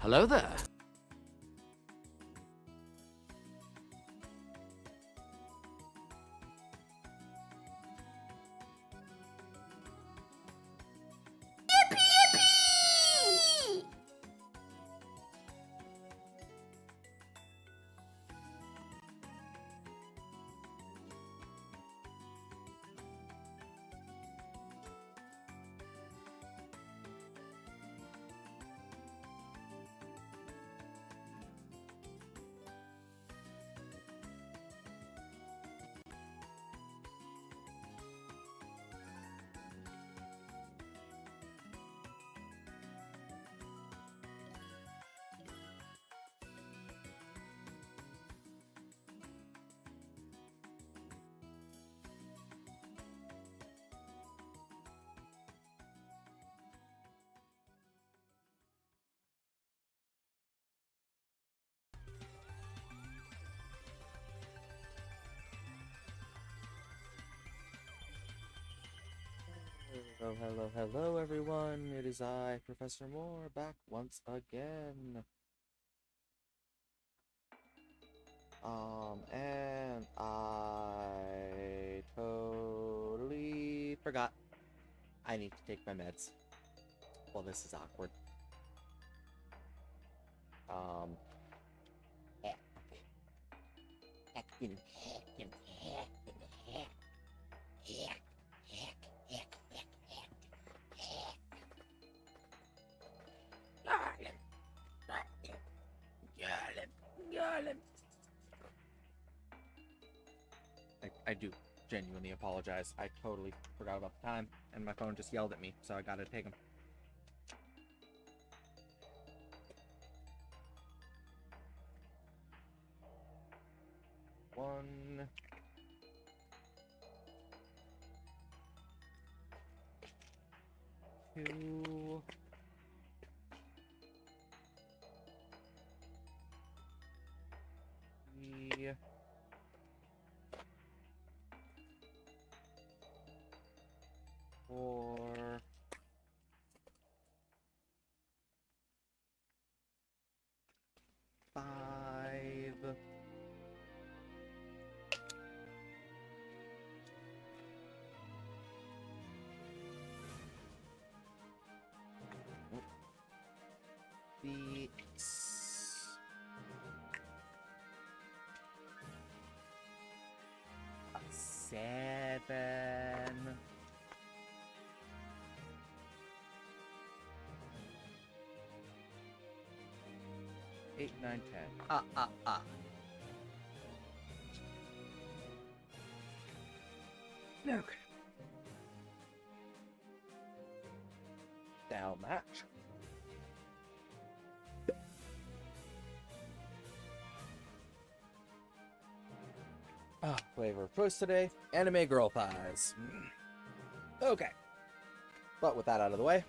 Hello there. Hello, everyone. It is I, Professor Moore, back once again. And I totally forgot. I need to take my meds. Well, this is awkward. Heck. Heckin', heckin', heckin', heck. Heck, heck, heck, heck, heck, heck. Garland. I do genuinely apologize. I totally forgot about the time, and my phone just yelled at me, so I gotta take them. One. Two. Three. 4. 5. 6. 7. 8, 9, 10. Okay. Down match. Flavor of choice today, anime girl thighs. Okay. But with that out of the way,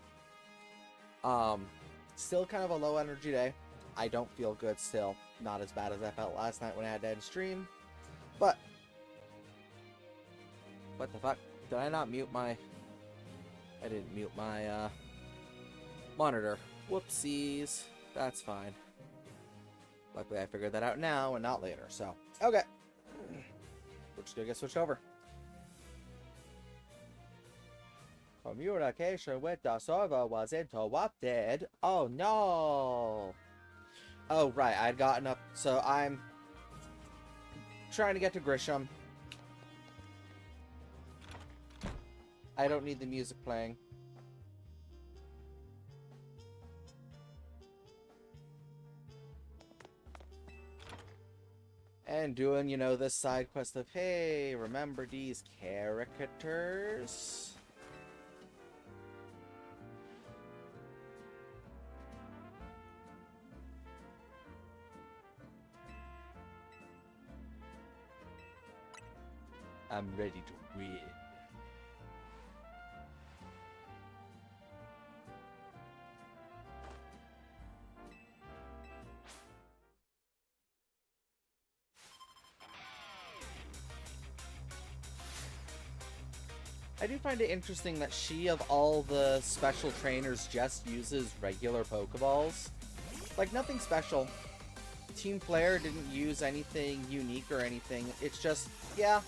still kind of a low energy day. I don't feel good still. Not as bad as I felt last night when I had to end stream. But what the fuck? Did I not mute my... I didn't mute my monitor. Whoopsies. That's fine. Luckily I figured that out now and not later, so okay. We're just gonna get switched over. Communication with the server was interrupted. Oh no! Oh right, I'd gotten up, so I'm trying to get to Grisham. I don't need the music playing. And doing, you know, this side quest of, hey, remember these caricatures? I'm ready to win. I do find it interesting that she, of all the special trainers, just uses regular Pokeballs. Like, nothing special. Team player didn't use anything unique or anything. It's just, yeah.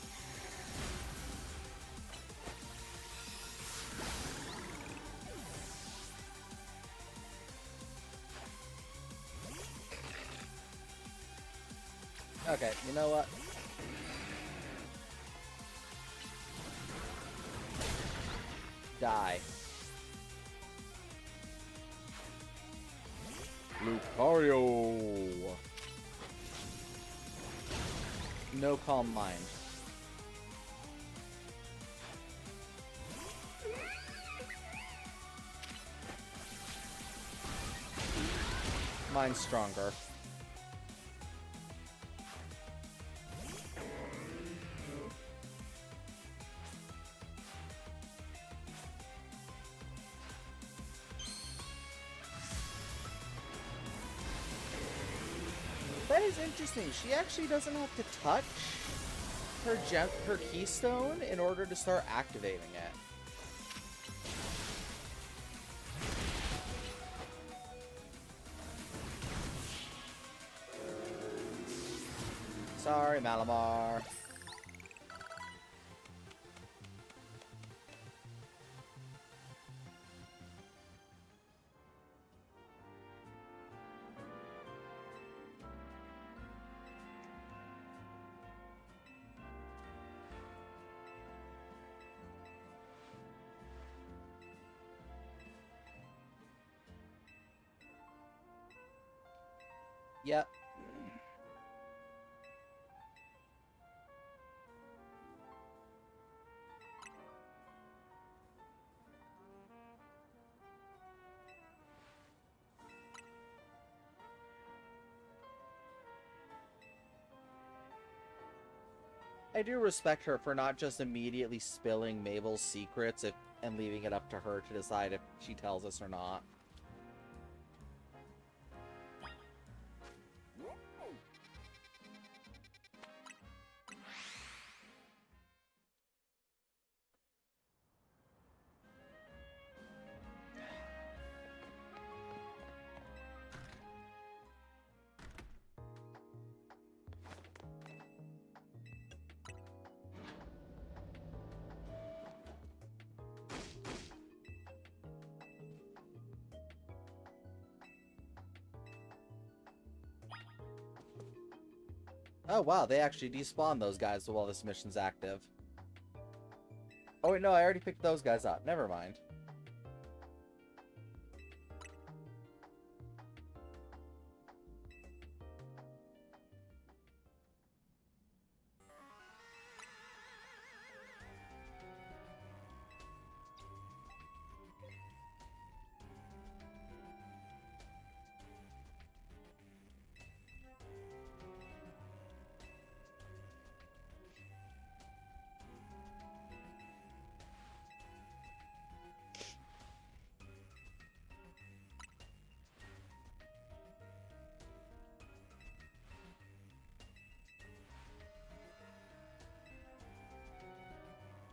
Okay, you know what? Die. Lucario. No calm mind. Mine's stronger. That is interesting. She actually doesn't have to touch her keystone in order to start activating it. Sorry, Malamar. Yep. I do respect her for not just immediately spilling Mabel's secrets and leaving it up to her to decide if she tells us or not. Oh wow, they actually despawn those guys while this mission's active. Oh wait, no, I already picked those guys up. Never mind.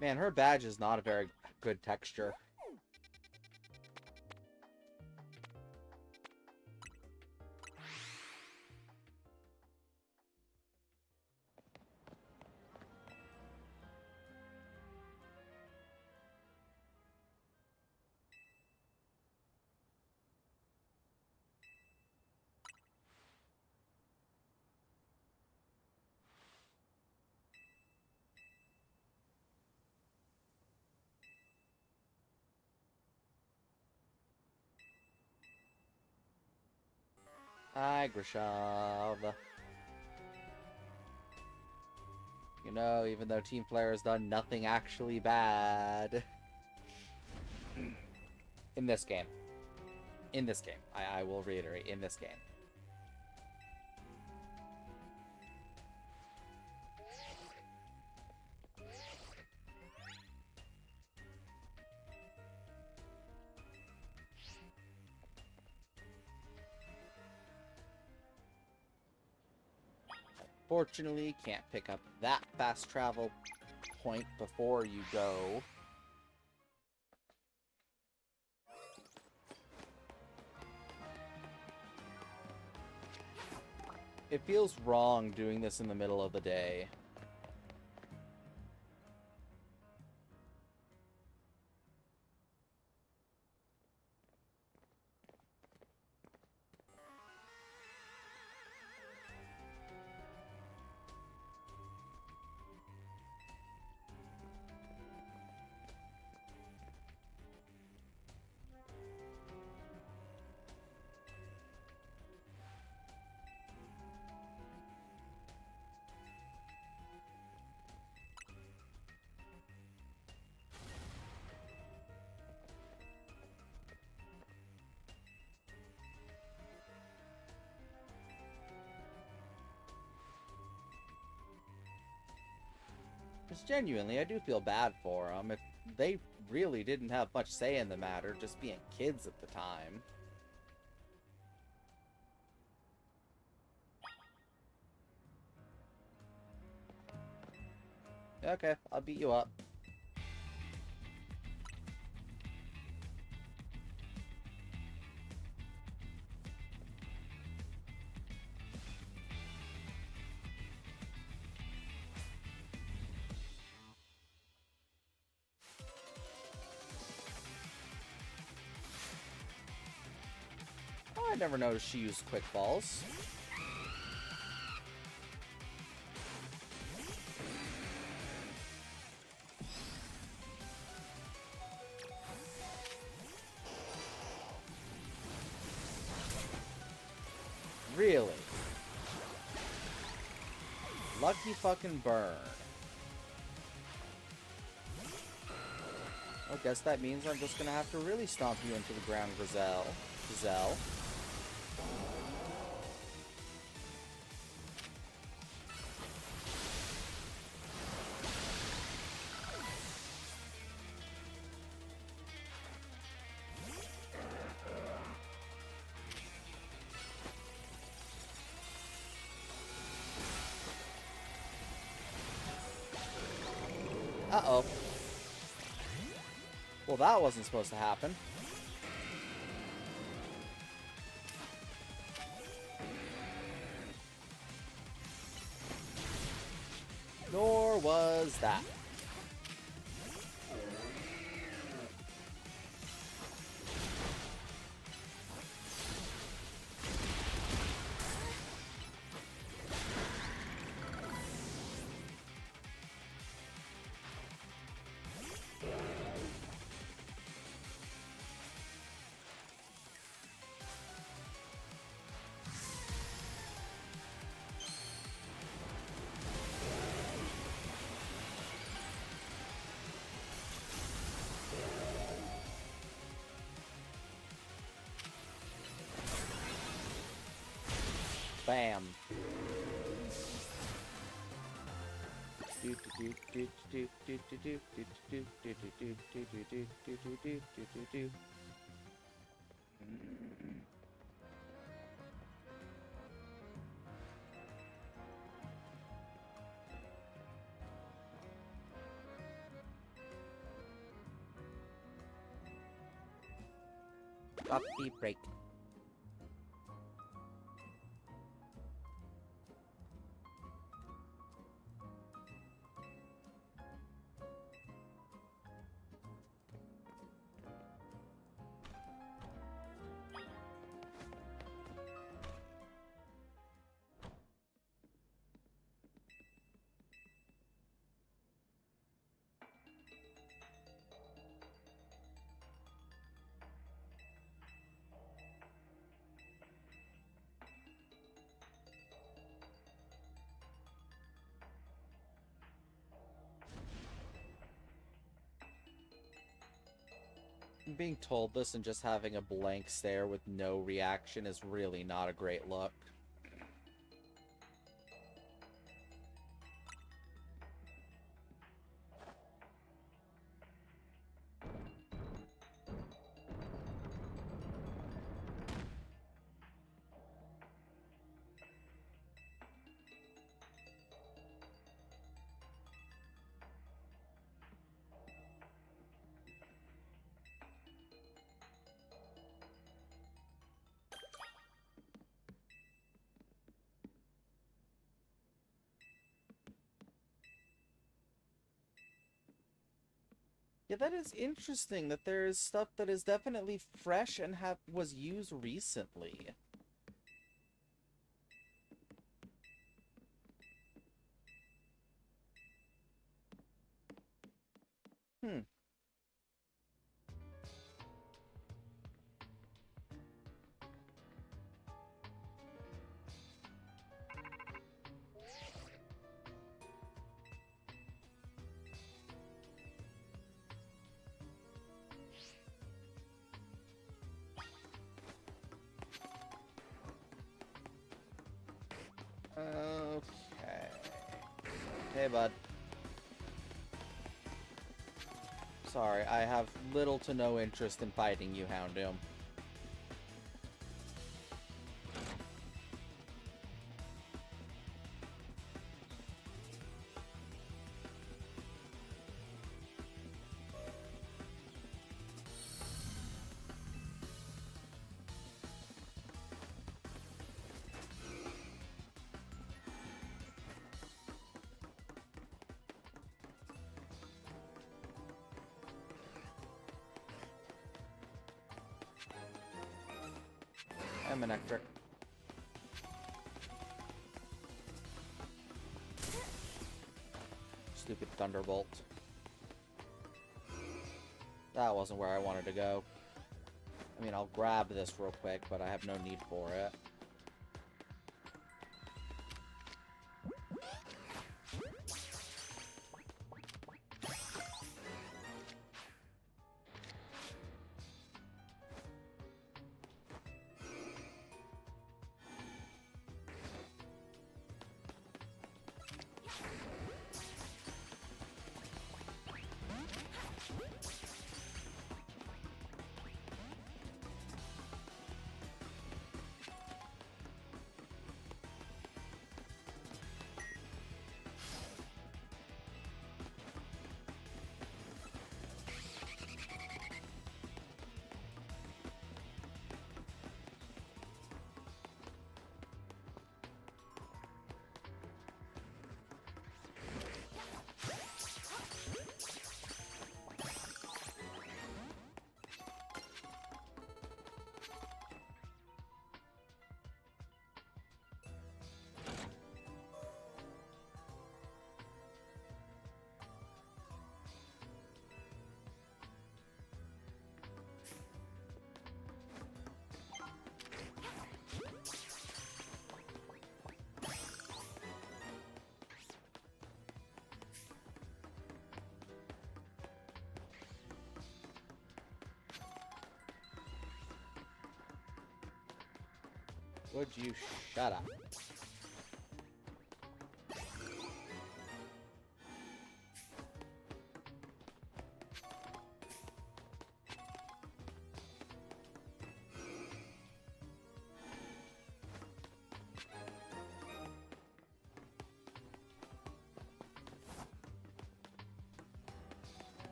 Man, her badge is not a very good texture. Hi, Grishov. You know, even though Team Player has done nothing actually bad. In this game. In this game. I will reiterate, in this game. Fortunately, can't pick up that fast travel point before you go. It feels wrong doing this in the middle of the day. Because genuinely, I do feel bad for them. If they really didn't have much say in the matter, just being kids at the time. Okay, I'll beat you up. Oh, I never noticed she used quick balls. Really? Lucky fucking burn. I guess that means I'm just gonna have to really stomp you into the ground, Gazelle. Uh-oh. Well, that wasn't supposed to happen. Nor was that. Bam. Coffee break. Being told this and just having a blank stare with no reaction is really not a great look. Yeah, that is interesting that there is stuff that is definitely fresh and was used recently. Hmm. Okay. Hey, bud. Sorry, I have little to no interest in fighting you, Houndoom. I'm electric. Stupid Thunderbolt. That wasn't where I wanted to go. I mean, I'll grab this real quick, but I have no need for it. Would you shut up?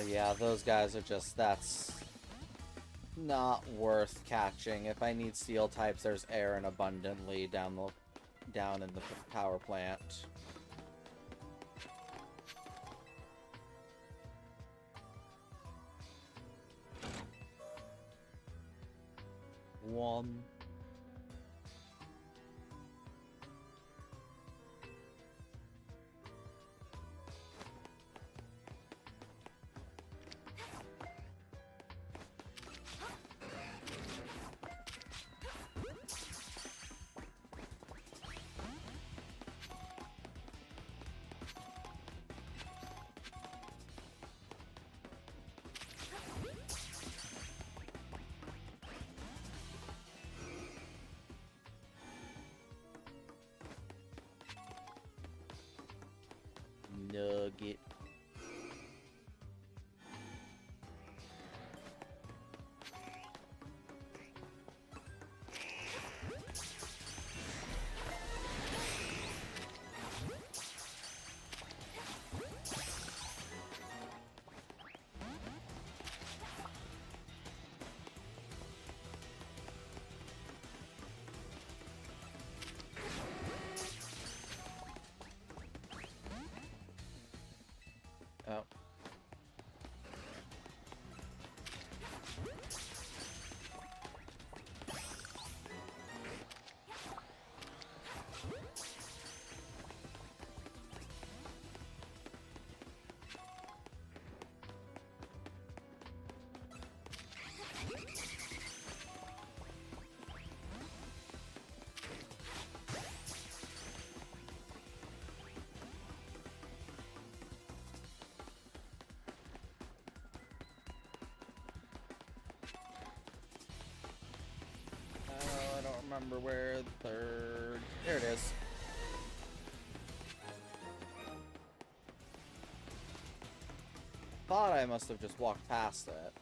Yeah, those guys are just, that's not worth catching. If I need steel types, there's Aaron abundantly down in the power plant. One. Nugget. remember where the third... There it is. Thought I must have just walked past it.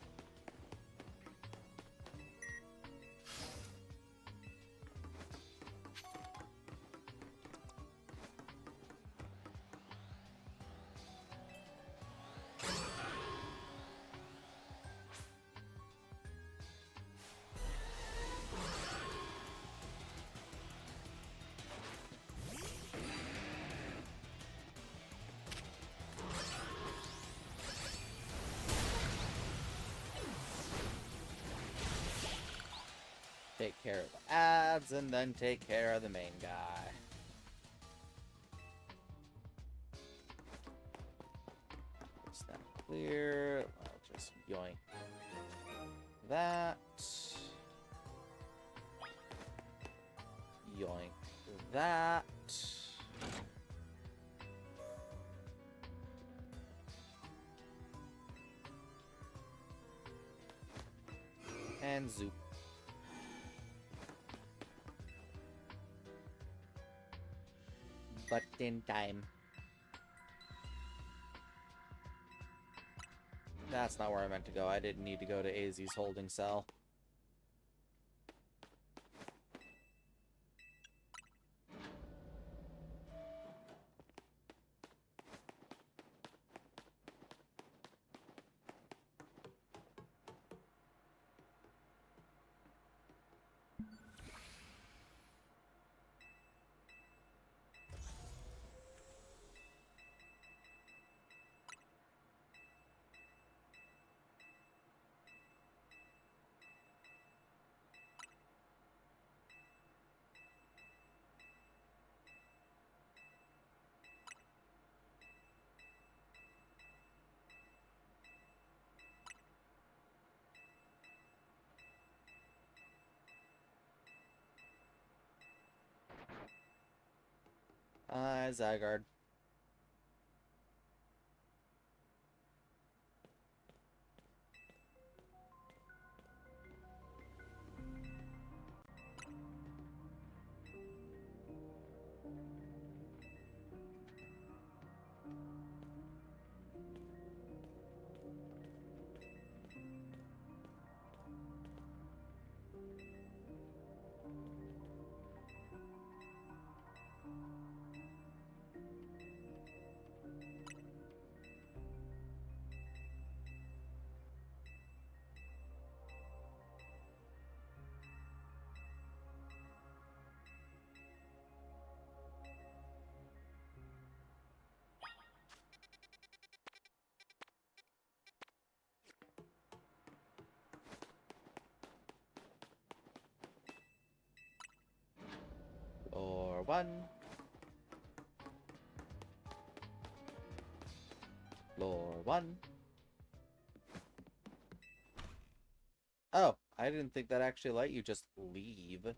Take care of the ads, and then take care of the main guy. Is that clear? I'll just yoink that. Yoink that. And zoop. But in time. That's not where I meant to go. I didn't need to go to AZ's holding cell. Zygarde. Or one. Floor one. Oh, I didn't think that actually let you just leave.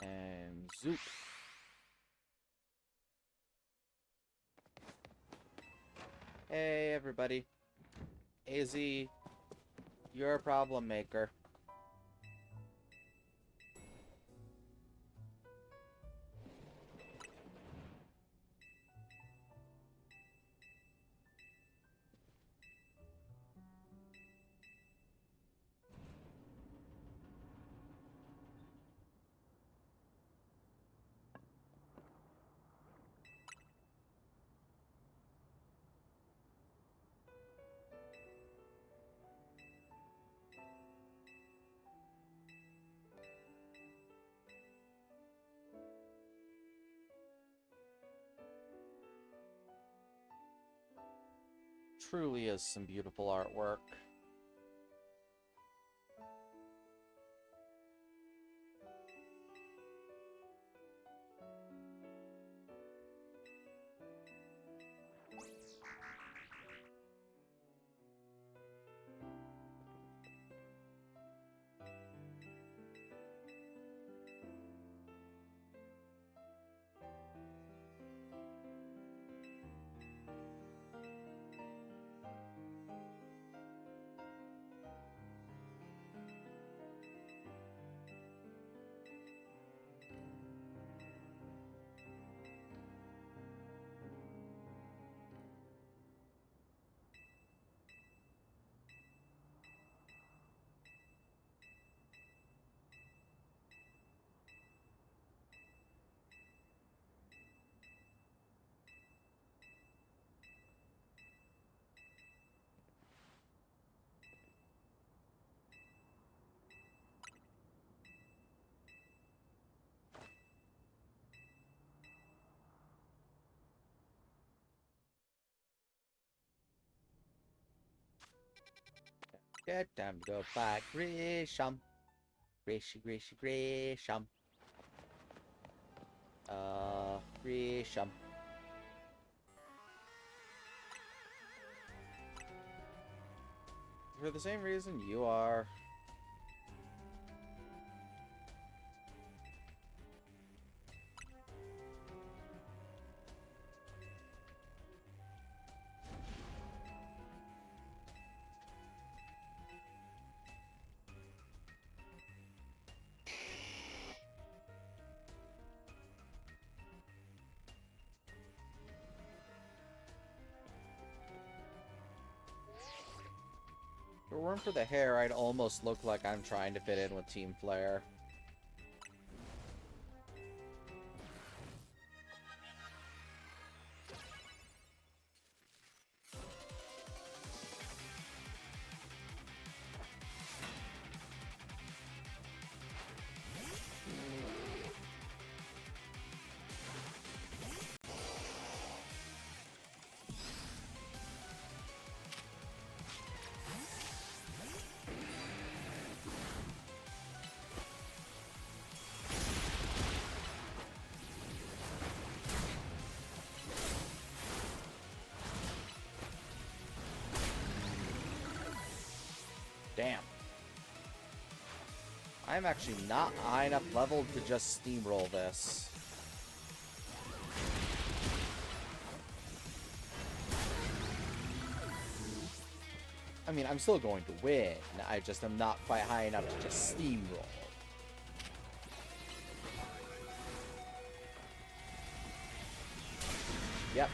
And zoop. Hey, everybody. AZ, you're a problem maker. truly is some beautiful artwork. Get time to go back, Grisham. Grisham. Grisham. For the same reason you are. If it weren't for the hair, I'd almost look like I'm trying to fit in with Team Flare. Damn. I'm actually not high enough level to just steamroll this. I mean, I'm still going to win. I just am not quite high enough to just steamroll. Yep.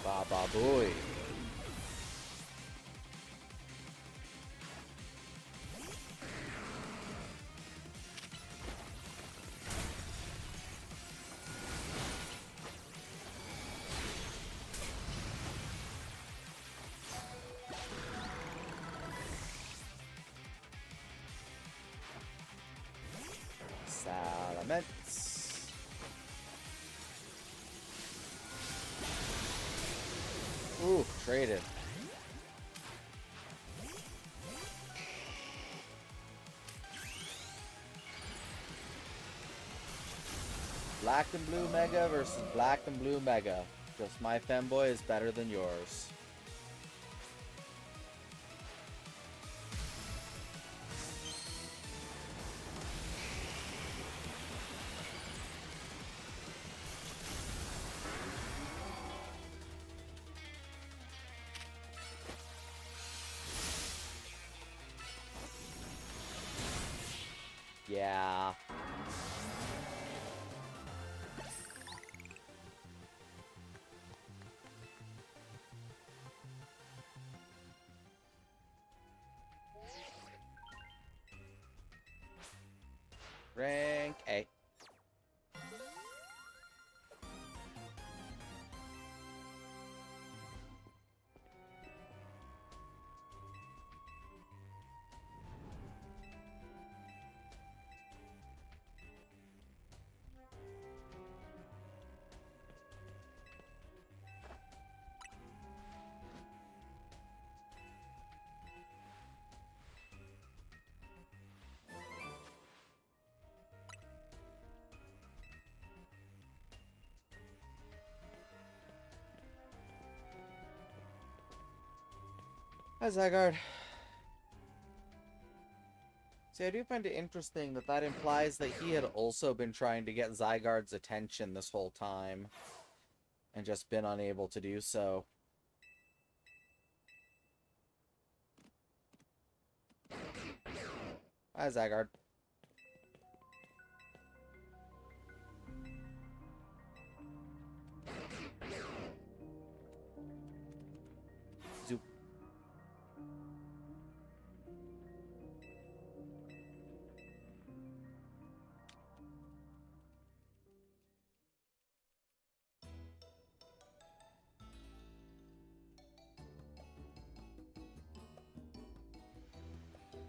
Baba boy. Salamence. Ooh, traded. Black and Blue Mega versus Black and Blue Mega. Just my femboy is better than yours. Yeah. Rank A. Hi, Zygarde. See, I do find it interesting that that implies that he had also been trying to get Zygarde's attention this whole time, and just been unable to do so. Hi, Zygarde. Zoop.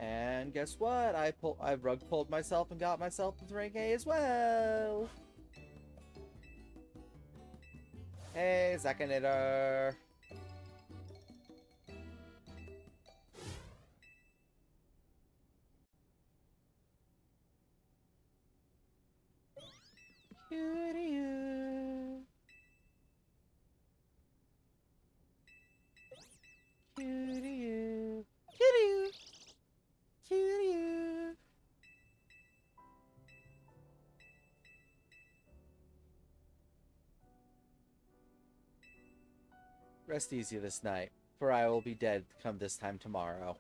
And guess what? I rug pulled myself and got myself into rank A as well. Hey, Zakanator. Cutie-oo. Cutie-oo. Cutie-oo. Cutie-oo. Rest easy this night, for I will be dead come this time tomorrow.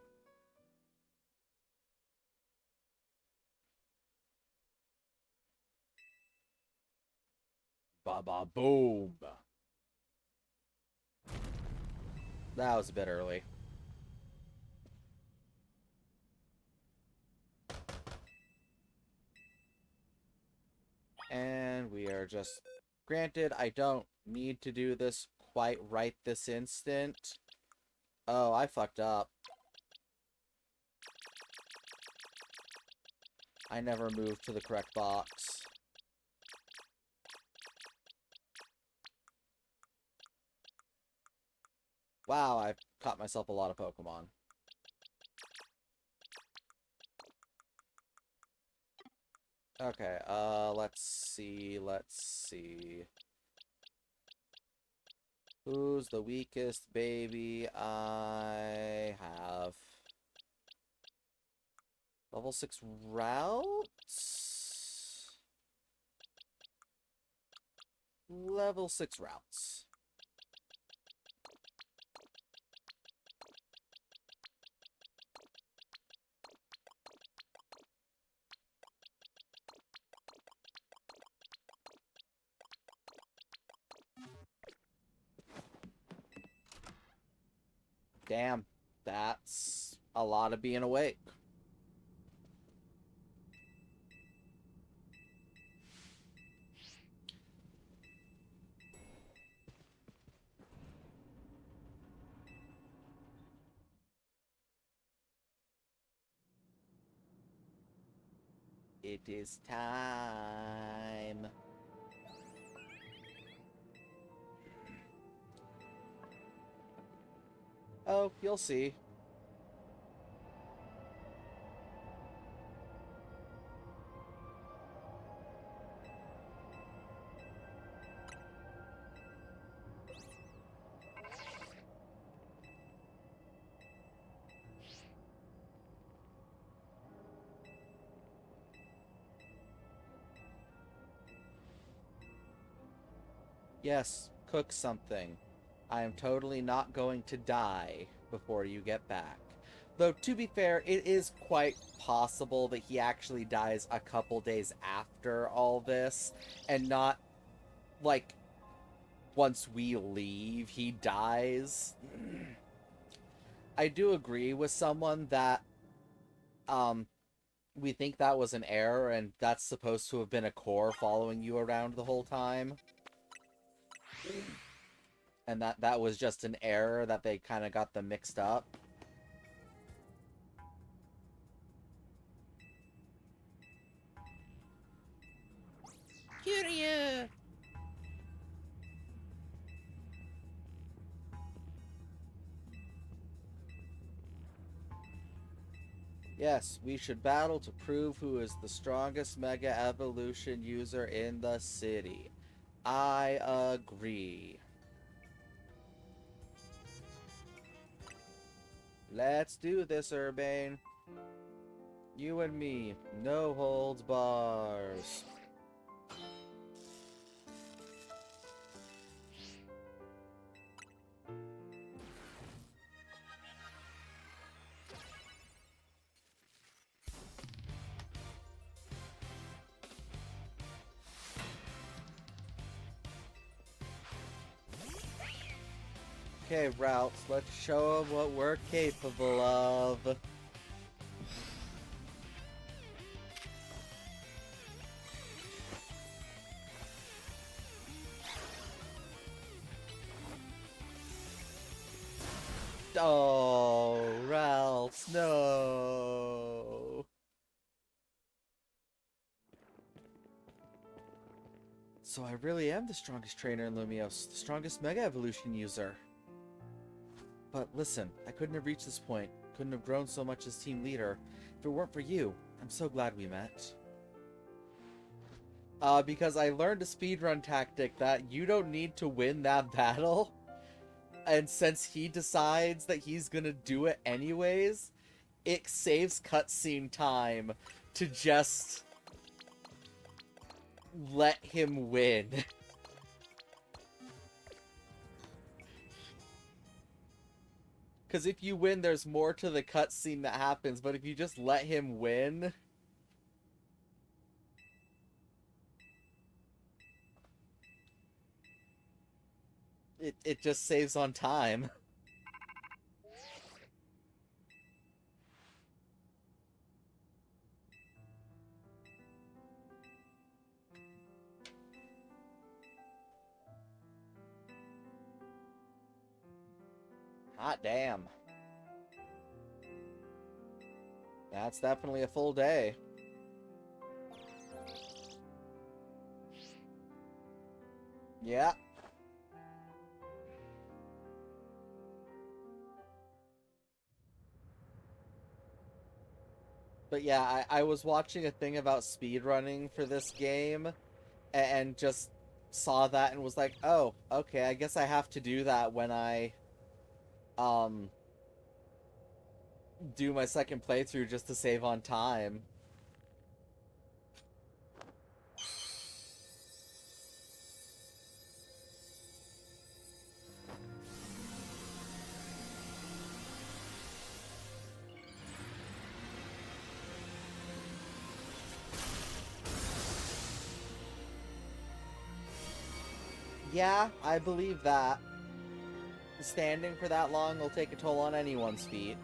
Ba-ba boom. That was a bit early. And we are just... Granted, I don't need to do this quite right this instant. Oh, I fucked up. I never moved to the correct box. Wow, I caught myself a lot of Pokemon. Okay, let's see. Who's the weakest baby I have? Level 6 routes? Level 6 routes. Damn, that's a lot of being awake. It is time. Oh, you'll see. Yes, cook something. I am totally not going to die before you get back. Though, to be fair, it is quite possible that he actually dies a couple days after all this, and not, like, once we leave, he dies. I do agree with someone that, we think that was an error, and that's supposed to have been a core following you around the whole time. And that was just an error that they kind of got them mixed up. Curious. Yes, we should battle to prove who is the strongest Mega Evolution user in the city. I agree. Let's do this, Urbane. You and me. No holds bars. Okay, Routes, let's show them what we're capable of. Oh, Routes, no. So I really am the strongest trainer in Lumios, the strongest Mega Evolution user. But listen, I couldn't have reached this point, couldn't have grown so much as team leader, if it weren't for you. I'm so glad we met. Because I learned a speedrun tactic that you don't need to win that battle. And since he decides that he's gonna do it anyways, it saves cutscene time to just let him win. Because if you win, there's more to the cutscene that happens, but if you just let him win... It just saves on time. Hot damn. That's definitely a full day. Yeah. But yeah, I was watching a thing about speedrunning for this game, and just saw that and was like, oh, okay, I guess I have to do that when I, do my second playthrough just to save on time. Yeah, I believe that. Standing for that long will take a toll on anyone's feet.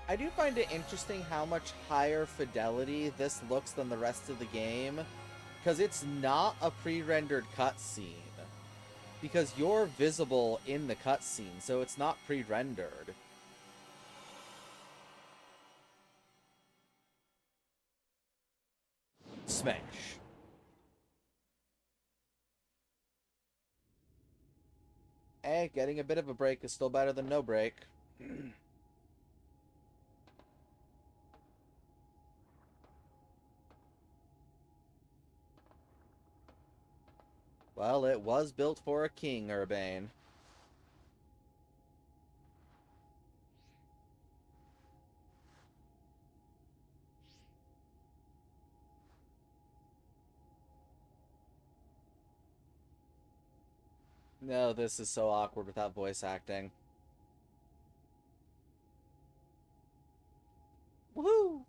I do find it interesting how much higher fidelity this looks than the rest of the game, because it's not a pre-rendered cutscene. Because you're visible in the cutscene, so it's not pre-rendered. Smash. Hey, getting a bit of a break is still better than no break. Well, it was built for a king, Urbane. No, this is so awkward without voice acting. Woohoo!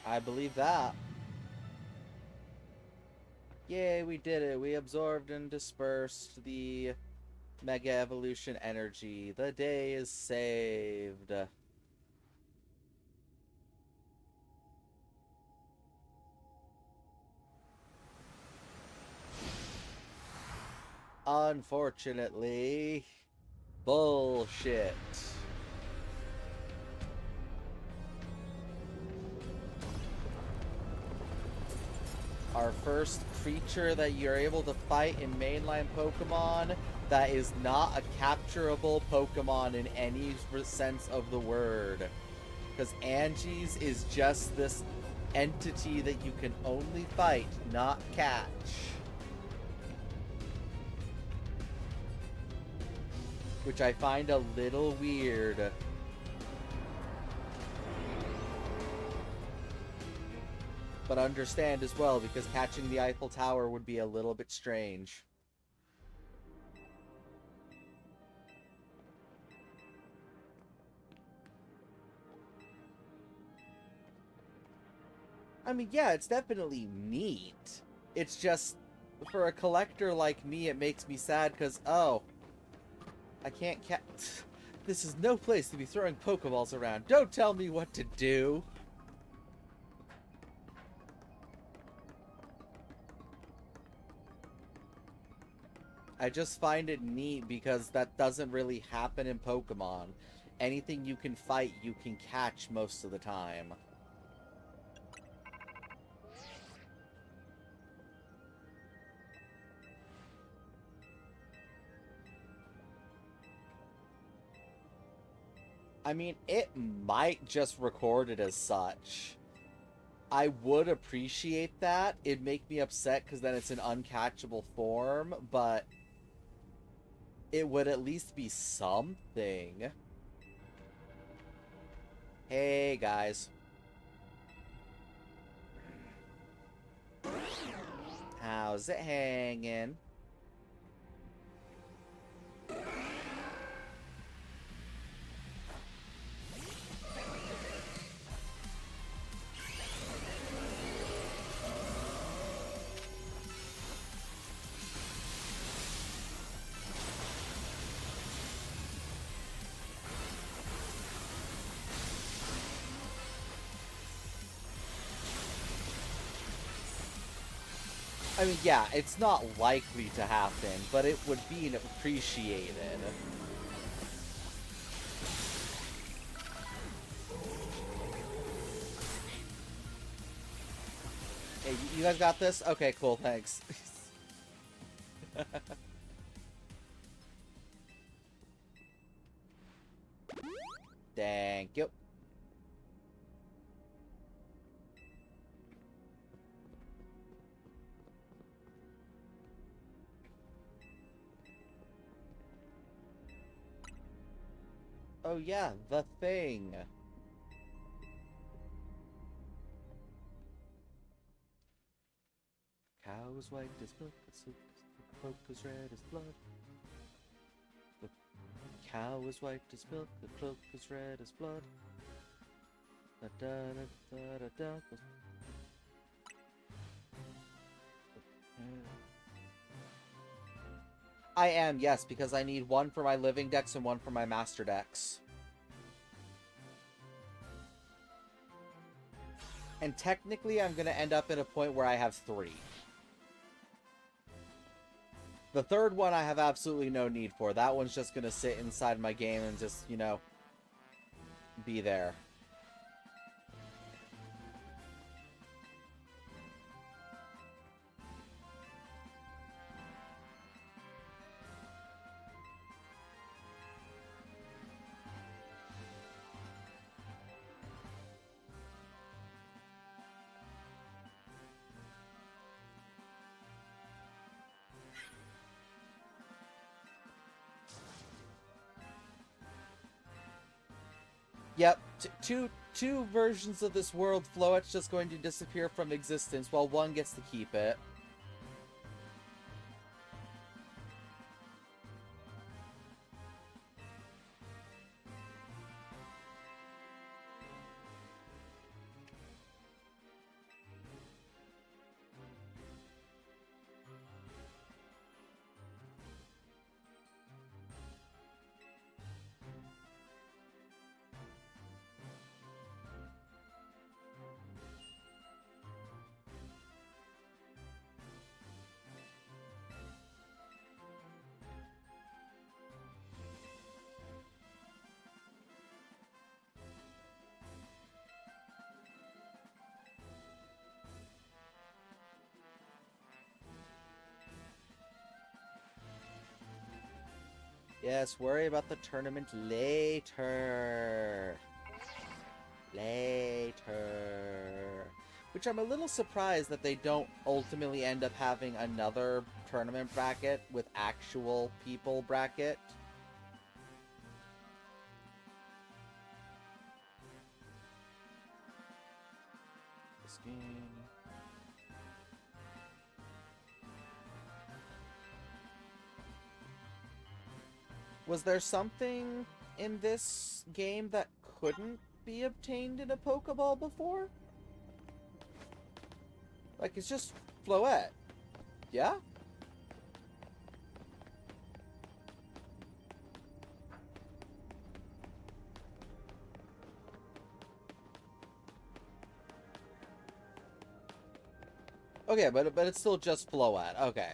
I believe that. Yay, we did it. We absorbed and dispersed the Mega Evolution energy. The day is saved. Unfortunately, bullshit. Our first creature that you're able to fight in mainline Pokemon that is not a capturable Pokemon in any sense of the word. Because Angie's is just this entity that you can only fight, not catch. Which I find a little weird. But understand as well, because catching the Eiffel Tower would be a little bit strange. I mean, yeah, it's definitely neat. It's just, for a collector like me, it makes me sad because, oh, I can't catch... This is no place to be throwing Pokeballs around. Don't tell me what to do. I just find it neat because that doesn't really happen in Pokemon. Anything you can fight, you can catch most of the time. I mean, it might just record it as such. I would appreciate that. It'd make me upset because then it's an uncatchable form, but it would at least be something. Hey, guys. How's it hanging? I mean, yeah, it's not likely to happen, but it would be appreciated. Hey, you guys got this? Okay, cool, thanks. Thank you. Oh yeah, the thing. Cow is white as milk, the cloak is red as blood. The cow is white as milk, the cloak is red as blood. Da da da da da da. I am, yes, because I need one for my living dex and one for my master dex. And technically, I'm going to end up at a point where I have 3. The third one I have absolutely no need for. That one's just going to sit inside my game and just, you know, be there. Yep, two versions of this world. Floet's just going to disappear from existence while one gets to keep it. Yes, worry about the tournament later. Later. Which I'm a little surprised that they don't ultimately end up having another tournament bracket with actual people bracket. This game. Was there something in this game that couldn't be obtained in a Pokeball before? Like, it's just Floette. Yeah? Okay, but it's still just Floette. Okay.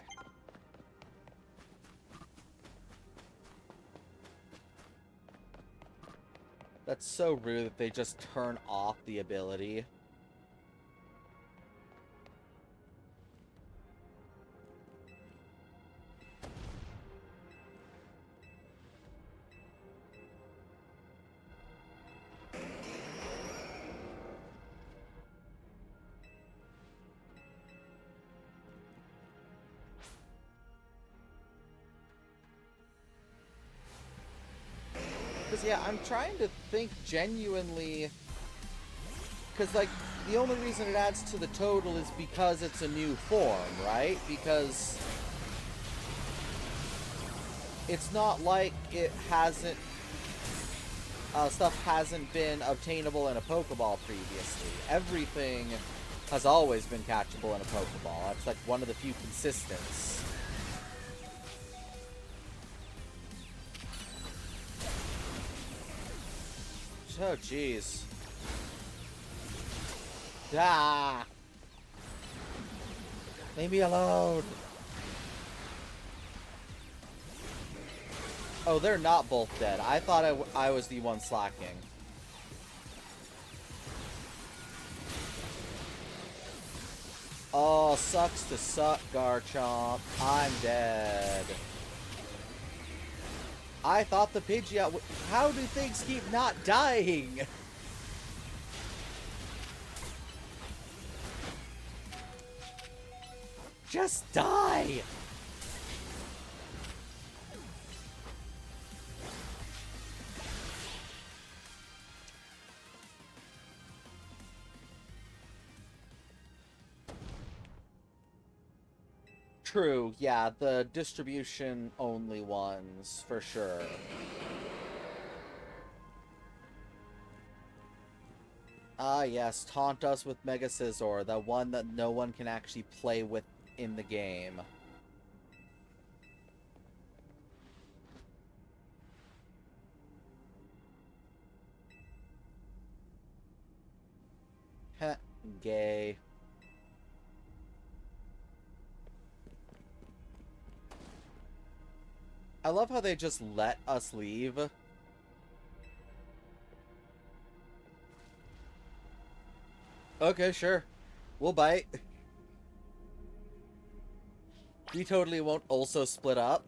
That's so rude that they just turn off the ability. Because, yeah, I'm trying to think genuinely... Because, like, the only reason it adds to the total is because it's a new form, right? Because... it's not like it hasn't... stuff hasn't been obtainable in a Pokeball previously. Everything has always been catchable in a Pokeball. That's, like, one of the few consistents. Oh, jeez. Ah! Leave me alone! Oh, they're not both dead. I thought I was the one slacking. Oh, sucks to suck, Garchomp. I'm dead. I thought the Pidgeot would... How do things keep not dying? Just die! True, yeah, the distribution only ones, for sure. Ah, yes, taunt us with Mega Scizor, the one that no one can actually play with in the game. Heh, gay. I love how they just let us leave. Okay, sure. We'll bite. We totally won't also split up.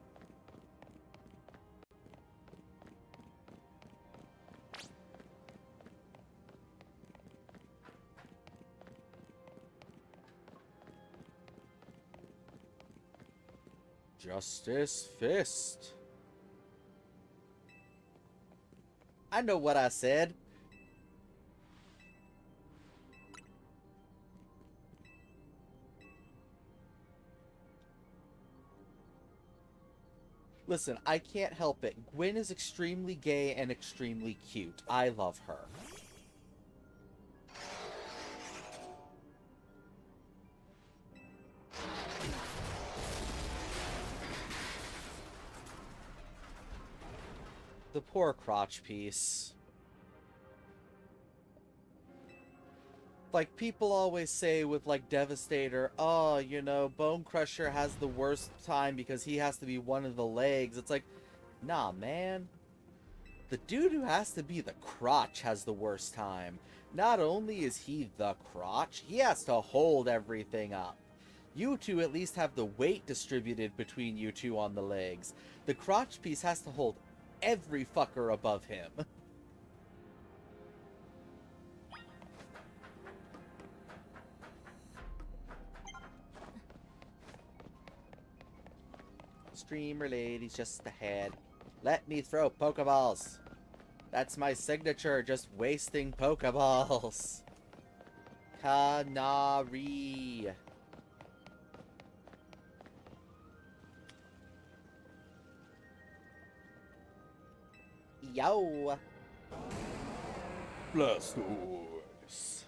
Justice Fist. I know what I said. Listen, I can't help it. Gwen is extremely gay and extremely cute. I love her. The poor crotch piece. Like, people always say with, like, Devastator, oh, you know, Bone Crusher has the worst time because he has to be one of the legs. It's like, nah, man. The dude who has to be the crotch has the worst time. Not only is he the crotch, he has to hold everything up. You two at least have the weight distributed between you two on the legs. The crotch piece has to hold every fucker above him. Streamer lady's just ahead. Let me throw Pokeballs. That's my signature, just wasting Pokeballs. Canary. Yo. Blastoise.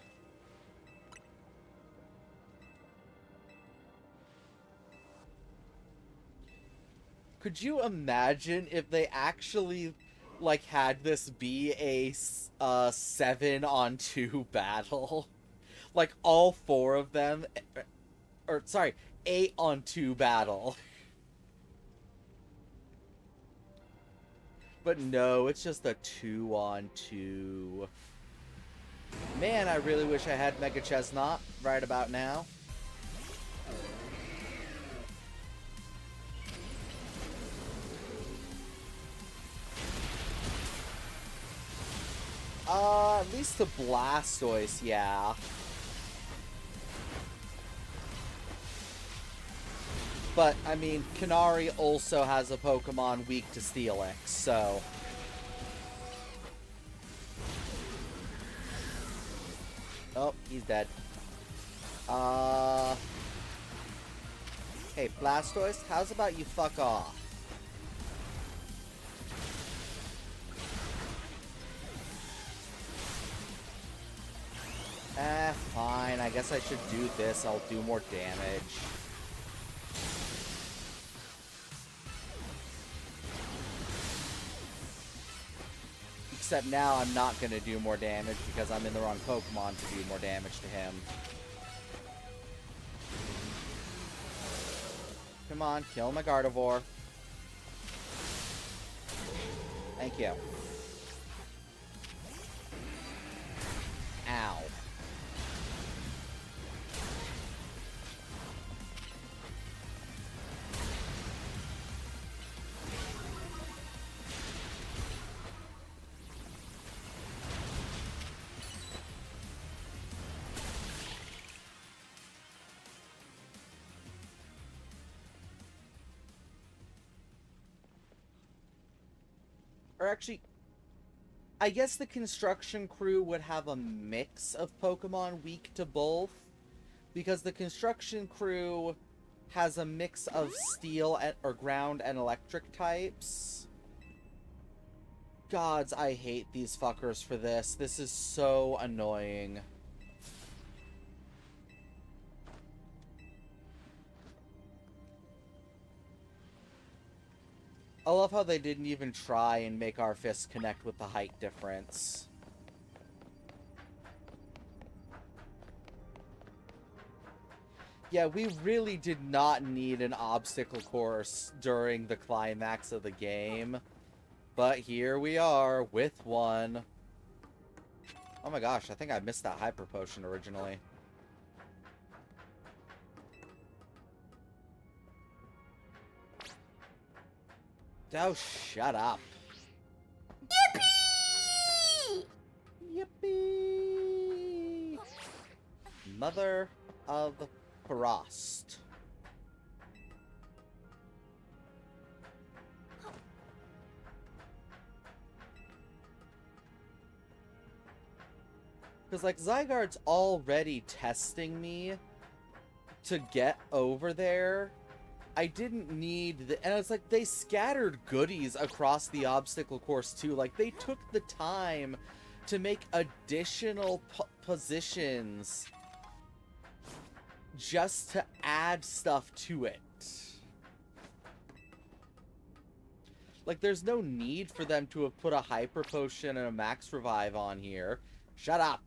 Could you imagine if they actually, like, had this be a 7-on-2 battle? Like, all 4 of them, or, sorry, 8-on-2 battle. But no, it's just a 2-on-2. Man, I really wish I had Mega Chestnut right about now. At least the Blastoise, yeah. But, I mean, Canary also has a Pokemon weak to Steelix, so... Oh, he's dead. Hey, Blastoise, how's about you fuck off? Fine. I guess I should do this. I'll do more damage. Except now I'm not going to do more damage because I'm in the wrong Pokemon to do more damage to him. Come on, kill my Gardevoir. Thank you. Ow. Or actually, I guess the construction crew would have a mix of Pokemon weak to both, because the construction crew has a mix of steel or ground and electric types. Gods, I hate these fuckers for this. This is so annoying. I love how they didn't even try and make our fists connect with the height difference. Yeah, we really did not need an obstacle course during the climax of the game. But here we are, with one. Oh my gosh, I think I missed that Hyper Potion originally. Oh, shut up. Yippee! Yippee! Mother of Frost. Because, like, Zygarde's already testing me to get over there. I didn't need the... And it's like, they scattered goodies across the obstacle course, too. Like, they took the time to make additional positions just to add stuff to it. Like, there's no need for them to have put a Hyper Potion and a Max Revive on here. Shut up!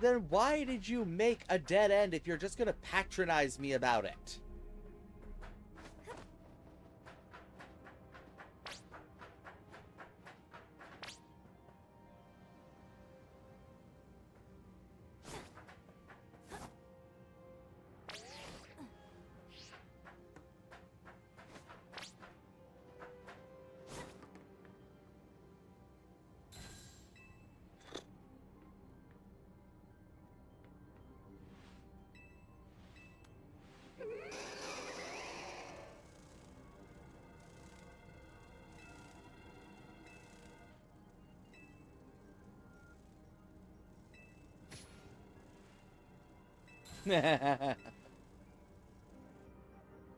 Then why did you make a dead end if you're just gonna patronize me about it?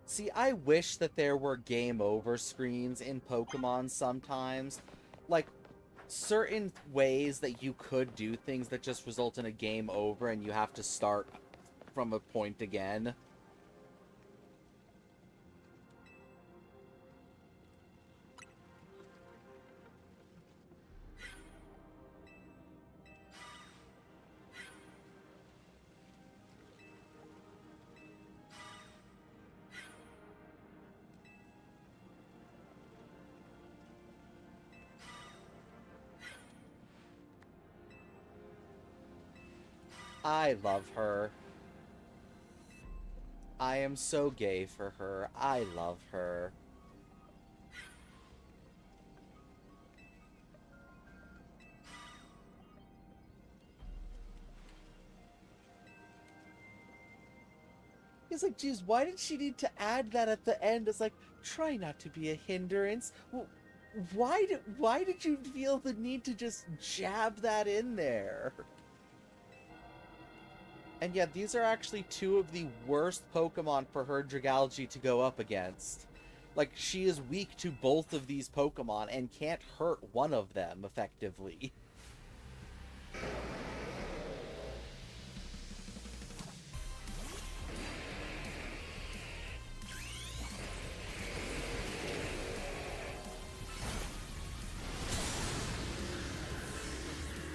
See, I wish that there were game over screens in Pokemon sometimes. Like, certain ways that you could do things that just result in a game over and you have to start from a point again. I love her. I am so gay for her. I love her. It's like, geez, why did she need to add that at the end? It's like, try not to be a hindrance. Well, why did you feel the need to just jab that in there? And yeah, these are actually two of the worst Pokemon for her Dragalge to go up against. Like, she is weak to both of these Pokemon and can't hurt one of them effectively.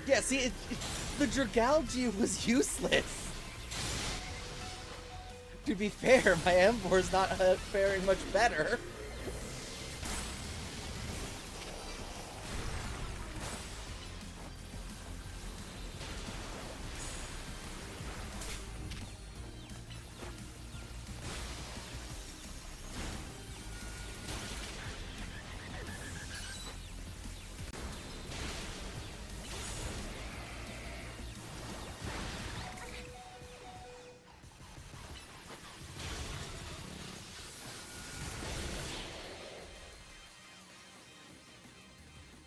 Yeah, see, the Dragalge was useless. To be fair, my Embor's not faring much better.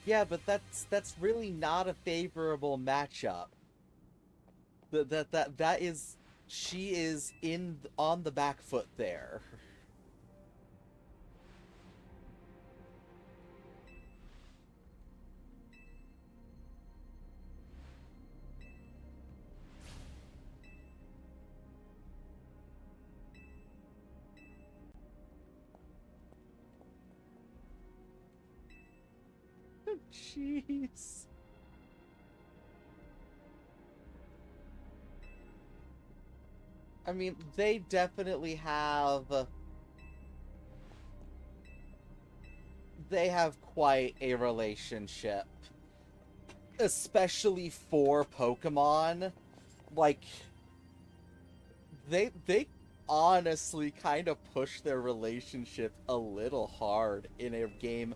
Yeah, but that's really not a favorable matchup. That is, she is on the back foot there. Jeez. I mean, they definitely have quite a relationship, especially for Pokemon. Like, they honestly kind of push their relationship a little hard in a game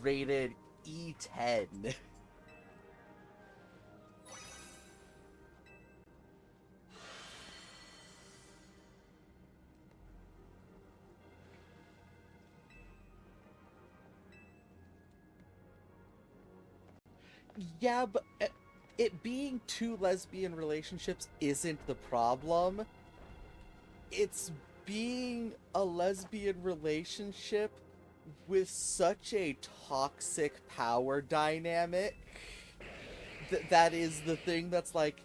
rated E10. Yeah, but it being two lesbian relationships isn't the problem. It's being a lesbian relationship with such a toxic power dynamic that is the thing that's like,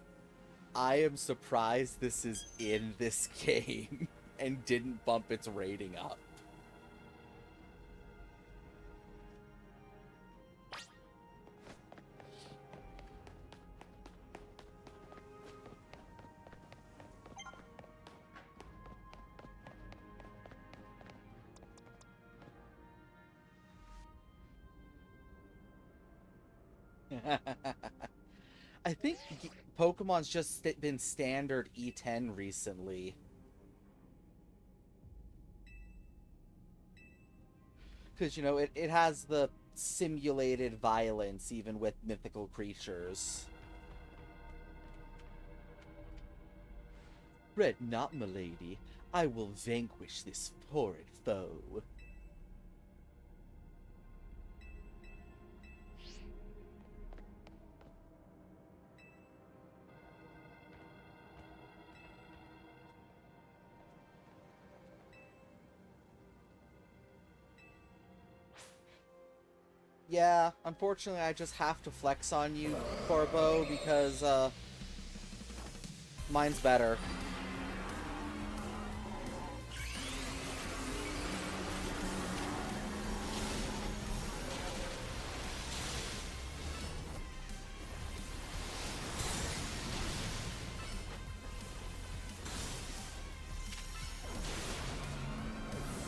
I am surprised this is in this game and didn't bump its rating up. I think Pokemon's just been standard E10 recently. Because, it has the simulated violence even with mythical creatures. Fret not, milady. I will vanquish this horrid foe. Yeah, unfortunately I just have to flex on you, Corbo, because, mine's better.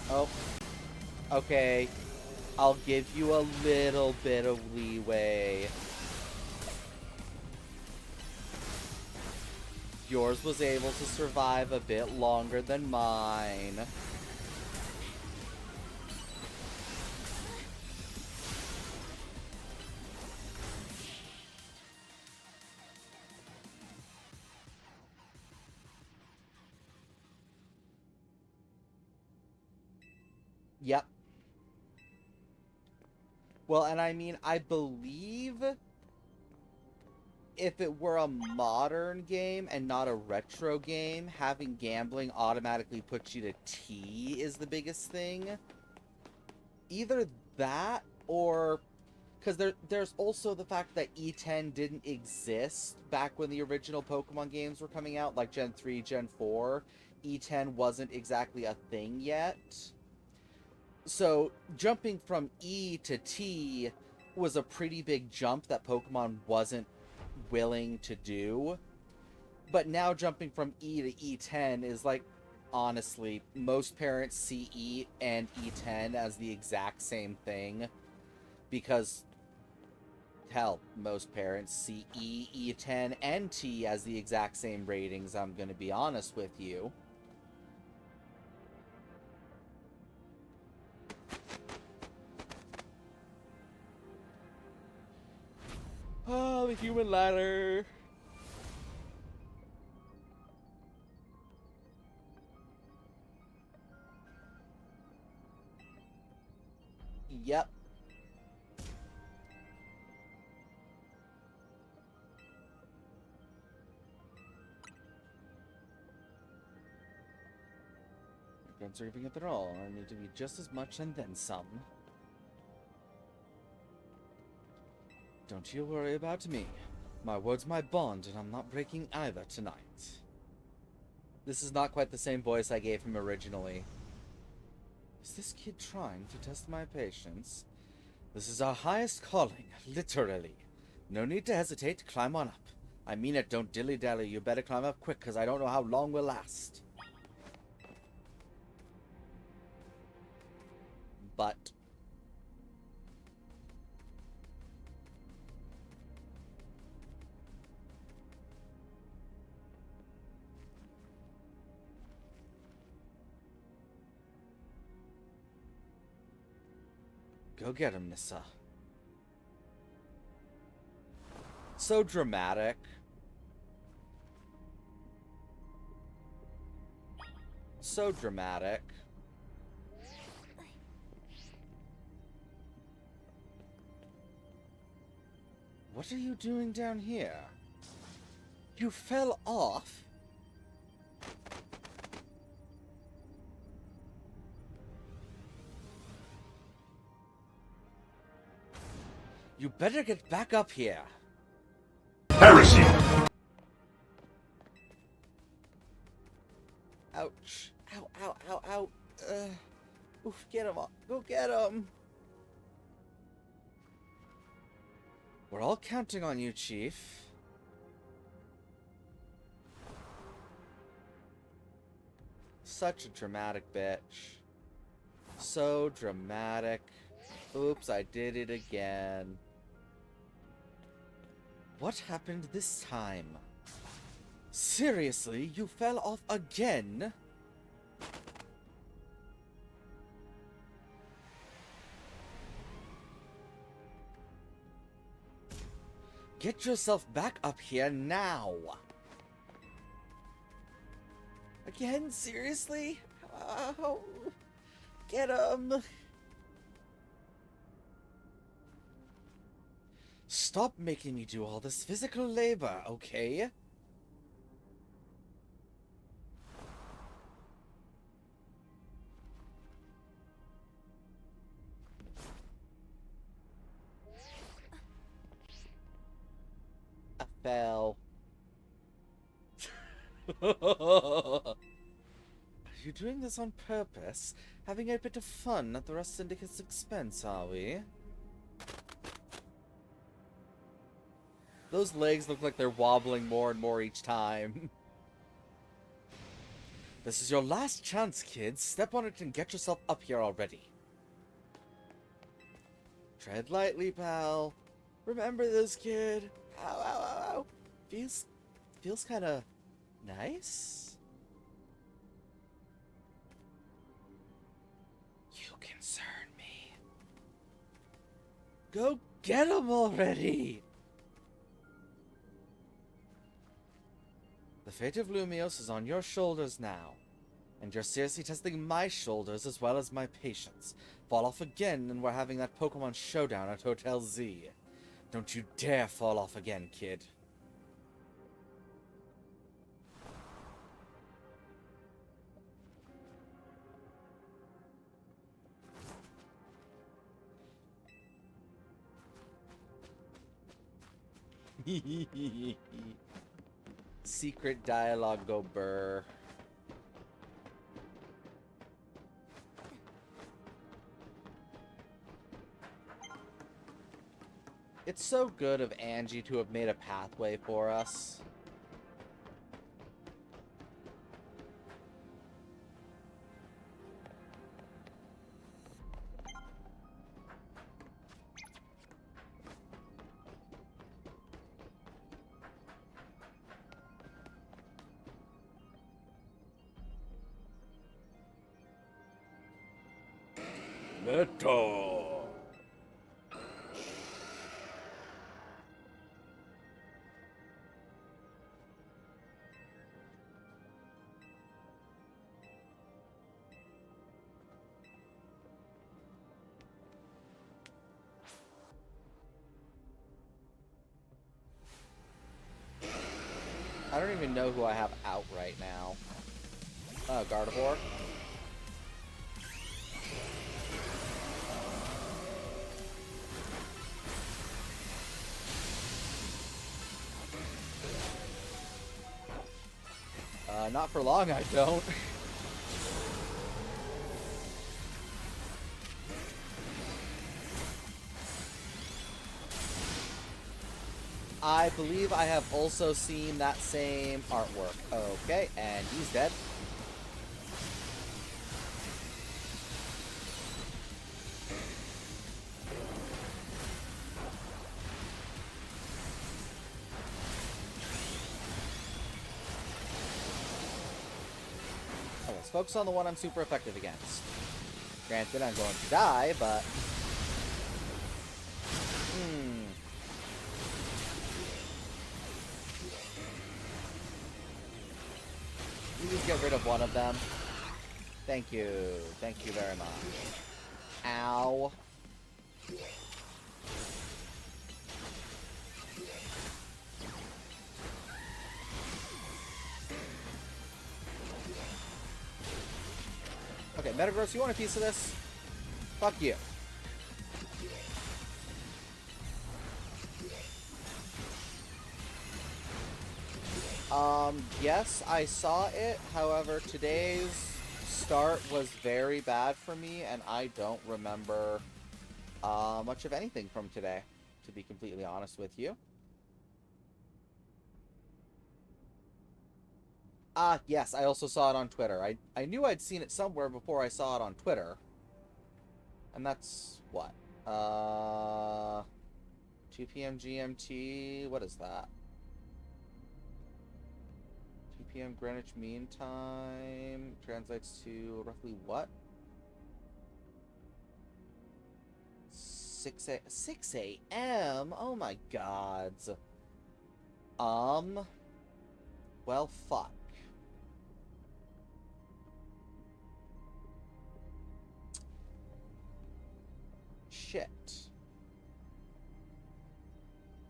Oh, okay. I'll give you a little bit of leeway. Yours was able to survive a bit longer than mine. Yep. Well, and I mean, I believe if it were a modern game and not a retro game, having gambling automatically puts you to T is the biggest thing. Either that or because there's also the fact that E10 didn't exist back when the original Pokemon games were coming out, like Gen 3, Gen 4. E10 wasn't exactly a thing yet. So jumping from E to T was a pretty big jump that Pokemon wasn't willing to do. But now jumping from E to E10 is like, honestly, most parents see E and E10 as the exact same thing. Because, hell, most parents see E, E10, and T as the exact same ratings, I'm going to be honest with you. Oh, the human ladder. Yep. Conserving it at all. I need to be just as much and then some. Don't you worry about me. My word's my bond, and I'm not breaking either tonight. This is not quite the same voice I gave him originally. Is this kid trying to test my patience? This is our highest calling, literally. No need to hesitate, climb on up. I mean it, don't dilly-dally. You better climb up quick, because I don't know how long we'll last. But go get him, Nissa. So dramatic. So dramatic. What are you doing down here? You fell off? You better get back up here. Heresy! Ouch. Ow, ow, ow, ow. Oof, get him up. Go get him. We're all counting on you, Chief. Such a dramatic bitch. So dramatic. Oops, I did it again. What happened this time? Seriously, you fell off again? Get yourself back up here now. Again? Seriously? Oh, get him. Stop making me do all this physical labor, okay? Bell. Are you doing this on purpose? Having a bit of fun at the Rust Syndicate's expense, are we? Those legs look like they're wobbling more and more each time. This is your last chance, kids. Step on it and get yourself up here already. Tread lightly, pal. Remember this, kid. Ow, ow, ow, ow. Feels kind of nice. You concern me. Go get him already. The fate of Lumios is on your shoulders now, and you're seriously testing my shoulders as well as my patience. Fall off again, and we're having that Pokemon showdown at Hotel Z. Don't you dare fall off again, kid. Secret dialogue go burr. It's so good of Angie to have made a pathway for us. Metal. I don't even know who I have out right now. Gardevoir. Not for long, I don't. I believe I have also seen that same artwork. Okay, and he's dead. Let's focus on the one I'm super effective against. Granted, I'm going to die, but... Please get rid of one of them. Thank you. Thank you very much. Ow. Okay, Metagross, you want a piece of this? Fuck you. Yes, I saw it. However, today's start was very bad for me, and I don't remember much of anything from today, to be completely honest with you. Yes, I also saw it on Twitter. I knew I'd seen it somewhere before I saw it on Twitter. And that's what? 2 p.m. GMT? What is that? 2 p.m. Greenwich Mean Time translates to roughly what? 6 a.m.? Oh my gods. Well, fuck. Shit.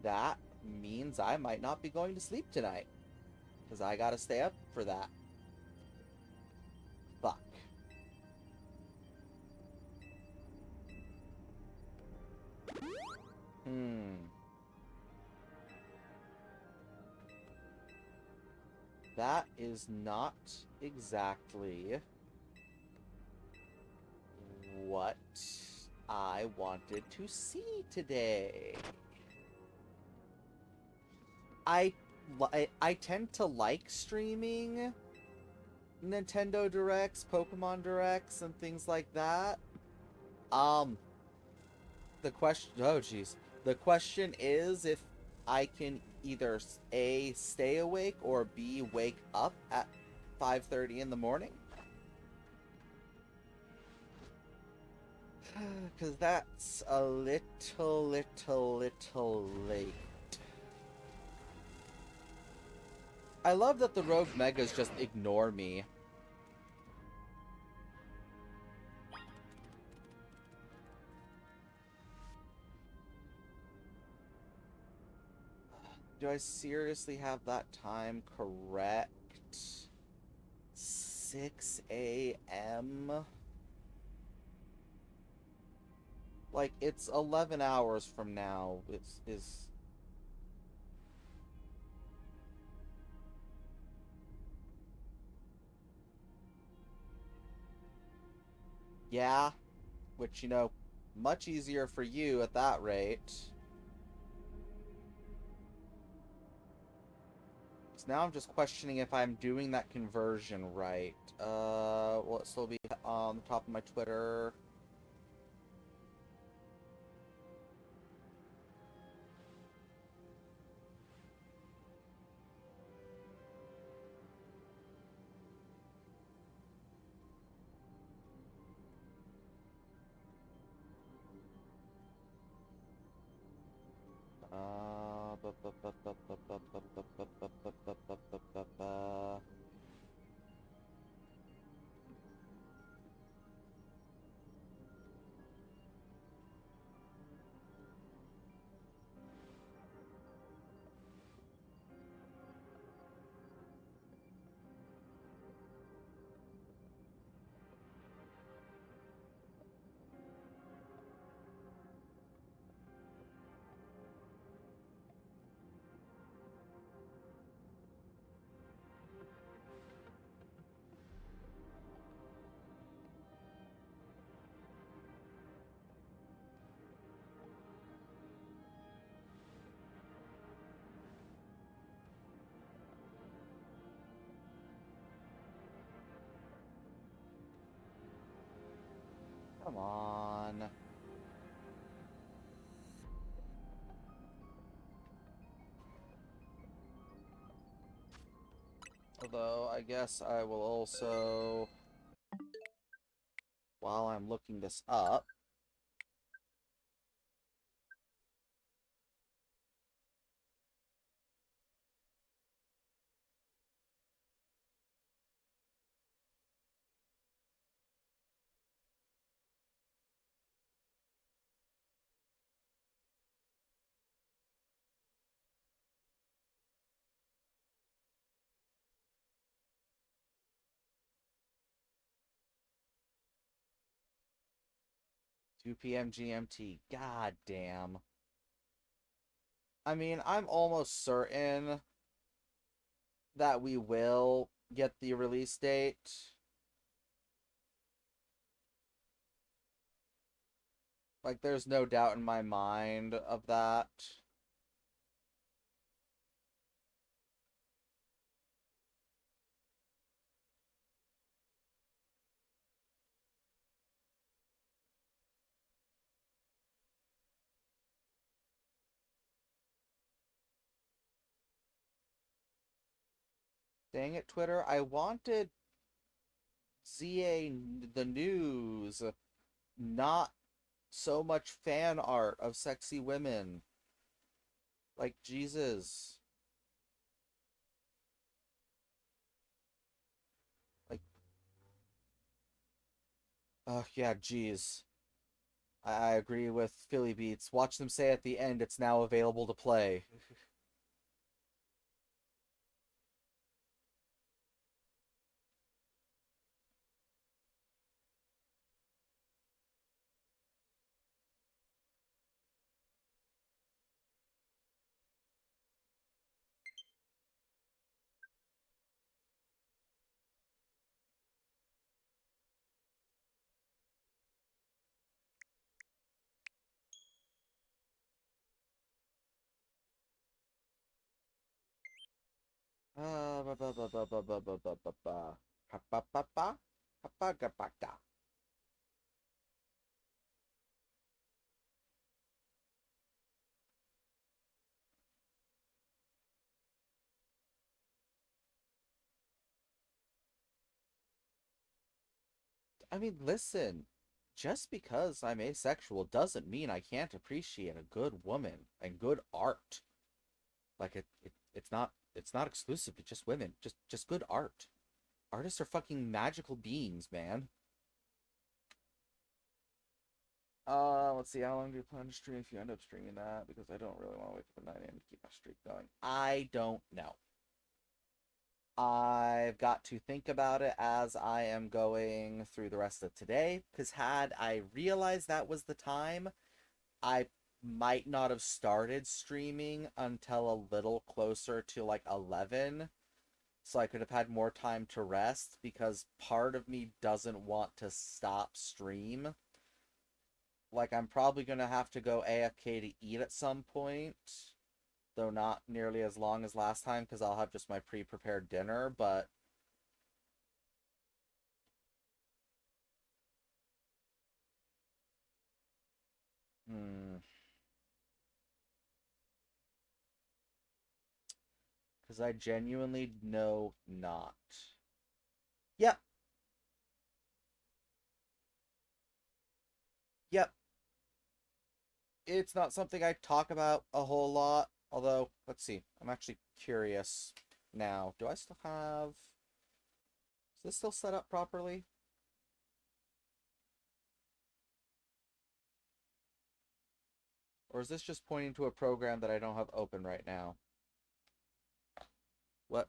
That means I might not be going to sleep tonight. Because I gotta stay up for that. Fuck. That is not exactly what I wanted to see today. I tend to like streaming Nintendo Directs, Pokemon Directs, and things like that. Um, the question, oh jeez. The question is if I can either A, stay awake, or B, wake up at 5:30 in the morning. Because that's a little late. I love that the Rogue Megas just ignore me. Do I seriously have that time correct? 6 a.m.? Like, it's 11 hours from now. Is... Yeah. Which, you know, much easier for you at that rate. So now I'm just questioning if I'm doing that conversion right. Will it still be on the top of my Twitter? Come on. Although, I guess I will also, while I'm looking this up, two p.m. GMT. God damn. I mean, I'm almost certain that we will get the release date. Like, there's no doubt in my mind of that. Dang it, Twitter. I wanted ZA the news, not so much fan art of sexy women. Like, Jesus. Like, yeah, jeez. I agree with Philly Beats. Watch them say at the end it's now available to play. Ba ba ba ba ba ba ba ba ba ba. Ha ba ba ba. Ha ba ga ba ga. I mean, listen. Just because I'm asexual doesn't mean I can't appreciate a good woman and good art. Like it's not exclusive to just women. Just good art. Artists are fucking magical beings, man. Let's see. How long do you plan to stream if you end up streaming that? Because I don't really want to wait till 9 a.m. to keep my streak going. I don't know. I've got to think about it as I am going through the rest of today. Because had I realized that was the time, I might not have started streaming until a little closer to like 11. So I could have had more time to rest because part of me doesn't want to stop stream. Like, I'm probably going to have to go AFK to eat at some point, though not nearly as long as last time because I'll have just my pre-prepared dinner, but hmm, because I genuinely know not. Yep, yep. It's not something I talk about a whole lot, although, let's see. I'm actually curious now. Do I still have... Is this still set up properly? Or is this just pointing to a program that I don't have open right now? What?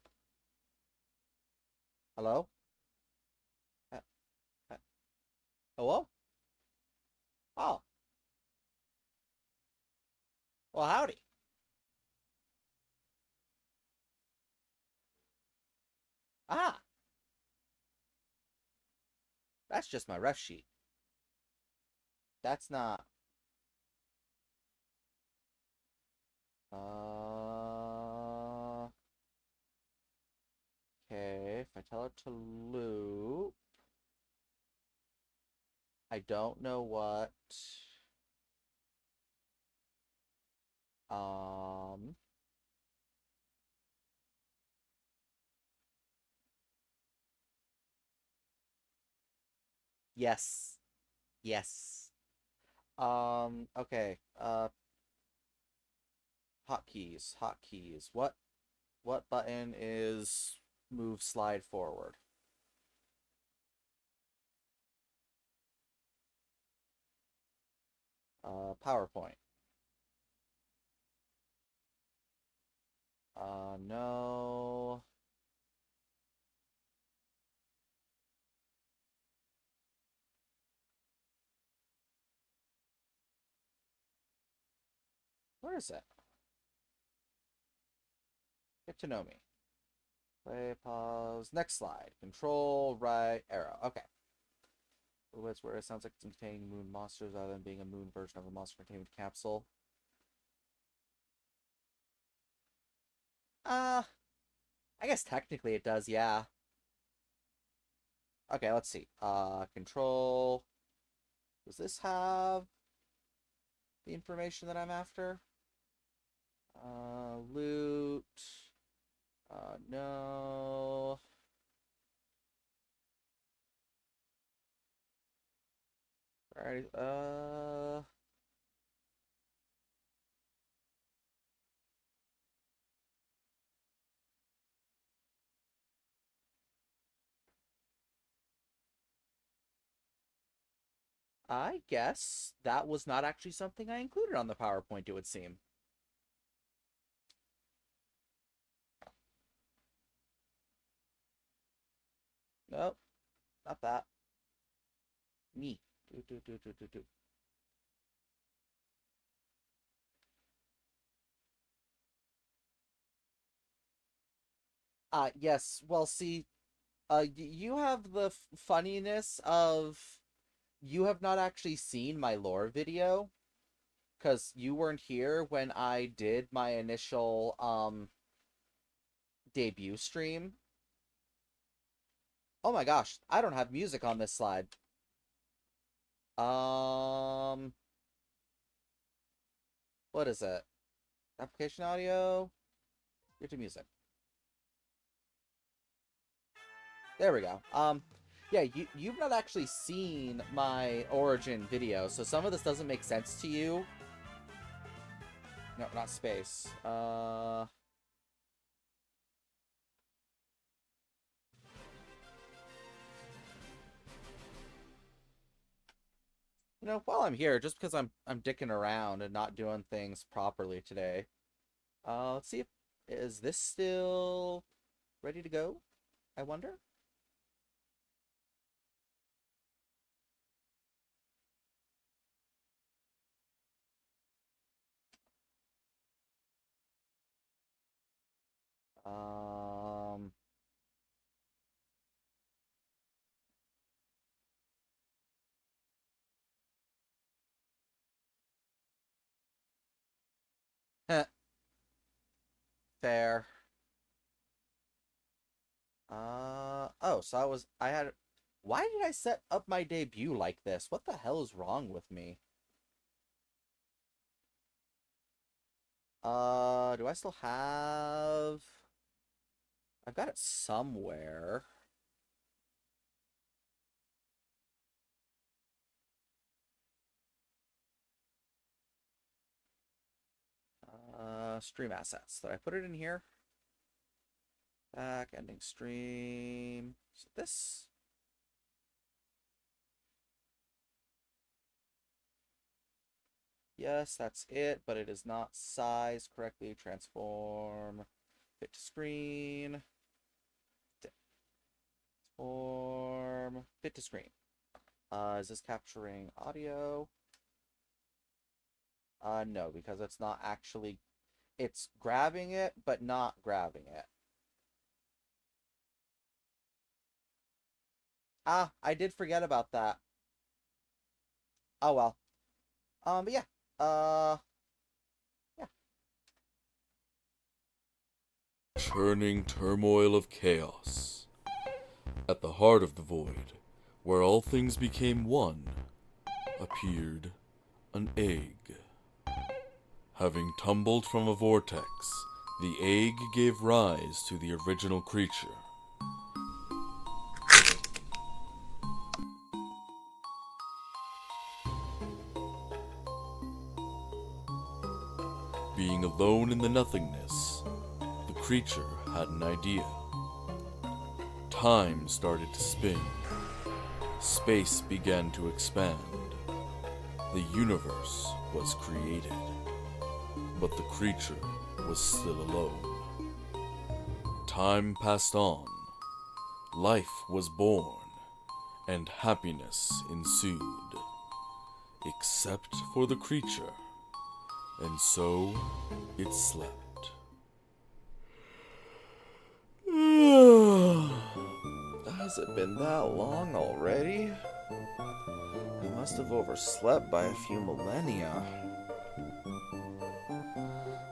Hello? Uh, uh, Hello? Oh, well, howdy. Ah, that's just my ref sheet. That's not... Uh... Okay, if I tell it to loop... I don't know what... Um... Yes. Yes. Okay. Hotkeys. Hotkeys. What button is move slide forward? PowerPoint. No. Where is it? Get to know me. Play, pause. Next slide. Control, right, arrow. Okay. It's where it sounds like it's containing moon monsters rather than being a moon version of a monster containment capsule. Uh, I guess technically it does, yeah. Okay, let's see. Control. Does this have the information that I'm after? Loot. No. Alright, I guess that was not actually something I included on the PowerPoint, it would seem. Nope, not that. Me. Do. Yes. Well, see, you have the funniness of you have not actually seen my lore video because you weren't here when I did my initial debut stream. Oh my gosh, I don't have music on this slide. What is it? Application audio? Get to music. There we go. Yeah, you've not actually seen my origin video, so some of this doesn't make sense to you. No, not space. You know, while I'm here, just because I'm dicking around and not doing things properly today, let's see if is this still ready to go? I wonder. Um, fair. Oh, so why did I set up my debut like this? What the hell is wrong with me? Do I still have... I've got it somewhere. Stream assets. Did I put it in here? Back, ending stream. So this... Yes, that's it, but it is not sized correctly. Transform. Fit to screen. Transform. Fit to screen. Is this capturing audio? No, because it's not actually... It's grabbing it, but not grabbing it. Ah, I did forget about that. Oh well. But yeah. Yeah. Churning turmoil of chaos. At the heart of the void, where all things became one, appeared an egg. Having tumbled from a vortex, the egg gave rise to the original creature. Being alone in the nothingness, the creature had an idea. Time started to spin. Space began to expand. The universe was created. But the creature was still alone. Time passed on. Life was born, and happiness ensued. Except for the creature. And so it slept. Has it been that long already? I must have overslept by a few millennia.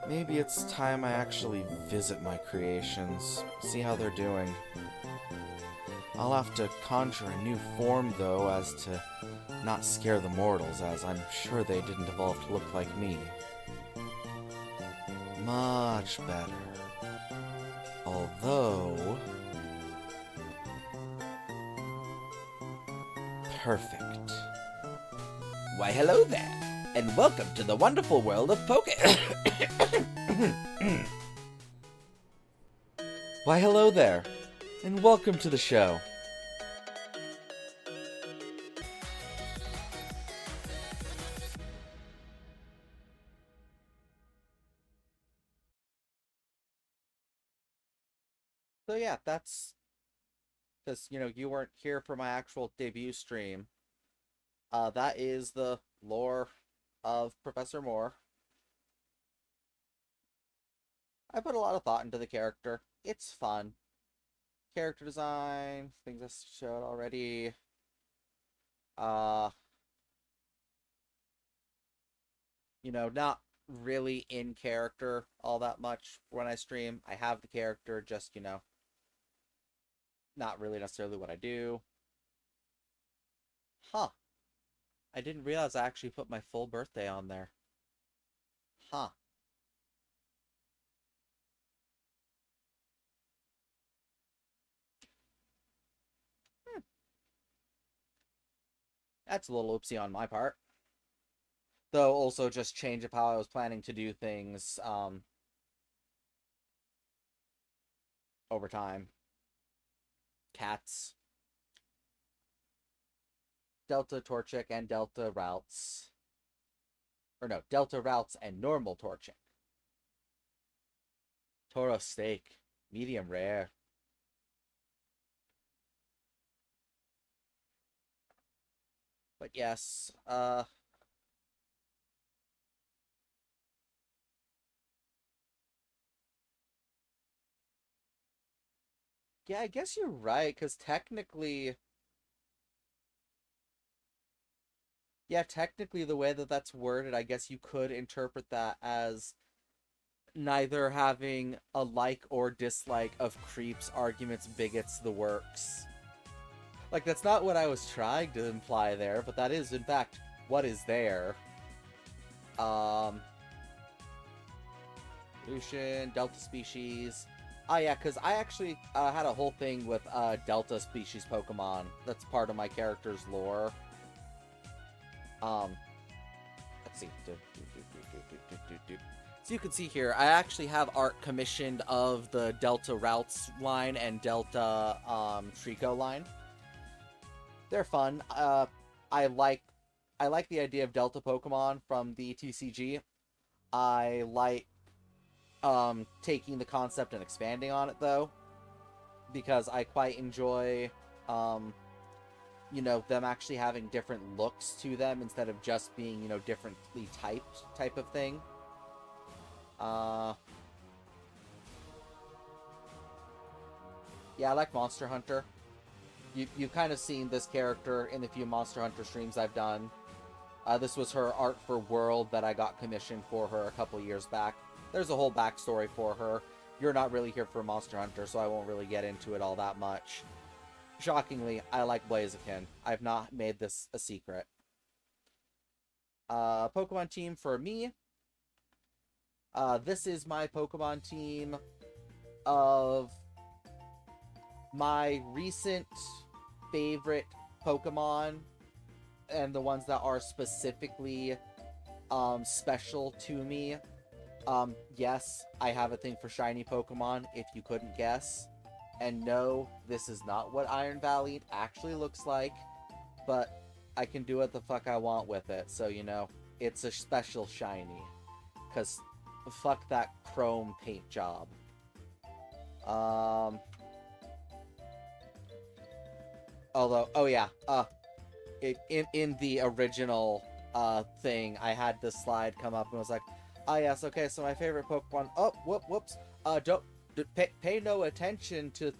Maybe it's time I actually visit my creations, see how they're doing. I'll have to conjure a new form, though, as to not scare the mortals, as I'm sure they didn't evolve to look like me. Much better. Although... perfect. Why, hello there, and welcome to the wonderful world of Poke. Why, hello there, and welcome to the show. So yeah, that's... Because, you know, you weren't here for my actual debut stream. That is the lore of Professor Moore. I put a lot of thought into the character. It's fun. Character design, things I showed already. You know, not really in character all that much when I stream. I have the character, just, you know, not really necessarily what I do. Huh. I didn't realize I actually put my full birthday on there. Huh. Hmm. That's a little oopsie on my part. Though also just change of how I was planning to do things over time. Cats. Delta Torchic and Delta routes. Or no, Delta routes and normal Torchic. Toro steak. Medium rare. But yes, yeah, I guess you're right, because technically, yeah, technically the way that that's worded, I guess you could interpret that as neither having a like or dislike of creeps, arguments, bigots, the works. Like, that's not what I was trying to imply there, but that is, in fact, what is there. Um, Evolution, Delta species. Oh yeah, because I actually had a whole thing with Delta species Pokemon. That's part of my character's lore. Let's see. So you can see here, I actually have art commissioned of the Delta Routes line and Delta Trico line. They're fun. I like the idea of Delta Pokemon from the TCG. I like taking the concept and expanding on it, though, because I quite enjoy you know, them actually having different looks to them instead of just being, you know, differently typed type of thing. Yeah, I like Monster Hunter. You've kind of seen this character in the few Monster Hunter streams I've done. This was her art for World that I got commissioned for her a couple years back. There's a whole backstory for her. You're not really here for Monster Hunter, so I won't really get into it all that much. Shockingly, I like Blaziken. I've not made this a secret. Pokemon team for me. This is my Pokemon team of my recent favorite Pokemon and the ones that are specifically special to me. Yes, I have a thing for shiny Pokemon, if you couldn't guess. And no, this is not what Iron Valley actually looks like, but I can do what the fuck I want with it, so, you know, it's a special shiny. Because fuck that chrome paint job. Although, oh yeah, in the original thing, I had this slide come up and was like, ah yes, okay, so my favorite Pokemon. Oh, whoops. Don't pay no attention to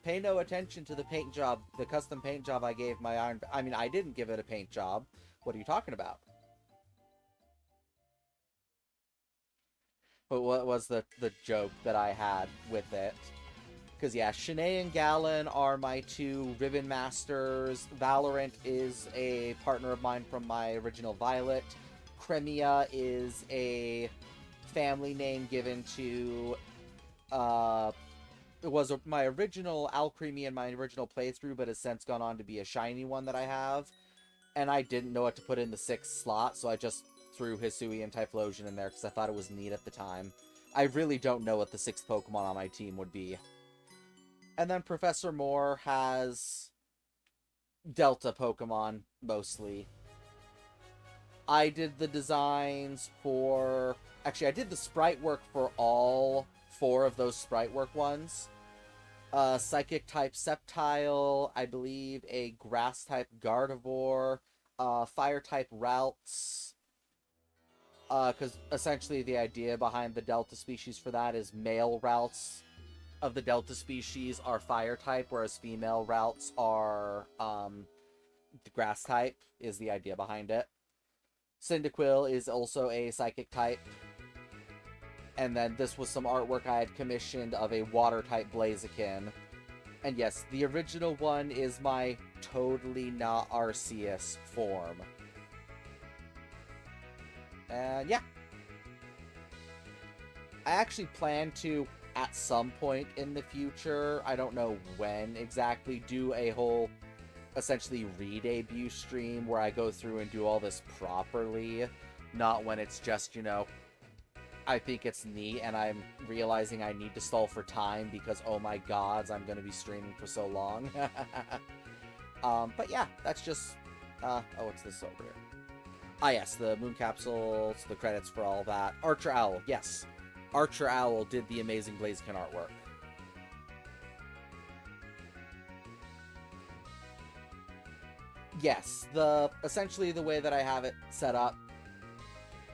pay no attention to the paint job, the custom paint job I gave my Iron. I mean, I didn't give it a paint job. What are you talking about? But what was the joke that I had with it? Because, yeah, Shanae and Gallon are my two Ribbon Masters. Valorant is a partner of mine from my original Violet. Cremia is a family name given to, it was my original Alcremie in my original playthrough, but has since gone on to be a shiny one that I have. And I didn't know what to put in the 6th slot, so I just threw Hisui and Typhlosion in there because I thought it was neat at the time. I really don't know what the 6th Pokemon on my team would be. And then Professor Moore has Delta Pokemon, mostly. I did the designs for... Actually, I did the sprite work for all 4 of those sprite work ones. Psychic-type Sceptile, I believe a Grass-type Gardevoir, Fire-type Routes. Because essentially the idea behind the Delta species for that is male Routes of the Delta species are fire type, whereas female routes are grass type, is the idea behind it. Cyndaquil is also a psychic type. And then this was some artwork I had commissioned of a water-type Blaziken. And yes, the original one is my totally not Arceus form. And yeah. I actually plan to, at some point in the future, I don't know when exactly, do a whole, essentially, re-debut stream where I go through and do all this properly. Not when it's just, you know, I think it's neat and I'm realizing I need to stall for time because, oh my gods, I'm going to be streaming for so long. But yeah, that's just, oh, what's this over here? Ah, yes, the moon capsules, the credits for all that. Archer Owl, yes. Archer Owl did the amazing Blaziken artwork. Yes, essentially the way that I have it set up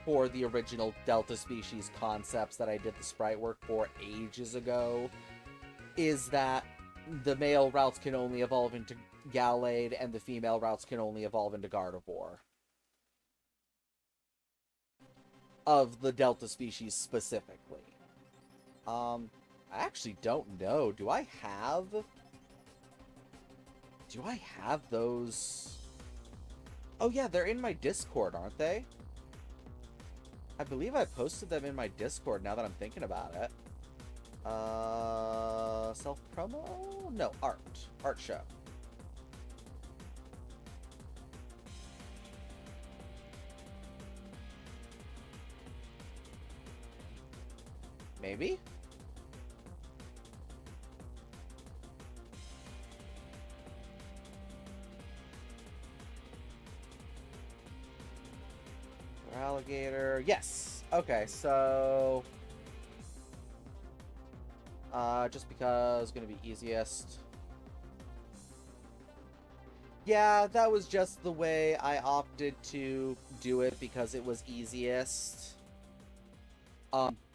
for the original Delta Species concepts that I did the sprite work for ages ago is that the male routes can only evolve into Gallade and the female routes can only evolve into Gardevoir. Of the Delta species specifically. I actually don't know. Do I have those? Oh yeah, they're in my Discord, aren't they? I believe I posted them in my Discord now that I'm thinking about it. Self-promo? No, art show. Maybe? Alligator. Yes. Okay, so just because gonna be easiest. Yeah, that was just the way I opted to do it because it was easiest.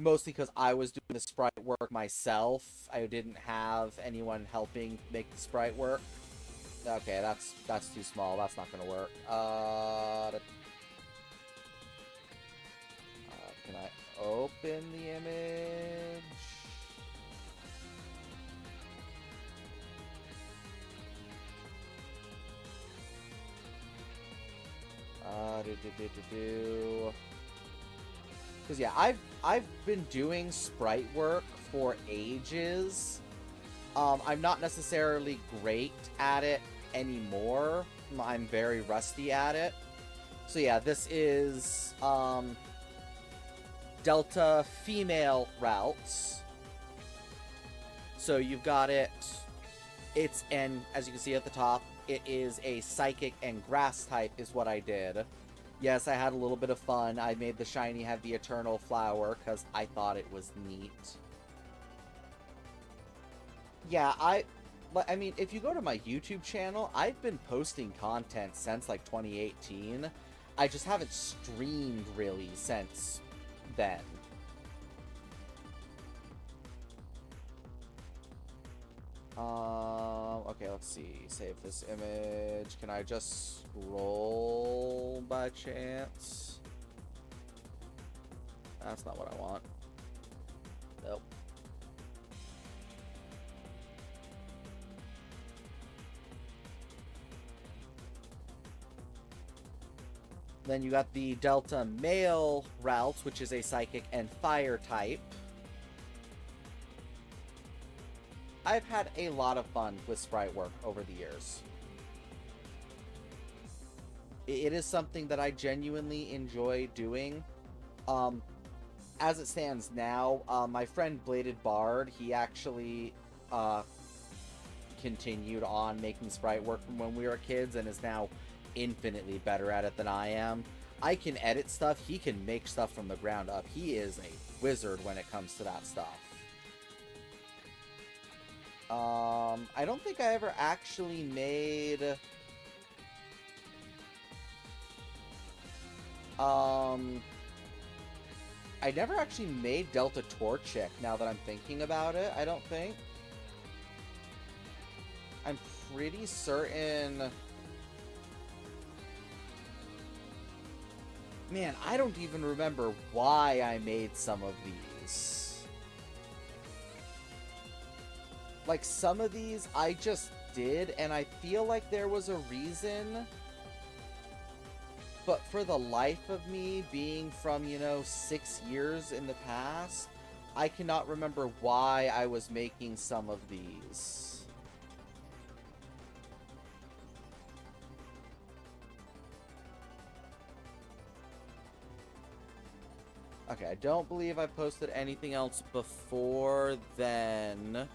Mostly because I was doing the sprite work myself. I didn't have anyone helping make the sprite work. Okay, that's too small. That's not gonna work. Can I open the image? Because yeah, I've been doing sprite work for ages. I'm not necessarily great at it anymore. I'm very rusty at it. So yeah, this is Delta female routes. So you've got it. It's as you can see at the top, it is a psychic and grass type is what I did. Yes, I had a little bit of fun. I made the shiny have the eternal flower because I thought it was neat. Yeah, I mean, if you go to my YouTube channel, I've been posting content since like 2018. I just haven't streamed really since then. Okay, let's see. Save this image. Can I just scroll by chance? That's not what I want. Nope. Then you got the Delta male routes, which is a psychic and fire type. I've had a lot of fun with sprite work over the years. It is something that I genuinely enjoy doing. As it stands now, my friend Bladed Bard, he actually continued on making sprite work from when we were kids and is now infinitely better at it than I am. I can edit stuff, he can make stuff from the ground up. He is a wizard when it comes to that stuff. I don't think I ever actually made I never actually made Delta Torchic, now that I'm thinking about it, I don't think. I'm pretty certain... Man, I don't even remember why I made some of these. these. Like, some of these I just did, and I feel like there was a reason. But for the life of me, being from, 6 years in the past, I cannot remember why I was making some of these. Okay, I don't believe I posted anything else before then.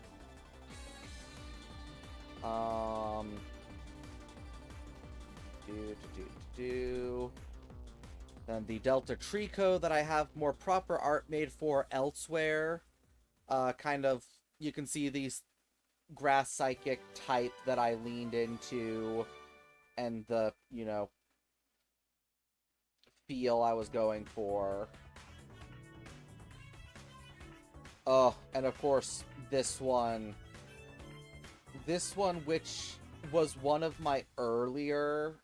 Then the Delta Trico that I have more proper art made for elsewhere. Kind of, you can see these grass psychic type that I leaned into, and the, feel I was going for. Oh, and of course, this one. This one, which was one of my earlier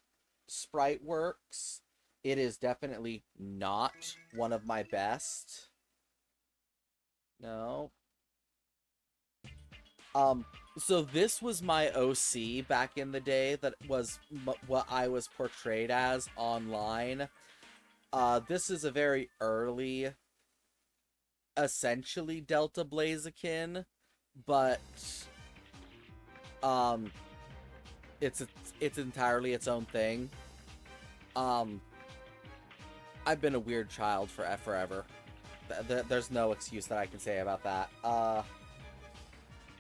sprite works, it is definitely not one of my best. No. So this was my OC back in the day that was what I was portrayed as online. This is a very early, essentially Delta Blaziken, but it's entirely its own thing. I've been a weird child forever. There's no excuse that I can say about that.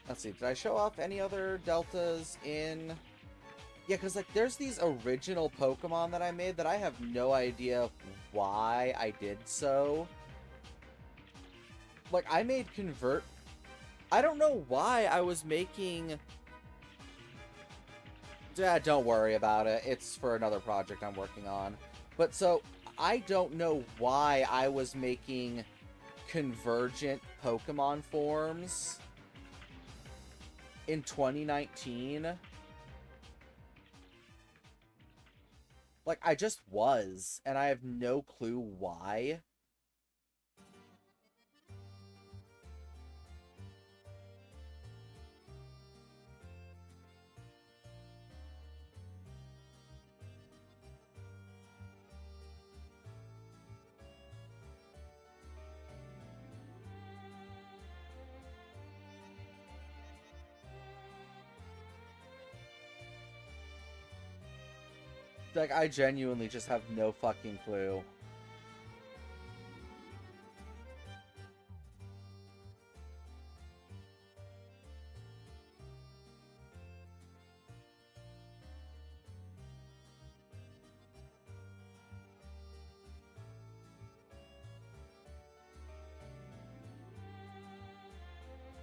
Let's see, did I show off any other deltas in... Yeah, because, like, there's these original Pokemon that I made that I have no idea why I did so. Like, I made Convert... I don't know why I was making... Don't worry about it. It's for another project I'm working on. But, so, I don't know why I was making convergent Pokemon forms in 2019. Like, I just was, and I have no clue why. Like, I genuinely just have no fucking clue.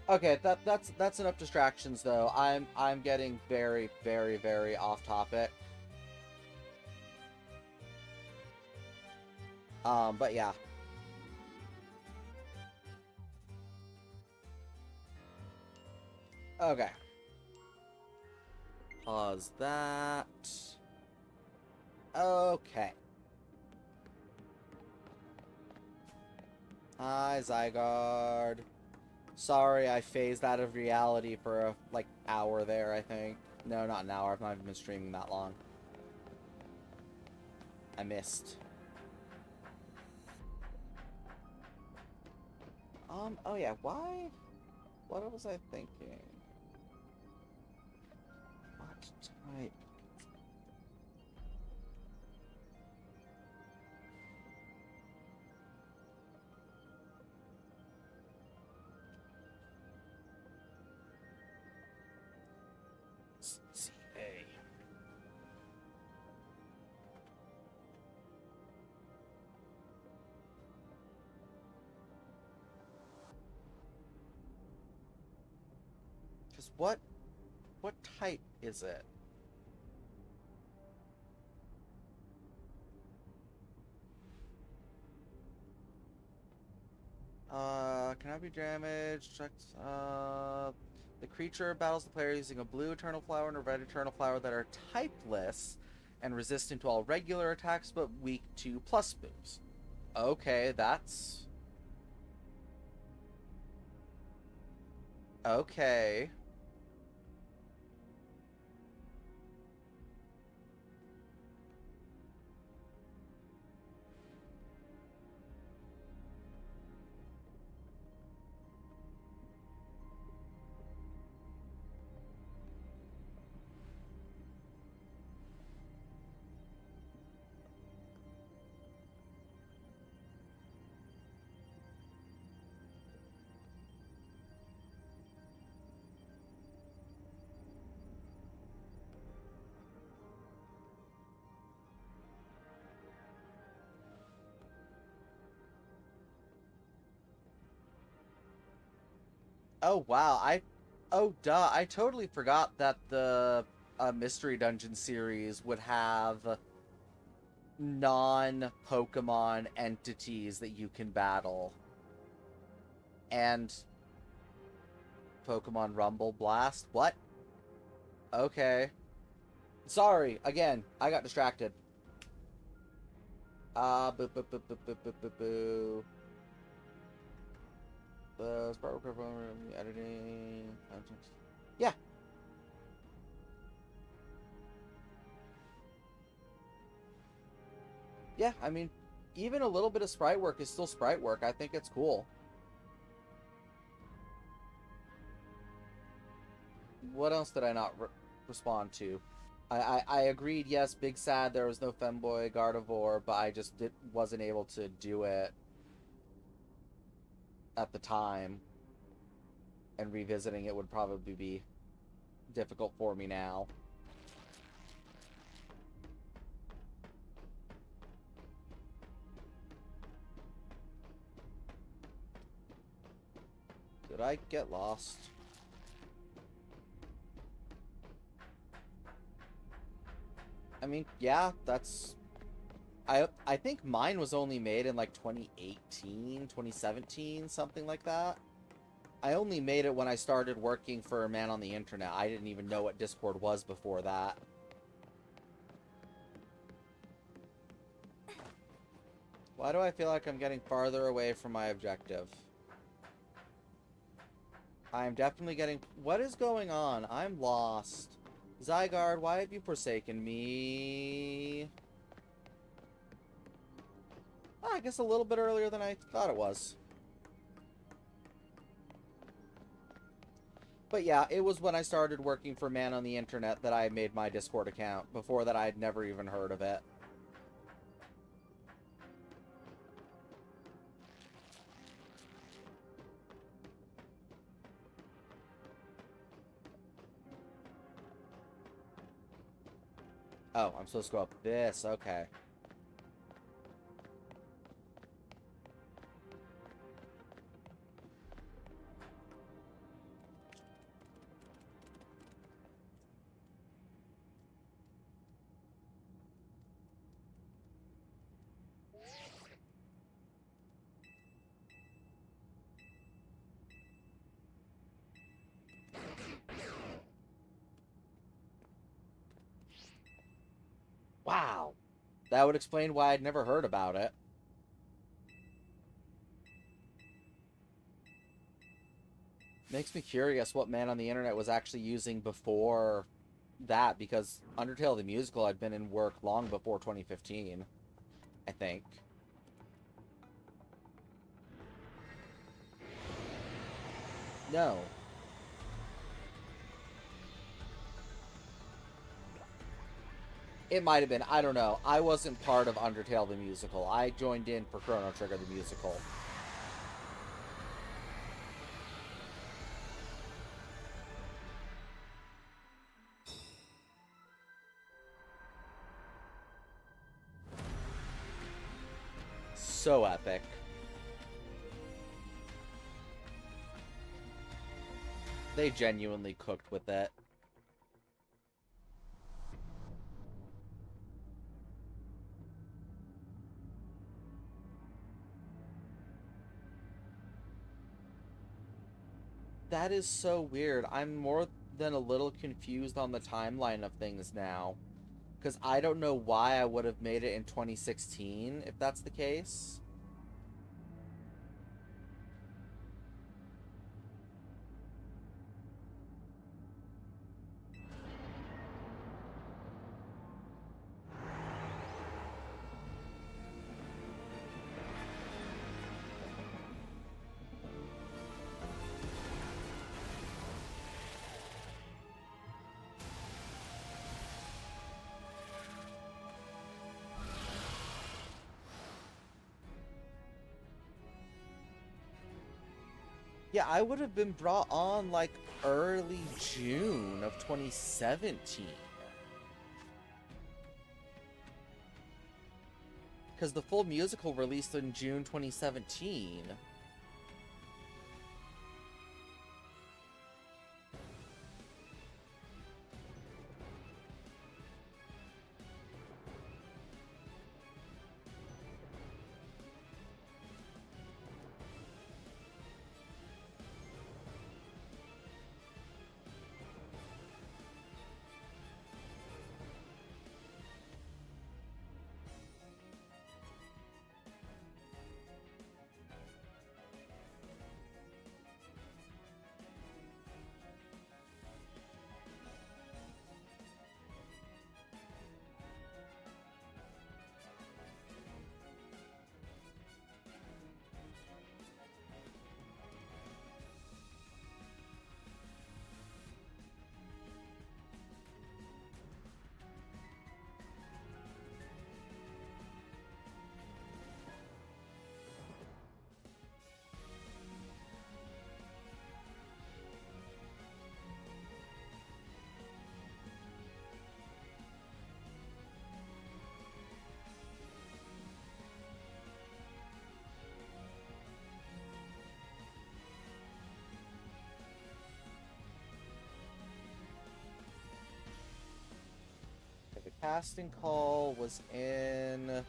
Okay, that's enough distractions though. I'm getting very, very, very off topic. But yeah. Okay. Pause that. Okay. Hi, Zygarde. Sorry, I phased out of reality for a, like, hour there, I think. No, not an hour. I've not even been streaming that long. I missed. Oh yeah, why? What was I thinking? What type? CA. Because what type is it? Can I be damaged? The creature battles the player using a blue Eternal Flower and a red Eternal Flower that are typeless and resistant to all regular attacks but weak to plus moves. Okay, that's... Okay. Oh, wow. Oh, duh. I totally forgot that the Mystery Dungeon series would have non-Pokemon entities that you can battle. And Pokemon Rumble Blast? What? Okay. Sorry, again, I got distracted. Boo, boo, boo, boo, boo, boo, boo, boo. The Sparkle Purple editing. Yeah. Yeah, I mean, even a little bit of sprite work is still sprite work. I think it's cool. What else did I not respond to? I agreed, yes, big sad there was no femboy Gardevoir, but I just wasn't able to do it at the time. And revisiting it would probably be difficult for me now. Did I get lost? I mean, yeah, that's... I think mine was only made in like 2018, 2017, something like that. I only made it when I started working for a man on the internet. I didn't even know what Discord was before that. Why do I feel like I'm getting farther away from my objective? I'm definitely getting... What is going on? I'm lost. Zygarde, why have you forsaken me? Oh, I guess a little bit earlier than I thought it was. But yeah, it was when I started working for Man on the Internet that I made my Discord account. Before that, I had never even heard of it. Oh, I'm supposed to go up this. Okay. Wow. That would explain why I'd never heard about it. Makes me curious what Man on the Internet was actually using before that, because Undertale the Musical had been in work long before 2015, I think. No. It might have been. I don't know. I wasn't part of Undertale the Musical. I joined in for Chrono Trigger the Musical. So epic. They genuinely cooked with it. That is so weird. I'm more than a little confused on the timeline of things now. Because I don't know why I would have made it in 2016, if that's the case. Yeah, I would have been brought on like early June of 2017. Because the full musical released in June 2017. The casting call was in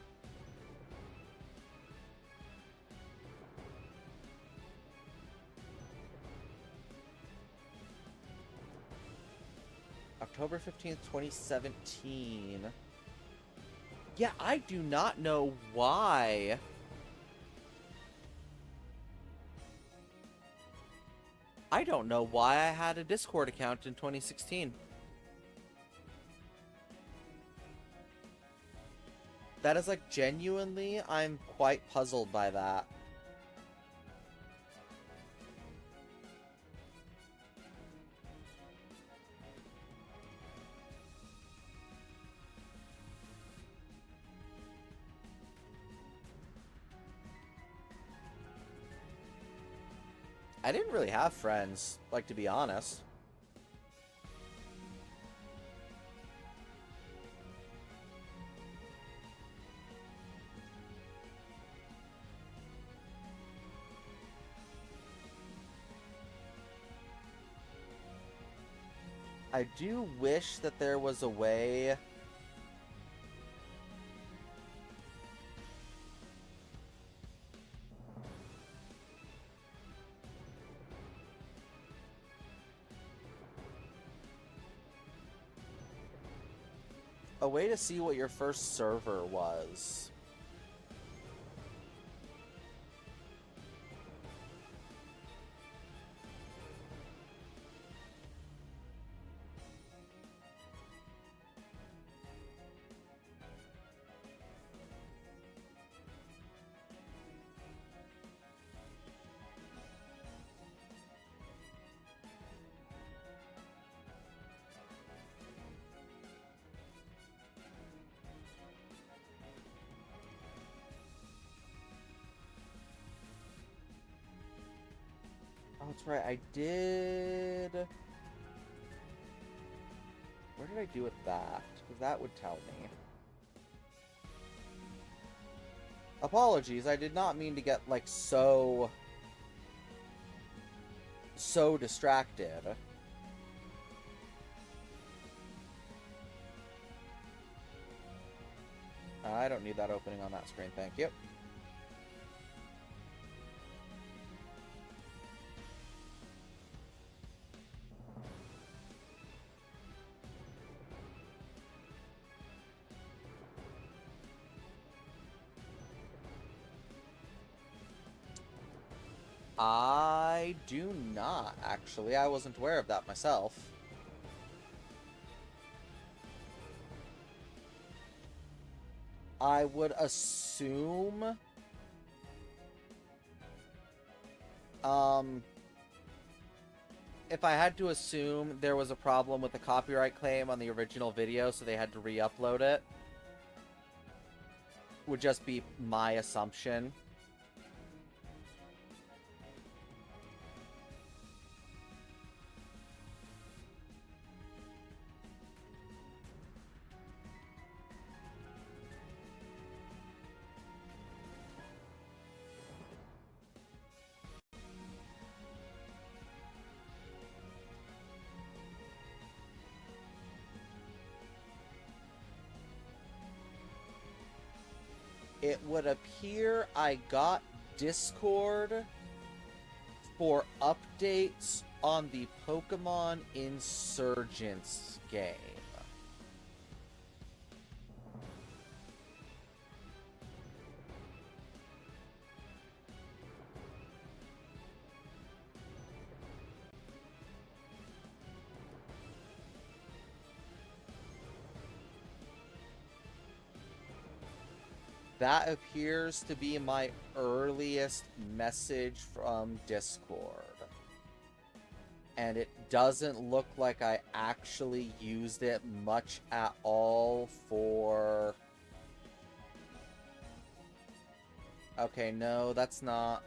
October 15th, 2017. Yeah, I do not know why. I don't know why I had a Discord account in 2016. That is like genuinely, I'm quite puzzled by that. I didn't really have friends, like, to be honest. I do wish that there was a way to see what your first server was. Oh, that's right, I did... Where did I do with that? Because that would tell me. Apologies, I did not mean to get, like, so distracted. I don't need that opening on that screen, thank you. I do not, actually. I wasn't aware of that myself. I would assume... if I had to assume there was a problem with the copyright claim on the original video, so they had to re-upload it, would just be my assumption. it would appear I got Discord for updates on the Pokemon Insurgence game. That appears to be my earliest message from Discord. And it doesn't look like I actually used it much at all for... Okay, no, that's not...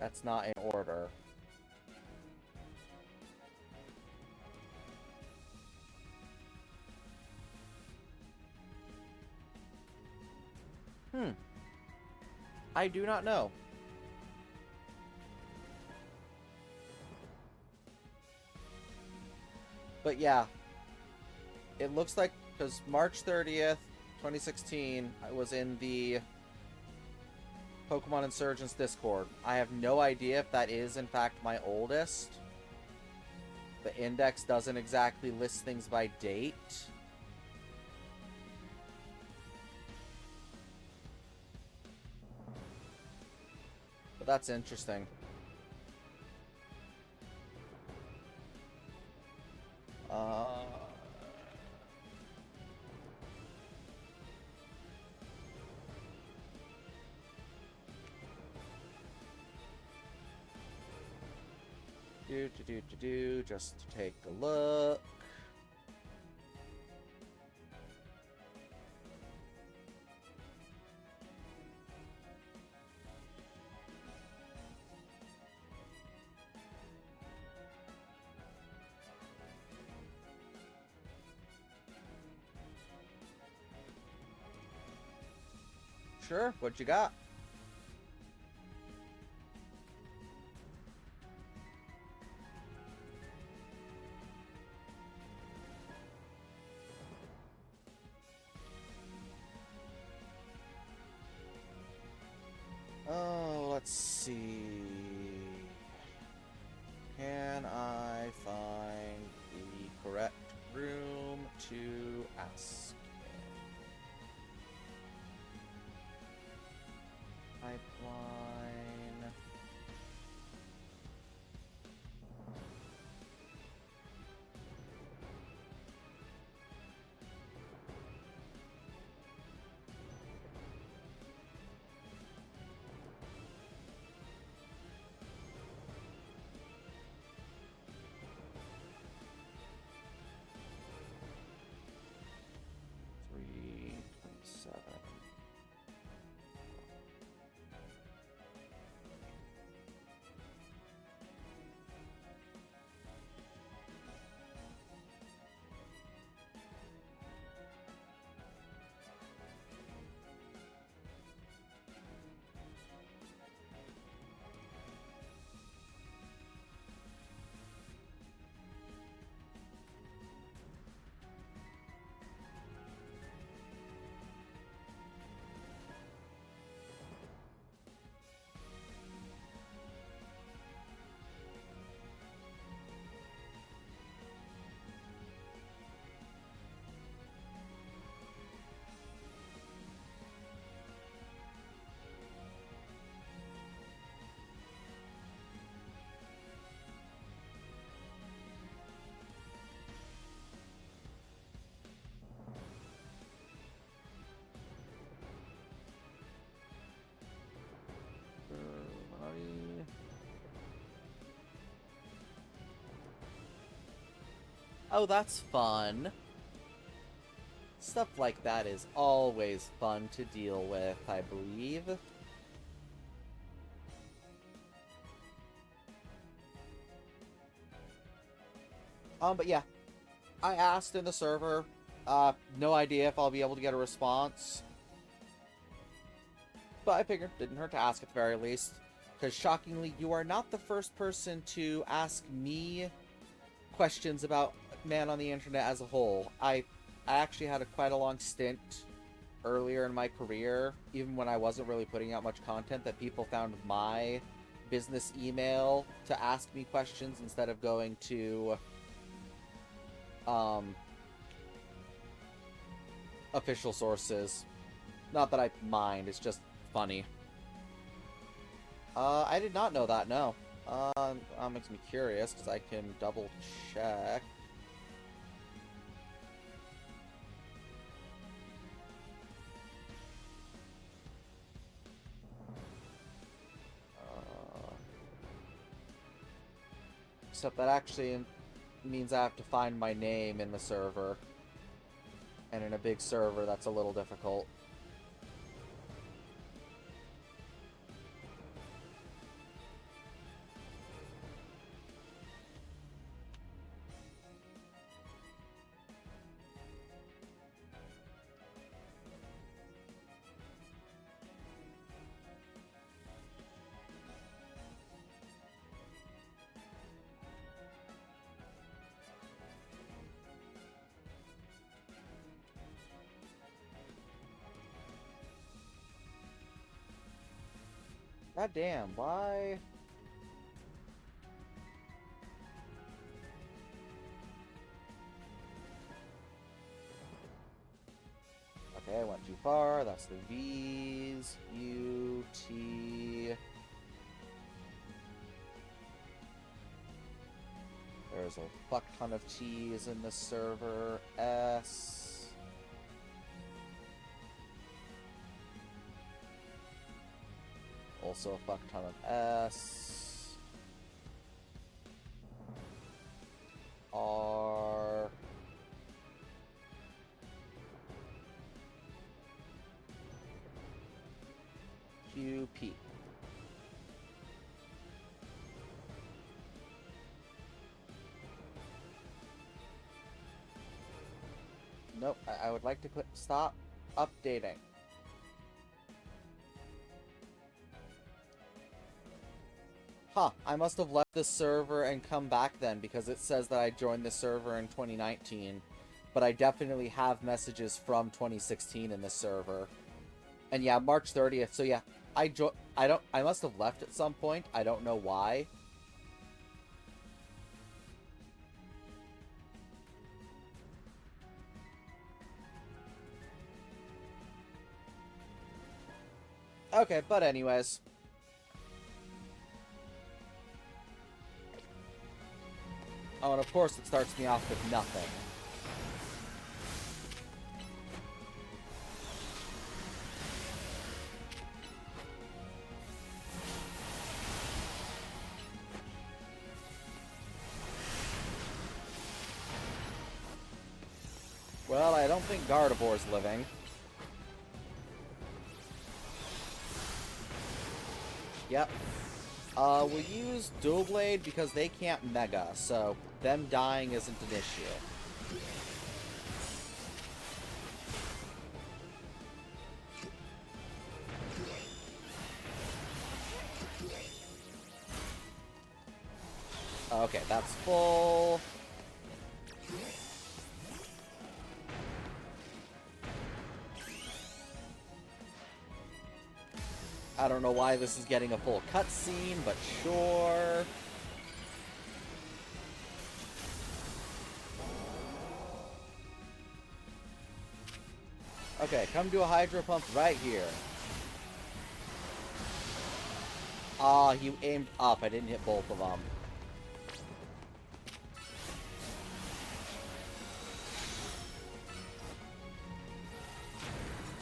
That's not in order. I do not know. But yeah, it looks like, because March 30th, 2016, I was in the Pokemon Insurgence Discord. I have no idea if that is, in fact, my oldest. The index doesn't exactly list things by date. But that's interesting. Just to take a look. Sure, what you got? Oh, let's see. Can I find the correct room to ask in? Pipeline. Oh, that's fun. Stuff like that is always fun to deal with, I believe. But yeah. I asked in the server. No idea if I'll be able to get a response. But I figured it didn't hurt to ask at the very least. Because shockingly, you are not the first person to ask me questions about man on the internet as a whole. I actually had quite a long stint earlier in my career, even when I wasn't really putting out much content, that people found my business email to ask me questions instead of going to official sources. Not that I mind, it's just funny. I did not know that, no. Makes me curious, because I can double check. Except that actually means I have to find my name in the server. And in a big server, that's a little difficult. God damn, why? Okay, I went too far. That's the V's. U, T. There's a fuck ton of T's in the server. S. Also a fuck ton of S. R. Q, P. Nope, I would like to put stop updating. Huh, I must have left this server and come back then, because it says that I joined this server in 2019. But I definitely have messages from 2016 in this server. And yeah, March 30th, so yeah, I must have left at some point, I don't know why. Okay, but anyways. Oh, and of course it starts me off with nothing. Well, I don't think Gardevoir's living. Yep. We'll use Dual Blade because they can't Mega, so them dying isn't an issue. Okay, that's full. I don't know why this is getting a full cutscene, but sure. Okay, come to a Hydro Pump right here. Ah, he aimed up. I didn't hit both of them.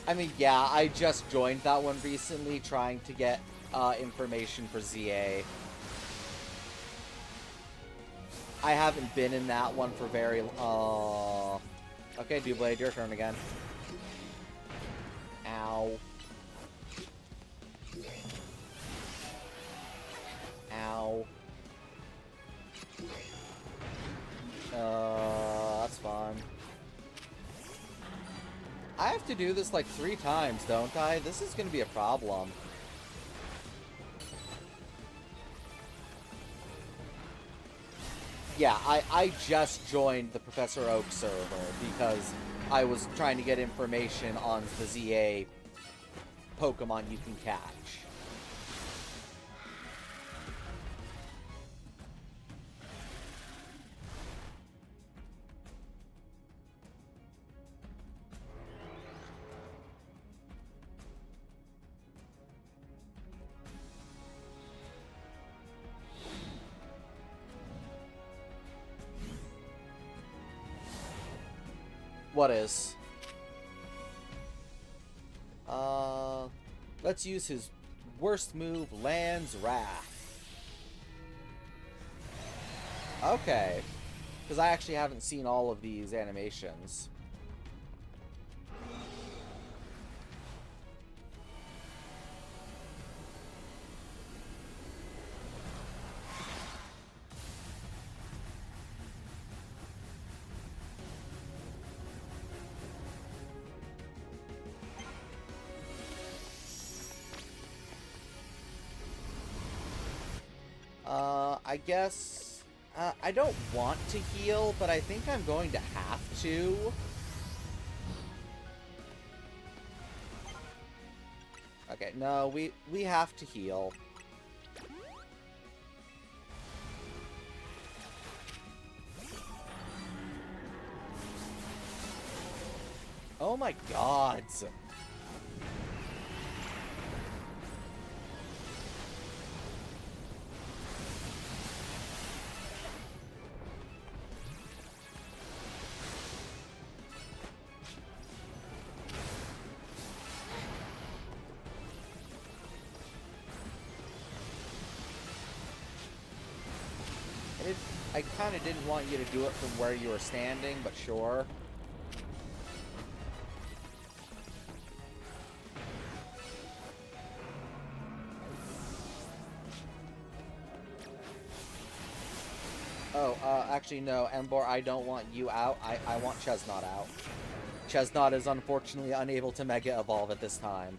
I mean, yeah, I just joined that one recently, trying to get information for ZA. I haven't been in that one for very... Okay, Doublade, your turn again. Ow. Ow. That's fine. I have to do this like 3 times, don't I? This is gonna be a problem. Yeah, I just joined the Professor Oak server because I was trying to get information on the ZA Pokemon you can catch. What is? Let's use his worst move, Land's Wrath. Okay. Because I actually haven't seen all of these animations. I guess... I don't want to heal, but I think I'm going to have to. Okay, no, we have to heal. Oh my god. I kind of didn't want you to do it from where you were standing, but sure. Oh, actually no, Embor, I don't want you out. I want Chesnaught out. Chesnaught is unfortunately unable to Mega Evolve at this time.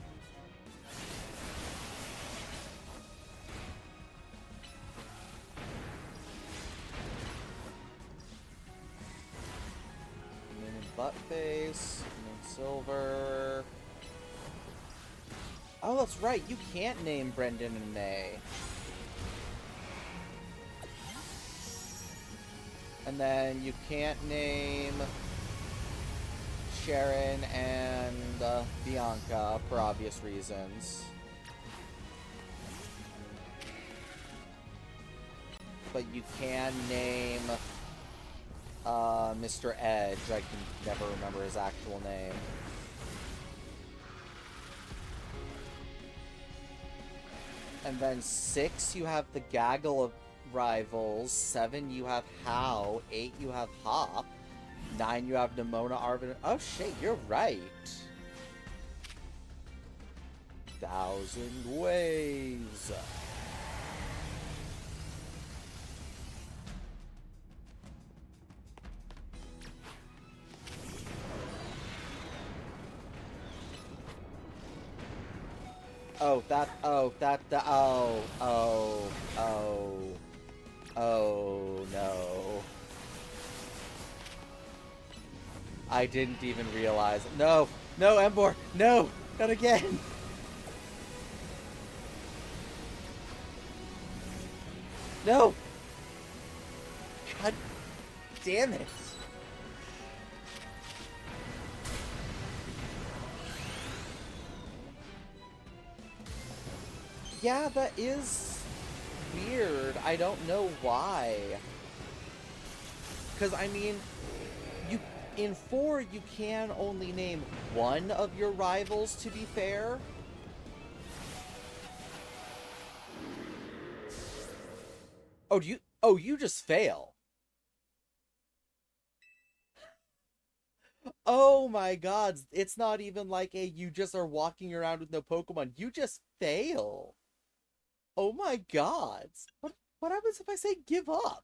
Buttface, Silver. Oh, that's right. You can't name Brendan and May. And then you can't name Sharon and Bianca for obvious reasons. But you can name Mr. Edge. I can never remember his actual name. And then 6, you have the gaggle of rivals. 7, you have How. 8, you have Hop. 9, you have Nimona, Arvin. Oh shit, you're right. 1,000 ways. Oh, no. I didn't even realize. No, no, Embor, no, not again. No. God damn it. Yeah, that is weird. I don't know why. Because, I mean, in 4, you can only name one of your rivals, to be fair. Oh, you just fail. Oh my god, it's not even like you just are walking around with no Pokemon. You just fail. Oh my god. What happens if I say give up?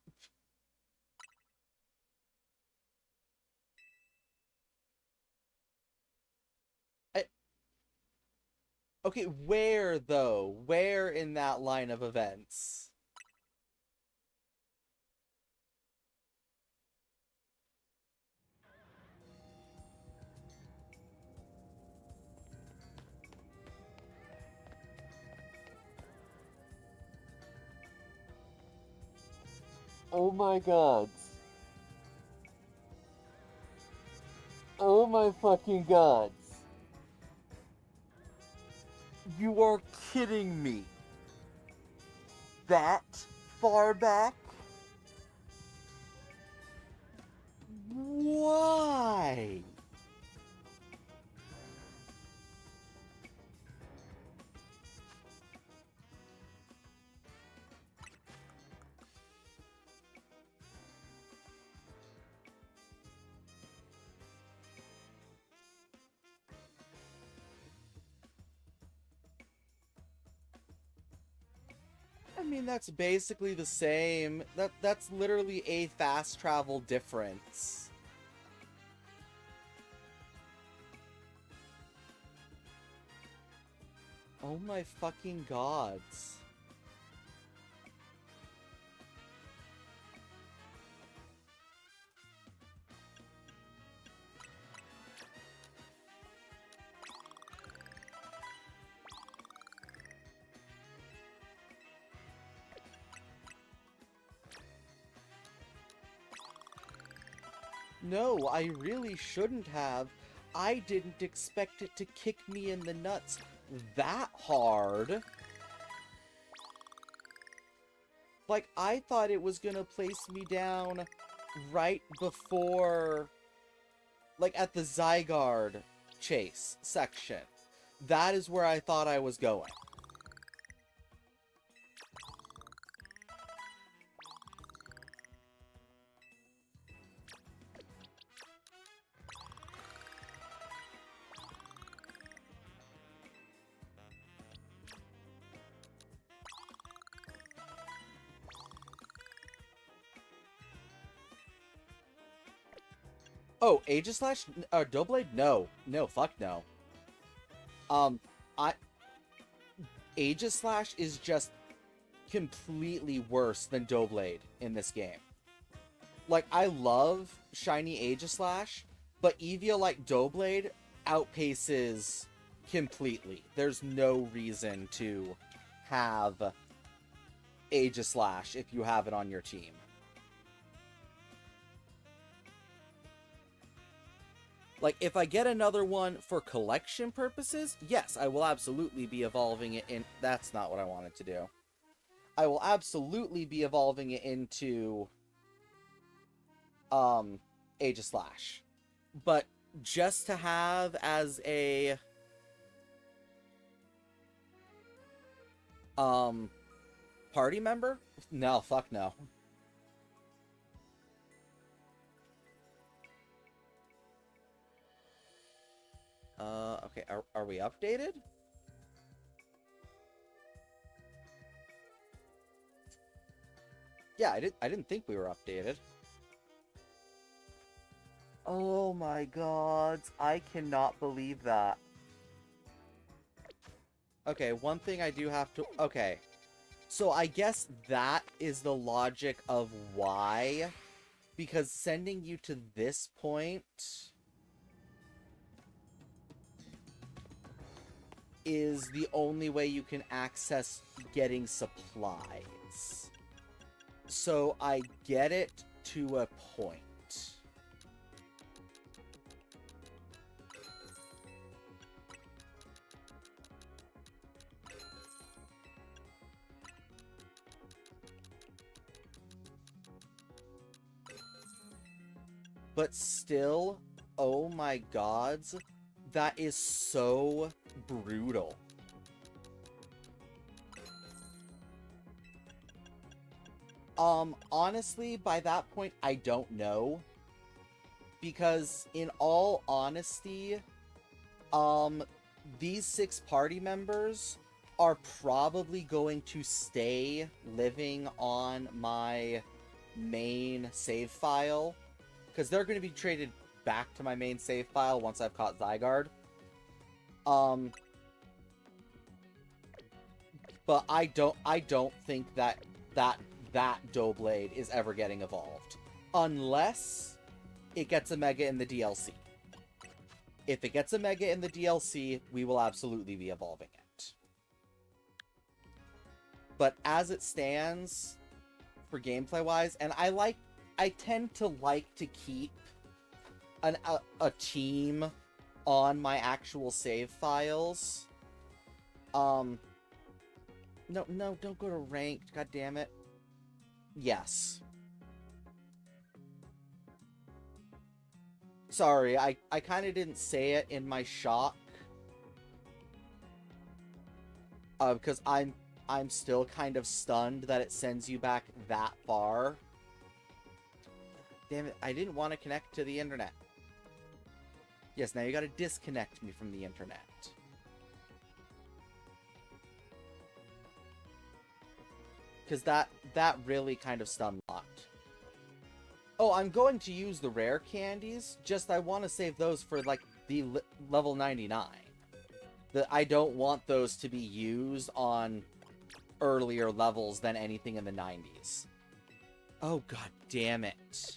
I, okay, where though? Where in that line of events? Oh my gods. Oh my fucking gods. You are kidding me. That far back? Why? I mean, that's basically the same. That's literally a fast travel difference. Oh my fucking gods. No, I really shouldn't have. I didn't expect it to kick me in the nuts that hard. Like, I thought it was gonna place me down right before, like, at the Zygarde chase section. That is where I thought I was going. Oh, Aegislash? Doublade? No. No, fuck no. I... Aegislash is just completely worse than Doublade in this game. Like, I love shiny Aegislash, but Eevee like Doublade outpaces completely. There's no reason to have Aegislash if you have it on your team. Like, if I get another one for collection purposes, yes, I will absolutely be evolving it in... That's not what I wanted to do. I will absolutely be evolving it into... Aegislash. But just to have as a... party member? No, fuck no. Okay, are we updated? Yeah, I didn't think we were updated. Oh my god, I cannot believe that. Okay, one thing I do have to... Okay. So I guess that is the logic of why. Because sending you to this point... is the only way you can access getting supplies. So I get it to a point. But still, oh my gods, that is so brutal. Honestly, by that point, I don't know. Because, in all honesty, these 6 party members are probably going to stay living on my main save file. Because they're going to be traded back to my main save file once I've caught Zygarde. But I don't think that Doublade is ever getting evolved. Unless it gets a Mega in the DLC. If it gets a Mega in the DLC, we will absolutely be evolving it. But as it stands, for gameplay wise, and I tend to like to keep a team on my actual save files. No, don't go to ranked, god damn it. Yes. Sorry, I kind of didn't say it in my shock. Because I'm still kind of stunned that it sends you back that far. Damn it, I didn't want to connect to the internet. Yes, now you gotta disconnect me from the internet. Because that really kind of stun locked. Oh, I'm going to use the rare candies, just I want to save those for, like, the level 99. I don't want those to be used on earlier levels than anything in the 90s. Oh, god damn it.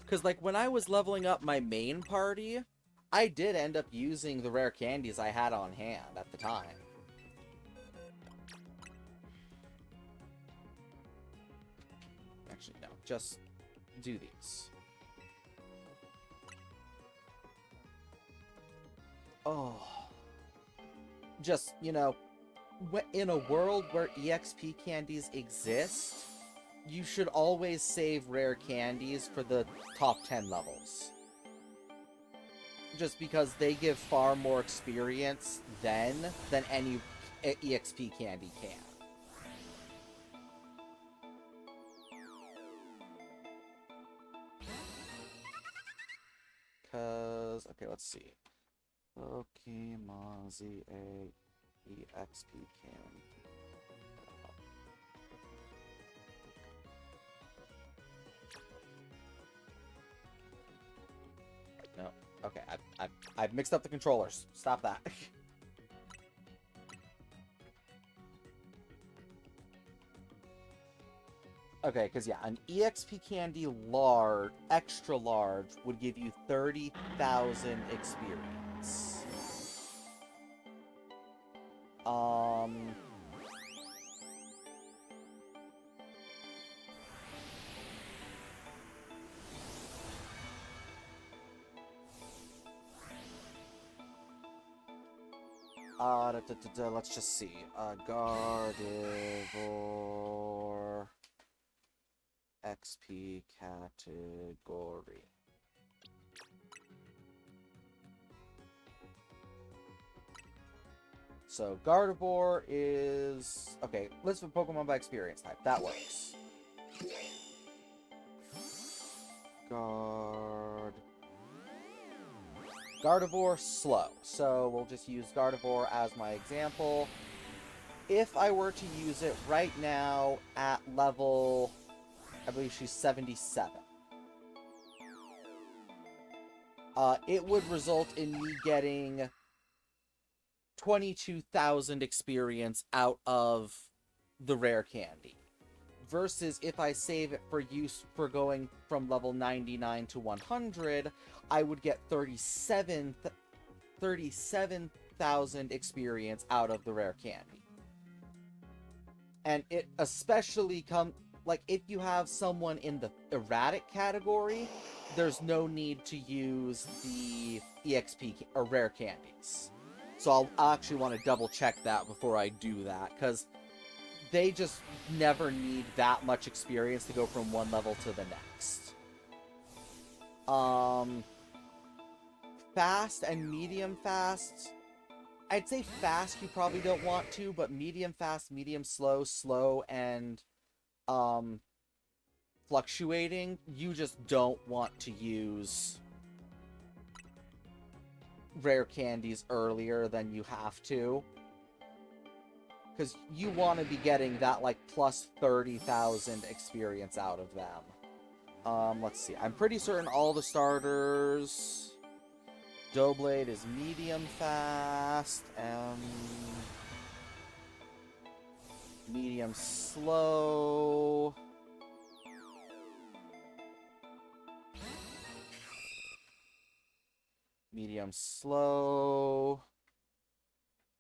Because, like, when I was leveling up my main party, I did end up using the rare candies I had on hand at the time. Actually, no. Just do these. Oh. Just, you know, in a world where EXP candies exist, you should always save rare candies for the top 10 levels. Just because they give far more experience then than any EXP candy can. Cause, okay, let's see. Pokemon ZA EXP candy. No. Okay, I've mixed up the controllers. Stop that. Okay, because yeah, an EXP candy large, extra large, would give you 30,000 experience. Let's just see. Gardevoir XP category. So Gardevoir is okay. List of Pokemon by experience type. That works. Gardevoir, slow. So we'll just use Gardevoir as my example. If I were to use it right now at level, I believe she's 77. It would result in me getting 22,000 experience out of the rare candy. Versus if I save it for use for going from level 99 to 100, I would get 37,000 experience out of the rare candy. And it especially like, if you have someone in the erratic category, there's no need to use the EXP or rare candies. So I'll actually want to double check that before I do that, because they just never need that much experience to go from one level to the next. Fast and medium fast. I'd say fast you probably don't want to, but medium fast, medium slow, slow, and fluctuating, you just don't want to use rare candies earlier than you have to. Because you want to be getting that, like, plus 30,000 experience out of them. Let's see. I'm pretty certain all the starters... Doughblade is medium fast, medium slow. Medium slow.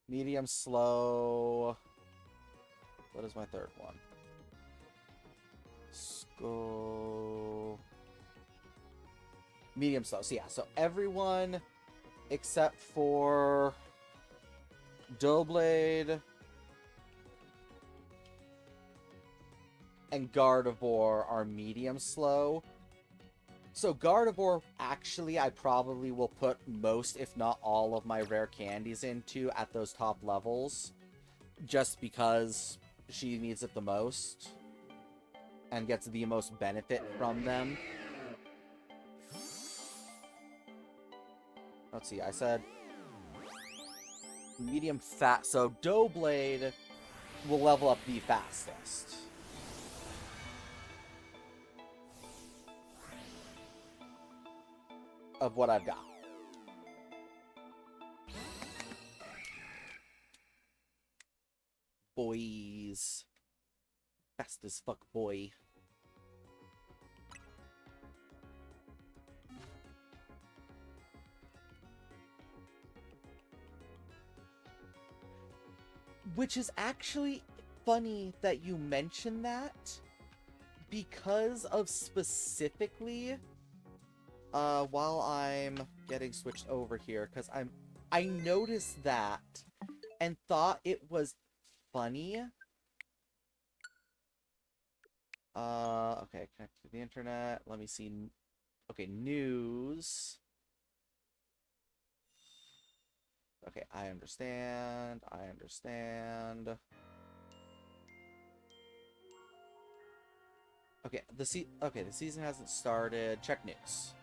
Medium slow. What is my third one? Go. Medium slow. So yeah, so everyone except for Doughblade and Gardevoir are medium slow. So Gardevoir, actually, I probably will put most, if not all, of my rare candies into at those top levels. Just because she needs it the most. And gets the most benefit from them. Let's see, I said medium fat. So Doughblade will level up the fastest. Of what I've got. Boys. Fast as fuck, boy. Which is actually funny that you mention that, because of specifically, while I'm getting switched over here, because I noticed that and thought it was funny. Okay, connect to the internet. Let me see. Okay, news. Okay, I understand. I understand. Okay, the season hasn't started. Check news.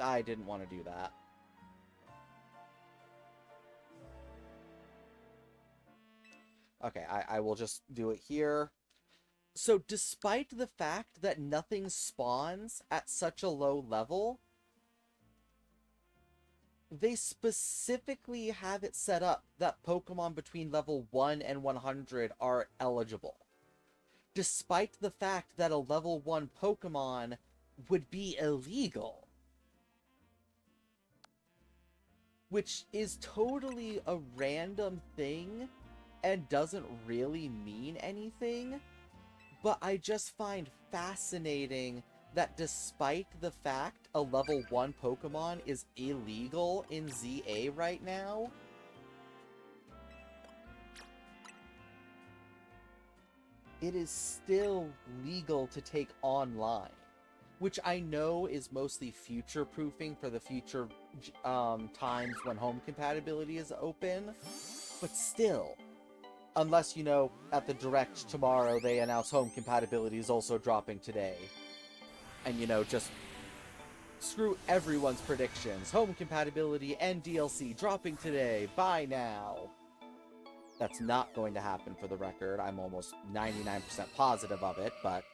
I didn't want to do that. Okay, I will just do it here. So despite the fact that nothing spawns at such a low level, they specifically have it set up that Pokemon between level 1 and 100 are eligible. Despite the fact that a level 1 Pokemon would be illegal. Which is totally a random thing and doesn't really mean anything. But I just find fascinating that despite the fact a level 1 Pokemon is illegal in ZA right now, it is still legal to take online. Which I know is mostly future-proofing for the future times when home compatibility is open. But still, unless, you know, at the Direct tomorrow they announce home compatibility is also dropping today. And, you know, just screw everyone's predictions. Home compatibility and DLC dropping today. Buy now. That's not going to happen, for the record. I'm almost 99% positive of it, but...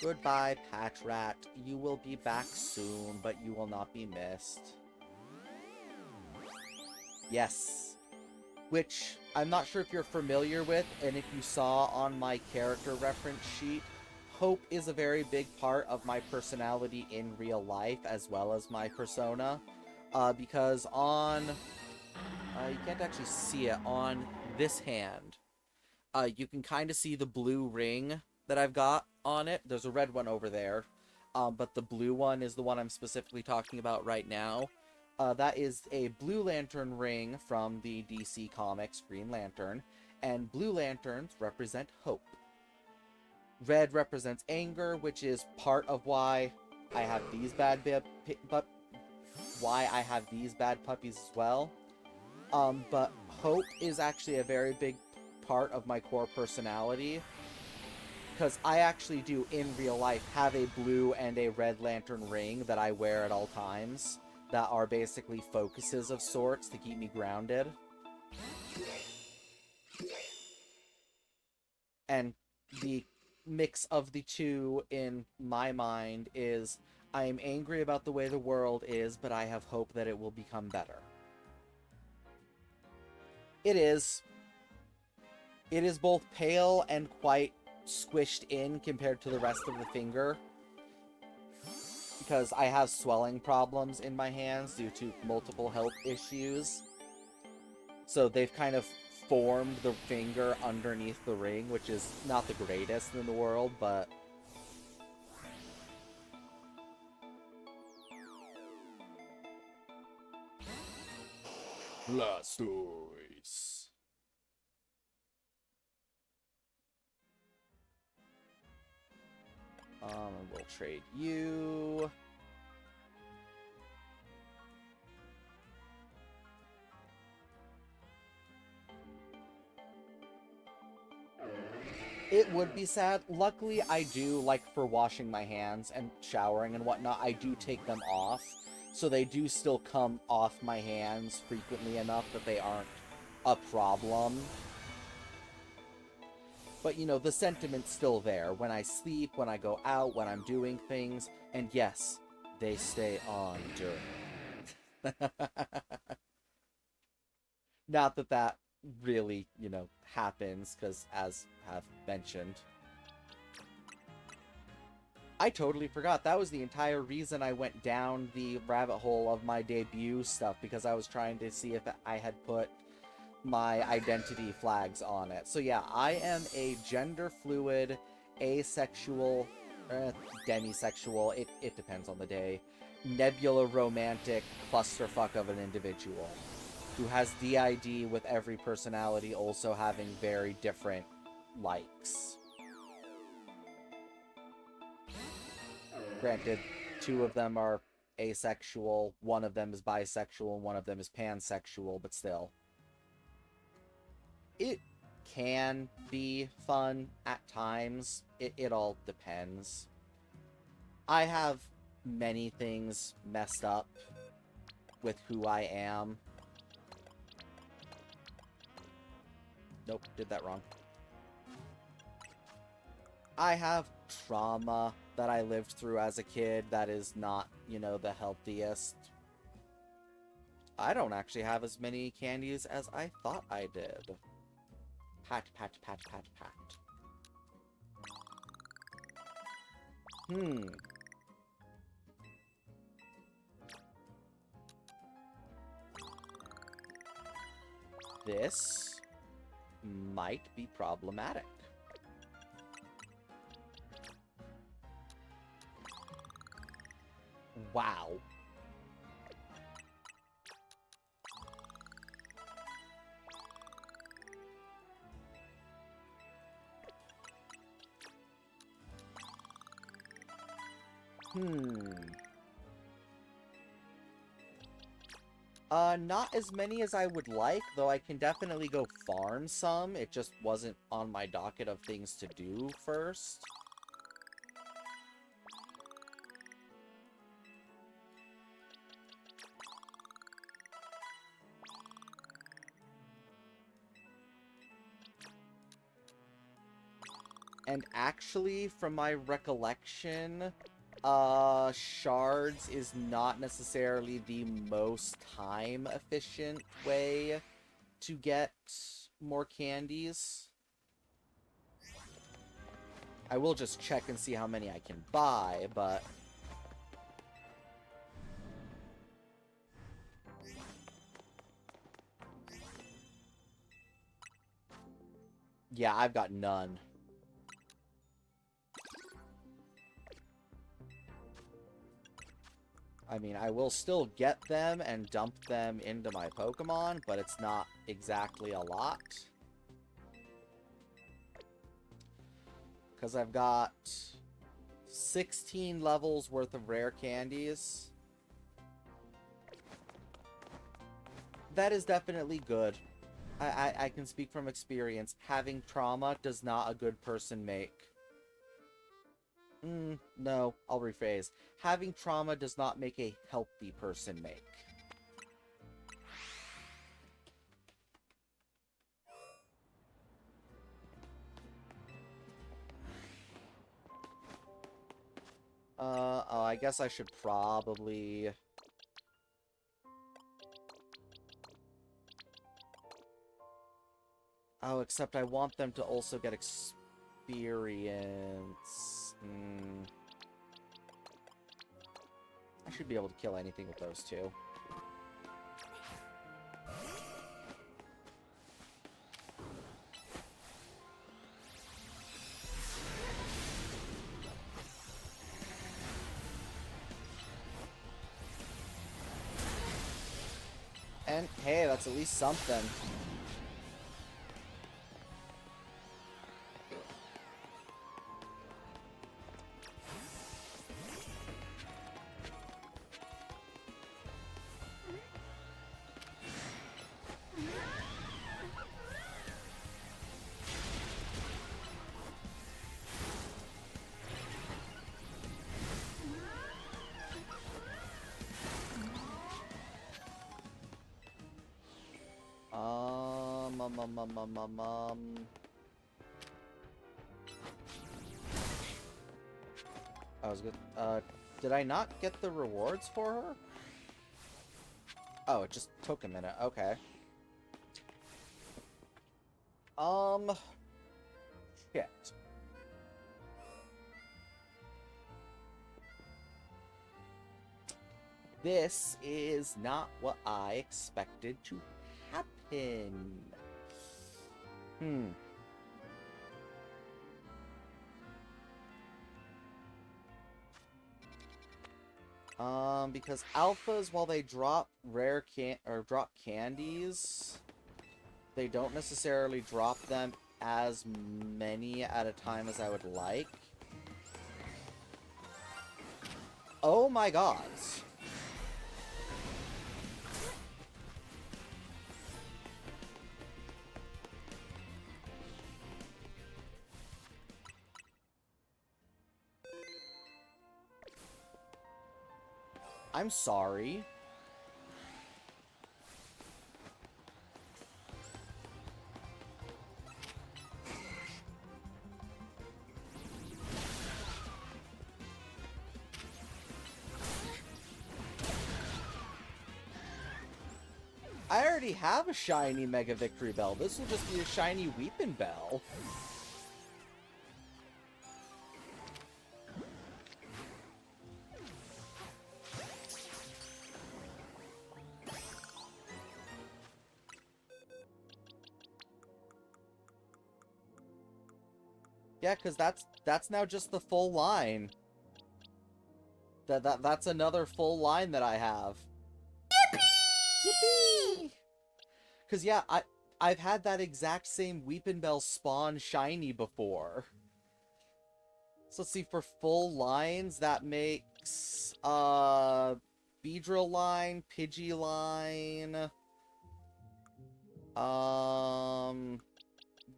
Goodbye, Patch Rat. You will be back soon, but you will not be missed. Yes. Which, I'm not sure if you're familiar with, and if you saw on my character reference sheet, Hope is a very big part of my personality in real life, as well as my persona. Because on... you can't actually see it. On this hand, you can kind of see the blue ring that I've got on it. There's a red one over there, but the blue one is the one I'm specifically talking about right now. That is a Blue Lantern ring from the DC Comics Green Lantern, and blue lanterns represent hope. Red represents anger, which is part of why I have these bad puppies as well. But hope is actually a very big part of my core personality. Because I actually do, in real life, have a blue and a red lantern ring that I wear at all times. That are basically focuses of sorts to keep me grounded. And the mix of the two in my mind is I am angry about the way the world is, but I have hope that it will become better. It is. It is both pale and quite squished in compared to the rest of the finger. Because I have swelling problems in my hands due to multiple health issues. So they've kind of formed the finger underneath the ring, which is not the greatest in the world, but... Blastoise. We'll trade you. It would be sad. Luckily, I do, like, for washing my hands and showering and whatnot, I do take them off. So they do still come off my hands frequently enough that they aren't a problem. But, you know, the sentiment's still there. When I sleep, when I go out, when I'm doing things. And yes, they stay on during. Not that that really, you know, happens, because as have mentioned. I totally forgot. That was the entire reason I went down the rabbit hole of my debut stuff, because I was trying to see if I had put my identity flags on it. So yeah, I am a gender fluid, asexual, demisexual, it depends on the day, nebula romantic clusterfuck of an individual who has DID with every personality also having very different likes. Granted, 2 of them are asexual, 1 of them is bisexual, and 1 of them is pansexual, but still. It can be fun at times. It all depends. I have many things messed up with who I am. Nope, did that wrong. I have trauma that I lived through as a kid that is not, you know, the healthiest. I don't actually have as many candies as I thought I did. Pat, pat, pat, pat, pat. This might be problematic. Wow. Not as many as I would like, though I can definitely go farm some. It just wasn't on my docket of things to do first. And actually, from my recollection, shards is not necessarily the most time-efficient way to get more candies. I will just check and see how many I can buy, but... yeah, I've got none. I mean, I will still get them and dump them into my Pokemon, but it's not exactly a lot. Because I've got 16 levels worth of rare candies. That is definitely good. I can speak from experience. Having trauma does not a good person make. No, I'll rephrase. Having trauma does not make a healthy person make. Oh, I guess I should probably... Oh, except I want them to also get experience. I should be able to kill anything with those two. And hey, that's at least something. I was good. Did I not get the rewards for her? Oh, it just took a minute. Okay. Shit. This is not what I expected to happen. Because alphas, while they drop drop candies, they don't necessarily drop them as many at a time as I would like. Oh my god. I'm sorry. I already have a shiny Mega Victory Bell. This will just be a shiny Weepin' Bell. Yeah, because that's now just the full line. That's another full line that I have. Yippee! Because yeah, I've had that exact same Weepin' Bell spawn shiny before. So let's see, for full lines, that makes Beedrill line, Pidgey line,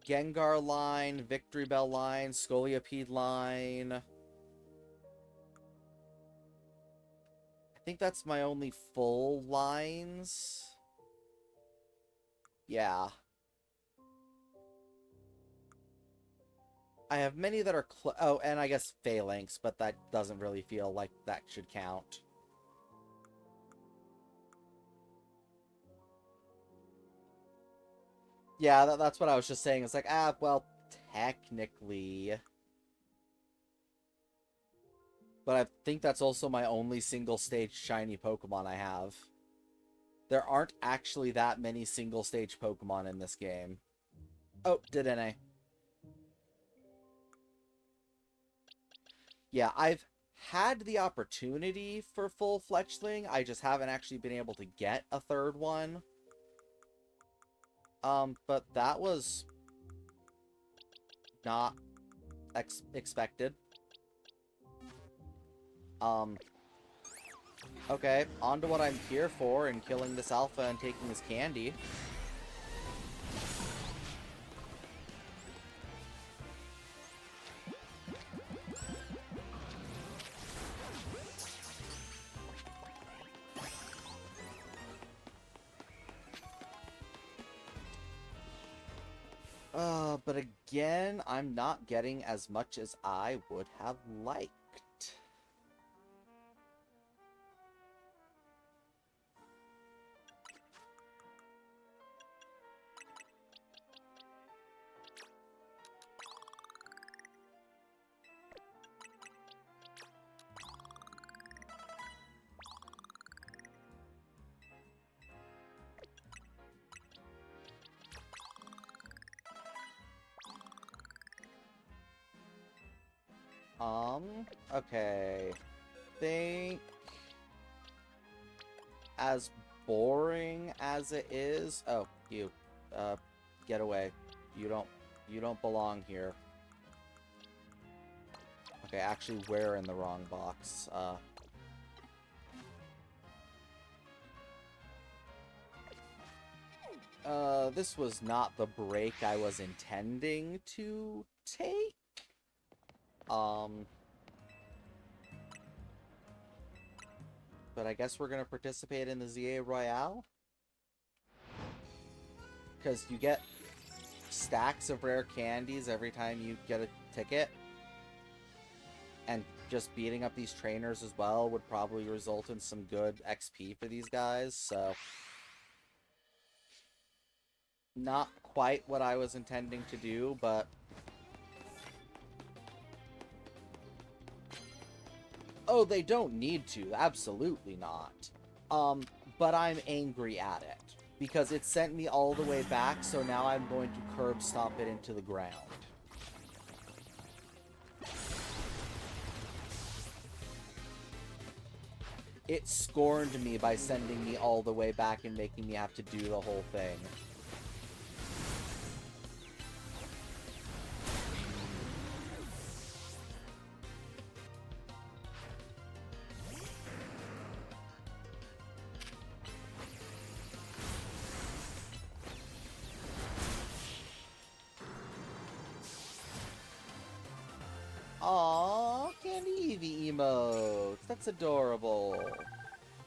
Gengar line, Victory Bell line, Scolipede line. I think that's my only full lines. Yeah. I have many that are oh, and I guess Phalanx, but that doesn't really feel like that should count. Yeah, that's what I was just saying. It's like, well, technically. But I think that's also my only single-stage shiny Pokemon I have. There aren't actually that many single-stage Pokemon in this game. Oh, did NA. Yeah, I've had the opportunity for full Fletchling. I just haven't actually been able to get a third one. But that was not expected. Okay, on to what I'm here for and killing this alpha and taking his candy. But again, I'm not getting as much as I would have liked. Okay. Think as boring as it is. Oh, you. Get away. You don't belong here. Okay, actually, we're in the wrong box. This was not the break I was intending to take. But I guess we're gonna participate in the ZA Royale. Because you get stacks of rare candies every time you get a ticket. And just beating up these trainers as well would probably result in some good XP for these guys, so... Not quite what I was intending to do, but... Oh, they don't need to. Absolutely not. But I'm angry at it. Because it sent me all the way back, so now I'm going to curb stomp it into the ground. It scorned me by sending me all the way back and making me have to do the whole thing. Aww, Candy Eevee emotes. That's adorable.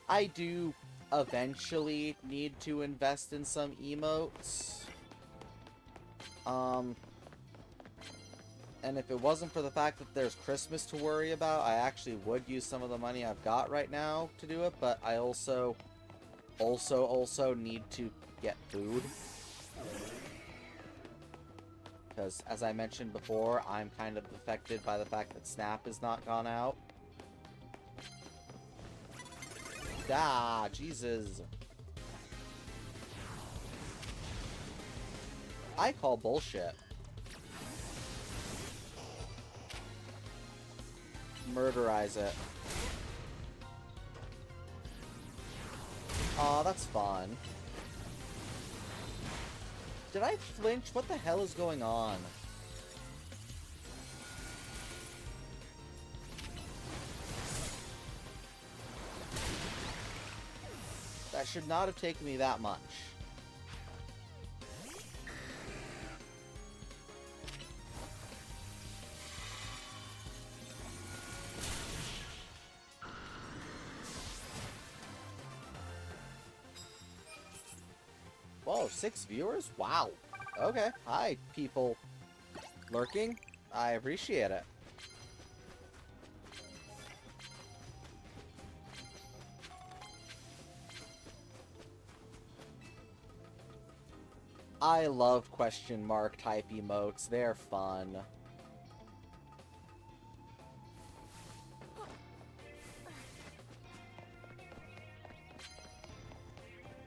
I do eventually need to invest in some emotes. And if it wasn't for the fact that there's Christmas to worry about, I actually would use some of the money I've got right now to do it, but I also need to get food. Because, as I mentioned before, I'm kind of affected by the fact that Snap is not gone out. Ah, Jesus. I call bullshit. Murderize it. Aw, that's fun. Did I flinch? What the hell is going on? That should not have taken me that much. Whoa, 6 viewers? Wow. Okay. Hi, people lurking. I appreciate it. I love question mark type emotes. They're fun.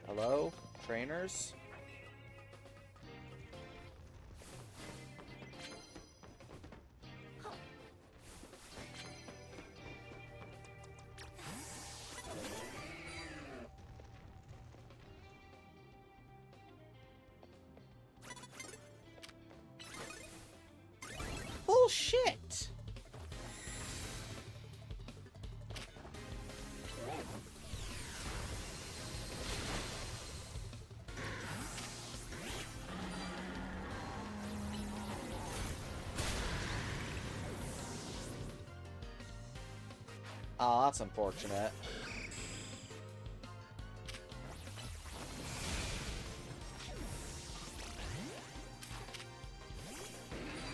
Hello? Trainers? Bullshit! Oh, that's unfortunate.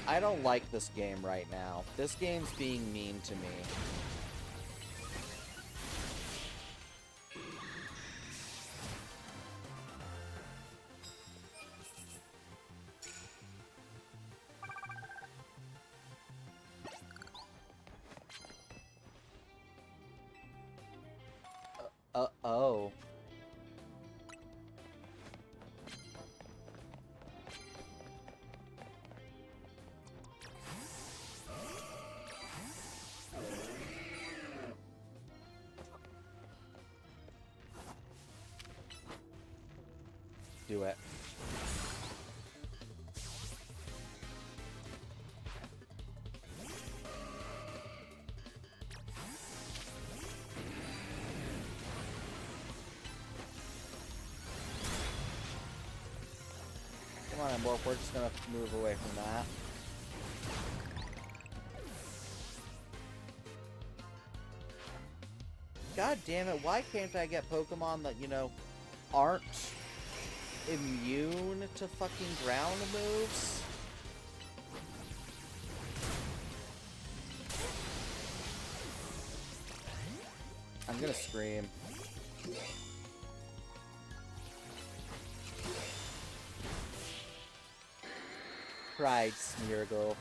I don't like this game right now. This game's being mean to me. Oh. Do it. Come on, Morph, we're just gonna move away from that. God damn it, why can't I get Pokemon that, you know, aren't immune to fucking ground moves? I'm gonna scream. Pride Smeargle.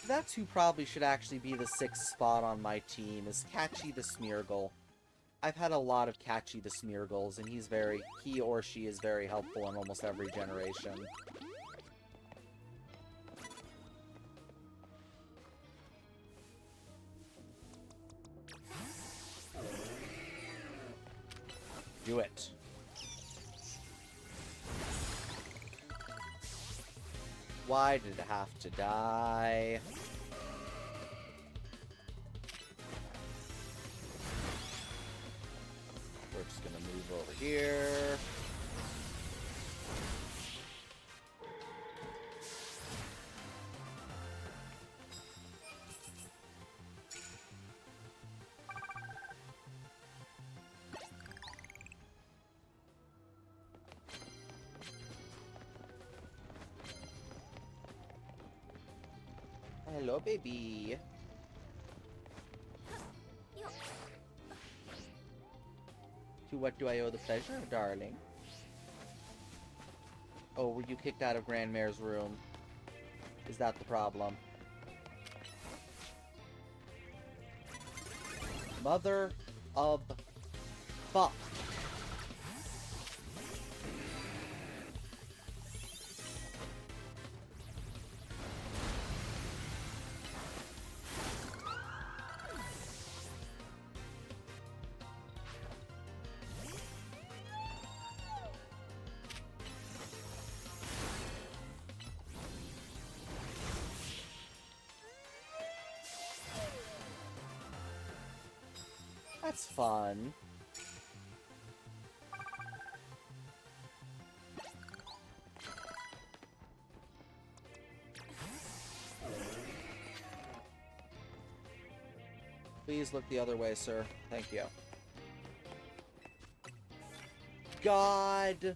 That's who probably should actually be the 6th spot on my team, is Catchy the Smeargle. I've had a lot of Catchy the Smeargles, and he or she is very helpful in almost every generation. Do it. Why did it have to die? We're just gonna move over here. Hello, baby. To what do I owe the pleasure, darling? Oh, were you kicked out of Grandmare's room? Is that the problem? Mother of fuck. That's fun. Please look the other way, sir. Thank you. God!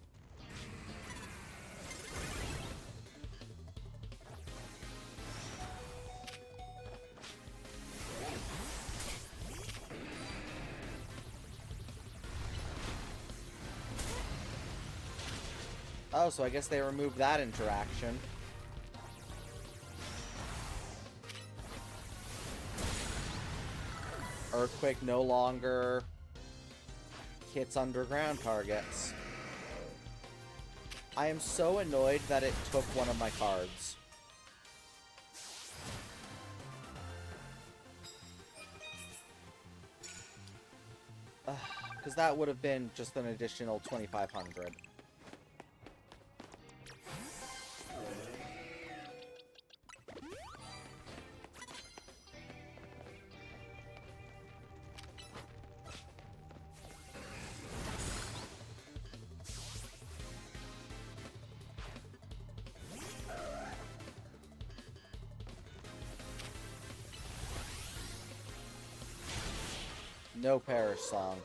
Oh, so I guess they removed that interaction. Earthquake no longer hits underground targets. I am so annoyed that it took one of my cards. Because that would have been just an additional 2,500. No Perish Song.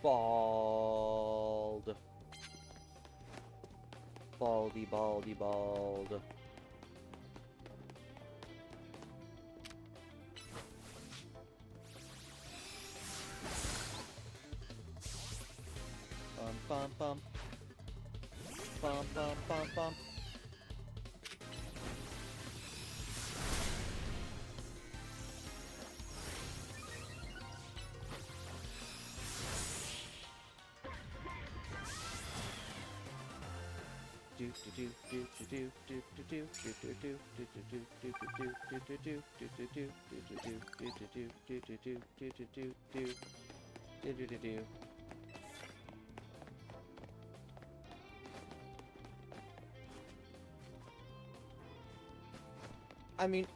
Bald. Baldy, baldy, bald. Bum, bum, bum. Bum, bum, bum, bum. I mean,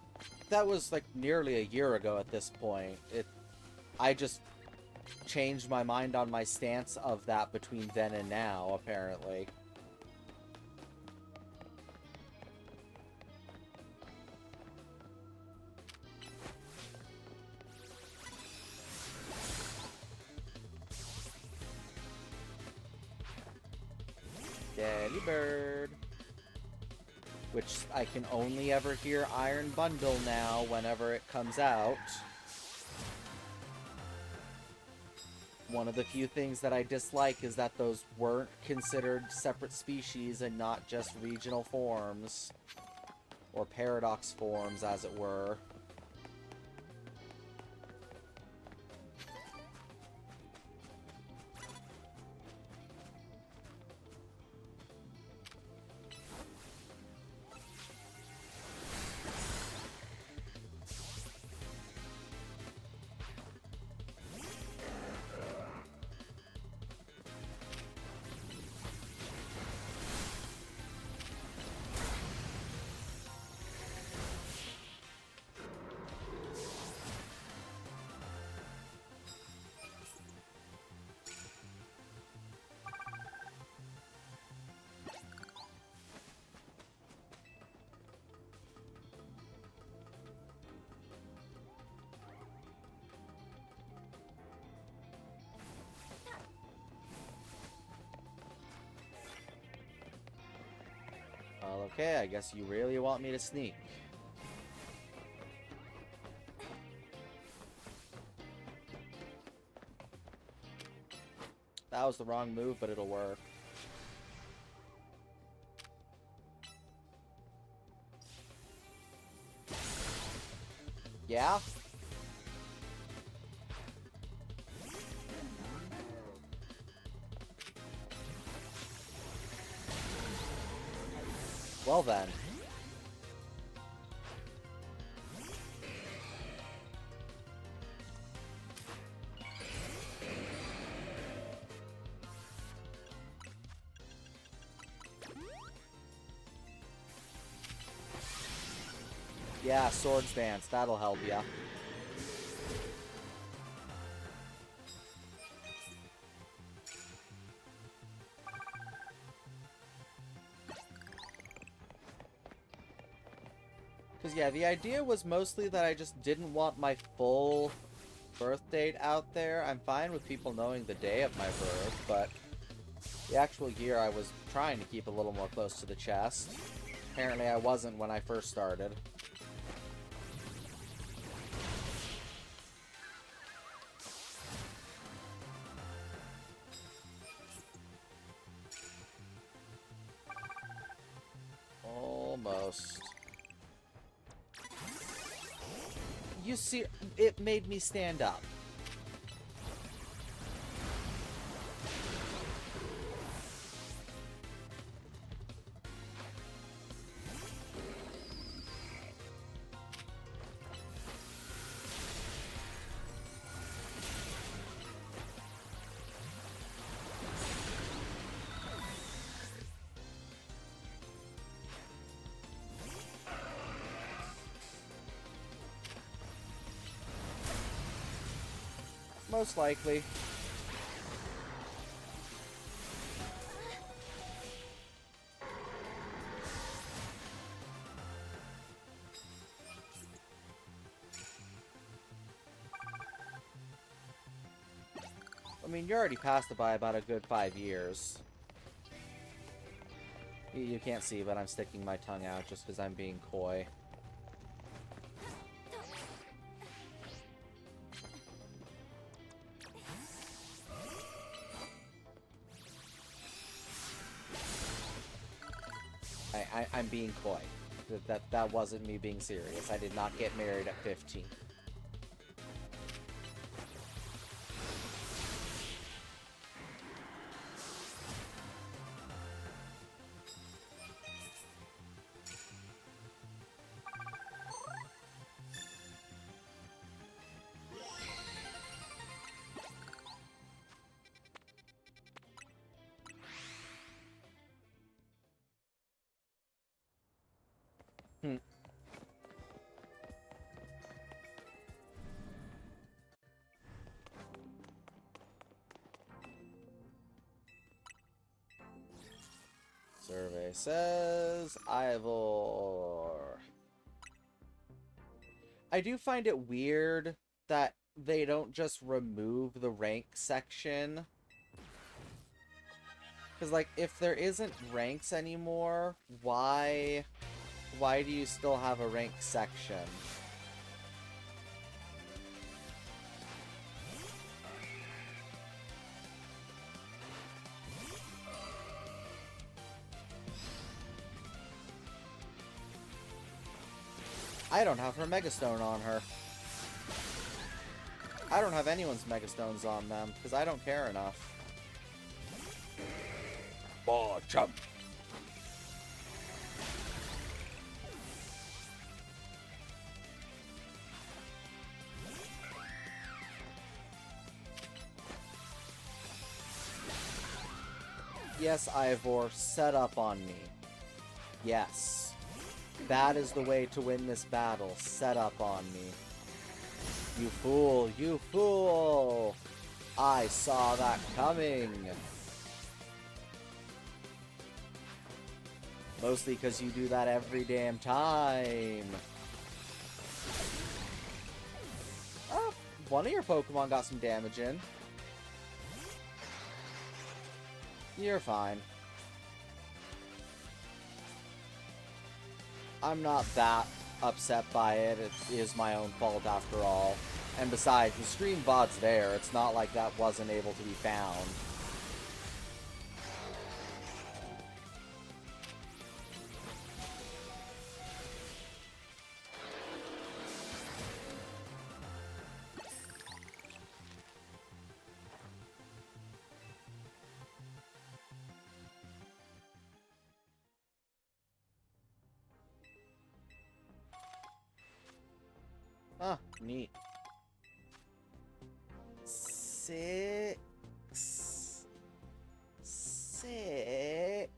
that was like nearly a year ago at this point. I just changed my mind on my stance of that between then and now, apparently. Delibird. Which I can only ever hear Iron Bundle now whenever it comes out. One of the few things that I dislike is that those weren't considered separate species and not just regional forms. Or paradox forms, as it were. Well, okay, I guess you really want me to sneak. That was the wrong move, but it'll work. Yeah? Well then. Yeah, Swords Dance, that'll help ya. Because, yeah, the idea was mostly that I just didn't want my full birth date out there. I'm fine with people knowing the day of my birth, but the actual year I was trying to keep a little more close to the chest. Apparently I wasn't when I first started. Almost. You see, it made me stand up. Most likely. I mean, you're already past it by about a good 5 years. You can't see, but I'm sticking my tongue out just because I'm being coy. I'm being coy. That wasn't me being serious. I did not get married at 15. Hmm. Survey says Ivor. I do find it weird that they don't just remove the rank section. Because, like, if there isn't ranks anymore, why do you still have a rank section? I don't have her Megastone on her. I don't have anyone's Megastones on them, because I don't care enough. Oh, chump. Yes, Ivor, set up on me. Yes. That is the way to win this battle. Set up on me. You fool, you fool! I saw that coming! Mostly because you do that every damn time. Oh, one of your Pokemon got some damage in. You're fine. I'm not that upset by it. It is my own fault after all. And besides, the stream VOD's there. It's not like that wasn't able to be found. Ah, neat. 6. 6.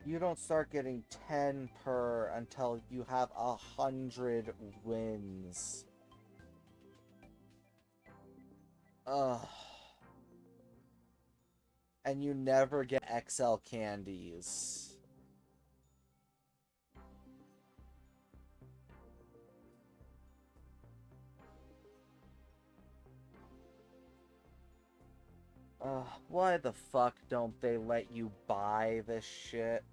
You don't start getting 10 per until you have 100 wins. And you never get XL candies. Why the fuck don't they let you buy this shit?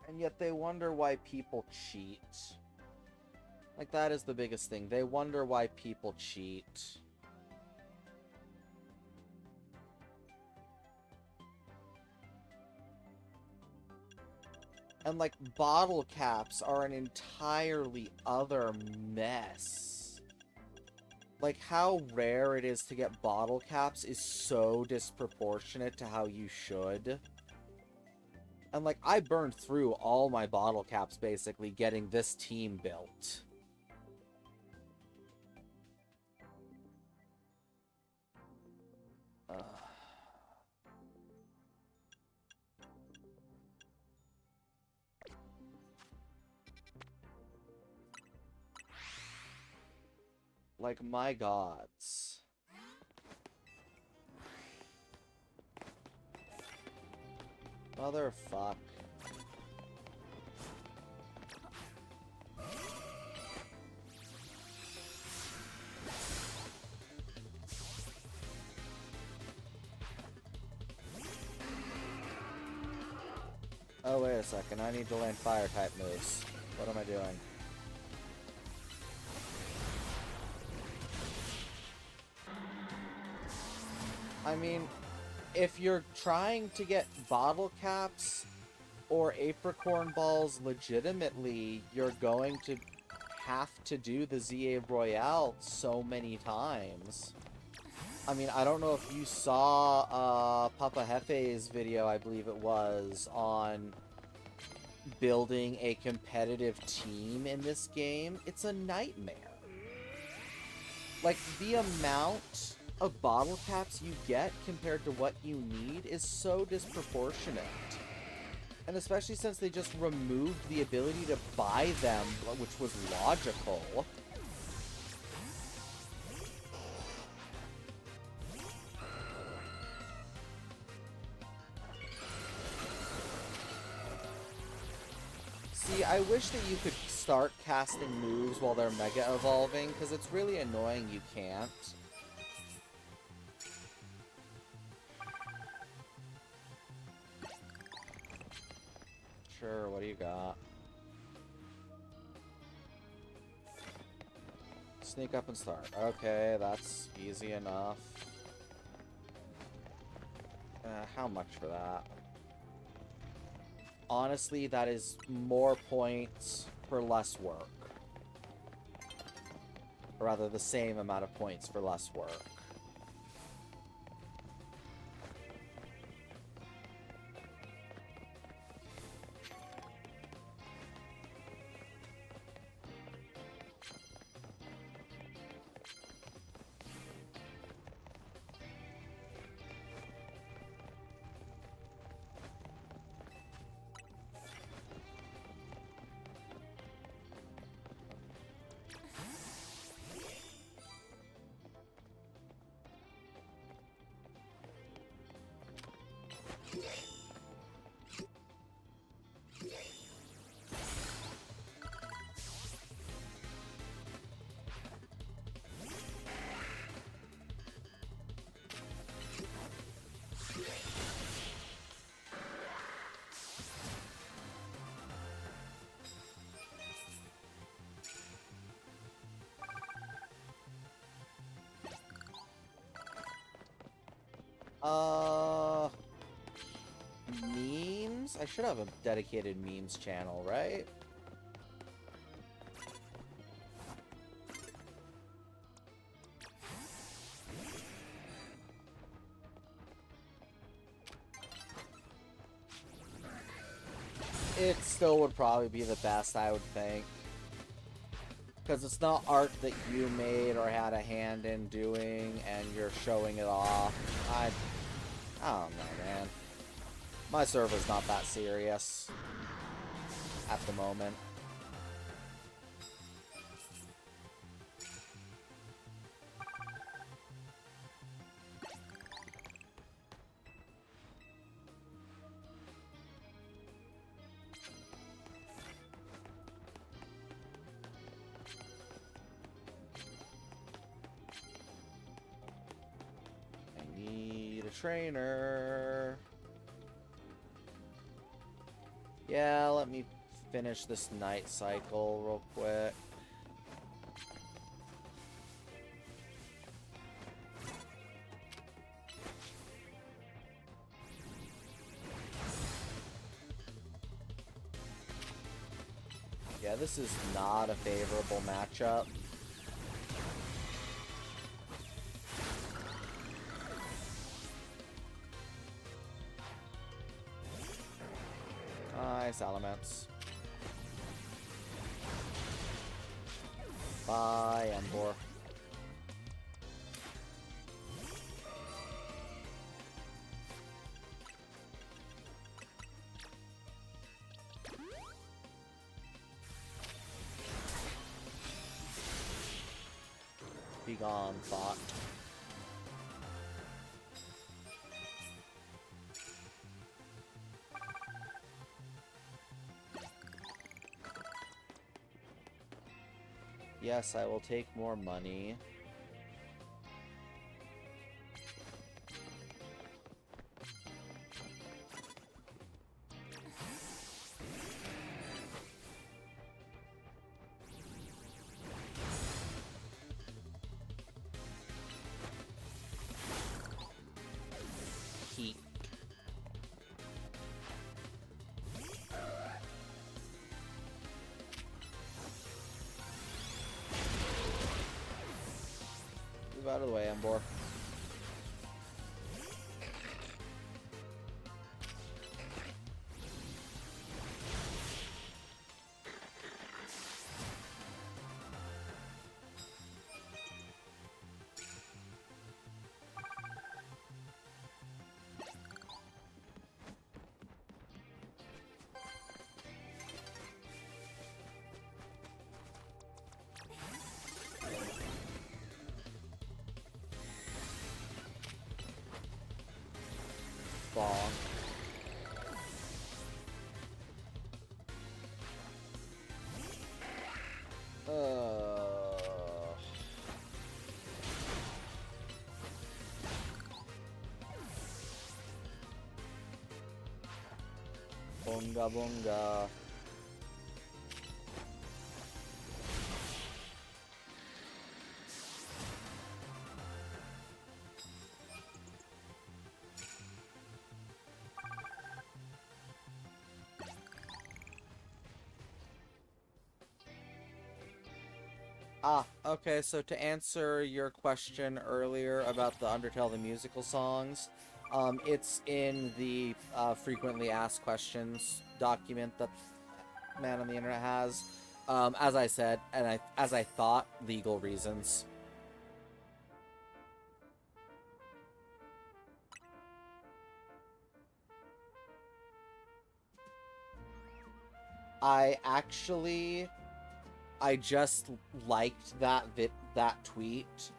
And yet they wonder why people cheat. Like, that is the biggest thing. They wonder why people cheat. And, like, bottle caps are an entirely other mess. Like, how rare it is to get bottle caps is so disproportionate to how you should. And, like, I burned through all my bottle caps, basically, getting this team built. Ugh. Like, my gods. Motherfuck. Oh, wait a second. I need to learn fire-type moves. What am I doing? I mean, if you're trying to get bottle caps or apricorn balls legitimately, you're going to have to do the ZA Royale so many times. I mean, I don't know if you saw Papa Hefe's video, I believe it was, on building a competitive team in this game. It's a nightmare. Like, the amount of bottle caps you get compared to what you need is so disproportionate. And especially since they just removed the ability to buy them, which was logical. See, I wish that you could start casting moves while they're mega evolving, because it's really annoying you can't. Sure, what do you got? Sneak up and start. Okay, that's easy enough. How much for that? Honestly, that is more points for less work. Or rather, the same amount of points for less work. Memes? I should have a dedicated memes channel, right? It still would probably be the best, I would think. Because it's not art that you made or had a hand in doing, and you're showing it off. I don't know, man. My server's not that serious. At the moment. I need a trainer. Yeah, let me finish this night cycle real quick. Yeah, this is not a favorable matchup. Nice elements. Bye, Embor. Be gone, thought. Yes, I will take more money. Heat. Move out of the way, Embor. Bonk. Bunga bunga. Okay, so to answer your question earlier about the Undertale the Musical songs, it's in the frequently asked questions document that man on the internet has. As I said, and as I thought, legal reasons. I just liked that tweet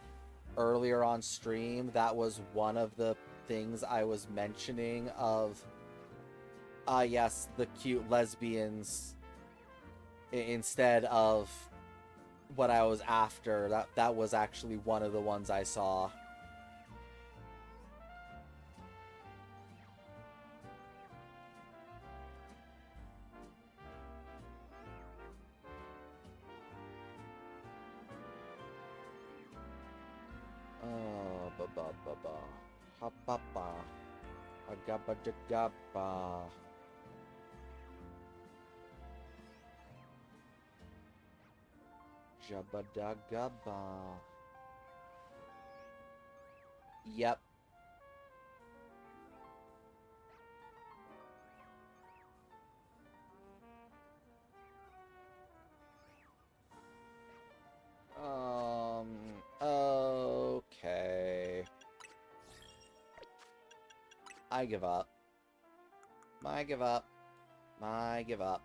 earlier on stream. That was one of the things I was mentioning of yes, the cute lesbians instead of what I was after. That was actually one of the ones I saw. Ba ba ba ba. Ha ba ba. Agaba jagaba. Jabadagaba. Yep. Okay. I give up. I give up. I give up.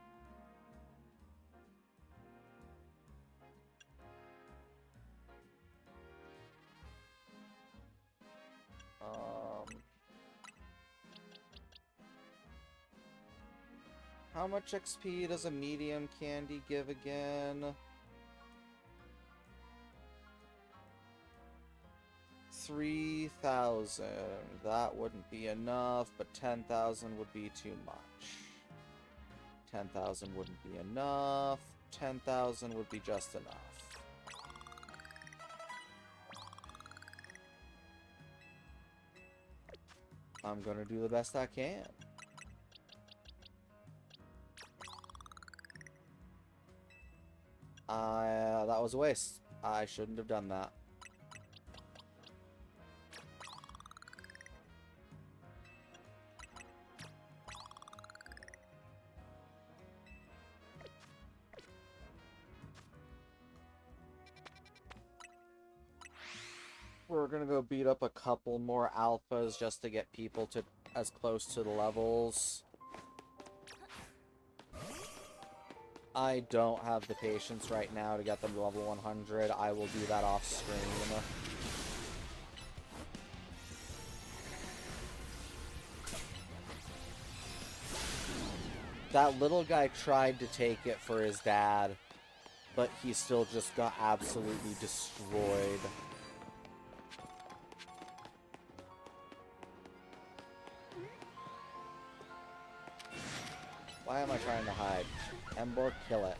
How much XP does a medium candy give again? 3,000. That wouldn't be enough, but 10,000 would be too much. 10,000 wouldn't be enough. 10,000 would be just enough. I'm gonna do the best I can. That was a waste. I shouldn't have done that. We're gonna go beat up a couple more alphas just to get people to as close to the levels. I don't have the patience right now to get them to level 100. I will do that off stream. That little guy tried to take it for his dad, but he still just got absolutely destroyed. Why am I trying to hide? Embor, kill it.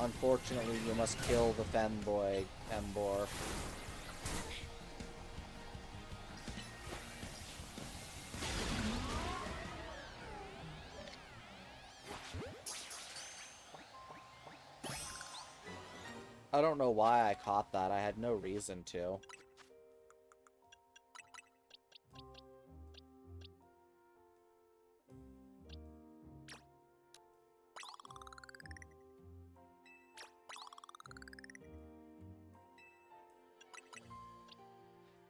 Unfortunately, you must kill the femboy, Embor. I don't know why I caught that. I had no reason to.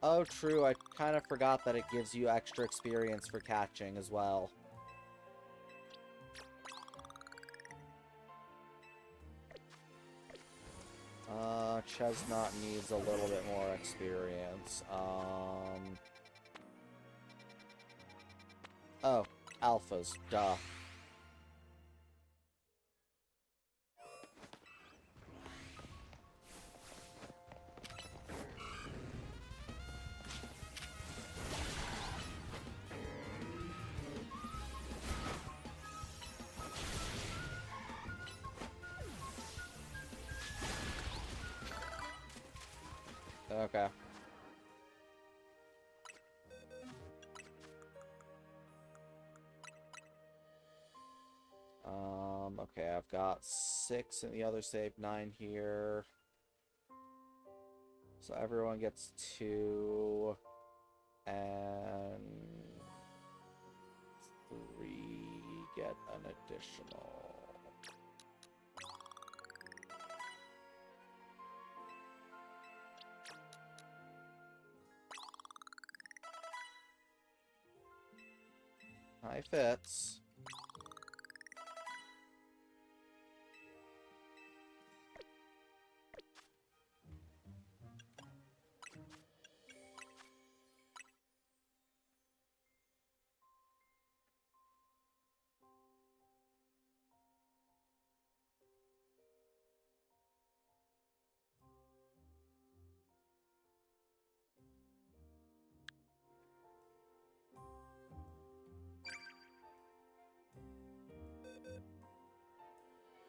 Oh, true. I kind of forgot that it gives you extra experience for catching as well. Chestnut needs a little bit more experience. Oh, alphas. Duh. Okay. Okay, I've got 6 in the other save, 9 here. So everyone gets 2. And 3 get an additional. Hi, Fitz.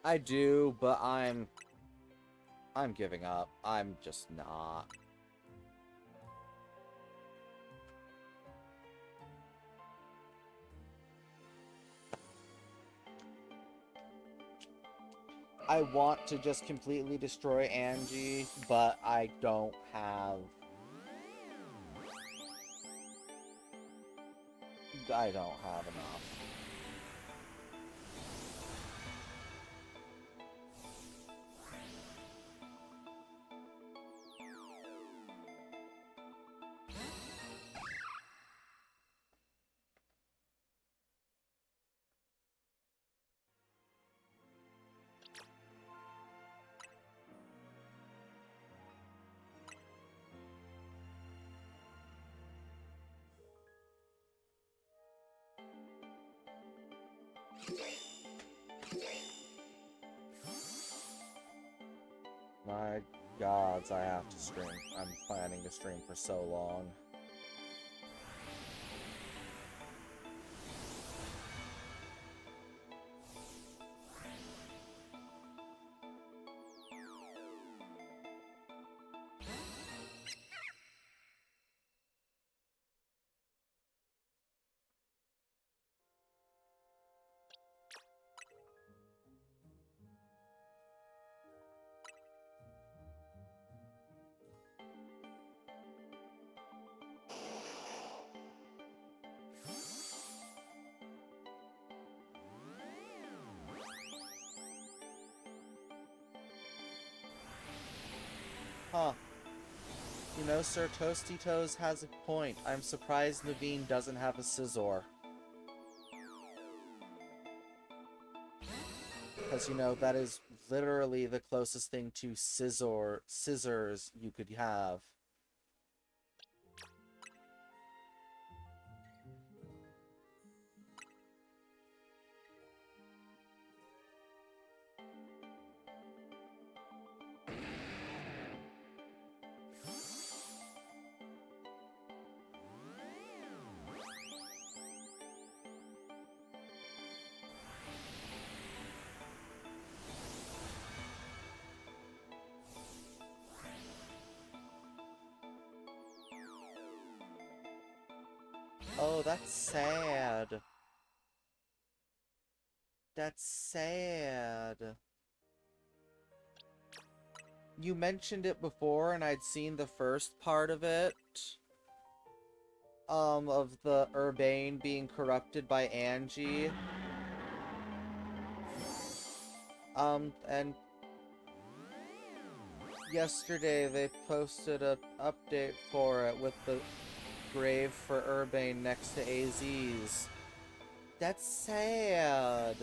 I do, but I'm giving up. I'm just not. I want to just completely destroy Angie, but I don't have... I don't have enough. My gods, I have to stream. I'm planning to stream for so long. Huh. You know, Sir Toasty Toes has a point. I'm surprised Naveen doesn't have a scissor. Because, you know, that is literally the closest thing to scissors you could have. Oh, that's sad. That's sad. You mentioned it before, and I'd seen the first part of it. Of the Urbane being corrupted by Angie. And yesterday they posted an update for it with the grave for Urbane next to AZ's. That's sad.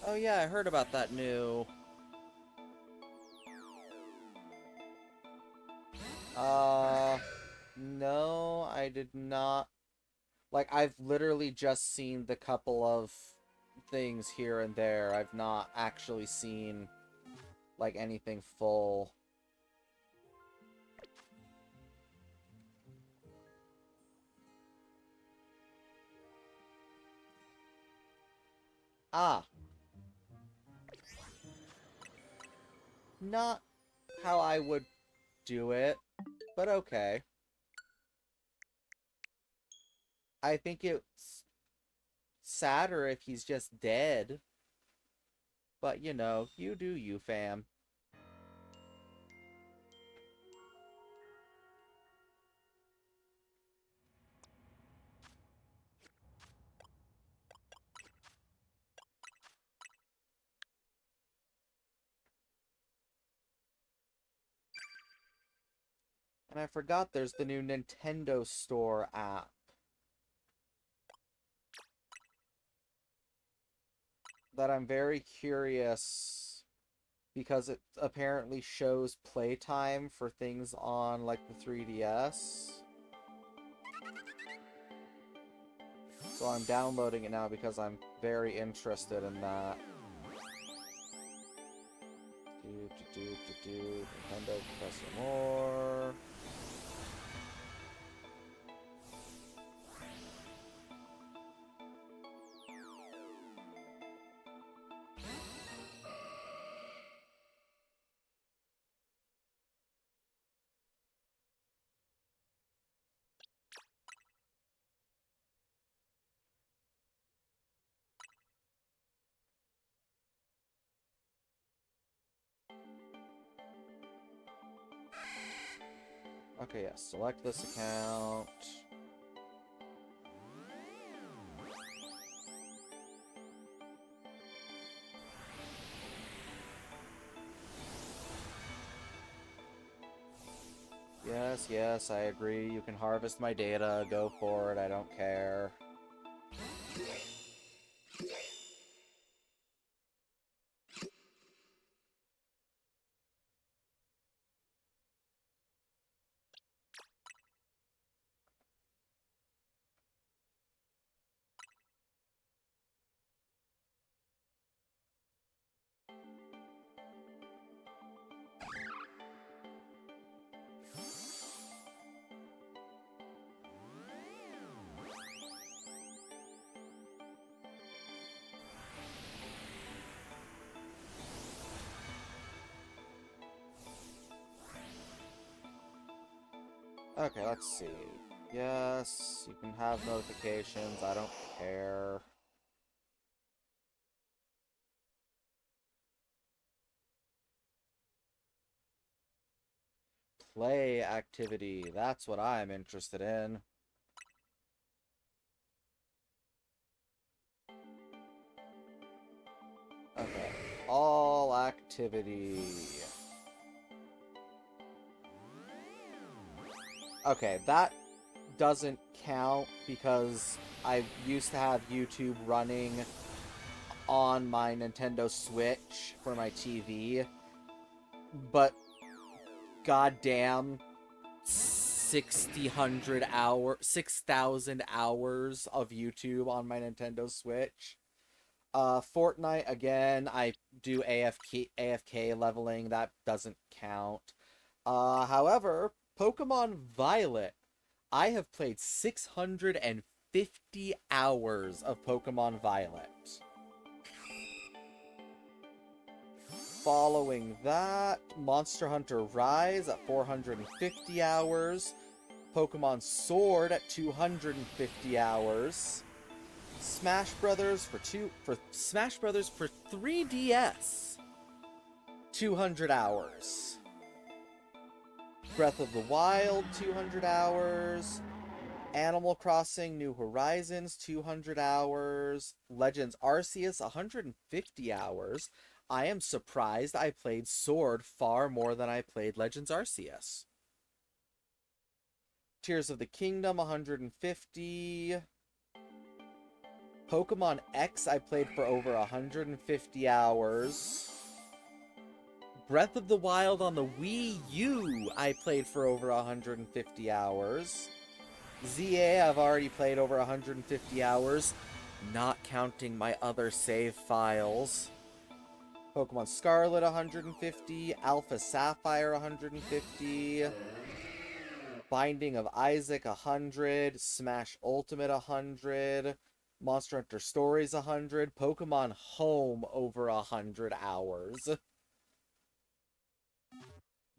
Oh yeah, I heard about that new... No, I did not. Like, I've literally just seen the couple of things here and there. I've not actually seen, like, anything full. Ah. Not how I would do it, but okay. I think it's sadder if he's just dead. But, you know, you do you, fam. And I forgot there's the new Nintendo Store app. That I'm very curious, because it apparently shows playtime for things on, like, the 3DS. So I'm downloading it now because I'm very interested in that. Nintendo Professor More. Okay, yes, select this account. Yes, yes, I agree. You can harvest my data. Go for it. I don't care. Okay, let's see. Yes, you can have notifications. I don't care. Play activity. That's what I'm interested in. Okay. All activity. Okay, that doesn't count because I used to have YouTube running on my Nintendo Switch for my TV, but goddamn 6,000 hours of YouTube on my Nintendo Switch. Fortnite, again, I do AFK leveling, that doesn't count. However, Pokemon Violet, I have played 650 hours of Pokemon Violet. Following that, Monster Hunter Rise at 450 hours, Pokemon Sword at 250 hours, Smash Brothers for 3DS 200 hours. Breath of the Wild 200 hours, Animal Crossing New Horizons 200 hours, Legends Arceus 150 hours. I am surprised I played Sword far more than I played Legends Arceus. Tears of the Kingdom 150. Pokemon X I played for over 150 hours. Breath of the Wild on the Wii U I played for over 150 hours. ZA I've already played over 150 hours, not counting my other save files. Pokemon Scarlet 150, Alpha Sapphire 150, Binding of Isaac 100, Smash Ultimate 100, Monster Hunter Stories 100, Pokemon Home over 100 hours.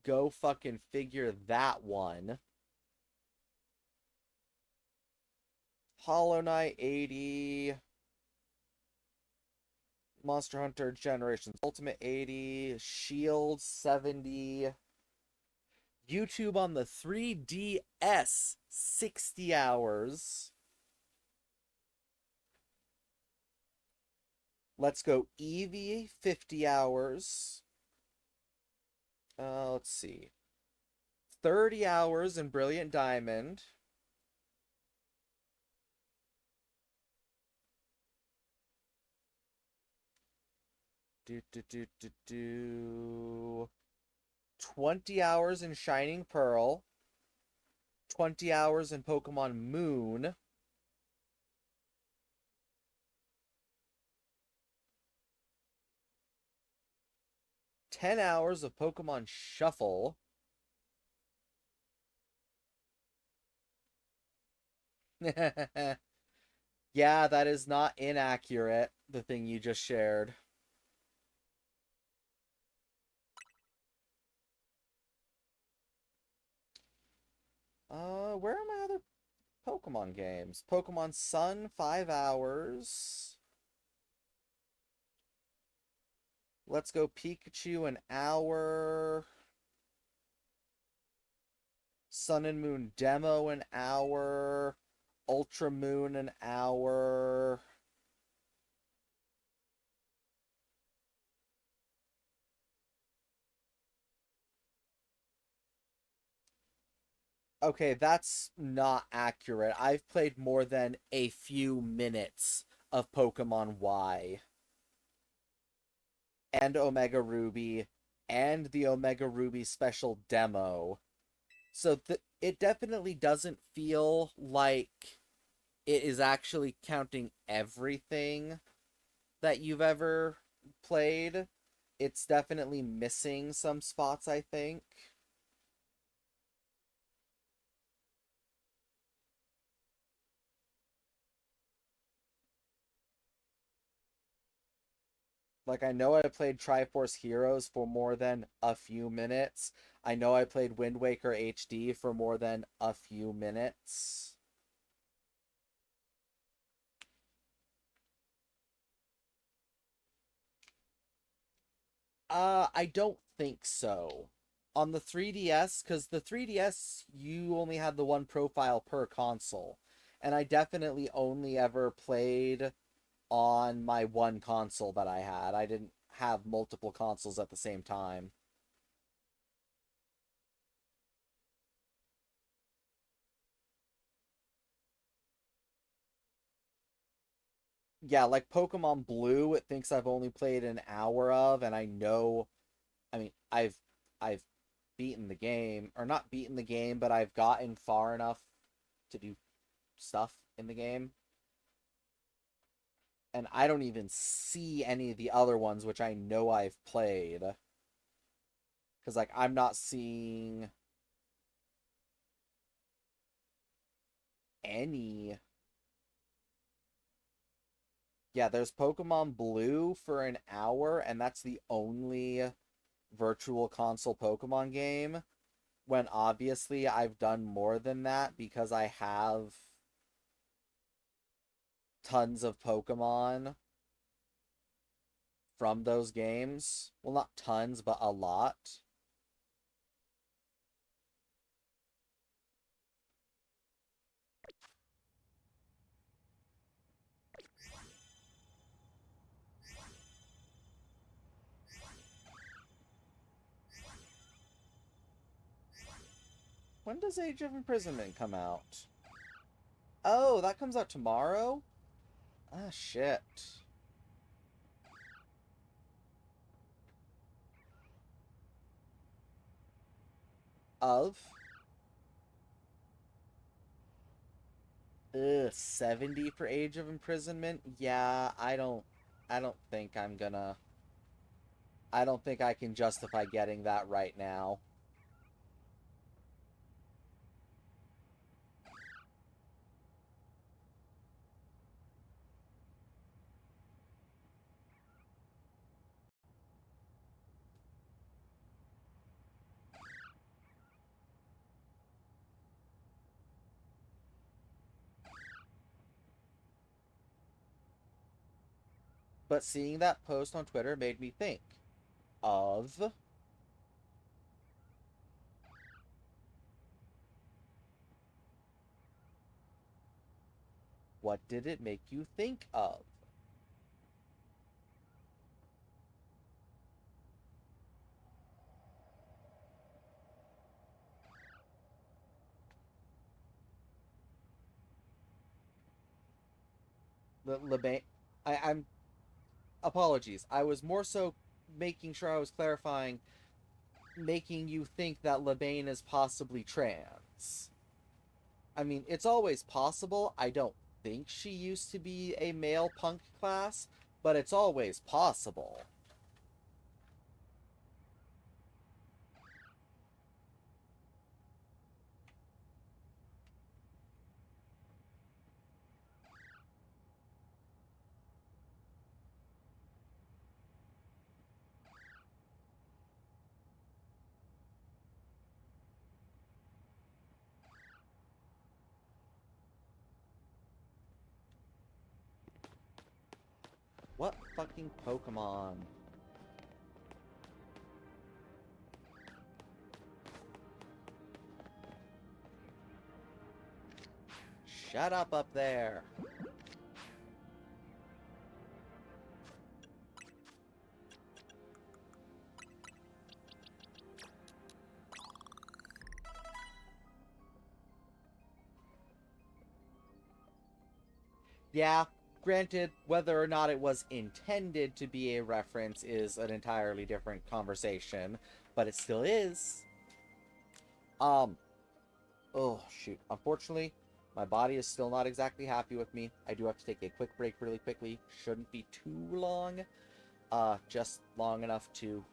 Go fucking figure that one. Hollow Knight 80, Monster Hunter Generations Ultimate 80, Shield 70, YouTube on the 3DS 60 hours. Let's Go Eevee 50 hours. Let's see. 30 hours in Brilliant Diamond. Do do do do do. 20 hours in Shining Pearl. 20 hours in Pokemon Moon. Ten hours of Pokemon Shuffle. Yeah, that is not inaccurate, the thing you just shared. Where are my other Pokemon games? Pokemon Sun, 5 hours. Let's Go Pikachu, an hour. Sun and Moon Demo, an hour. Ultra Moon, an hour. Okay, that's not accurate. I've played more than a few minutes of Pokemon Y and Omega Ruby and the Omega Ruby special demo. So it definitely doesn't feel like it is actually counting everything that you've ever played. It's definitely missing some spots, I think. Like, I know I played Triforce Heroes for more than a few minutes. I know I played Wind Waker HD for more than a few minutes. I don't think so. On the 3DS, because the 3DS, you only had the one profile per console. And I definitely only ever played on my one console that I had. I didn't have multiple consoles at the same time. Yeah, like Pokemon Blue, it thinks I've only played an hour of, and I know, I mean, I've beaten the game, or not beaten the game, but I've gotten far enough to do stuff in the game. And I don't even see any of the other ones which I know I've played. Because, like, I'm not seeing any. Yeah, there's Pokemon Blue for an hour, and that's the only virtual console Pokemon game. When obviously I've done more than that because I have tons of Pokemon from those games. Well, not tons, but a lot. When does Age of Imprisonment come out? Oh, that comes out tomorrow? Ah, shit. Of? Ugh, 70 for Age of Imprisonment? Yeah, I don't think I'm gonna... I don't think I can justify getting that right now. But seeing that post on Twitter made me think of... What did it make you think of? The Lebane... I'm... Apologies. I was more so making sure I was clarifying, making you think that Lebane is possibly trans. I mean, it's always possible. I don't think she used to be a male punk class, but it's always possible. What fucking Pokemon? Shut up there. Yeah, granted, whether or not it was intended to be a reference is an entirely different conversation, but it still is. Um, oh, shoot. Unfortunately, my body is still not exactly happy with me. I do have to take a quick break really quickly. Shouldn't be too long. Just long enough to,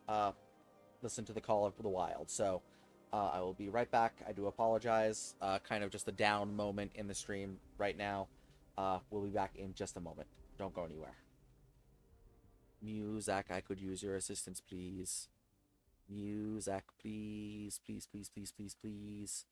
listen to the Call of the Wild. So, I will be right back. I do apologize. Kind of just a down moment in the stream right now. We'll be back in just a moment. Don't go anywhere. Muzak, I could use your assistance, please. Muzak, please. Please, please, please, please, please.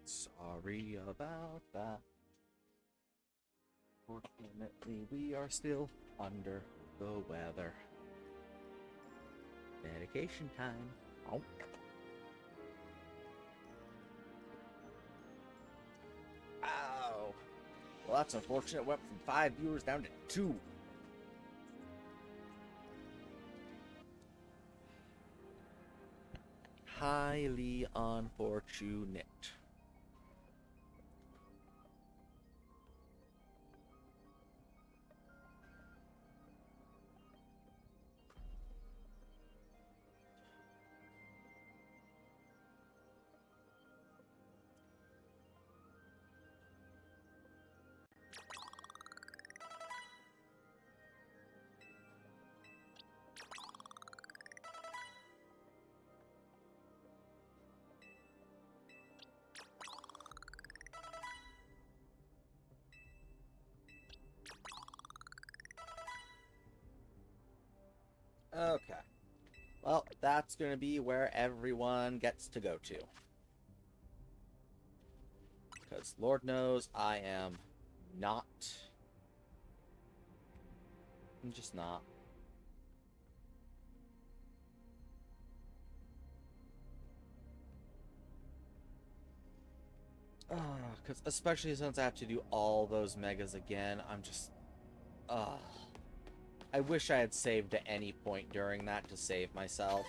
Sorry about that. Fortunately, we are still under the weather. Medication time. Oh. Ow. Well, that's unfortunate. Went from 5 viewers down to 2. Highly unfortunate. Okay. Well, that's going to be where everyone gets to go to. Because Lord knows I am not. I'm just not. Because especially since I have to do all those megas again, I'm just... I wish I had saved at any point during that to save myself.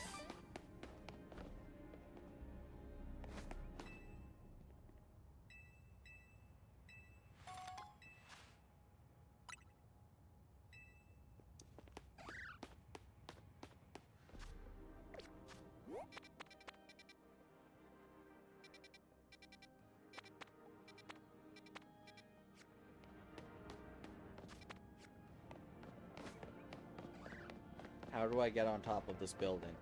How do I get on top of this building?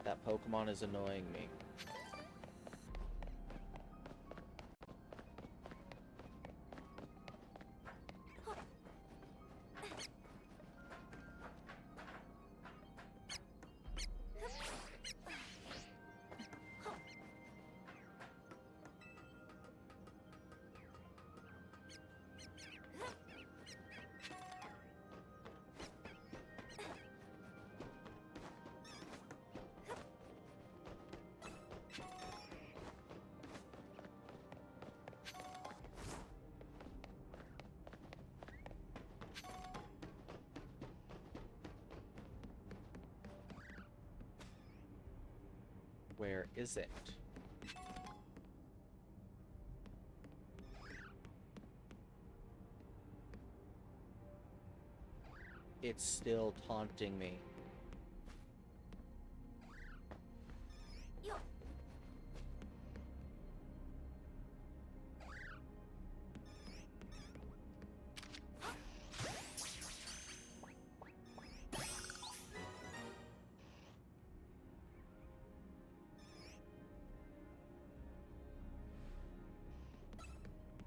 That Pokemon is annoying me. Where is it? It's still taunting me.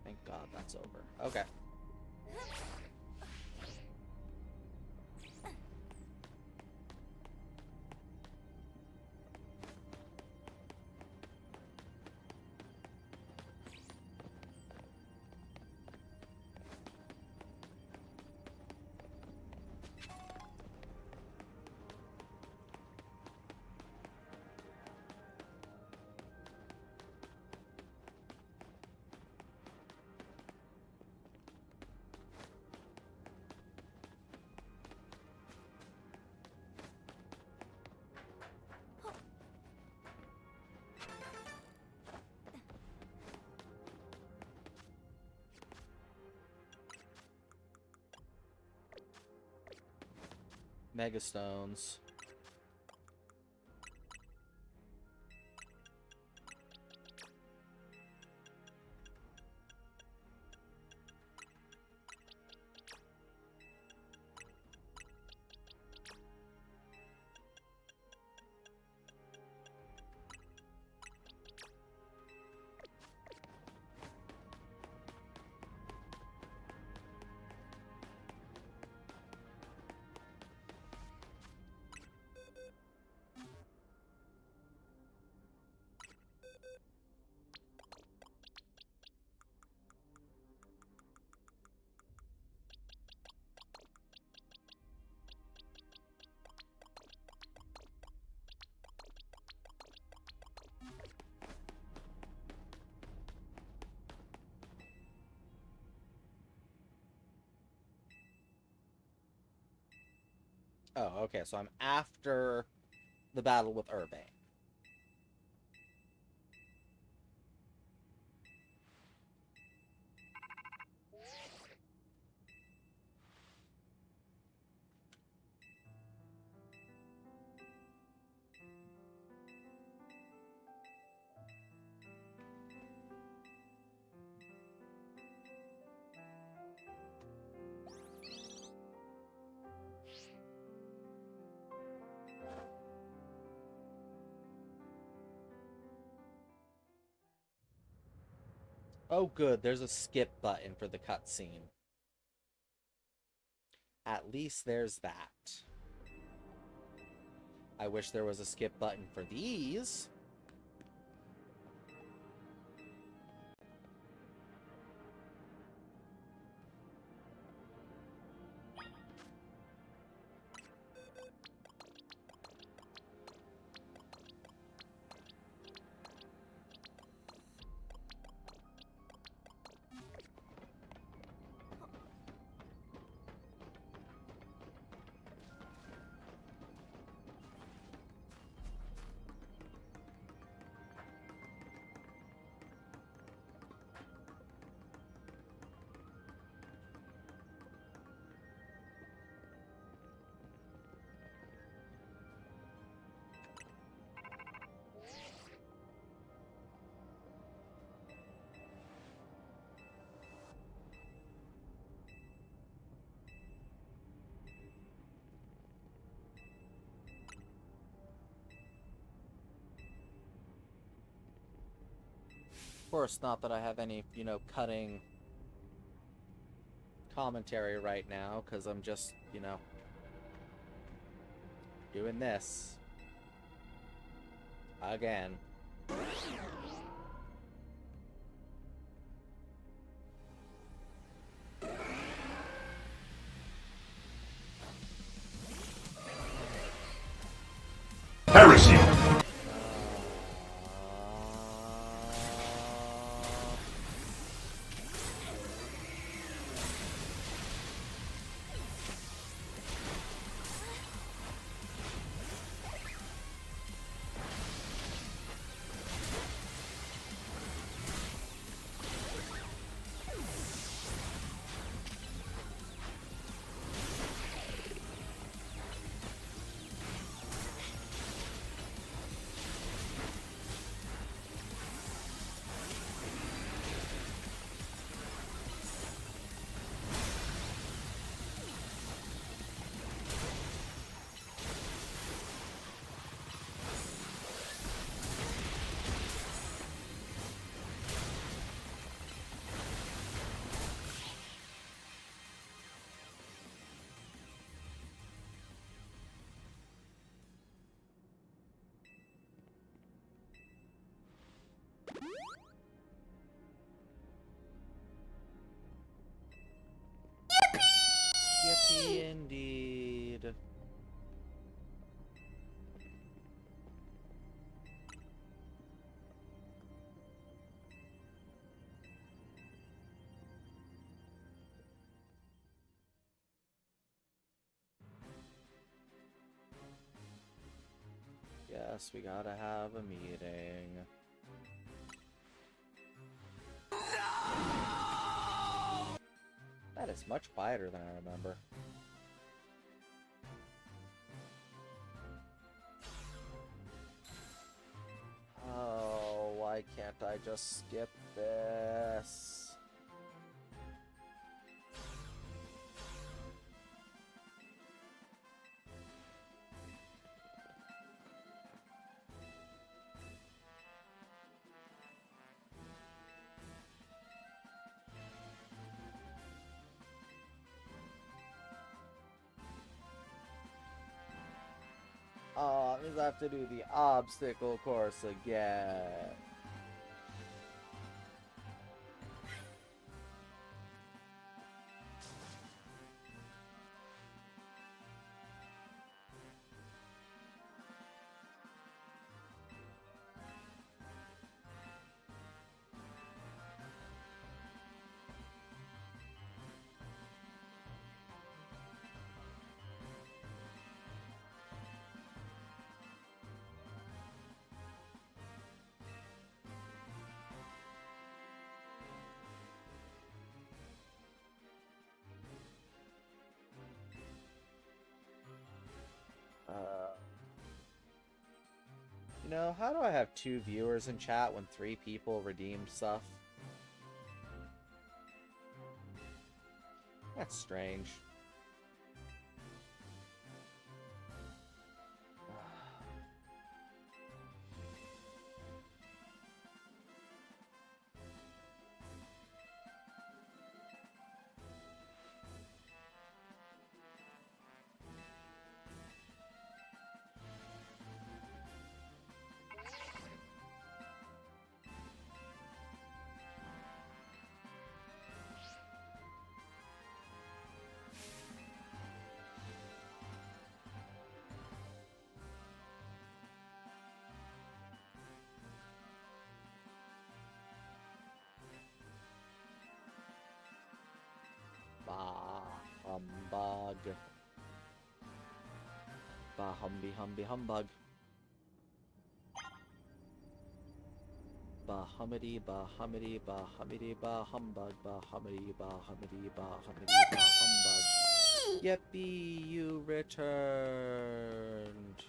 Thank God that's over. Okay. Megastones. Oh, okay, so I'm after the battle with Urbane. Oh, good. There's a skip button for the cutscene. At least there's that. I wish there was a skip button for these. Of course, not that I have any, cutting commentary right now, because I'm just, doing this. Again. Heresy! Yippee indeed. Yes, we gotta have a meeting. That is much quieter than I remember. Oh, why can't I just skip this? Oh, it means I have to do the obstacle course again. No, how do I have 2 viewers in chat when 3 people redeemed stuff? That's strange. Bah, humbug. Bah, humbug. Bah, hummity, bah, hummity, bah, hummity, bah, humbug, bah, hummity, bah, hummity, bah, hummity, bah, humbug. Yippee, you returned.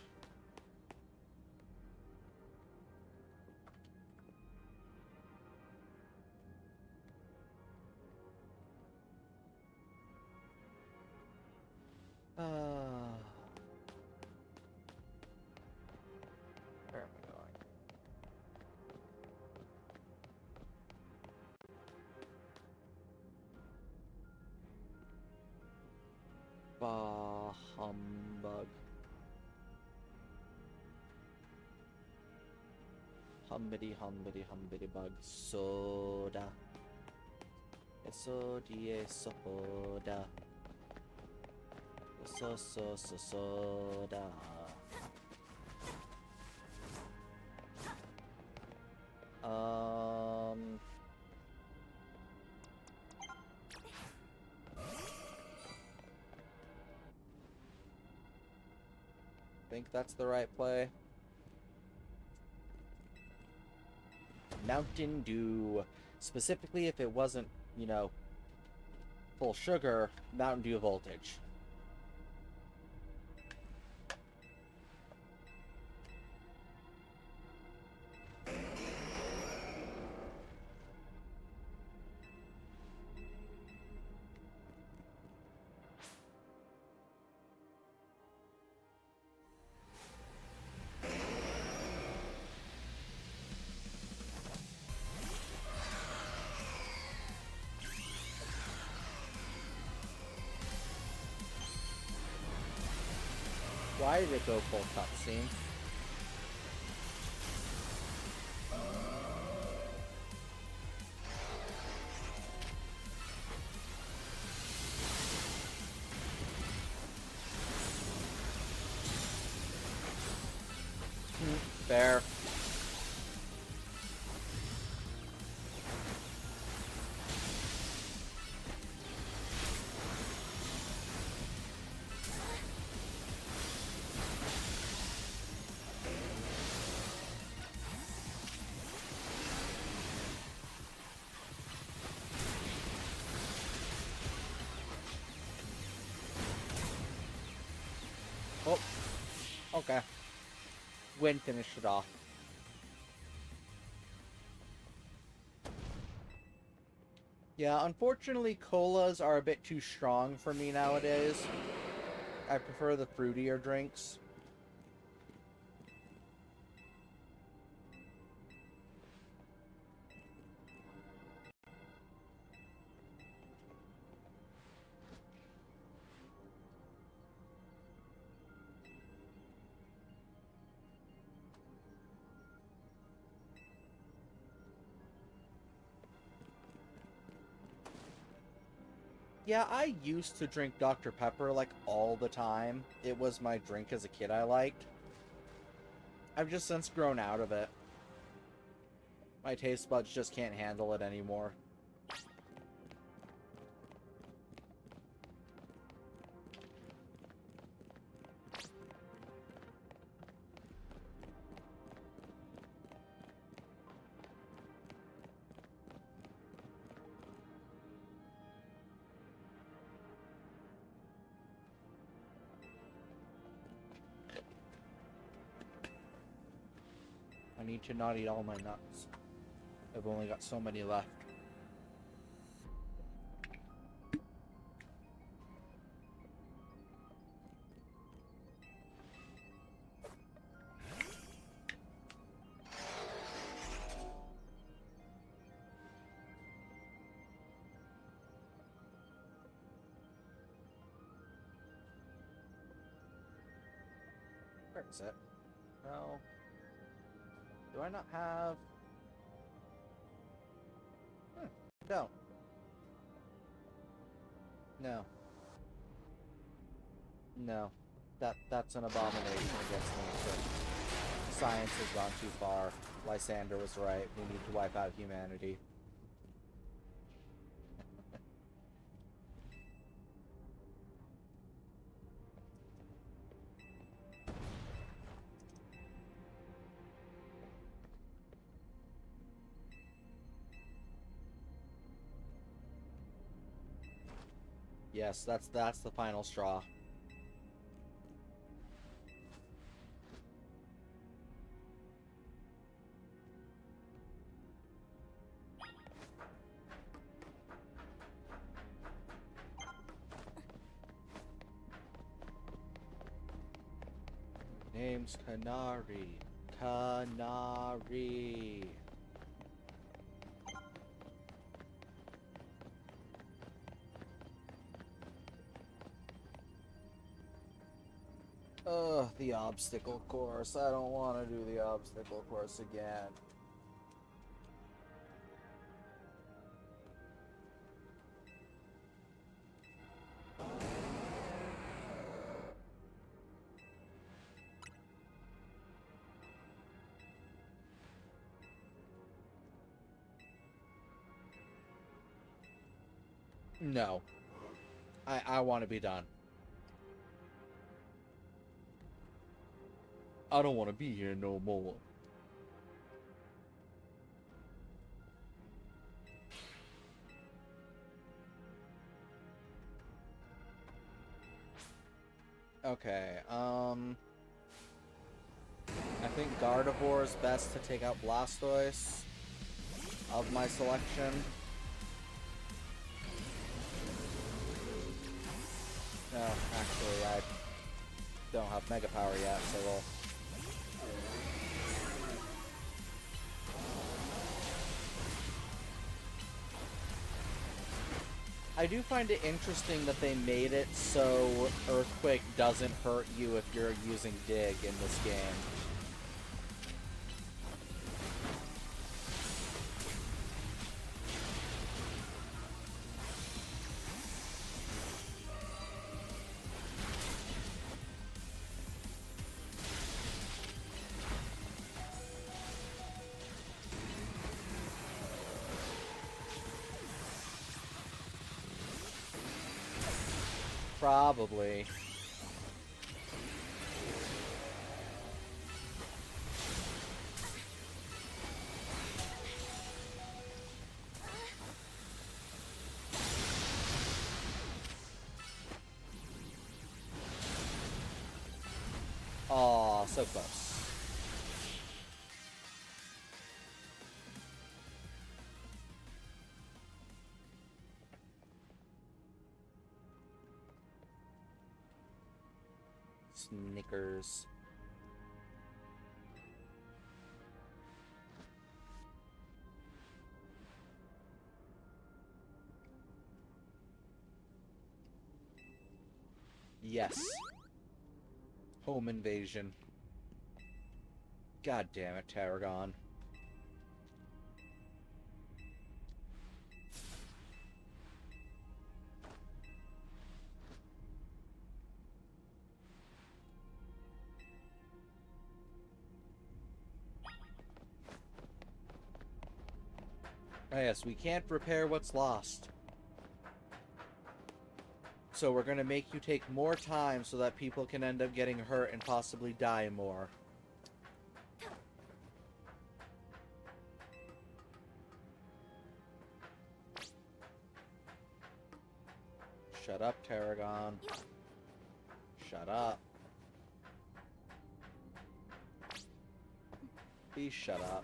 Where am I going? Bah, humbug. Humbity, humbity, humbity bug. Soda. Esodie soda. Soda. Think that's the right play. Mountain Dew. Specifically if it wasn't, you know, full sugar, Mountain Dew voltage. Why did it go full cutscene? Fair. Oh, okay. Wind finished it off. Yeah, unfortunately, colas are a bit too strong for me nowadays. I prefer the fruitier drinks. Yeah, I used to drink Dr. Pepper, like, all the time. It was my drink as a kid I liked. I've just since grown out of it. My taste buds just can't handle it anymore. need to not eat all my nuts. I've only got so many left. Where is it? No. Do I not have... No. No. No. That's an abomination against nature. Science has gone too far. Lysander was right. We need to wipe out humanity. Yes, that's the final straw. Name's Canary. Canary. Ugh, the obstacle course. I don't want to do the obstacle course again. No. I want to be done. I don't want to be here no more. Okay, I think Gardevoir is best to take out Blastoise of my selection. No, actually, I don't have Mega Power yet, so we'll... I do find it interesting that they made it so Earthquake doesn't hurt you if you're using Dig in this game. Probably. Aw, so close. Snickers. Yes. Home invasion. God damn it, Tarragon. Oh yes, we can't repair what's lost. So we're gonna make you take more time so that people can end up getting hurt and possibly die more. Shut up, Tarragon. Shut up. Please shut up.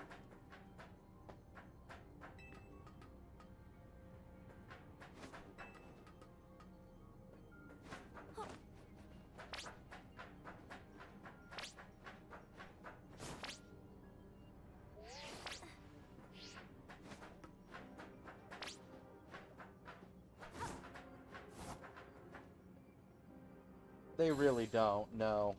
They really don't, no.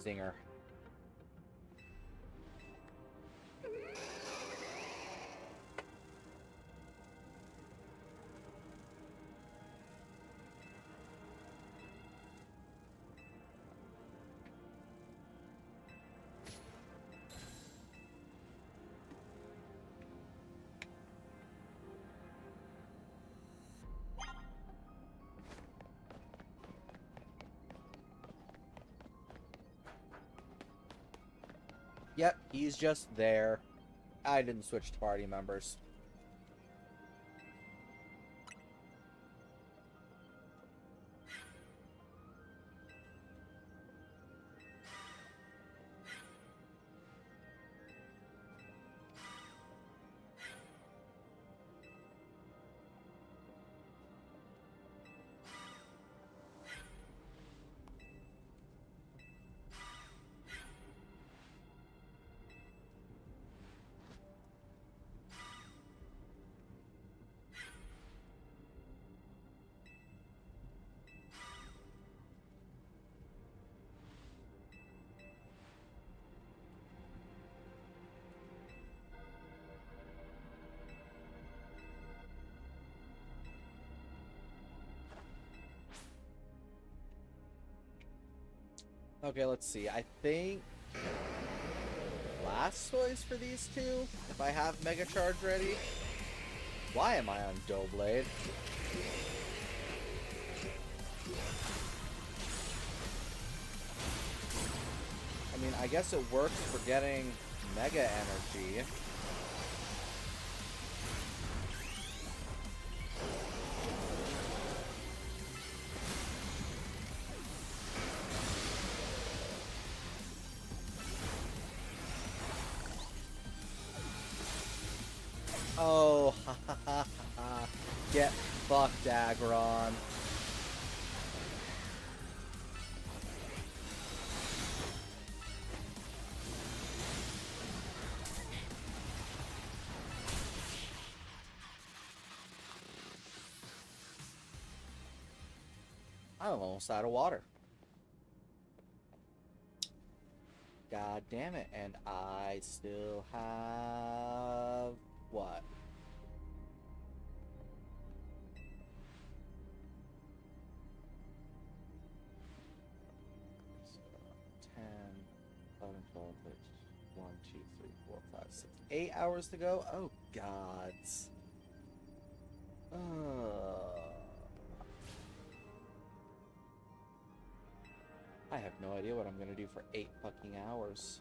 Zinger. Yep, he's just there. I didn't switch to party members. Okay, let's see. I think Blastoise for these two, if I have Mega Charge ready. Why am I on Doublade? I mean, I guess it works for getting Mega Energy. Oh, ha ha ha ha. Get fucked, Aggron. I'm almost out of water. God damn it, and I still have... what? So, 10, 11, 12, 13, 1, 2, 3, 4, 5, 6, 8 hours to go? Oh, gods. I have no idea what I'm gonna do for 8 fucking hours.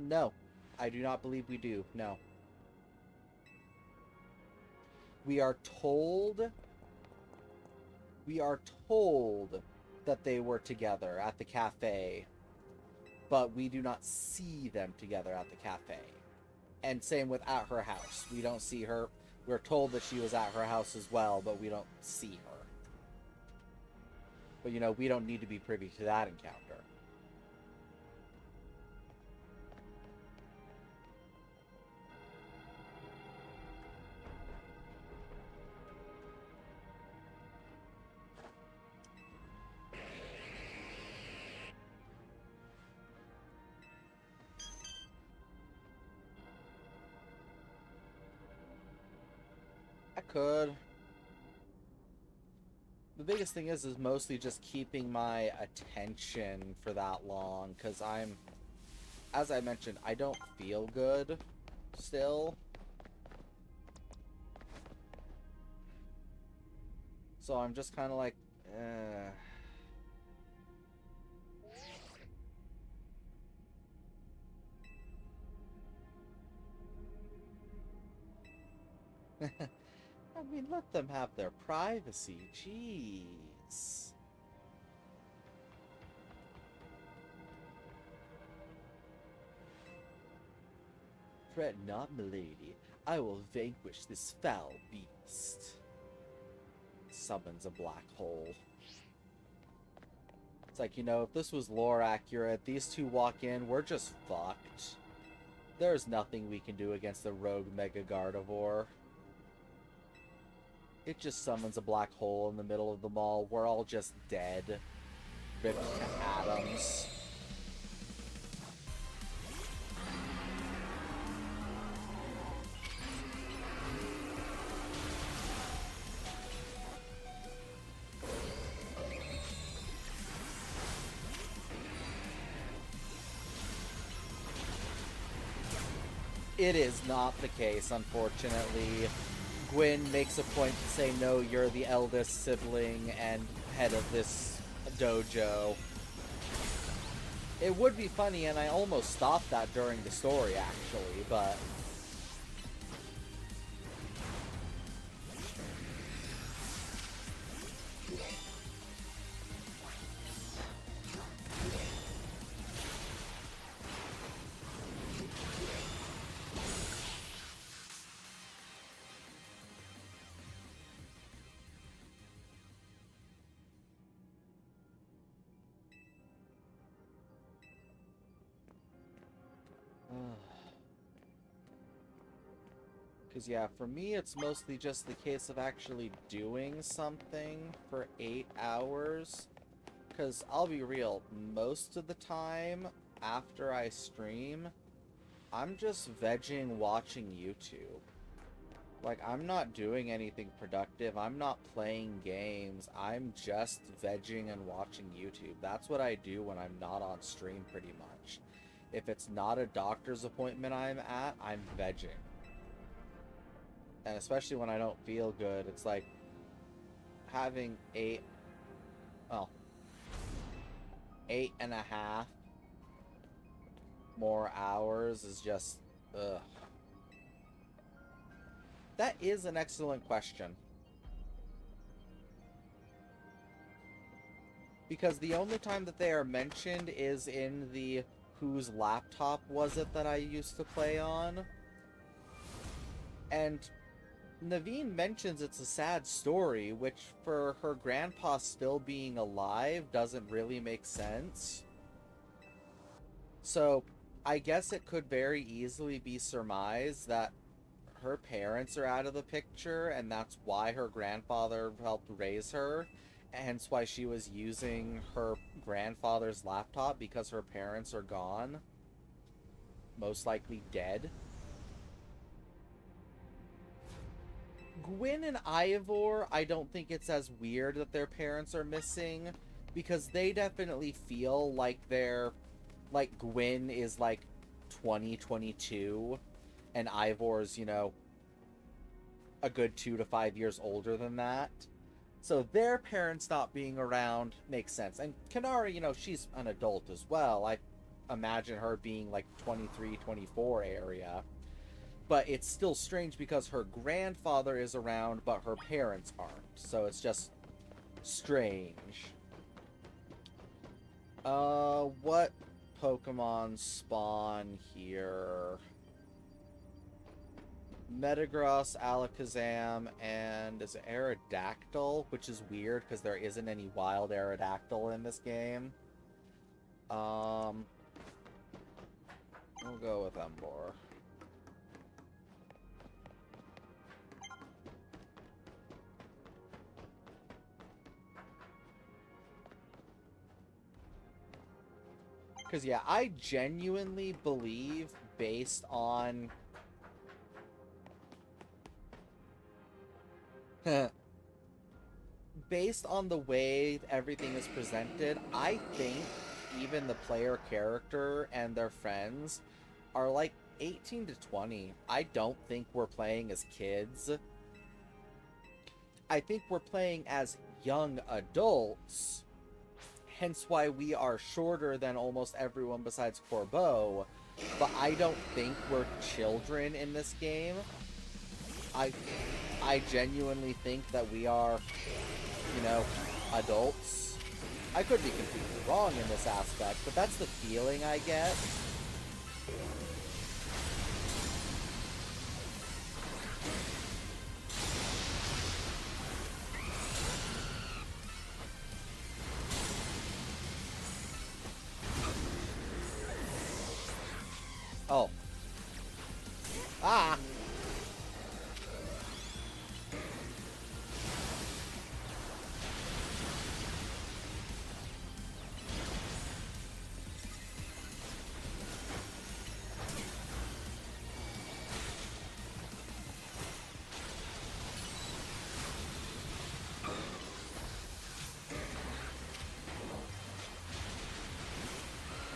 No. I do not believe we do. No. We are told that they were together at the cafe, but we do not see them together at the cafe. And same with at her house. We don't see her. We're told that she was at her house as well, but we don't see her. But, you know, we don't need to be privy to that encounter. I could. The biggest thing is mostly just keeping my attention for that long, because as I mentioned, I don't feel good still. So I'm just kind of like, I mean, let them have their privacy. Jeez. Fret not, milady. I will vanquish this foul beast. Summons a black hole. It's like, you know, if this was lore accurate, these two walk in, we're just fucked. There's nothing we can do against the rogue Mega Gardevoir. It just summons a black hole in the middle of the mall. We're all just dead. Ripped to atoms. It is not the case, unfortunately. Gwyn makes a point to say, no, you're the eldest sibling and head of this dojo. It would be funny, and I almost stopped that during the story, actually, but... Because, yeah, for me, it's mostly just the case of actually doing something for 8 hours. Because, I'll be real, most of the time, after I stream, I'm just vegging watching YouTube. Like, I'm not doing anything productive, I'm not playing games, I'm just vegging and watching YouTube. That's what I do when I'm not on stream, pretty much. If it's not a doctor's appointment I'm at, I'm vegging. And especially when I don't feel good, it's like having 8.5 more hours is just, ugh. That is an excellent question. Because the only time that they are mentioned is in the whose laptop was it that I used to play on. And Naveen mentions it's a sad story, which for her grandpa still being alive doesn't really make sense. So, I guess it could very easily be surmised that her parents are out of the picture, and that's why her grandfather helped raise her, hence why she was using her grandfather's laptop, because her parents are gone. Most likely dead. Gwyn and Ivor, I don't think it's as weird that their parents are missing, because they definitely feel like they're, like, Gwyn is like 2022, and Ivor's, you know, a good 2 to 5 years older than that. So their parents not being around makes sense. And Kanara, you know, she's an adult as well. I imagine her being like 23, 24 area. But it's still strange because her grandfather is around, but her parents aren't. So it's just strange. What Pokemon spawn here? Metagross, Alakazam, and is it Aerodactyl? Which is weird because there isn't any wild Aerodactyl in this game. We'll go with Emboar. Because, yeah, I genuinely believe, based on... based on the way everything is presented, I think even the player character and their friends are like 18 to 20. I don't think we're playing as kids. I think we're playing as young adults, hence why we are shorter than almost everyone besides Corbeau, but I don't think we're children in this game. I genuinely think that we are, you know, adults. I could be completely wrong in this aspect, but that's the feeling I get. Oh. Ah!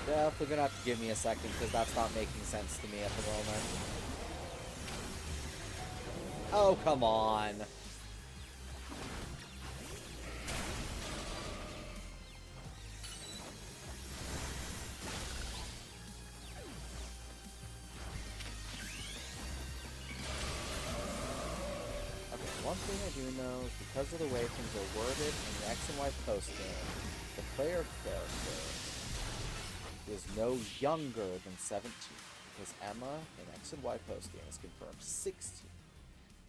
Definitely gonna have to give me a second, because that's not making sense to me at the moment. Oh, come on. Okay, one thing I do know is because of the way things are worded in the X and Y post-game, the player character is no younger than 17, because Emma in X and Y post-game is confirmed 16,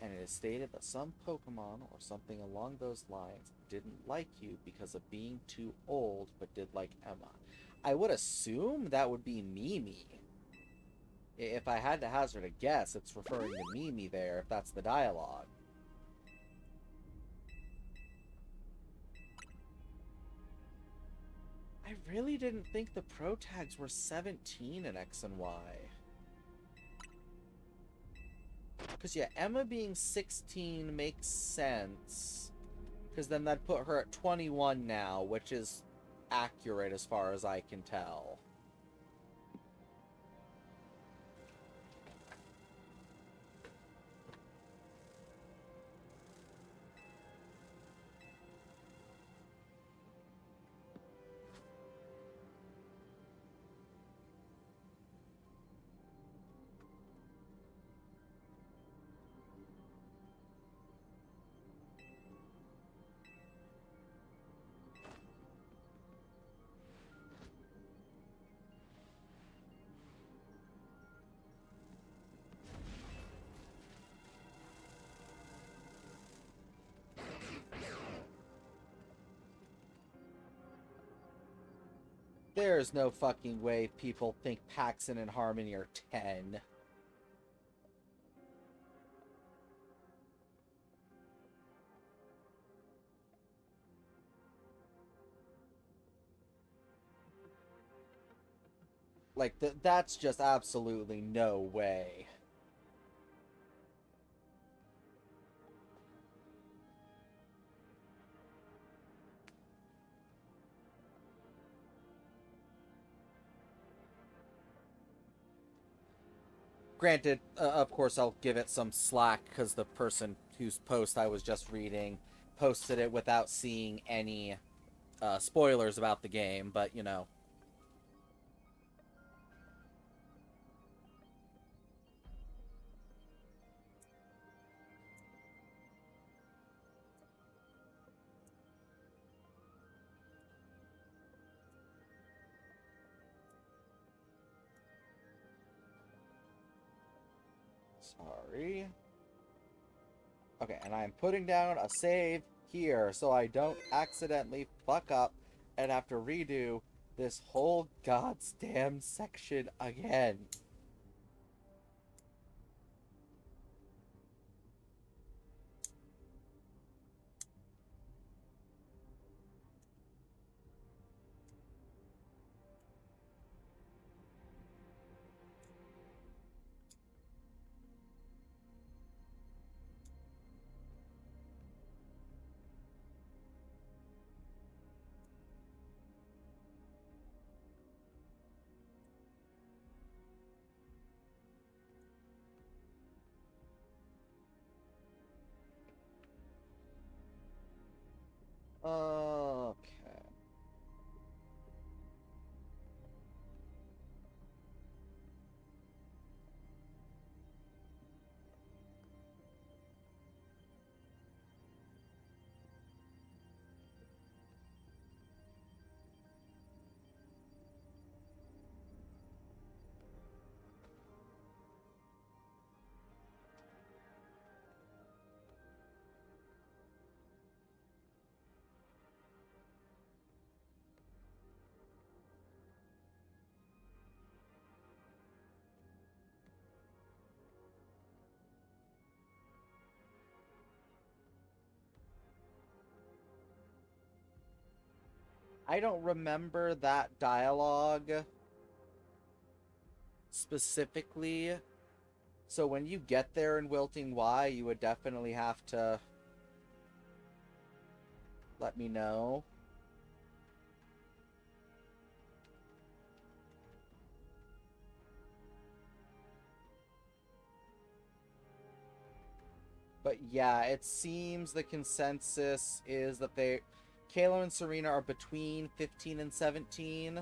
and it is stated that some Pokemon or something along those lines didn't like you because of being too old, but did like Emma. I would assume that would be Mimi. If I had to hazard a guess, it's referring to Mimi there, if that's the dialogue. I really didn't think the Pro Tags were 17 in X and Y. Because, yeah, Emma being 16 makes sense. Because then that'd put her at 21 now, which is accurate as far as I can tell. There's no fucking way people think Paxton and Harmony are 10. Like, that's just absolutely no way. Granted, of course, I'll give it some slack because the person whose post I was just reading posted it without seeing any spoilers about the game, but, you know. Sorry. Okay, and I'm putting down a save here so I don't accidentally fuck up and have to redo this whole goddamn section again. Okay. I don't remember that dialogue specifically. So when you get there in Wilting Y, you would definitely have to let me know. But yeah, it seems the consensus is that Kayla and Serena are between 15 and 17.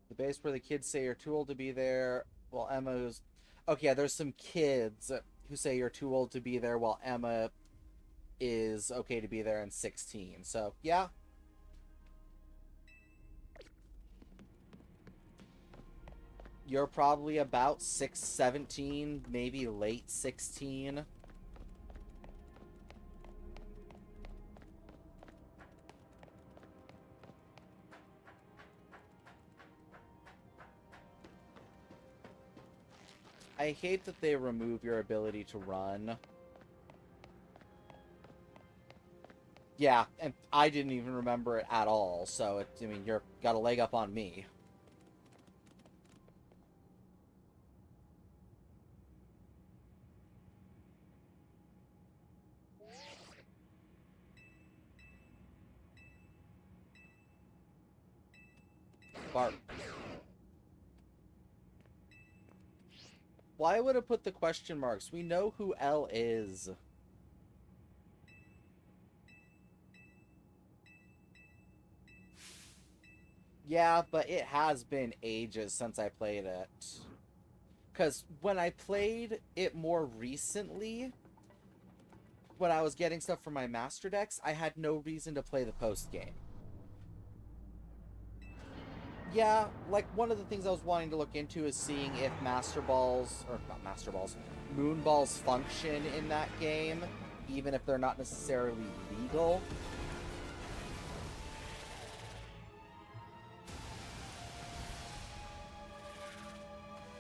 The base where the kids say you're too old to be there, while Emma's... Okay, yeah, there's some kids who say you're too old to be there, while Emma is okay to be there and 16. So, yeah. You're probably about 17, maybe late 16. I hate that they remove your ability to run. Yeah, and I didn't even remember it at all, so I mean, you're got a leg up on me. Bark. Why would it put the question marks? We know who L is. Yeah, but it has been ages since I played it. Because when I played it more recently, when I was getting stuff from my master decks, I had no reason to play the post game. Yeah, like one of the things I was wanting to look into is seeing if Master Balls, or not Master Balls, Moon Balls function in that game, even if they're not necessarily legal.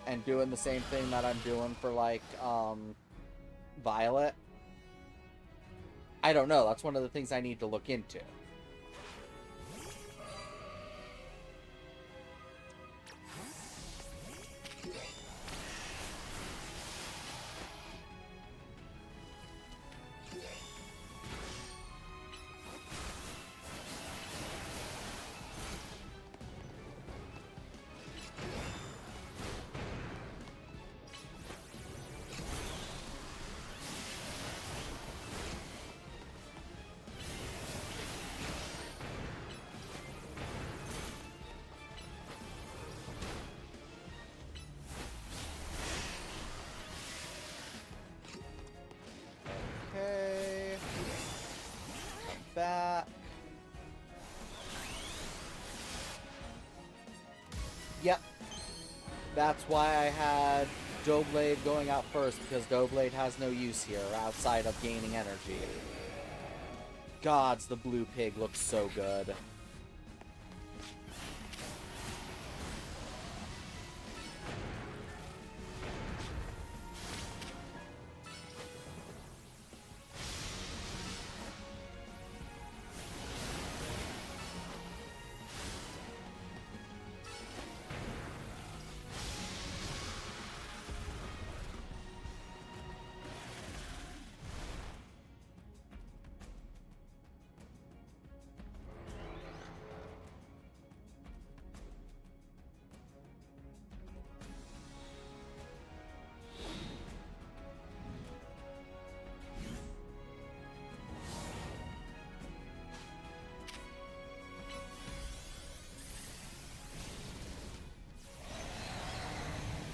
And doing the same thing that I'm doing for, like, Violet. I don't know, that's one of the things I need to look into. Okay. Come back. Yep. That's why I had Doughblade going out first, because Doughblade has no use here outside of gaining energy. Gods, the blue pig looks so good.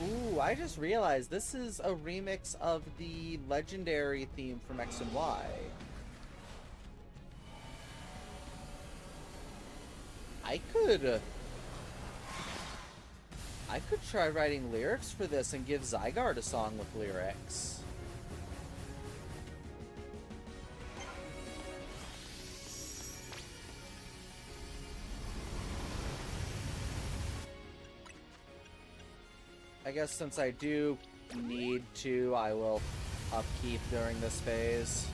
Ooh, I just realized this is a remix of the legendary theme from X and Y. I could try writing lyrics for this and give Zygarde a song with lyrics. I guess since I do need to, I will upkeep during this phase.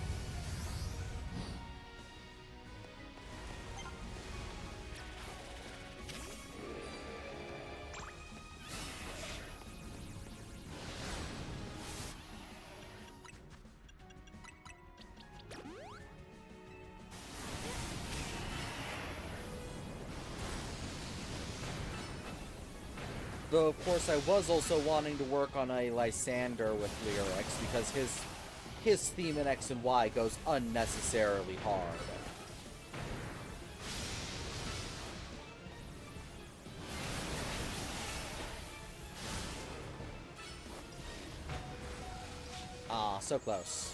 Though, of course, I was also wanting to work on a Lysander with lyrics, because his theme in X and Y goes unnecessarily hard. Ah, so close.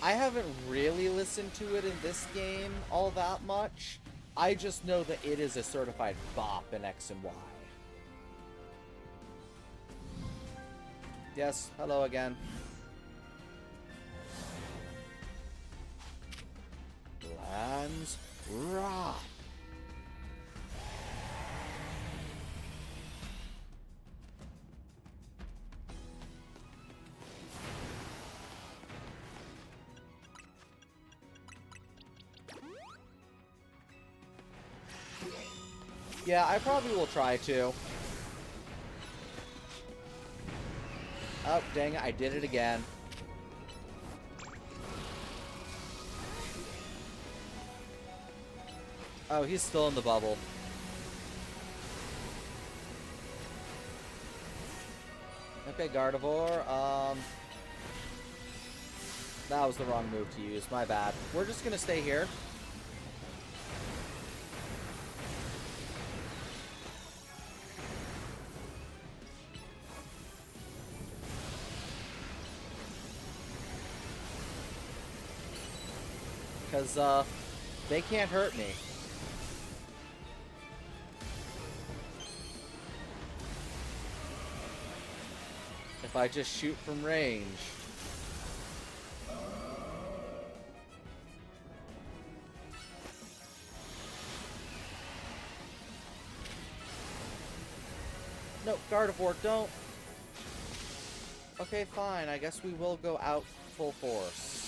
I haven't really listened to it in this game all that much. I just know that it is a certified bop in X and Y. Yes, hello again. Lands Wrath. Yeah, I probably will try to. Oh, dang it, I did it again. Oh, he's still in the bubble. Okay, Gardevoir, that was the wrong move to use, my bad. We're just gonna stay here. Because, they can't hurt me. If I just shoot from range. No, Gardevoir, don't. Okay, fine. I guess we will go out full force.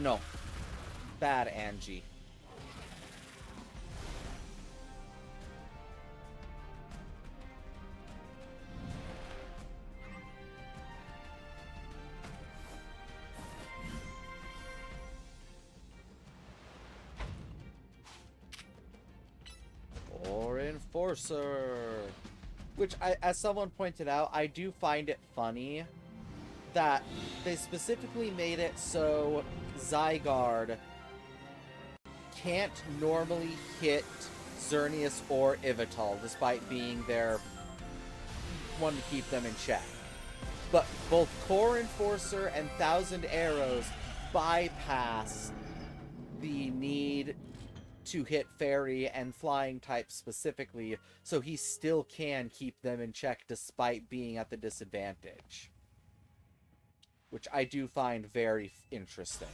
No. Bad Angie. Or Enforcer. Which, as someone pointed out, I do find it funny that they specifically made it so Zygarde can't normally hit Xerneas or Ivital, despite being their one to keep them in check. But both Core Enforcer and Thousand Arrows bypass the need to hit Fairy and Flying type specifically, so he still can keep them in check despite being at the disadvantage. Which I do find very interesting.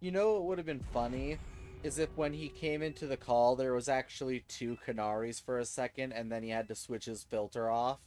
You know what would have been funny? Is if when he came into the call, there was actually 2 Canaries for a second, and then he had to switch his filter off.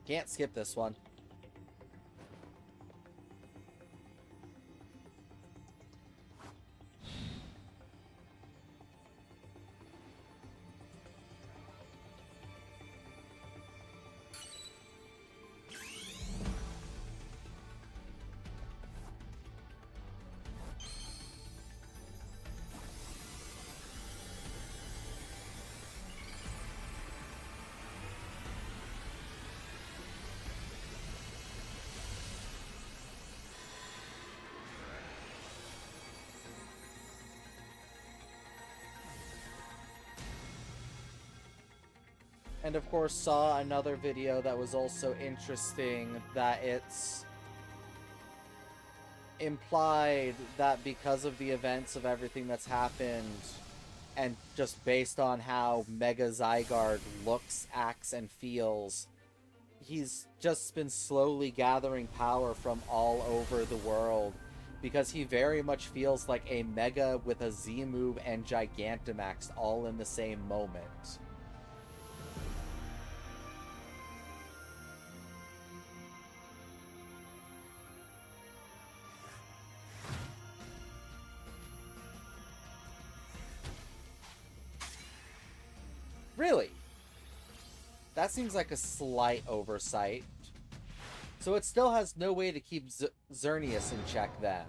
Can't skip this one. And of course saw another video that was also interesting, that it's implied that because of the events of everything that's happened, and just based on how Mega Zygarde looks, acts, and feels, he's just been slowly gathering power from all over the world, because he very much feels like a Mega with a Z move and Gigantamax all in the same moment. Really? That seems like a slight oversight. So it still has no way to keep Xerneas in check then.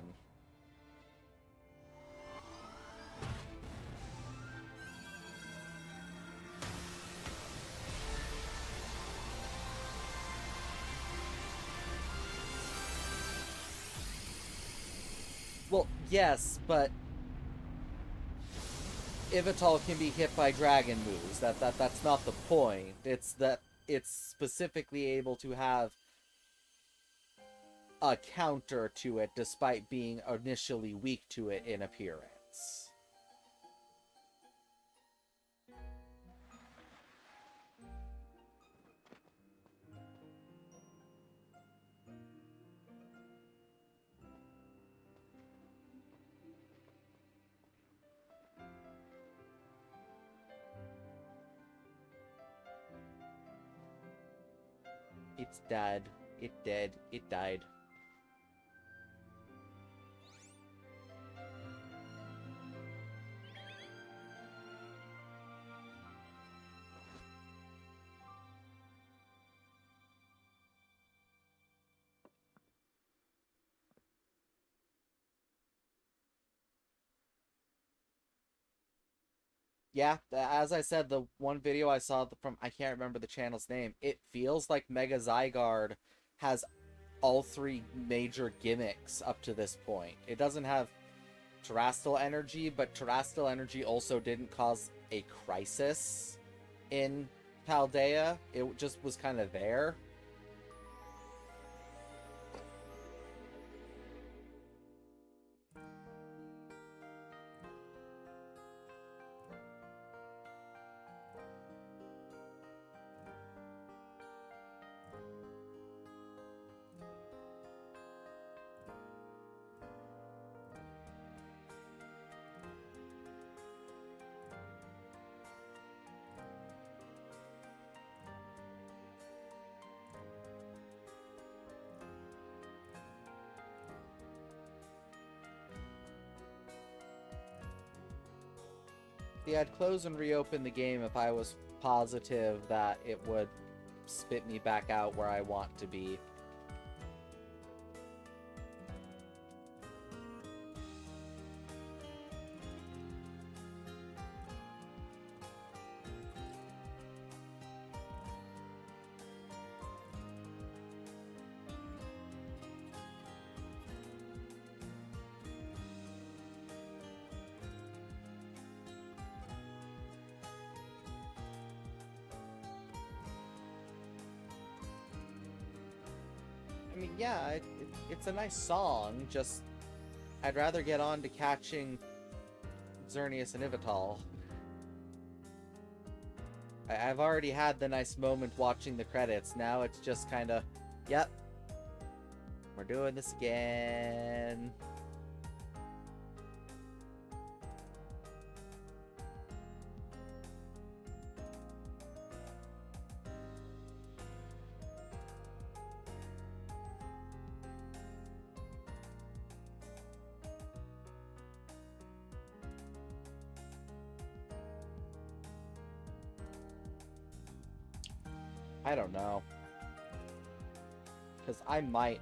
Well, yes, but Yveltal can be hit by dragon moves. That's not the point. It's that it's specifically able to have a counter to it despite being initially weak to it in appearance. It's dead. It dead. It died. Yeah, as I said, the one video I saw from, I can't remember the channel's name, it feels like Mega Zygarde has all three major gimmicks up to this point. It doesn't have Terrestrial Energy, but Terrestrial Energy also didn't cause a crisis in Paldea. It just was kind of there. Yeah, I'd close and reopen the game if I was positive that it would spit me back out where I want to be. I mean, yeah, it's a nice song, just I'd rather get on to catching Xerneas and Yveltal. I've already had the nice moment watching the credits. Now it's just kind of, yep, we're doing this again. I don't know. Because I might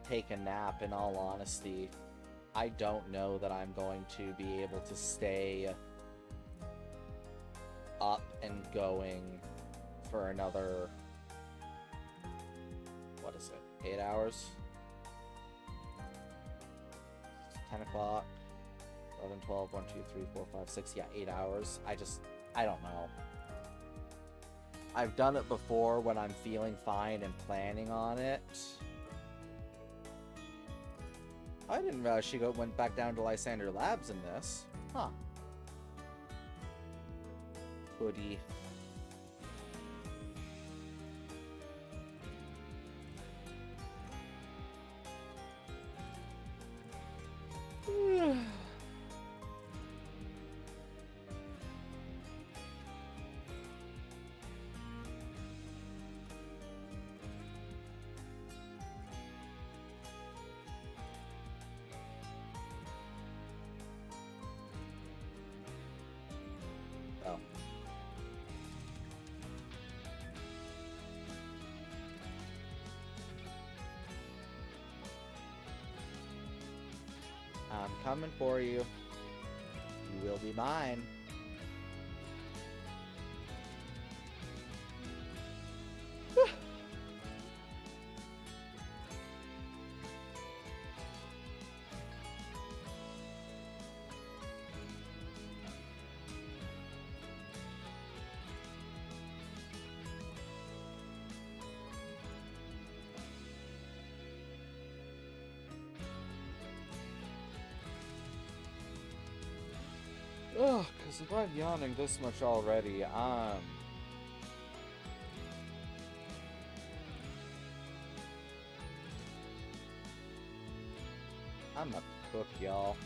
take a nap, in all honesty. I don't know that I'm going to be able to stay up and going for another, what is it, 8 hours? 10 o'clock, 11, 12, 1, 2, 3, 4, 5, 6, yeah, 8 hours. I don't know. I've done it before when I'm feeling fine and planning on it. I didn't realize she went back down to Lysander Labs in this. Huh. Goody. Oh. I'm coming for you. You will be mine. Ugh, because if I'm yawning this much already, I'm a cook, y'all.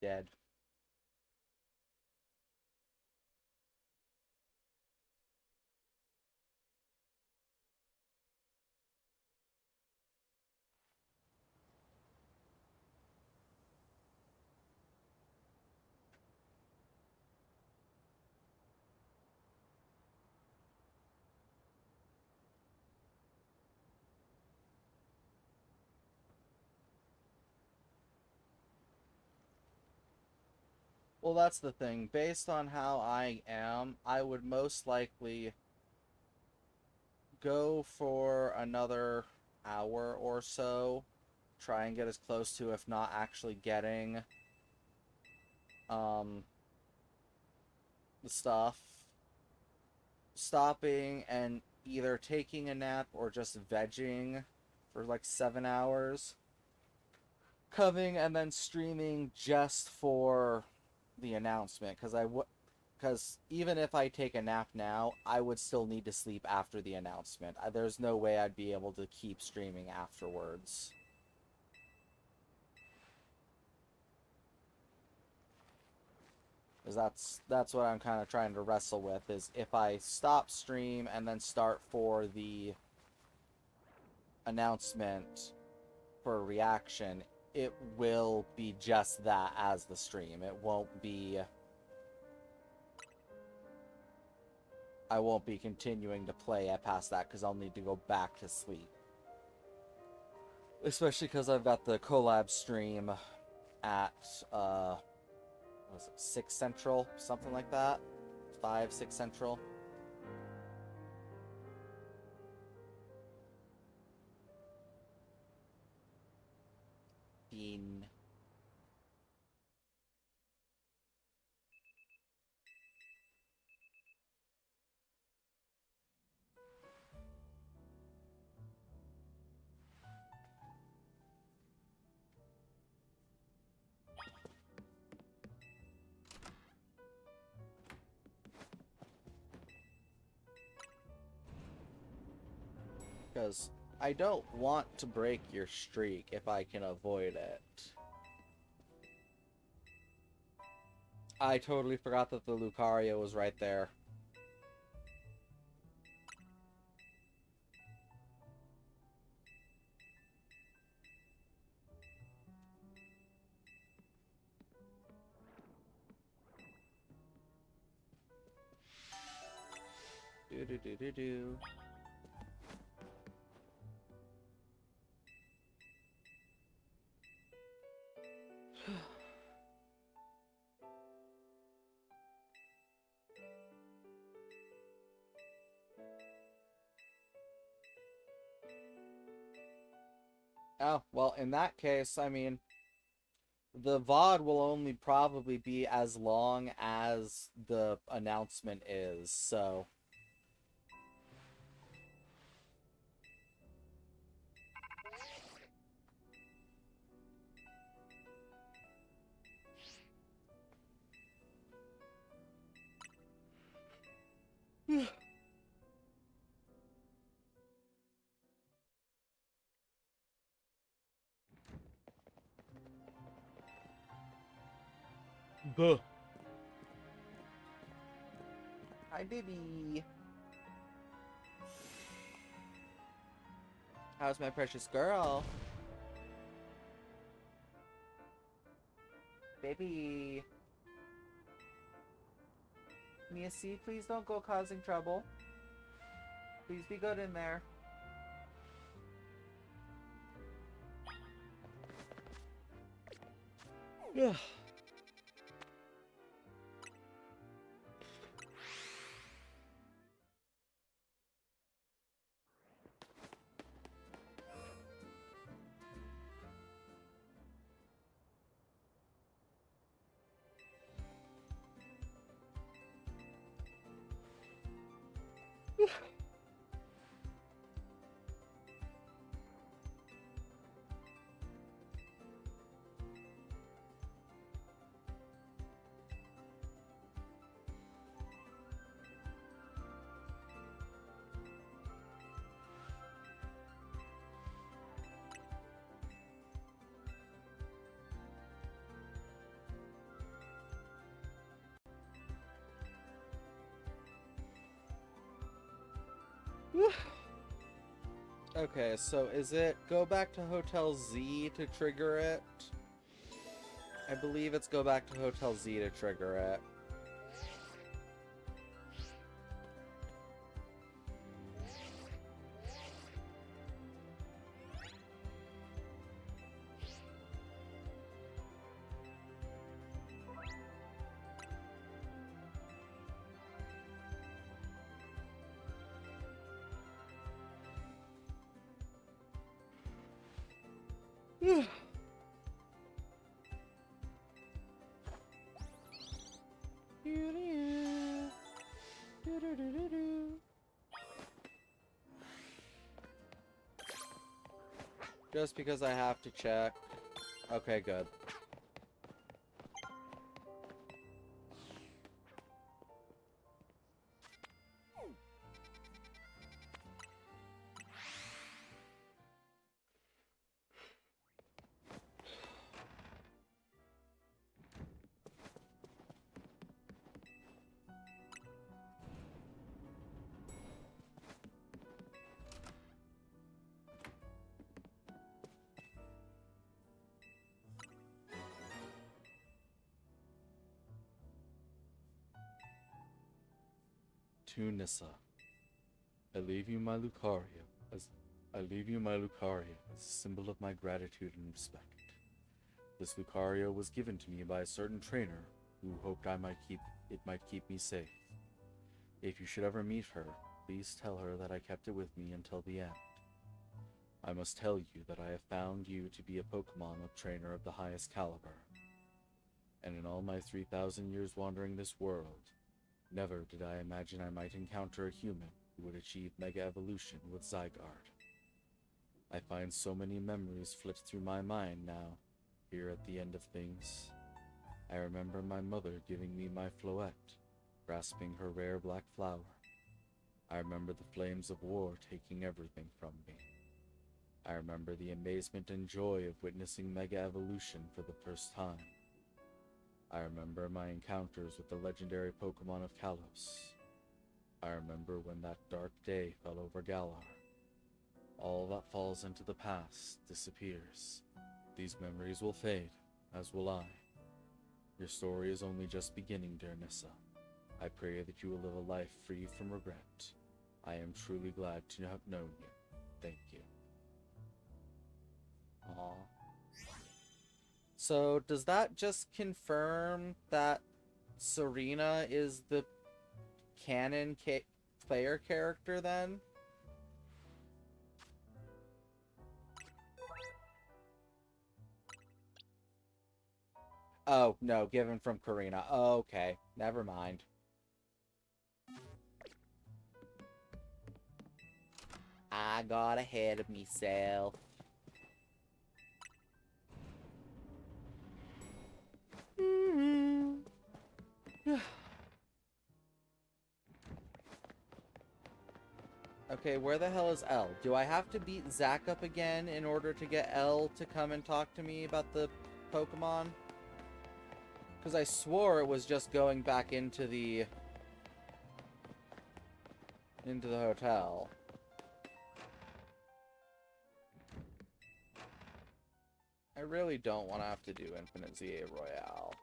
Dead. Well, that's the thing. Based on how I am, I would most likely go for another hour or so. Try and get as close to, if not actually getting, the stuff. Stopping and either taking a nap or just vegging for like 7 hours. coming and then streaming just for the announcement, because even if I take a nap now, I would still need to sleep after the announcement. There's no way I'd be able to keep streaming afterwards. Because that's what I'm kind of trying to wrestle with, is if I stop stream and then start for the announcement for a reaction, it will be just that as the stream. It won't be... I won't be continuing to play past that because I'll need to go back to sleep. Especially because I've got the collab stream at, what was it, 6 Central? Something like that? 5, 6 Central? Bean. Because I don't want to break your streak if I can avoid it. I totally forgot that the Lucario was right there. Do do do do do. Oh, well, in that case, I mean, the VOD will only probably be as long as the announcement is, so... Buh. Hi, baby. How's my precious girl? Baby. Mia C, please don't go causing trouble. Please be good in there. Yeah. Okay, so is it go back to Hotel Z to trigger it? I believe it's go back to Hotel Z to trigger it. Just because I have to check. Okay, good. To Nissa, I leave you my Lucario as a symbol of my gratitude and respect. This Lucario was given to me by a certain trainer who hoped it might keep me safe. If you should ever meet her, please tell her that I kept it with me until the end. I must tell you that I have found you to be a Pokemon trainer of the highest caliber. And in all my 3,000 years wandering this world, never did I imagine I might encounter a human who would achieve Mega Evolution with Zygarde. I find so many memories flit through my mind now, here at the end of things. I remember my mother giving me my Floette, grasping her rare black flower. I remember the flames of war taking everything from me. I remember the amazement and joy of witnessing Mega Evolution for the first time. I remember my encounters with the legendary Pokemon of Kalos. I remember when that dark day fell over Galar. All that falls into the past disappears. These memories will fade, as will I. Your story is only just beginning, dear Nissa. I pray that you will live a life free from regret. I am truly glad to have known you. Thank you. Aw. So, does that just confirm that Serena is the canon player character then? Oh, no, given from Karina. Oh, okay, never mind. I got ahead of myself. Okay, where the hell is Elle? Do I have to beat Zack up again in order to get Elle to come and talk to me about the Pokemon? Because I swore it was just going back into the hotel. I really don't want to have to do Infinite ZA Royale.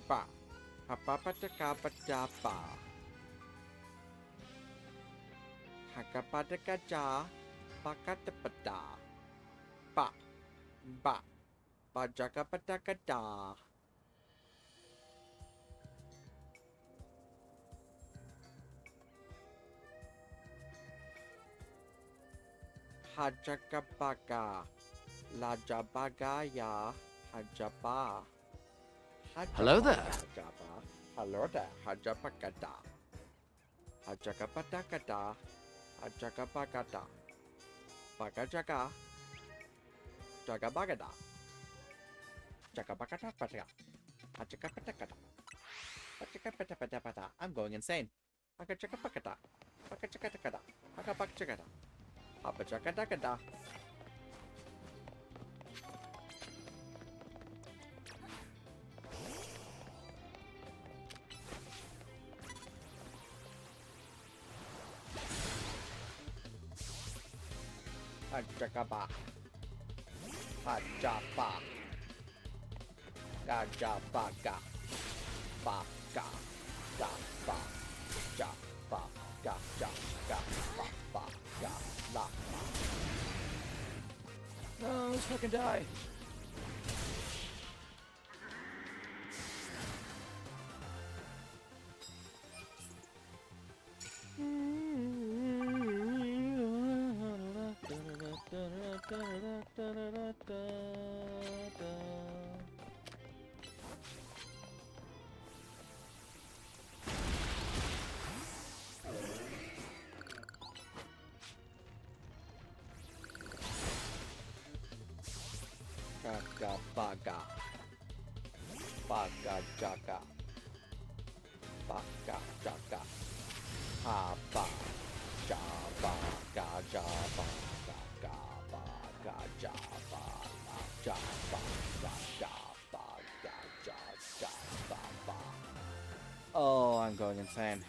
Ba. Hapapataka-ba-da-ba. Hakapataka-ja. Bakatapada. Ba. Ba. Bajaka-pataka-da. Hajaka-baka. Lajabagaya. Hajaba. Hello there. Hajaba. Hello there. Hajapakada. Hajakapatakada. Hajakapakada. Bakajaga. Jagabagada. Jagabakada pataka. Hajakapatakada. Hajakapatakada. I'm going insane. Hajakapatakada. Hajakapatakada. Hajakapatakada. Hapajakadakada. Hajakaba. Hajaba. Gajabaga. Baga. Gaba. Jaba. Gaja. Gaba. la. No, let's fucking die. Jaga baga. Baga jaga. Baga jaga. Ha ba. Ja ba ga ja ba ga ba ga ja ba la ja ba ga ja ba ga ja ba. Oh, I'm going insane.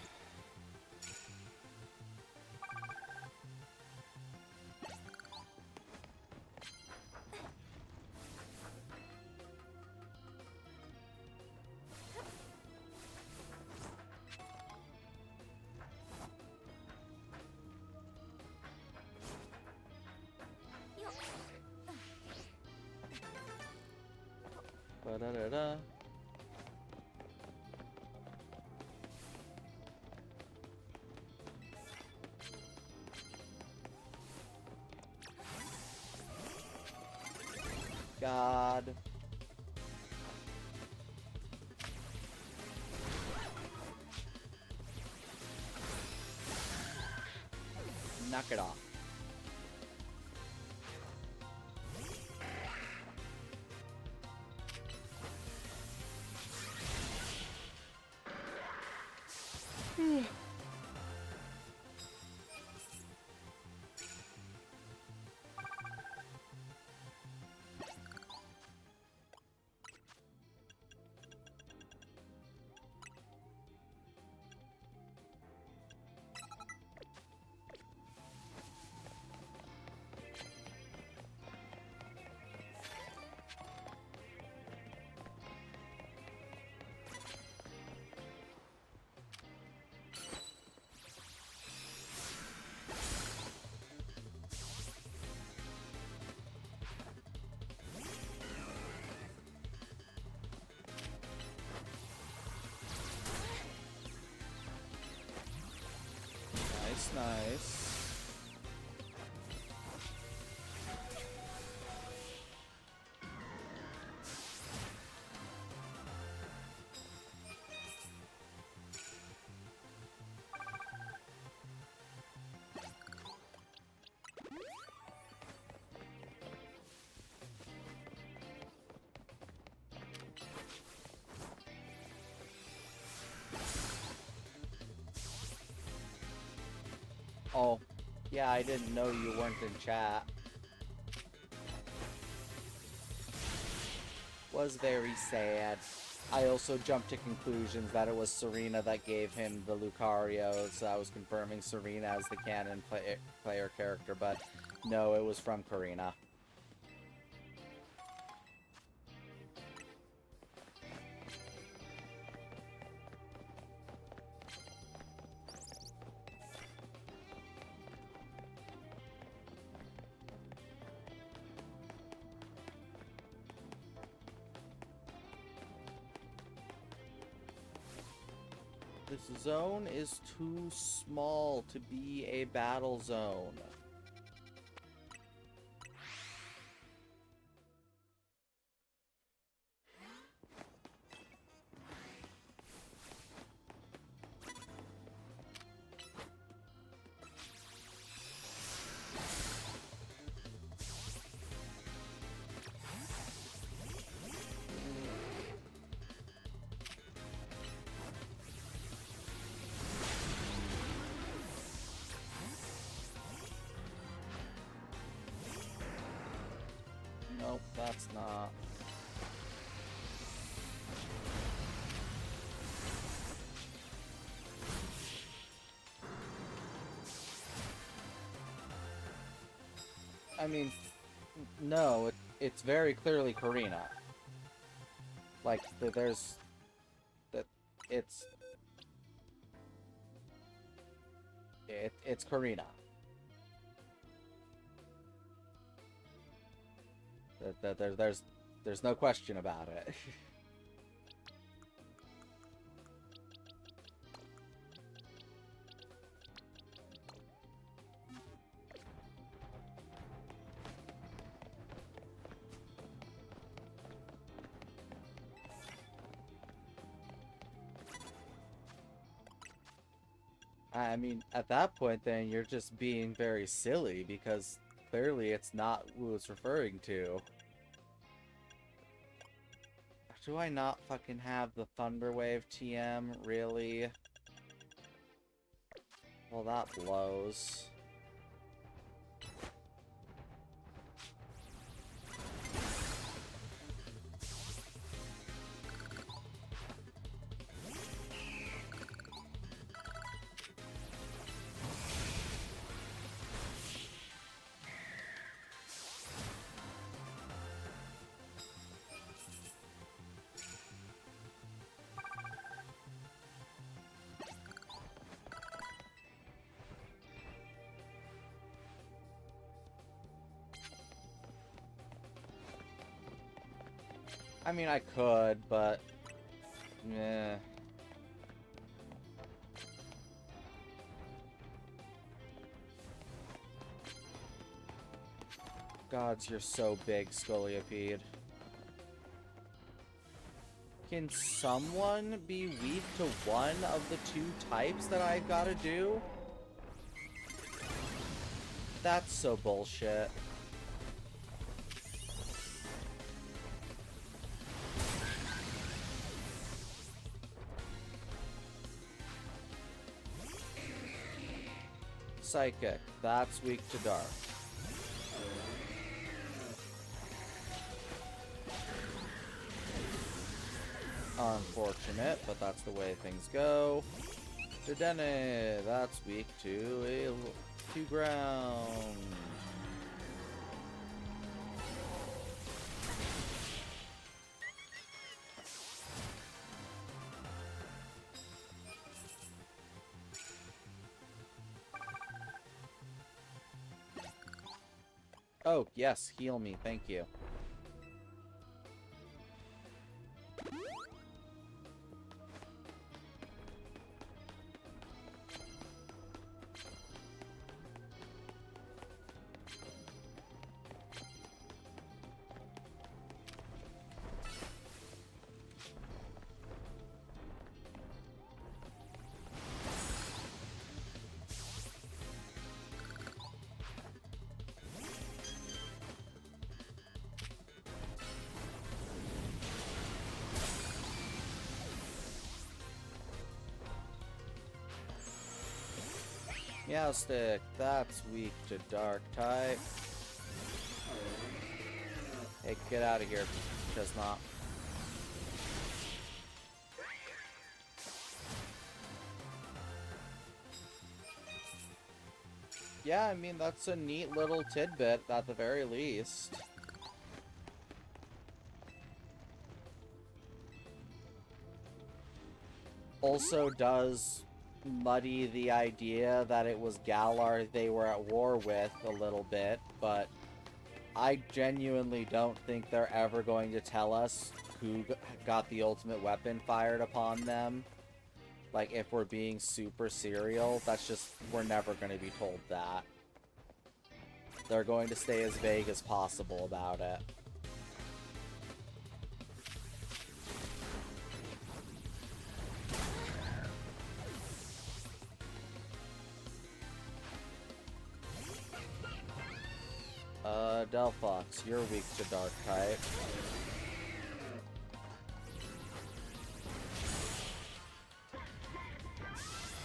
Ba-da-da-da. God. Knock it off. Nice. Oh, yeah, I didn't know you weren't in chat. Was very sad. I also jumped to conclusions that it was Serena that gave him the Lucario, so I was confirming Serena as the canon player character, but no, it was from Karina. This zone is too small to be a battle zone. Nope, that's not. I mean, no, it's very clearly Karina. Like, there's... that it's... It's Karina. There's no question about it. I mean, at that point, then you're just being very silly because clearly it's not who it's referring to. Do I not fucking have the Thunderwave TM? Really? Well, that blows. I mean, I could, but... yeah. Gods, you're so big, Scolipede. Can someone be weak to one of the two types that I've got to do? That's so bullshit. Psychic. That's weak to dark. Unfortunate, but that's the way things go. Dedenne. That's weak to ground. Oh, yes, heal me, thank you. Meowstick, that's weak to dark type. Hey, get out of here, just not. Yeah, I mean, that's a neat little tidbit at the very least. Also does muddy the idea that it was Galar they were at war with a little bit, but I genuinely don't think they're ever going to tell us who got the ultimate weapon fired upon them. Like, if we're being super serial, that's just, we're never going to be told that. They're going to stay as vague as possible about it. Delphox, you're weak to dark type.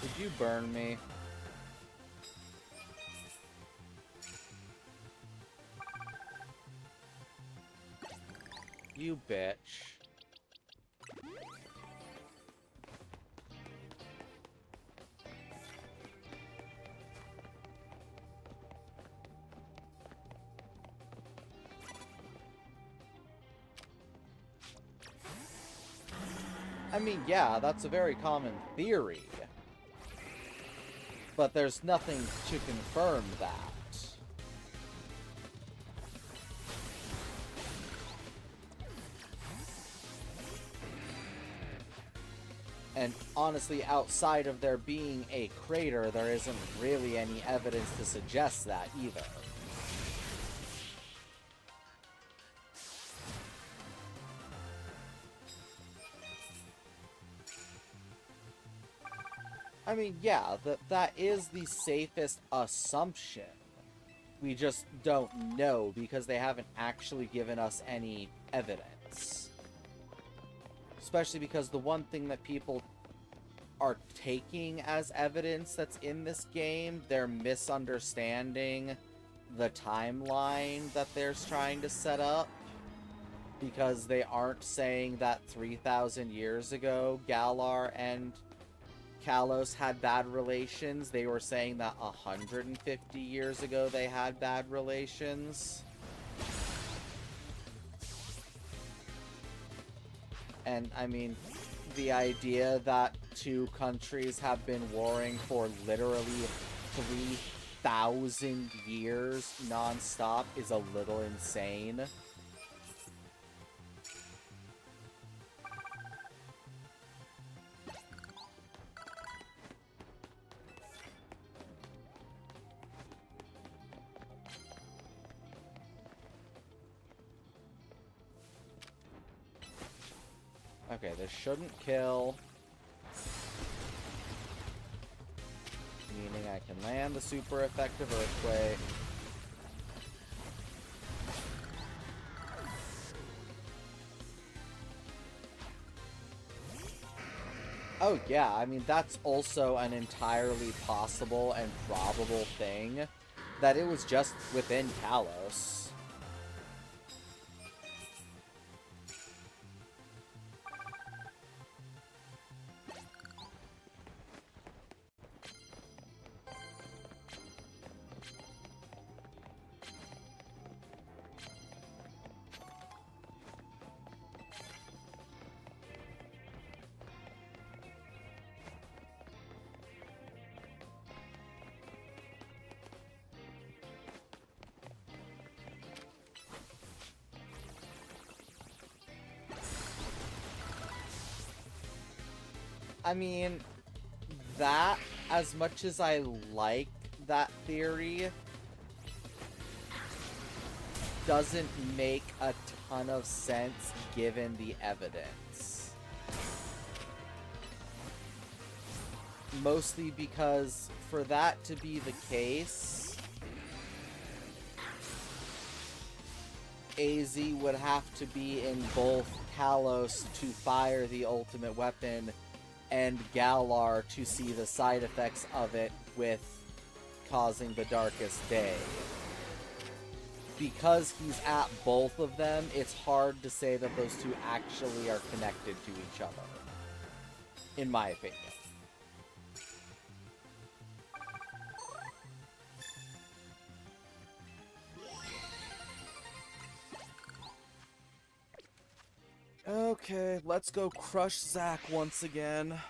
Did you burn me? You bitch. I mean, yeah, that's a very common theory. But there's nothing to confirm that. And honestly, outside of there being a crater, there isn't really any evidence to suggest that either. I mean, yeah, that is the safest assumption. We just don't know because they haven't actually given us any evidence. Especially because the one thing that people are taking as evidence that's in this game, they're misunderstanding the timeline that they're trying to set up. Because they aren't saying that 3,000 years ago, Galar and Kalos had bad relations. They were saying that 150 years ago they had bad relations. And, I mean, the idea that two countries have been warring for literally 3,000 years non-stop is a little insane. Okay, this shouldn't kill. Meaning I can land the super effective earthquake. Oh yeah, I mean that's also an entirely possible and probable thing. That it was just within Kalos. I mean, that, as much as I like that theory, doesn't make a ton of sense given the evidence. Mostly because for that to be the case, AZ would have to be in both Kalos to fire the ultimate weapon and Galar to see the side effects of it with causing the darkest day. Because he's at both of them, it's hard to say that those two actually are connected to each other. In my opinion. Okay, let's go crush Zack once again.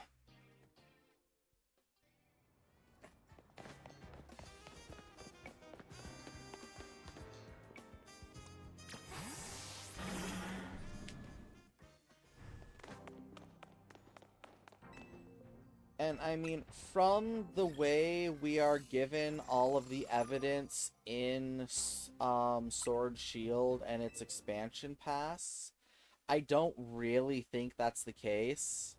And I mean, from the way we are given all of the evidence in Sword Shield and its expansion pass, I don't really think that's the case.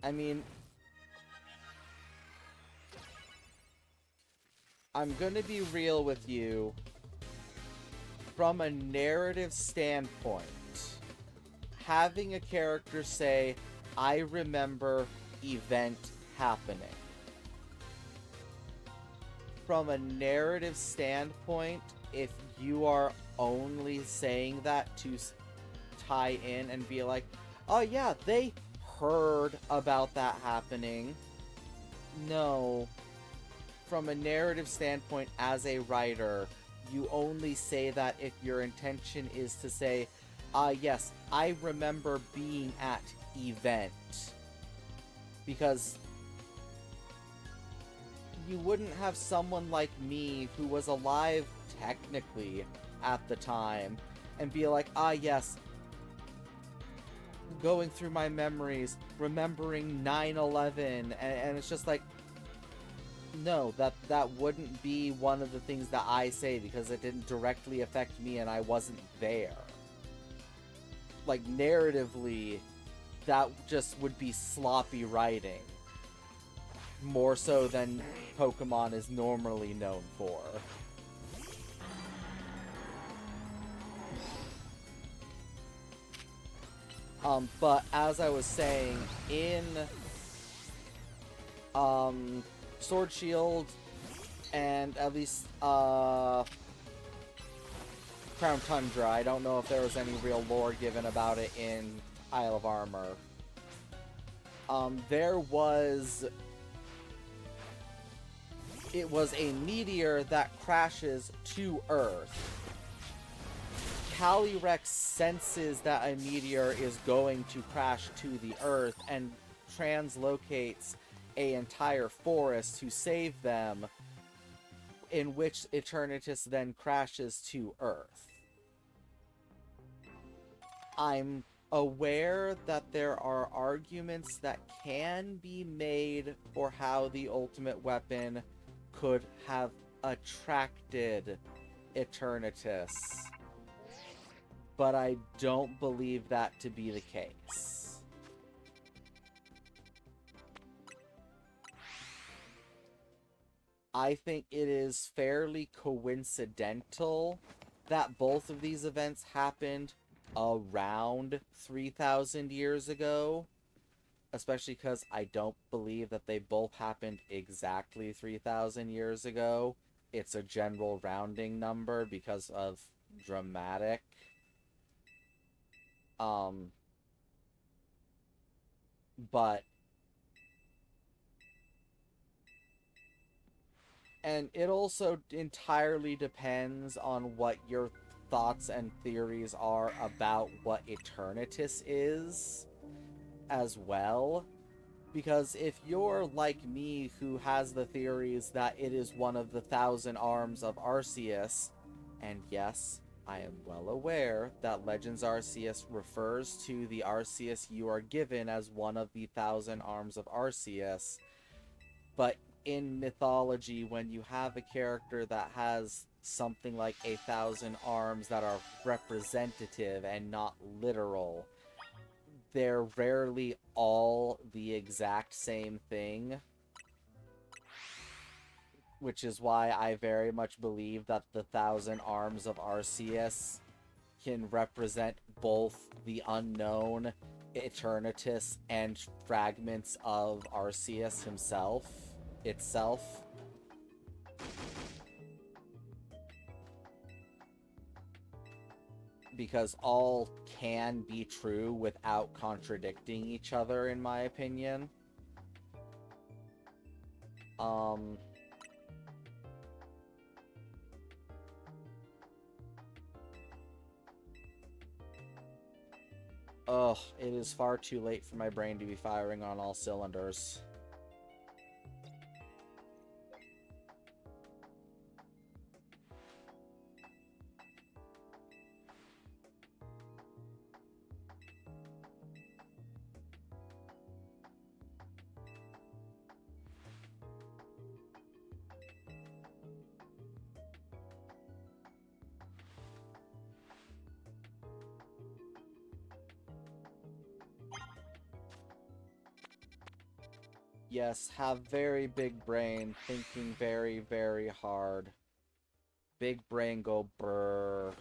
I mean, I'm gonna be real with you. From a narrative standpoint, having a character say, I remember event happening. From a narrative standpoint, if you are only saying that to tie in and be like, oh yeah, they heard about that happening. No. From a narrative standpoint, as a writer, you only say that if your intention is to say, yes, I remember being at event. Because you wouldn't have someone like me who was alive technically at the time and be like, ah, yes, going through my memories, remembering 9/11, and it's just like, no, that wouldn't be one of the things that I say because it didn't directly affect me and I wasn't there. Like, narratively, that just would be sloppy writing. More so than Pokemon is normally known for. But as I was saying, in Sword Shield and at least Crown Tundra, I don't know if there was any real lore given about it in Isle of Armor. It was a meteor that crashes to Earth. Calyrex senses that a meteor is going to crash to the Earth and translocates an entire forest to save them, in which Eternatus then crashes to Earth. I'm aware that there are arguments that can be made for how the ultimate weapon could have attracted Eternatus, but I don't believe that to be the case. I think it is fairly coincidental that both of these events happened around 3,000 years ago, especially because I don't believe that they both happened exactly 3,000 years ago. It's a general rounding number because of dramatic. But and it also entirely depends on what your thoughts and theories are about what Eternatus is as well. Because if you're like me, who has the theories that it is one of the 1,000 arms of Arceus, and yes, I am well aware that Legends Arceus refers to the Arceus you are given as one of the 1,000 arms of Arceus, but in mythology, when you have a character that has something like 1,000 arms that are representative and not literal, they're rarely all the exact same thing. Which is why I very much believe that the 1,000 arms of Arceus can represent both the unknown Eternatus and fragments of Arceus itself. Because all can be true without contradicting each other, in my opinion. Ugh, it is far too late for my brain to be firing on all cylinders. Yes, have very big brain, thinking very, very hard. Big brain go brrr.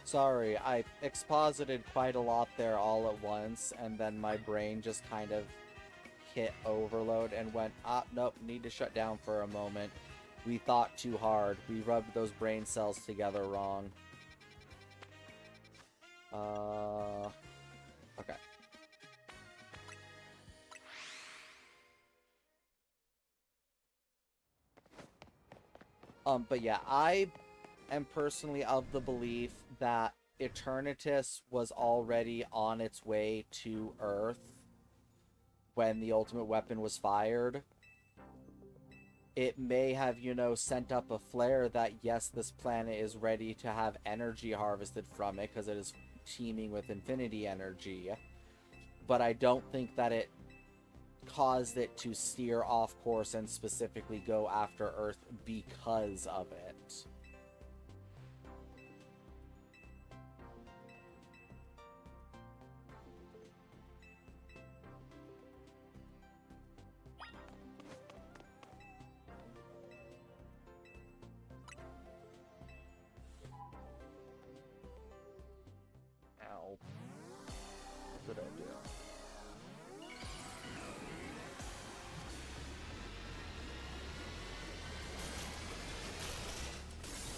Sorry, I exposited quite a lot there all at once, and then my brain just kind of hit overload and went, ah, nope, need to shut down for a moment. We thought too hard. We rubbed those brain cells together wrong. Okay. But yeah, I am personally of the belief that Eternatus was already on its way to Earth when the ultimate weapon was fired, it may have, you know, sent up a flare that, yes, this planet is ready to have energy harvested from it because it is teeming with infinity energy. But I don't think that it caused it to steer off course and specifically go after Earth because of it. Ow. What did I do?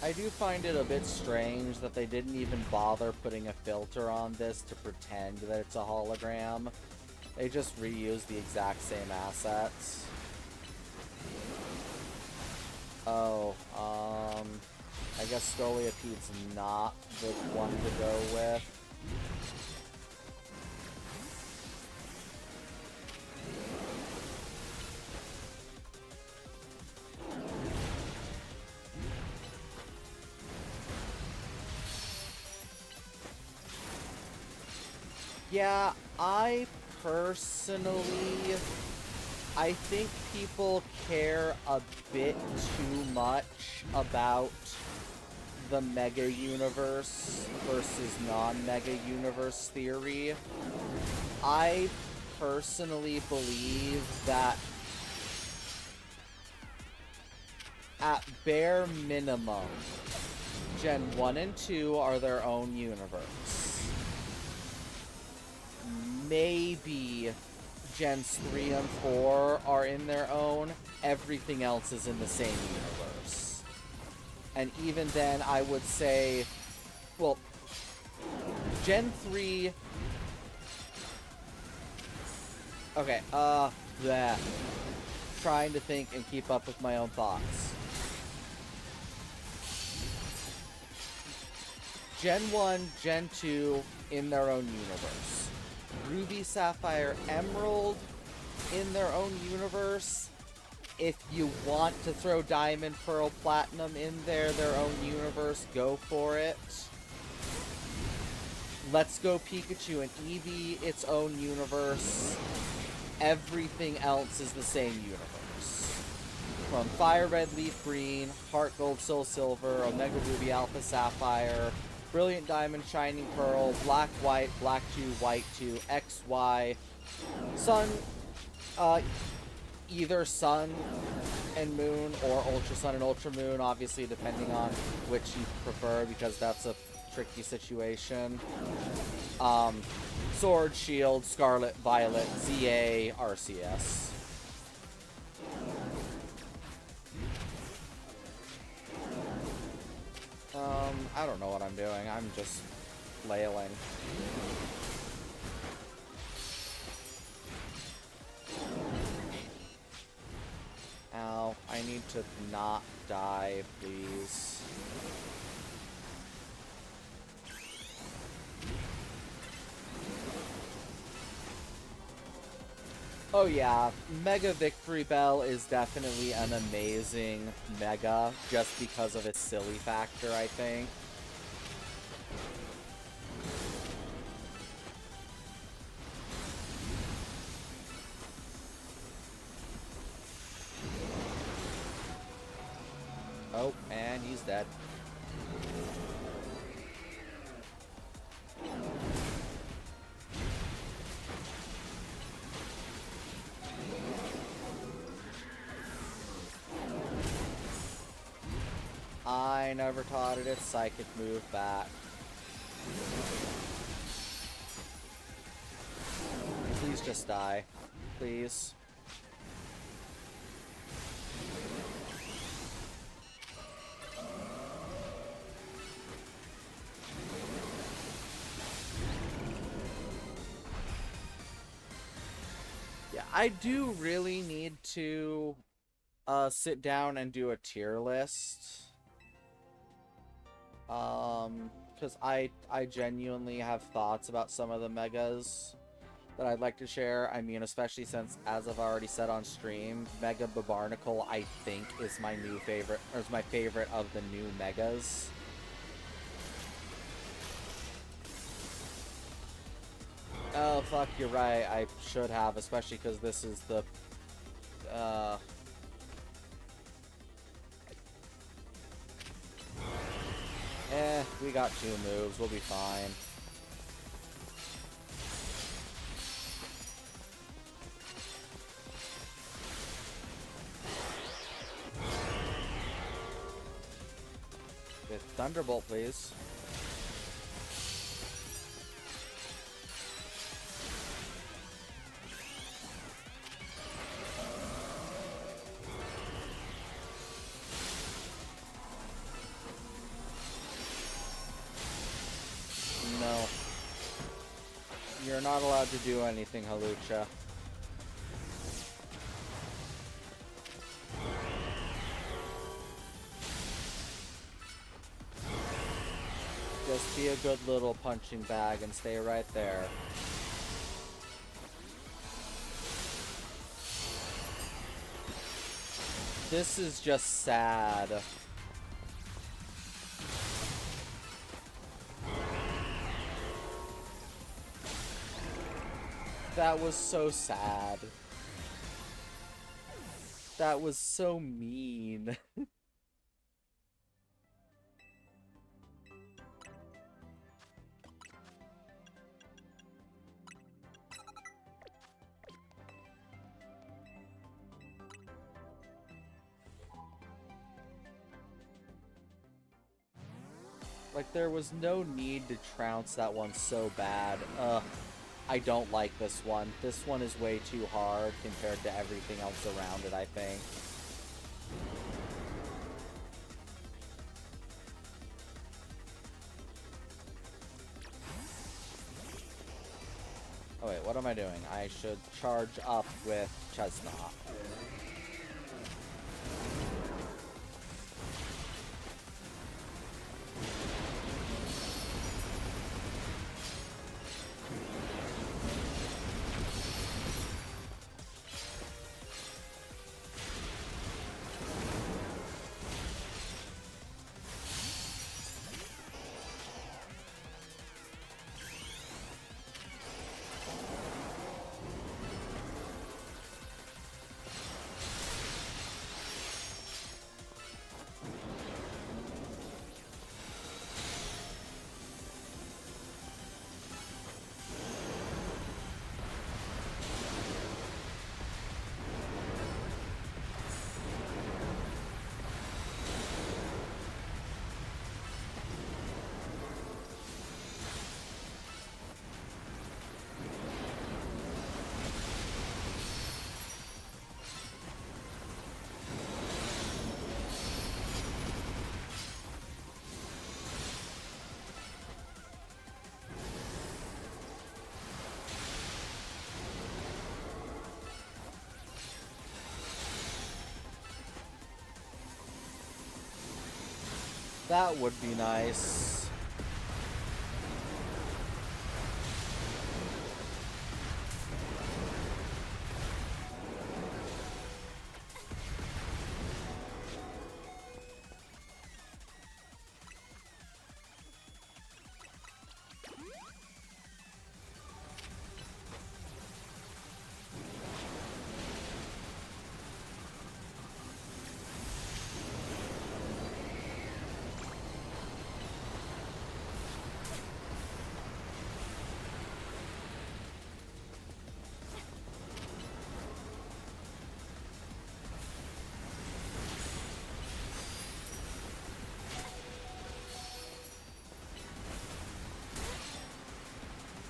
I do find it a bit strange that they didn't even bother putting a filter on this to pretend that it's a hologram. They just reused the exact same assets. Oh, I guess Scoliopede's not the one to go with. Yeah, I think people care a bit too much about the mega universe versus non-mega universe theory. I personally believe that at bare minimum, Gen 1 and 2 are their own universe. Maybe Gens 3 and 4 are in their own. Everything else is in the same universe. And even then, I would say, well, Gen 3... Okay, bleh. Trying to think and keep up with my own thoughts. Gen 1, Gen 2, in their own universe. Ruby, Sapphire, Emerald, in their own universe. If you want to throw Diamond, Pearl, Platinum in their own universe, go for it. Let's Go Pikachu and Eevee, its own universe. Everything else is the same universe. From Fire Red, Leaf Green, Heart Gold, Soul Silver, Omega Ruby, Alpha Sapphire, Brilliant Diamond, Shining Pearl, Black White, Black 2, White 2, XY, Sun, either Sun and Moon or Ultra Sun and Ultra Moon, obviously depending on which you prefer, because that's a tricky situation. Sword, Shield, Scarlet, Violet, ZA, RCS. I don't know what I'm doing. I'm just flailing. Ow, I need to not die, please. Oh yeah, Mega Victory Bell is definitely an amazing Mega, just because of its silly factor, I think. Oh, and he's dead. I never taught it its psychic move back. Please just die. Please. Yeah, I do really need to sit down and do a tier list. because I genuinely have thoughts about some of the megas that I'd like to share. I mean, especially since, as I've already said on stream, Mega Babarnacle, I think, is my new favorite, or is my favorite of the new megas. Oh, fuck, you're right. I should have, especially because this is the, we got 2 moves. We'll be fine. With Thunderbolt, please. No. You're not allowed to do anything, Halucha. Just be a good little punching bag and stay right there. This is just sad. That was so sad. That was so mean. Like, there was no need to trounce that one so bad. Ugh. I don't like this one. This one is way too hard compared to everything else around it, I think. Oh wait, what am I doing? I should charge up with Chestnut. That would be nice.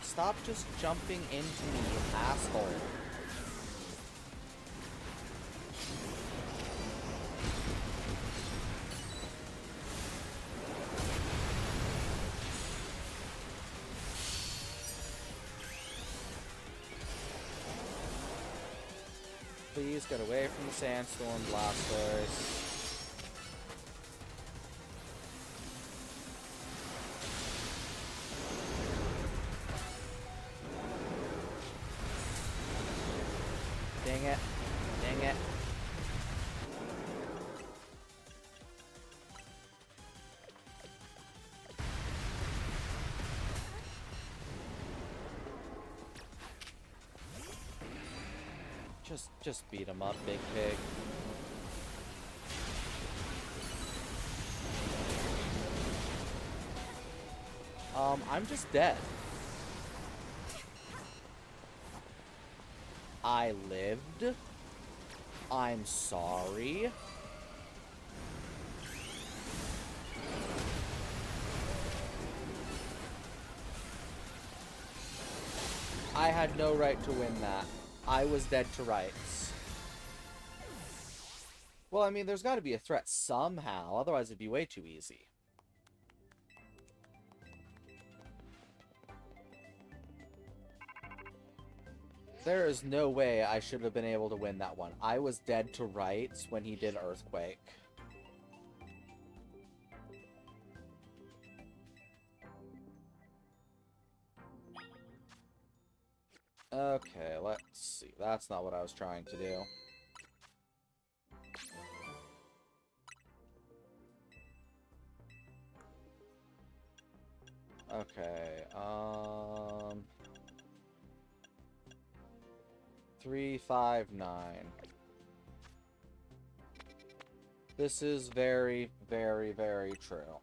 Stop just jumping into me, you asshole. Please get away from the sandstorm blasters. Dang it. Dang it. Just beat him up, big pig. I'm just dead. I lived. I'm sorry. I had no right to win that. I was dead to rights. Well, I mean, there's got to be a threat somehow, otherwise it'd be way too easy. There is no way I should have been able to win that one. I was dead to rights when he did Earthquake. Okay, let's see. That's not what I was trying to do. Okay, 359. This is very, very, very true.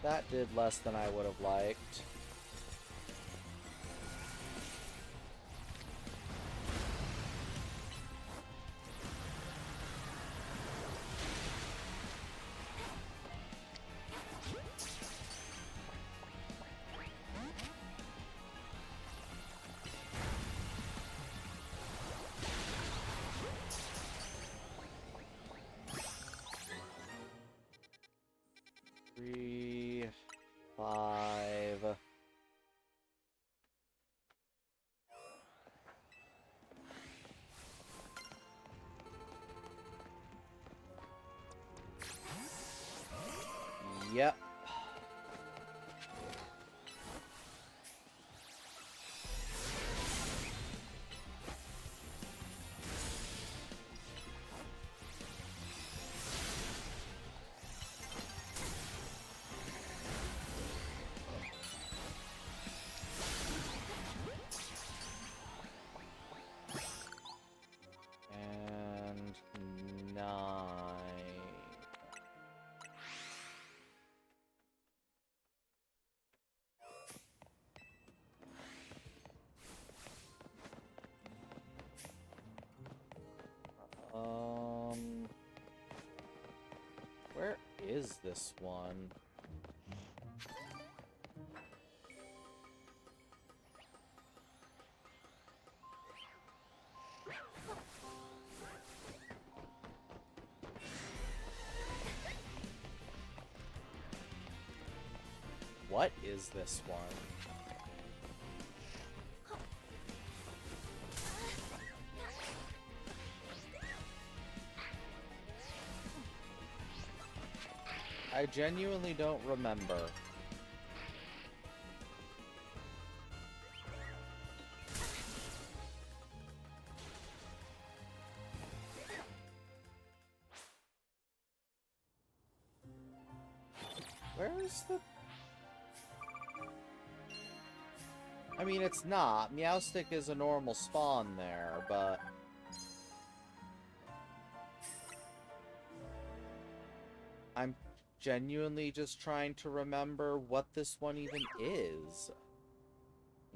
That did less than I would have liked. Three, 5. Yep. And 9. Where is this one? What is this one? I genuinely don't remember. Where's the... I mean, it's not. Meowstic is a normal spawn there, but... I'm genuinely just trying to remember what this one even is.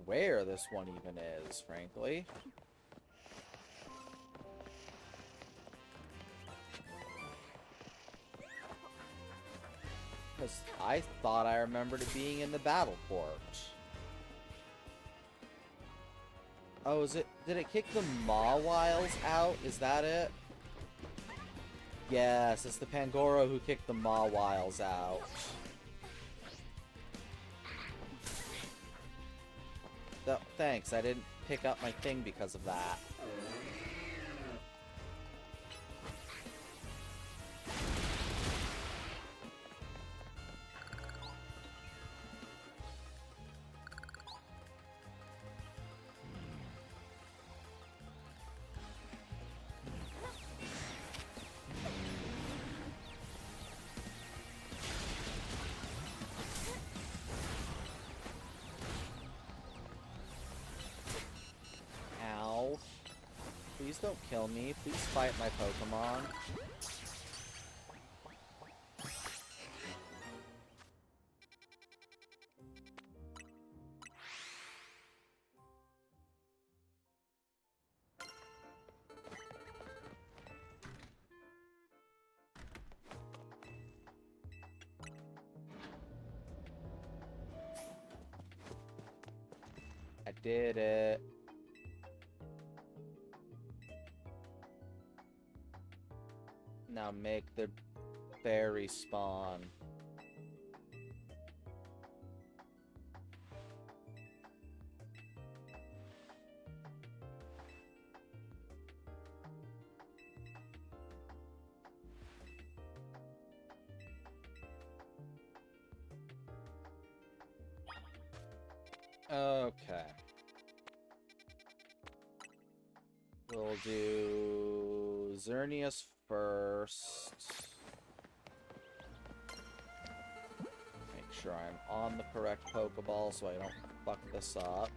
Where this one even is, frankly. Because I thought I remembered it being in the battle port. Oh, is it... Did it kick the Mawiles out? Is that it? Yes, it's the Pangoro who kicked the Mawiles out. Thanks, I didn't pick up my thing because of that. Ow. Please don't kill me. Please fight my Pokemon. I did it. Now make the berry spawn. Okay. We'll do Xerneas first. Make sure I'm on the correct Pokeball so I don't fuck this up.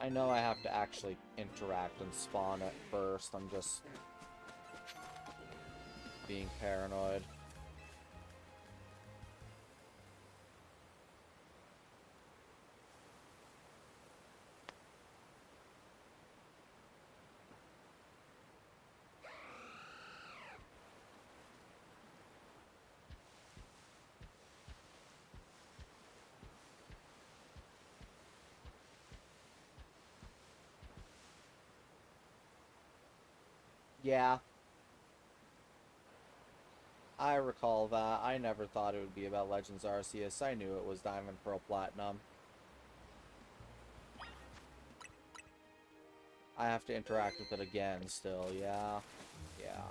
I know I have to actually interact and spawn it first. I'm just being paranoid. Yeah. I recall that. I never thought it would be about Legends Arceus. I knew it was Diamond, Pearl, Platinum. I have to interact with it again still, yeah. Yeah.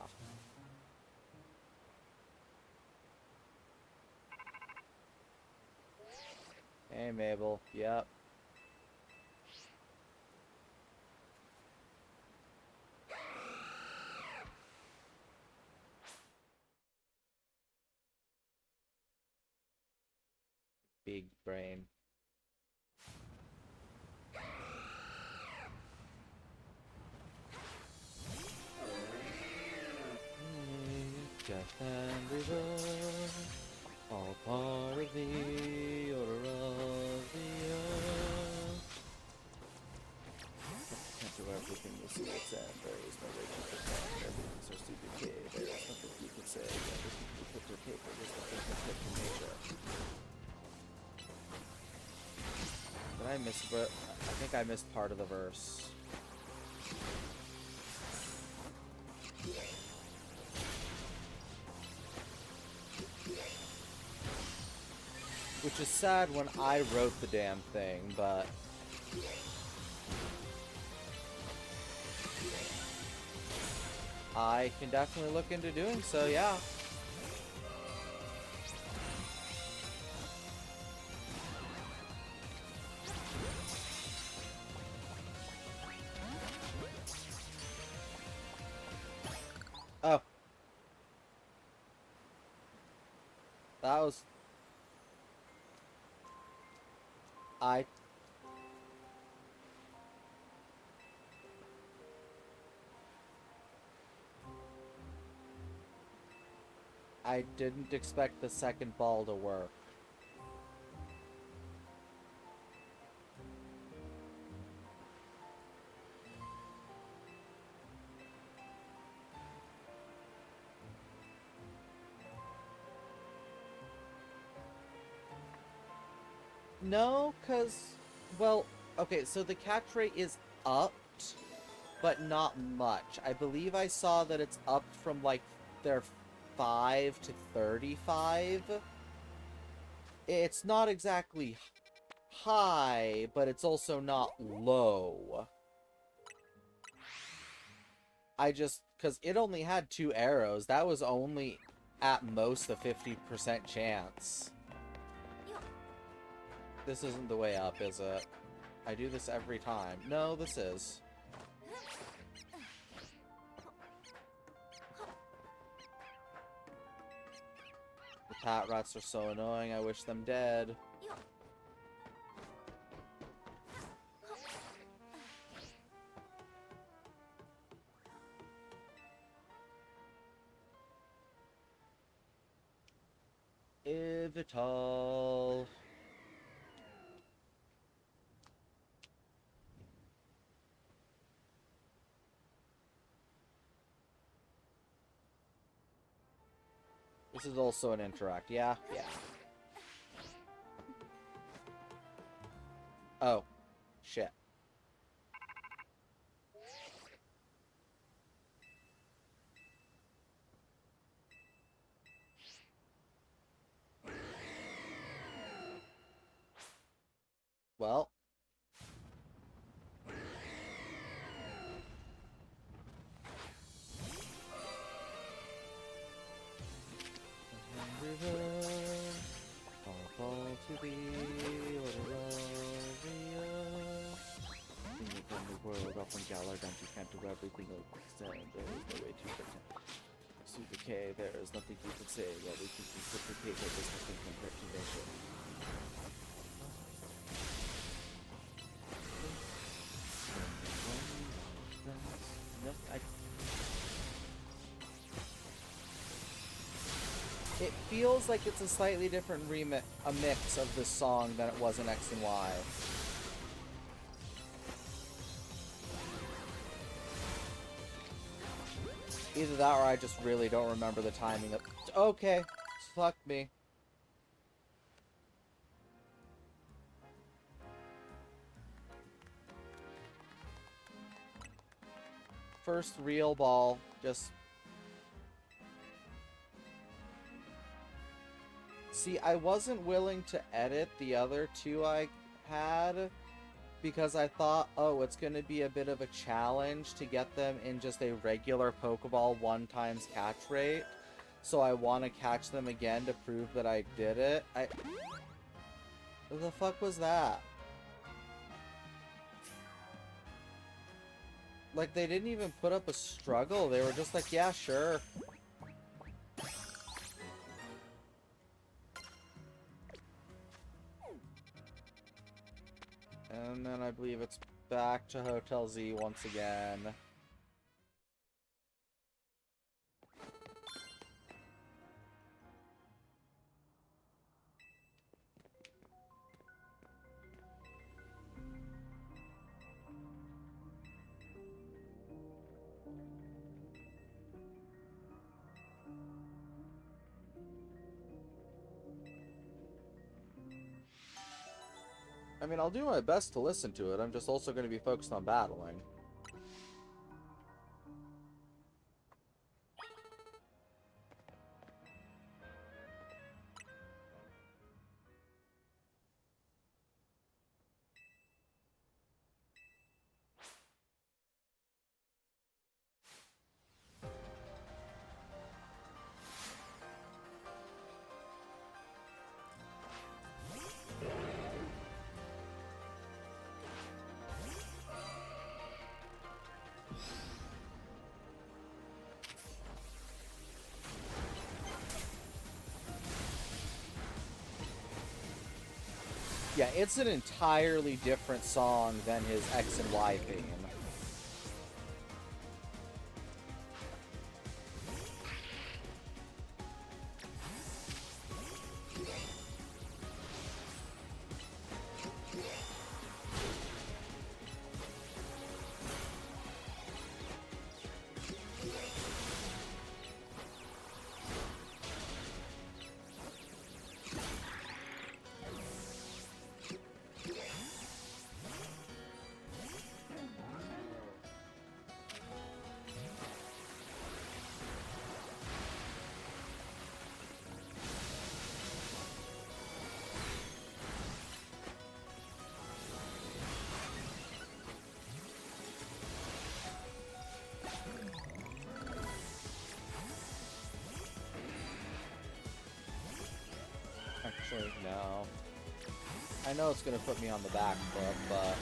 Hey, Mabel. Yep. Big brain. Death and rebirth, all part of the order of the earth. Can't do everything you see it's at. There is no way to pretend. Everything's so stupid, kid. There is nothing you can say. Everything you put to paper is nothing but fit to nature. Did I miss it? I think I missed part of the verse. Which is sad when I wrote the damn thing, but... I can definitely look into doing so, yeah. Oh. That was... I didn't expect the second ball to work. No, because, well, okay, so the catch rate is upped, but not much. I believe I saw that it's upped from, like, their 5 to 35. It's not exactly high, but it's also not low. I just, because it only had 2 arrows, that was only at most a 50% chance. This isn't the way up, is it? I do this every time. No, this is. The pat rats are so annoying, I wish them dead. Evital. This is also an interact. Yeah, yeah. Oh, shit. Well. Fall to thee, little Ravia. Singing from the world, often Gallard, and you can't do everything understand. There is no way to pretend. Super K, there is nothing you can say. Well, we can reciprocate, but there's nothing compared to their show. No, It feels like it's a slightly different a mix of this song than it was in X and Y. Either that or I just really don't remember the timing of... Okay, fuck me. First real ball, just... See, I wasn't willing to edit the other 2 I had because I thought, oh, it's going to be a bit of a challenge to get them in just a regular Pokeball 1 times catch rate. So I want to catch them again to prove that I did it. What the fuck was that? Like, they didn't even put up a struggle. They were just like, yeah, sure. And then I believe it's back to Hotel Z once again. I mean, I'll do my best to listen to it. I'm just also going to be focused on battling. Yeah, it's an entirely different song than his X and Y theme. Actually, no. I know it's gonna put me on the back foot, but...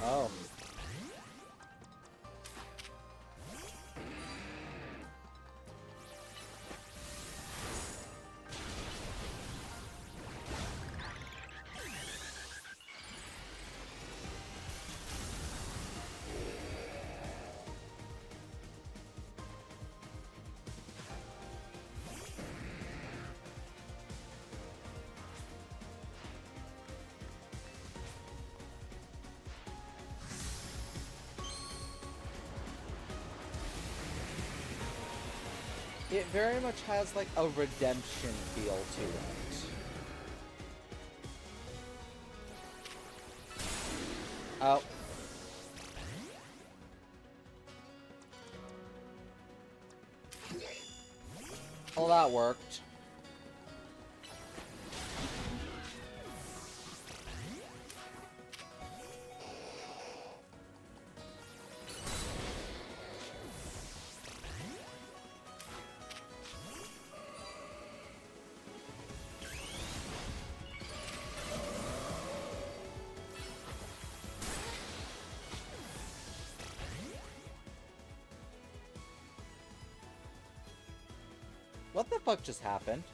Oh. It very much has, like, a redemption feel to it. Oh. Well, that worked. What the fuck just happened?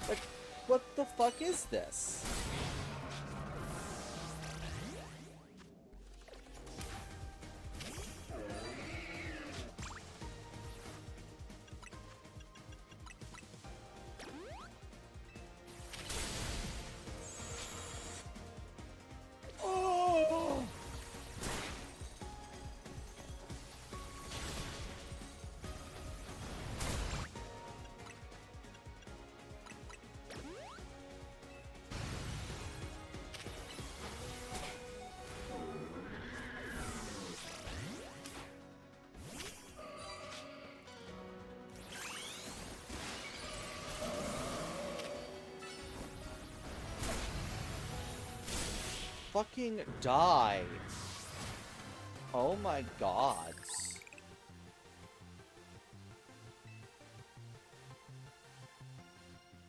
Like, what the fuck is this? Fucking die. Oh my gods.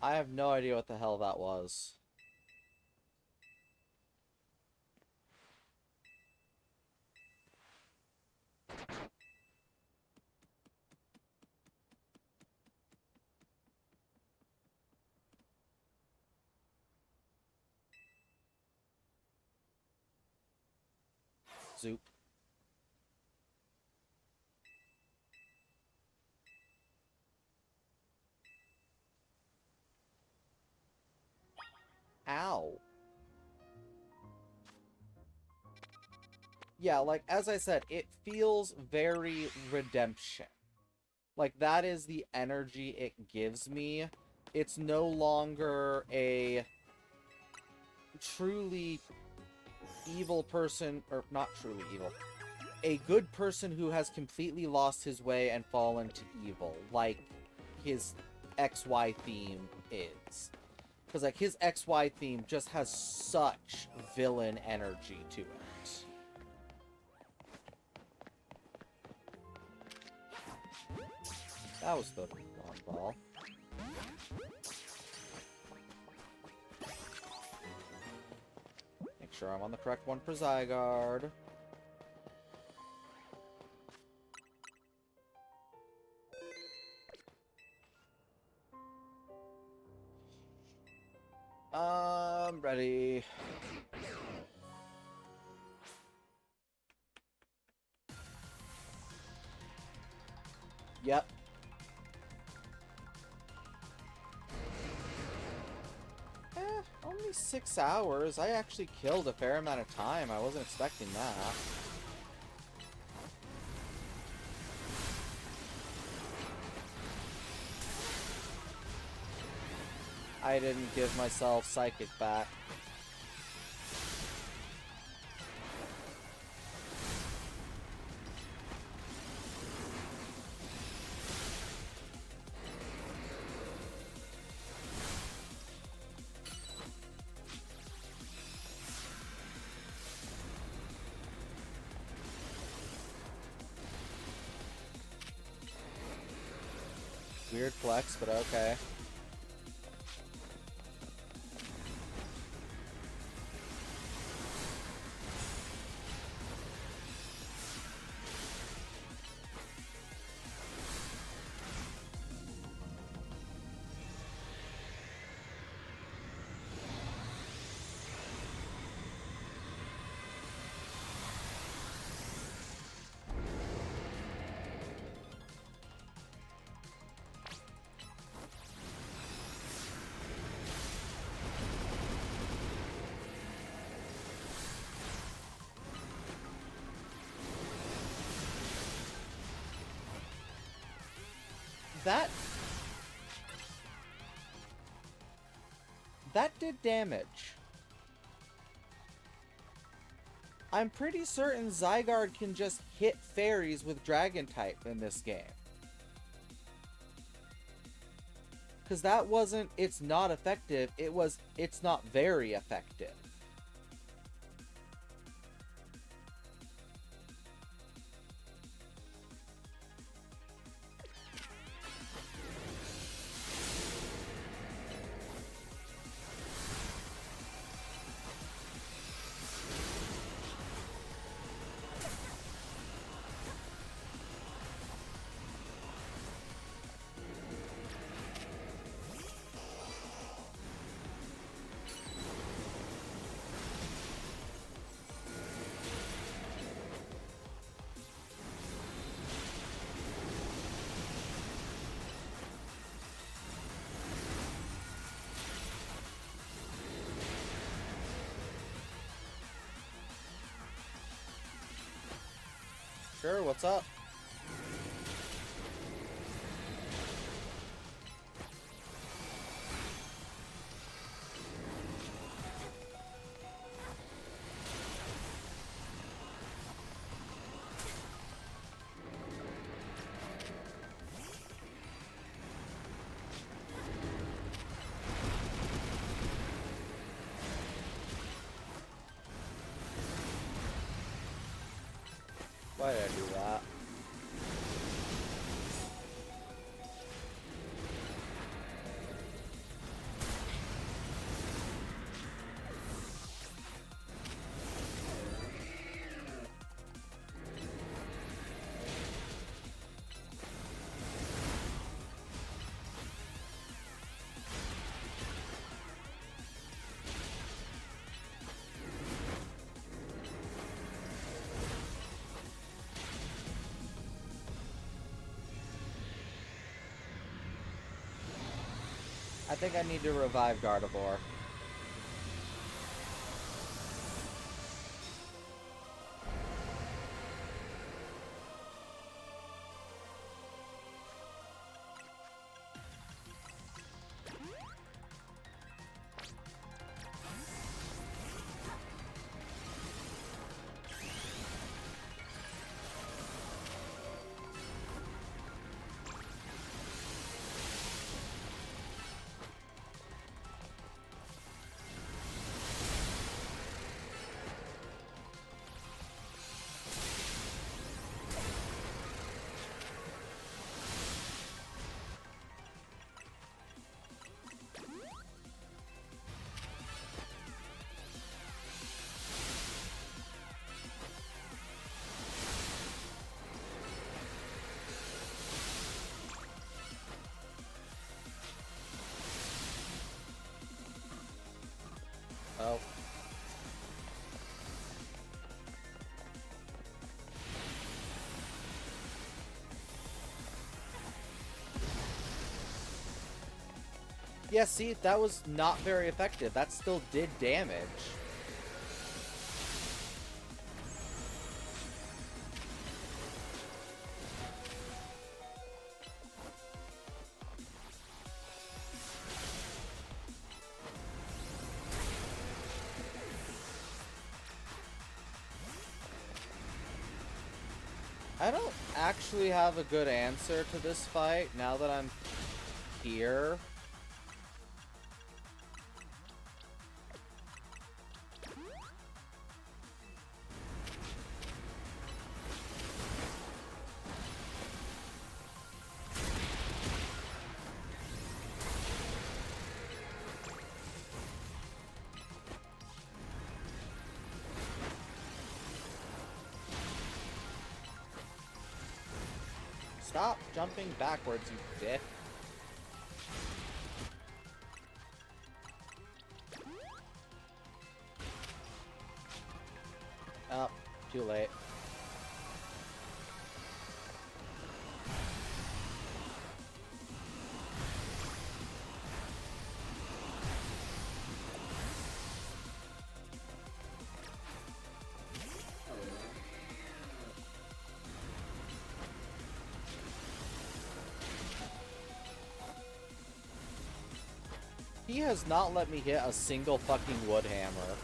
I have no idea what the hell that was. Zoop. Ow. Yeah, like, as I said, it feels very redemption. Like, that is the energy it gives me. It's no longer a truly evil person, or not truly evil, a good person who has completely lost his way and fallen to evil, like his XY theme is. Because, like, his XY theme just has such villain energy to it. That was the wrong ball. Make sure I'm on the correct one for Zygarde. Ready. Yep. Only 6 hours. I actually killed a fair amount of time. I wasn't expecting that. I didn't give myself Psychic back. Weird flex, but okay. That did damage. I'm pretty certain Zygarde can just hit fairies with Dragon type in this game. Because that wasn't, it's not effective, it was, it's not very effective. Sure, what's up? Why did I do that? I think I need to revive Gardevoir. Oh. Yeah, see, that was not very effective. That still did damage. I don't actually have a good answer to this fight now that I'm here. Stop jumping backwards, you dick. Oh, too late. He has not let me hit a single fucking wood hammer.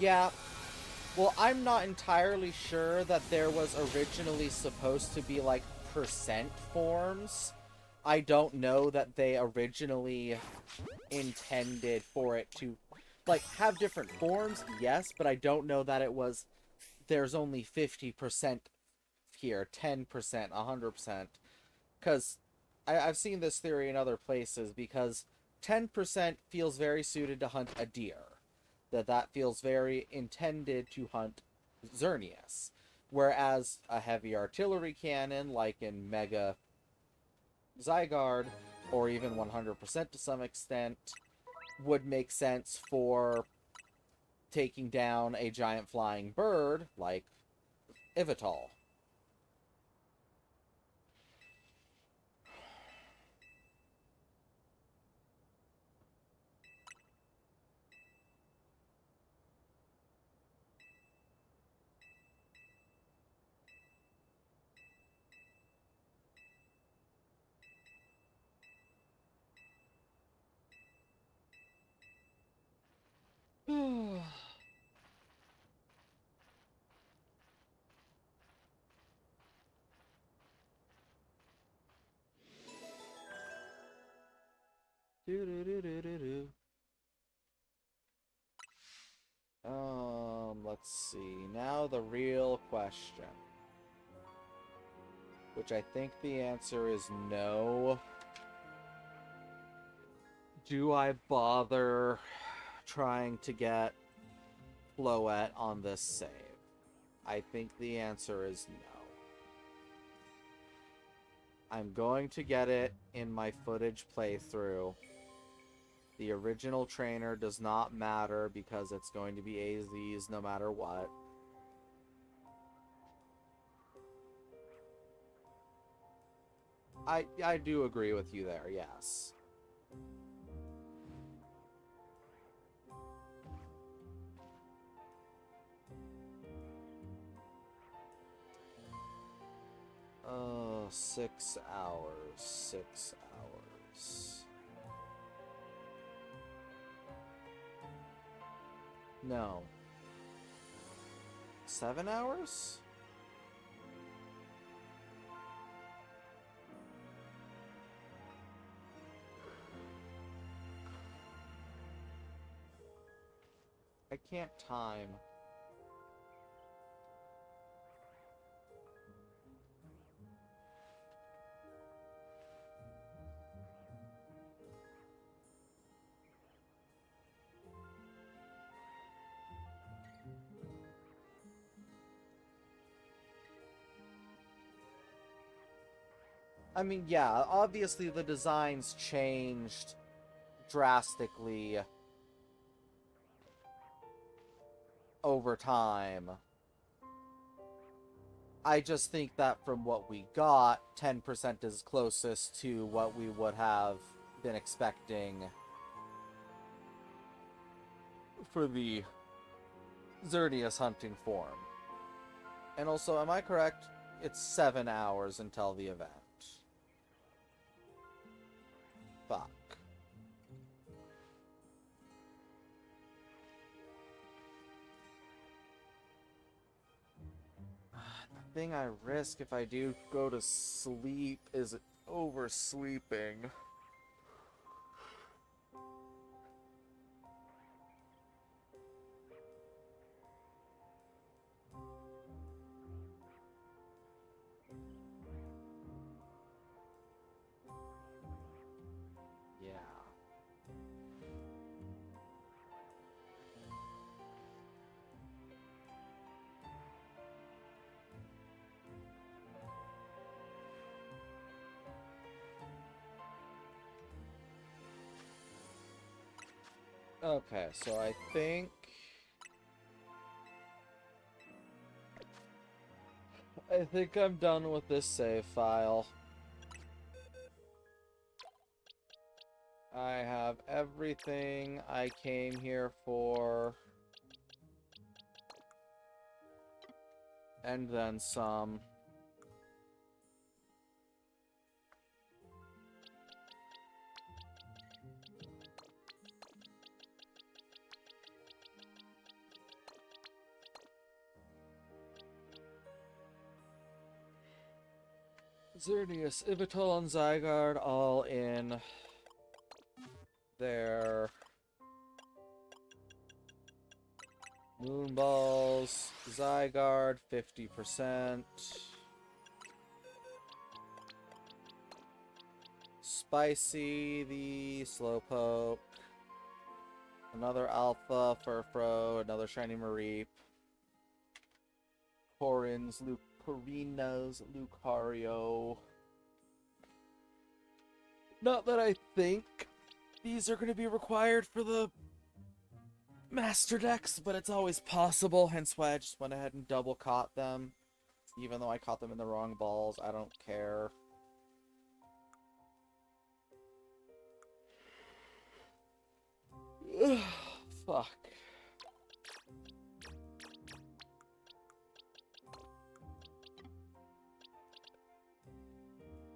Yeah, well, I'm not entirely sure that there was originally supposed to be, like, percent forms. I don't know that they originally intended for it to, like, have different forms, yes, but I don't know that it was, there's only 50% here, 10%, 100%. Because I've seen this theory in other places, because 10% feels very suited to hunt a deer. That feels very intended to hunt Xerneas. Whereas a heavy artillery cannon, like in Mega Zygarde, or even 100% to some extent, would make sense for taking down a giant flying bird, like Ivital. Do-do-do-do-do-do. Let's see. Now the real question. Which I think the answer is no. Do I bother trying to get Floette on this save? I think the answer is no. I'm going to get it in my footage playthrough. The original trainer does not matter because it's going to be AZ's no matter what. I do agree with you there, yes. Oh, 6 hours. 6 hours. No. 7 hours? can't time. I mean, yeah, obviously the designs changed drastically over time. I just think that from what we got, 10% is closest to what we would have been expecting for the Xerneas hunting form. And also, am I correct? It's 7 hours until the event. Fuck. The thing I risk if I do go to sleep is oversleeping. Yeah. Okay, so I think I'm done with this save file. I have everything I came here for. And then some. Xerneas, Ivital, and Zygarde all in their Moonballs. Zygarde, 50%. Spicy, the Slowpoke. Another Alpha, Furfro, another Shiny Mareep. Corins, Lucarinos, Lucario. Not that I think these are going to be required for the Master Decks, but it's always possible, hence why I just went ahead and double caught them. Even though I caught them in the wrong balls, I don't care. Fuck.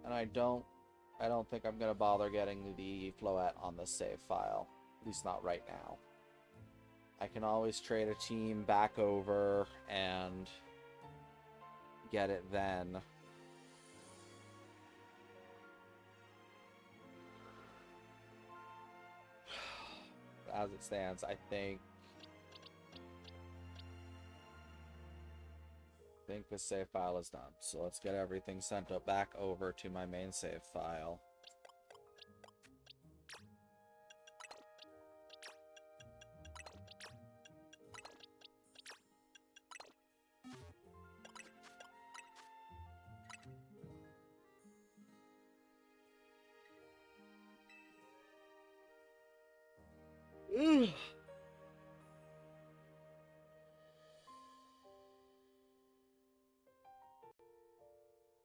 And I don't think I'm gonna bother getting the Floette on the save file. At least not right now. I can always trade a team back over and get it then. As it stands, I think the save file is done. So let's get everything sent up back over to my main save file.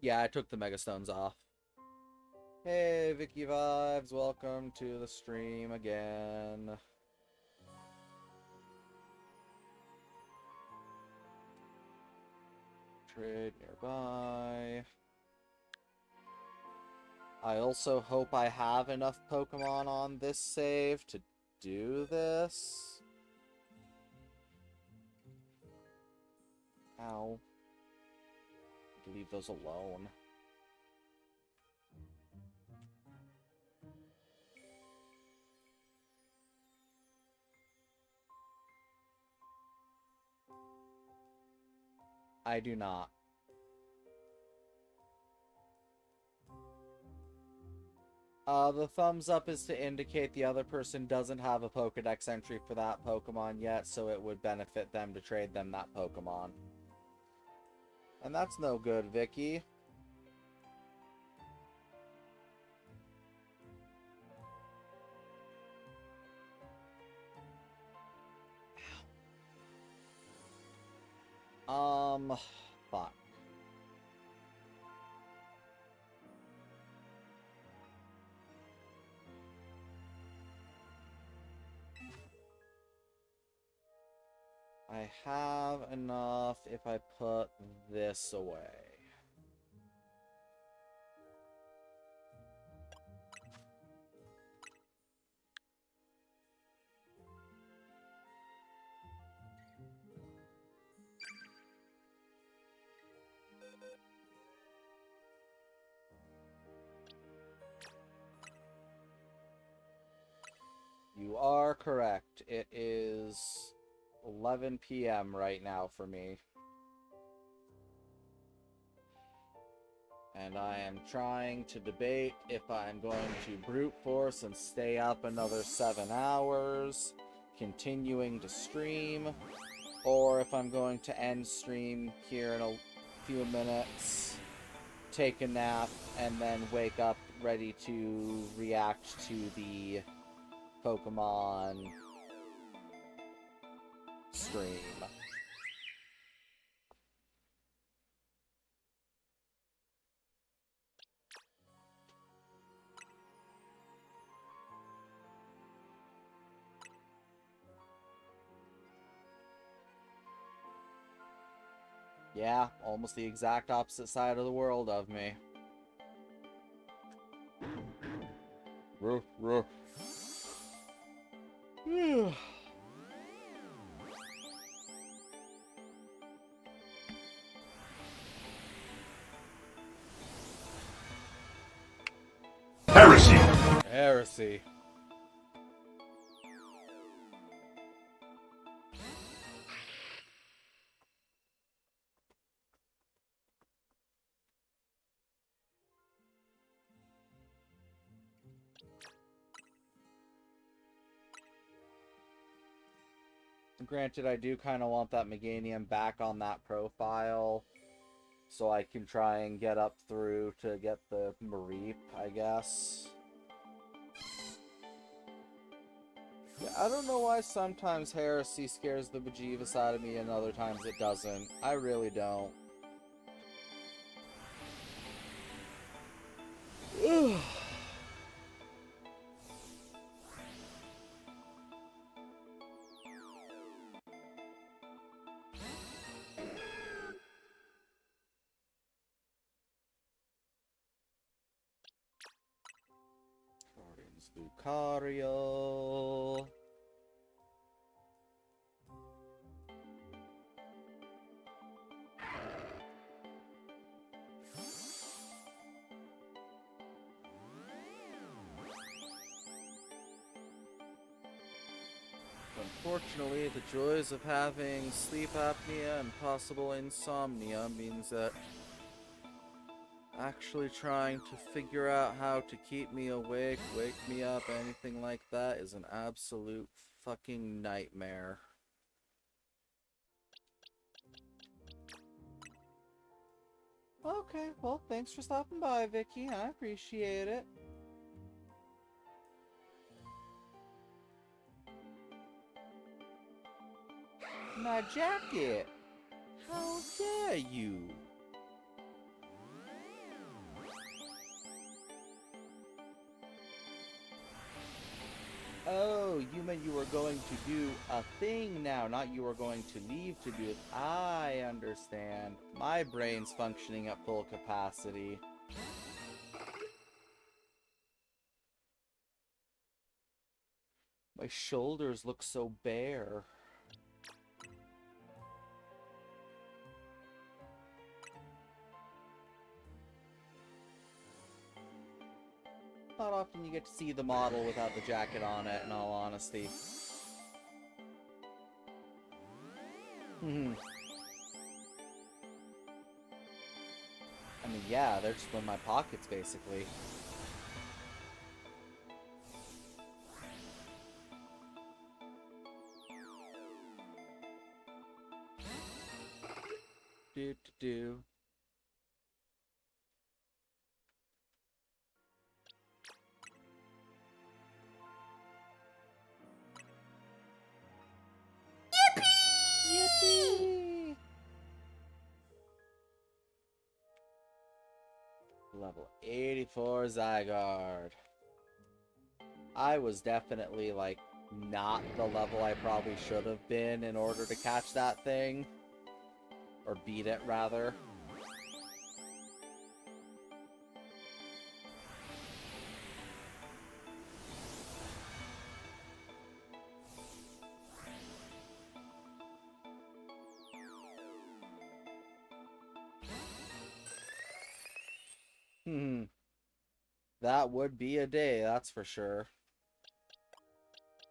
Yeah, I took the Mega Stones off. Hey, Vicky Vibes, welcome to the stream again. Trade nearby. I also hope I have enough Pokemon on this save to do this. Ow. Leave those alone. I do not. The thumbs up is to indicate the other person doesn't have a Pokedex entry for that Pokemon yet, so it would benefit them to trade them that Pokemon. And that's no good, Vicky. Fuck. I have enough if I put this away. You are correct. It is 11 p.m. right now for me. And I am trying to debate if I'm going to brute force and stay up another 7 hours, continuing to stream, or if I'm going to end stream here in a few minutes, take a nap, and then wake up ready to react to the Pokemon stream. Yeah, almost the exact opposite side of the world of me. Ruh, ruh. Heresy. Heresy. Granted, I do kind of want that Meganium back on that profile, so I can try and get up through to get the Mareep, I guess. Yeah, I don't know why sometimes Heresy scares the bejeebus out of me and other times it doesn't. I really don't. Ugh. Guardians Lucario. Unfortunately, the joys of having sleep apnea and possible insomnia means that actually trying to figure out how to keep me awake, wake me up, anything like that is an absolute fucking nightmare. Okay, well, thanks for stopping by, Vicky. I appreciate it. My jacket! How dare you! Oh, you meant you were going to do a thing now, not you were going to leave to do it. I understand. My brain's functioning at full capacity. My shoulders look so bare. Not often you get to see the model without the jacket on it, in all honesty. I mean, yeah, they're just in my pockets, basically. Do do do. Yippee! Level 84 Zygarde. I was definitely, like, not the level I probably should have been in order to catch that thing. Or beat it, rather. Hmm. That would be a day, that's for sure.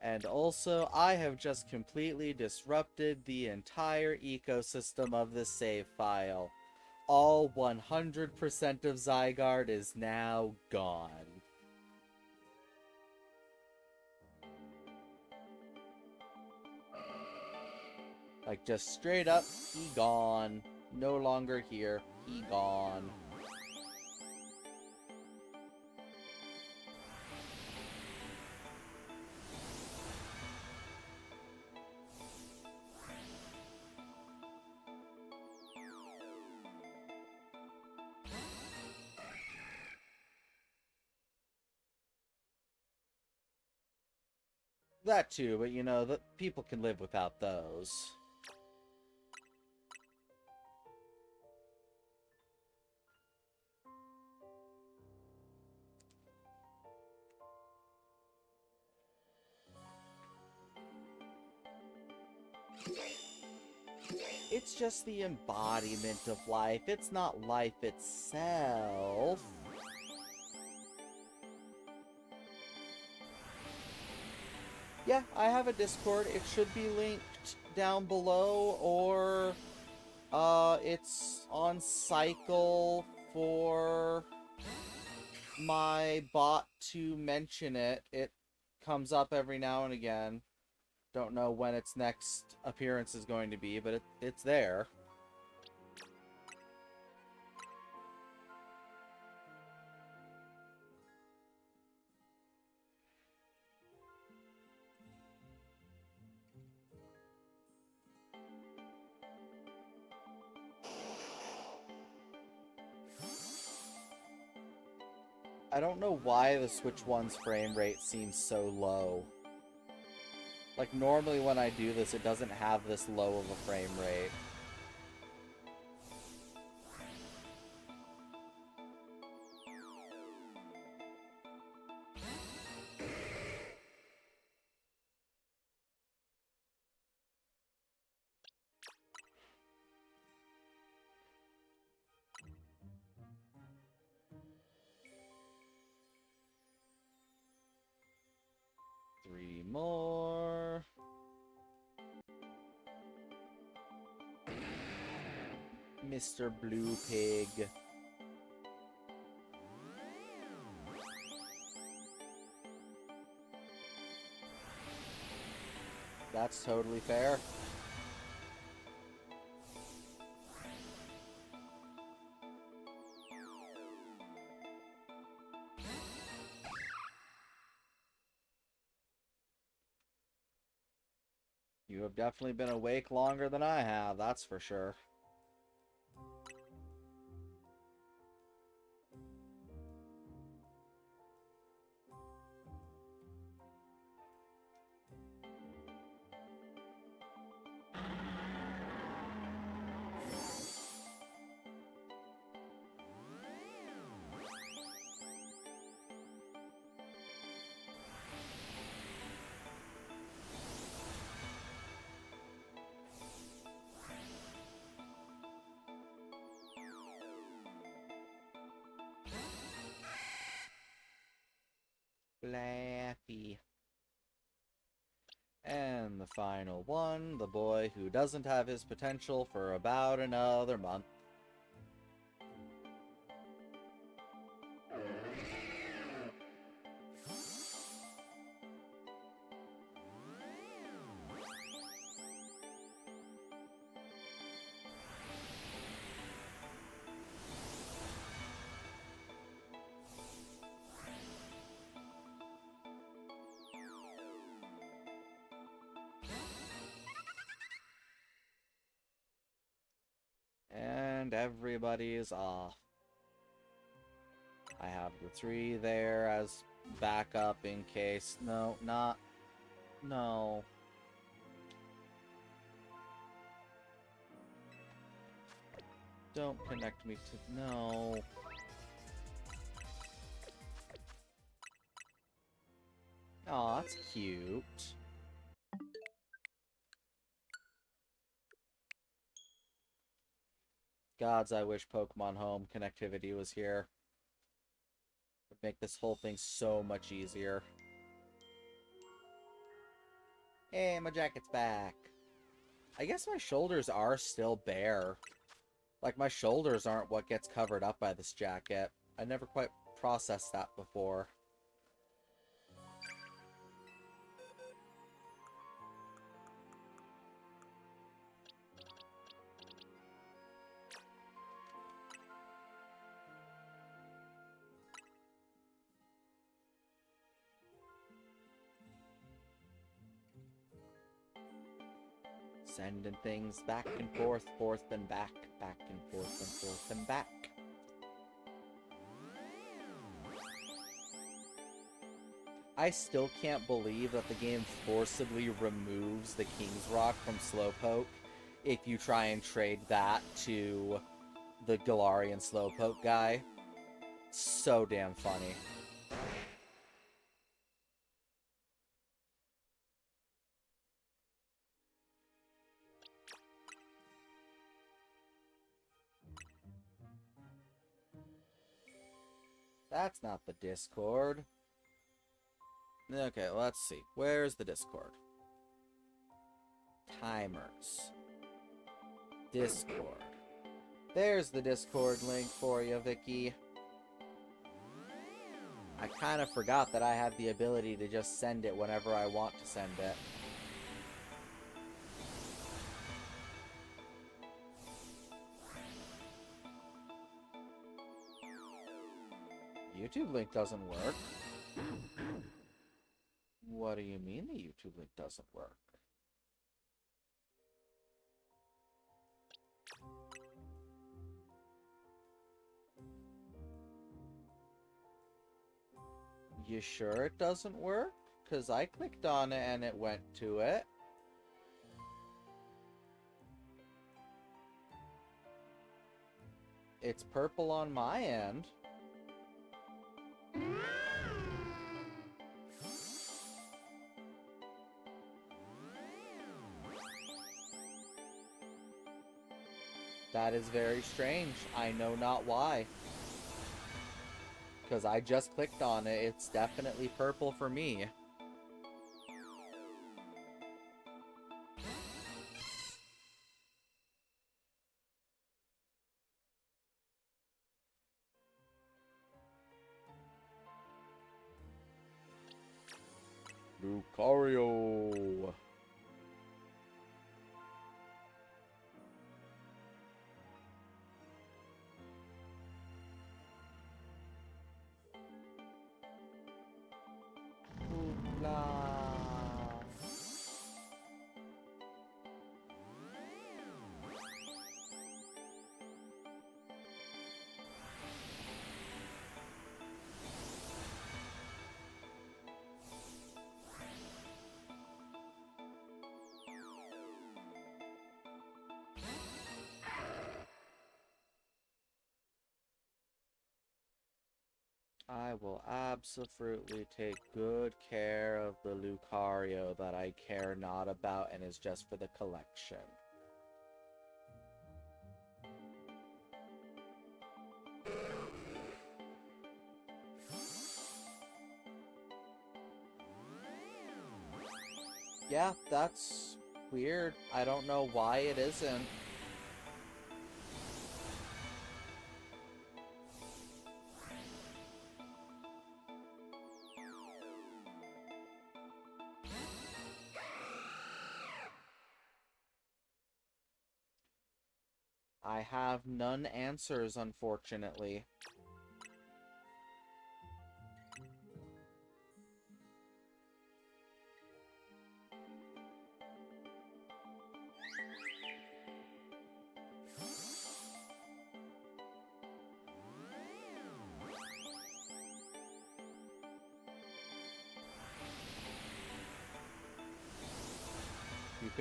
And also, I have just completely disrupted the entire ecosystem of this save file. All 100% of Zygarde is now gone. Like, just straight up, he gone. No longer here. He gone. That too, but you know, the people can live without those. It's just the embodiment of life. It's not life itself. Yeah, I have a Discord. It should be linked down below, or it's on cycle for my bot to mention it. It comes up every now and again. Don't know when its next appearance is going to be, but it's there. I don't know why the Switch 1's frame rate seems so low. Like, normally when I do this, it doesn't have this low of a frame rate. Three more. Mr. Blue Pig. That's totally fair. You have definitely been awake longer than I have, that's for sure. Flappy. And the final one, the boy who doesn't have his potential for about another month. and everybody is off. I have the 3 there as backup in case... No, not... No. Don't connect me to... No. Aw, that's cute. Gods, I wish Pokemon Home connectivity was here. Would make this whole thing so much easier. Hey, my jacket's back. I guess my shoulders are still bare. Like, my shoulders aren't what gets covered up by this jacket. I never quite processed that before. Sending things back and forth, forth and back and forth and back. I still can't believe that the game forcibly removes the King's Rock from Slowpoke if you try and trade that to the Galarian Slowpoke guy. So damn funny. That's not the Discord. Okay, let's see. Where's the Discord? Timers. Discord. There's the Discord link for you, Vicky. I kind of forgot that I have the ability to just send it whenever I want to send it. YouTube link doesn't work. What do you mean the YouTube link doesn't work? You sure it doesn't work? Because I clicked on it and it went to it. It's purple on my end. That is very strange. I know not why. Because I just clicked on it. It's definitely purple for me. Lucario. I will absolutely take good care of the Lucario that I care not about and is just for the collection. Yeah, that's weird. I don't know why it isn't. I have none answers, unfortunately.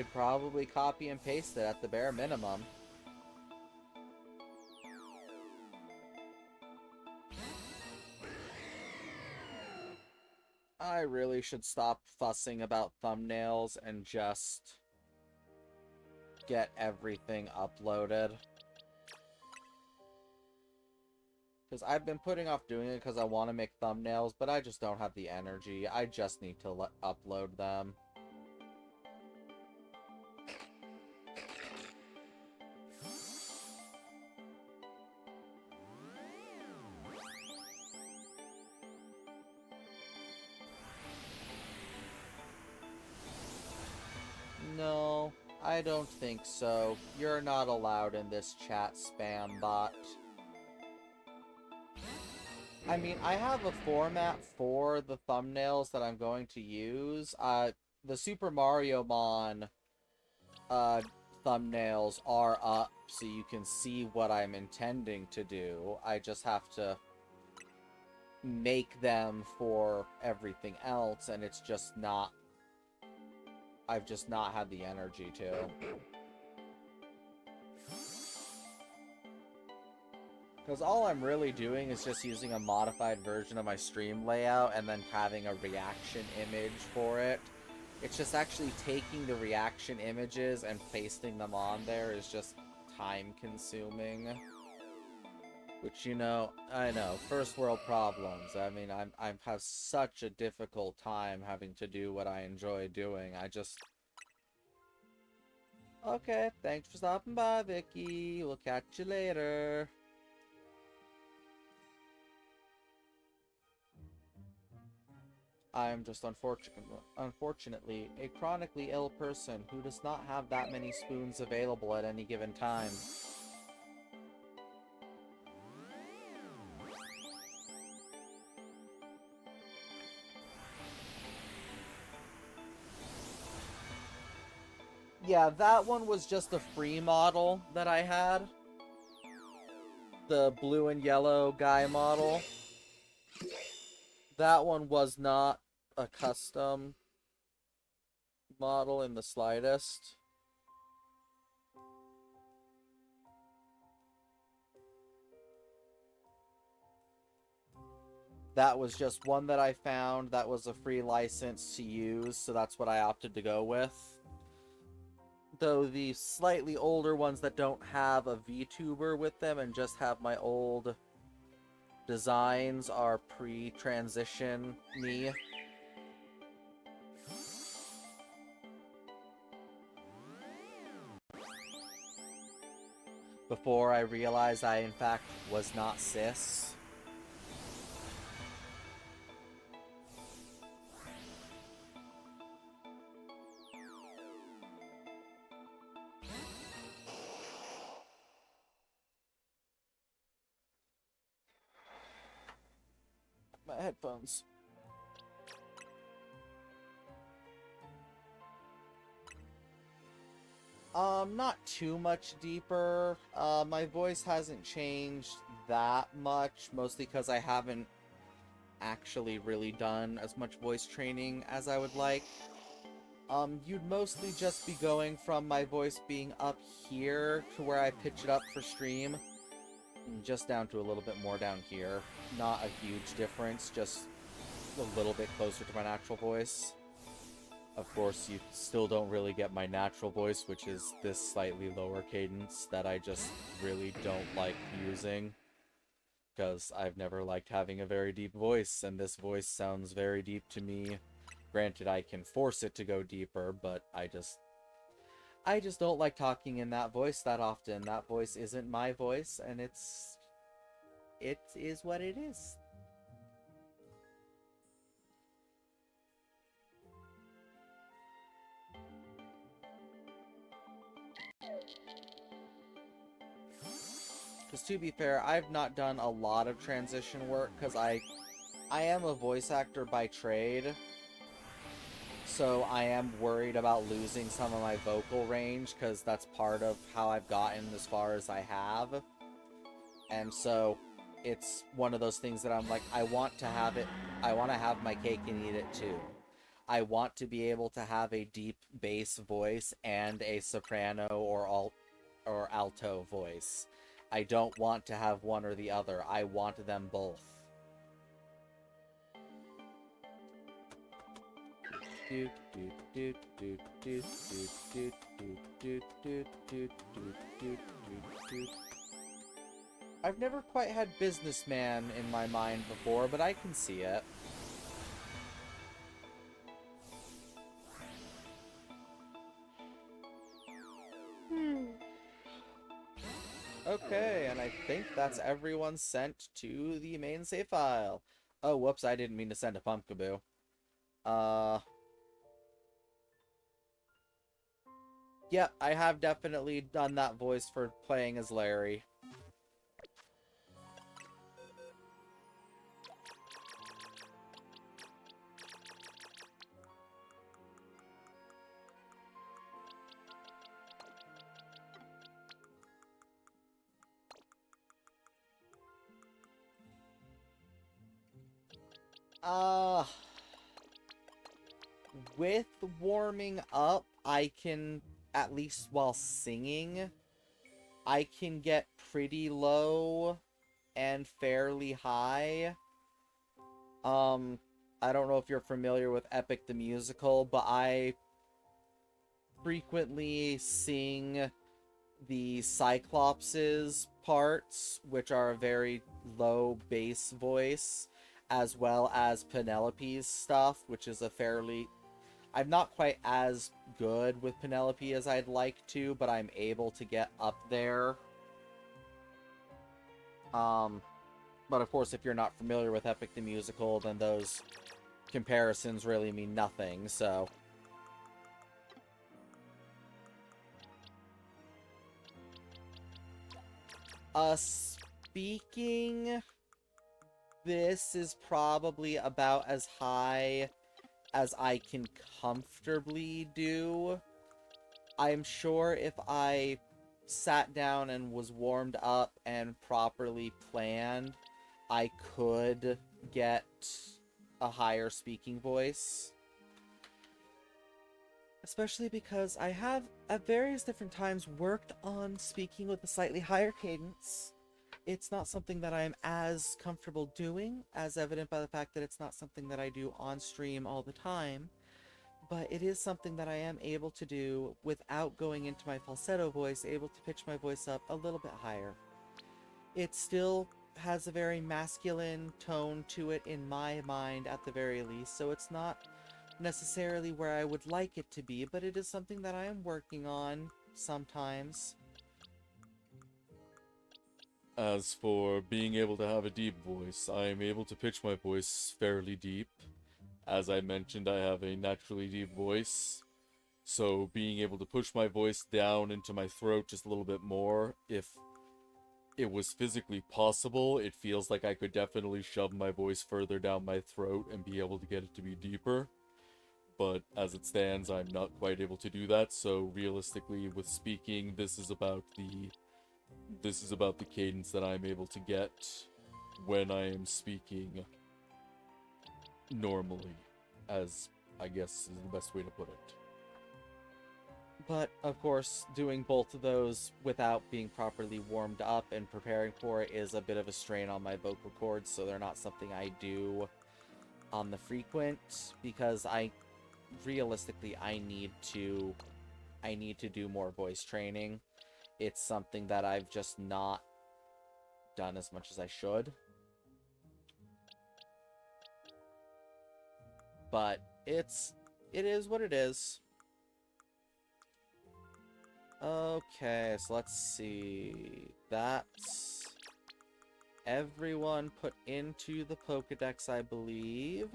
could probably copy and paste it at the bare minimum. I really should stop fussing about thumbnails and just get everything uploaded. Because I've been putting off doing it because I want to make thumbnails, but I just don't have the energy. I just need to upload them. No, I don't think so. You're not allowed in this chat, spam bot. I mean, I have a format for the thumbnails that I'm going to use. The Super Mario Mon thumbnails are up, so you can see what I'm intending to do. I just have to make them for everything else, and it's just not... I've just not had the energy to. Because all I'm really doing is just using a modified version of my stream layout and then having a reaction image for it. It's just actually taking the reaction images and pasting them on there is just time-consuming. Which, you know, I know, first world problems. I mean, I have such a difficult time having to do what I enjoy doing. I just... Okay, thanks for stopping by, Vicky. We'll catch you later. I am just unfortunately a chronically ill person who does not have that many spoons available at any given time. Yeah, that one was just a free model that I had. The blue and yellow guy model. That one was not a custom model in the slightest. That was just one that I found that was a free license to use, so that's what I opted to go with. Though the slightly older ones that don't have a VTuber with them and just have my old designs are pre-transition me. Before I realized I in fact was not cis. My headphones. Not too much deeper. My voice hasn't changed that much, mostly because I haven't actually really done as much voice training as I would like. You'd mostly just be going from my voice being up here to where I pitch it up for stream, just down to a little bit more down here. Not a huge difference, just a little bit closer to my natural voice. Of course, you still don't really get my natural voice, which is this slightly lower cadence that I just really don't like using. Because I've never liked having a very deep voice, and this voice sounds very deep to me. Granted, I can force it to go deeper, but I just don't like talking in that voice that often. That voice isn't my voice, and it is what it is. Because to be fair, I've not done a lot of transition work, because I am a voice actor by trade, so I am worried about losing some of my vocal range, because that's part of how I've gotten as far as I have. And so, it's one of those things that I'm like, I want to have my cake and eat it too. I want to be able to have a deep bass voice and a soprano or alto voice. I don't want to have one or the other. I want them both. I've never quite had businessman in my mind before, but I can see it. Okay, and I think that's everyone sent to the main save file. Oh, whoops, I didn't mean to send a Pumpkaboo. Yeah, I have definitely done that voice for playing as Larry. With warming up, I can, at least while singing, I can get pretty low and fairly high. I don't know if you're familiar with Epic the Musical, but I frequently sing the Cyclops' parts, which are a very low bass voice, as well as Penelope's stuff, which is a fairly... I'm not quite as good with Penelope as I'd like to, but I'm able to get up there. But of course, if you're not familiar with Epic the Musical, then those comparisons really mean nothing, so... Speaking, this is probably about as high as I can comfortably do. I'm sure if I sat down and was warmed up and properly planned, I could get a higher speaking voice. Especially because I have, at various different times, worked on speaking with a slightly higher cadence. It's not something that I'm as comfortable doing, as evident by the fact that it's not something that I do on stream all the time. But it is something that I am able to do without going into my falsetto voice, able to pitch my voice up a little bit higher. It still has a very masculine tone to it in my mind at the very least, so it's not necessarily where I would like it to be, but it is something that I am working on sometimes. As for being able to have a deep voice, I am able to pitch my voice fairly deep. As I mentioned, I have a naturally deep voice, so being able to push my voice down into my throat just a little bit more, if it was physically possible, it feels like I could definitely shove my voice further down my throat and be able to get it to be deeper. But as it stands, I'm not quite able to do that, so realistically, with speaking, this is about the cadence that I'm able to get when I am speaking normally, as I guess is the best way to put it. But, of course, doing both of those without being properly warmed up and preparing for it is a bit of a strain on my vocal cords, so they're not something I do on the frequent, because realistically, I need to do more voice training. It's something that I've just not done as much as I should. But it is what it is. Okay, so let's see. That's everyone put into the Pokedex, I believe.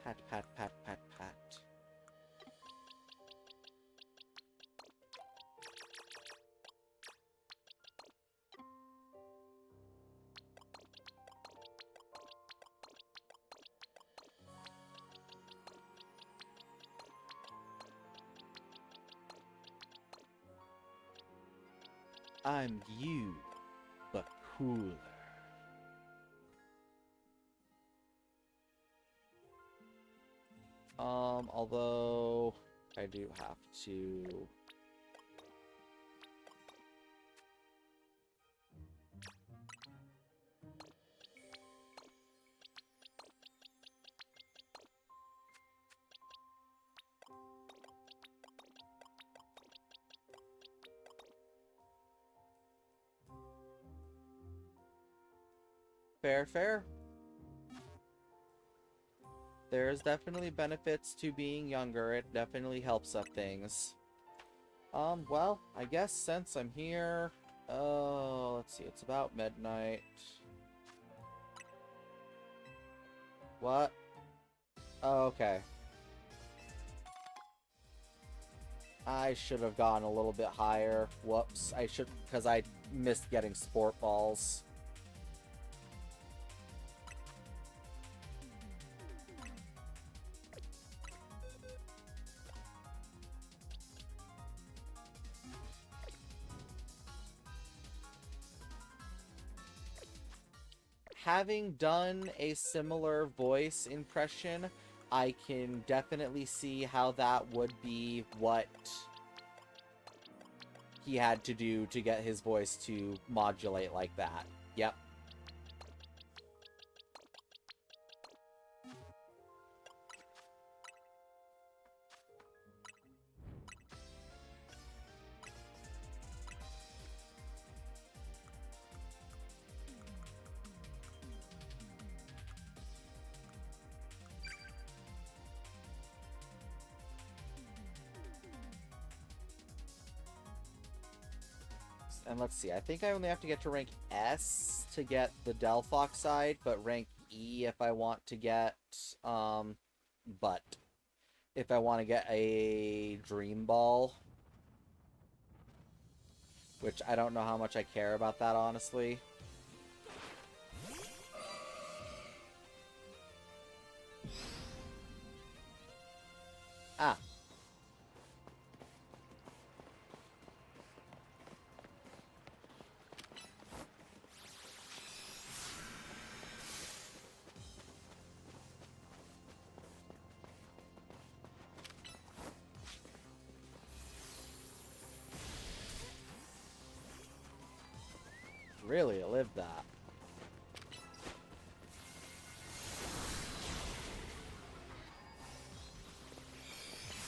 Pat, pat, pat, pat, pat. I'm you, but cooler. Although I do have to... Fair, fair. There's definitely benefits to being younger. It definitely helps up things. Well, I guess since I'm here... let's see, it's about midnight. What? Oh, okay. I should have gone a little bit higher. Whoops. I should... because I missed getting sport balls. Having done a similar voice impression, I can definitely see how that would be what he had to do to get his voice to modulate like that. Yep. And let's see, I think I only have to get to rank S to get the Delphox side, but rank E if I want to get, but if I want to get a Dream Ball. Which I don't know how much I care about that, honestly. Ah. Really, it lived that.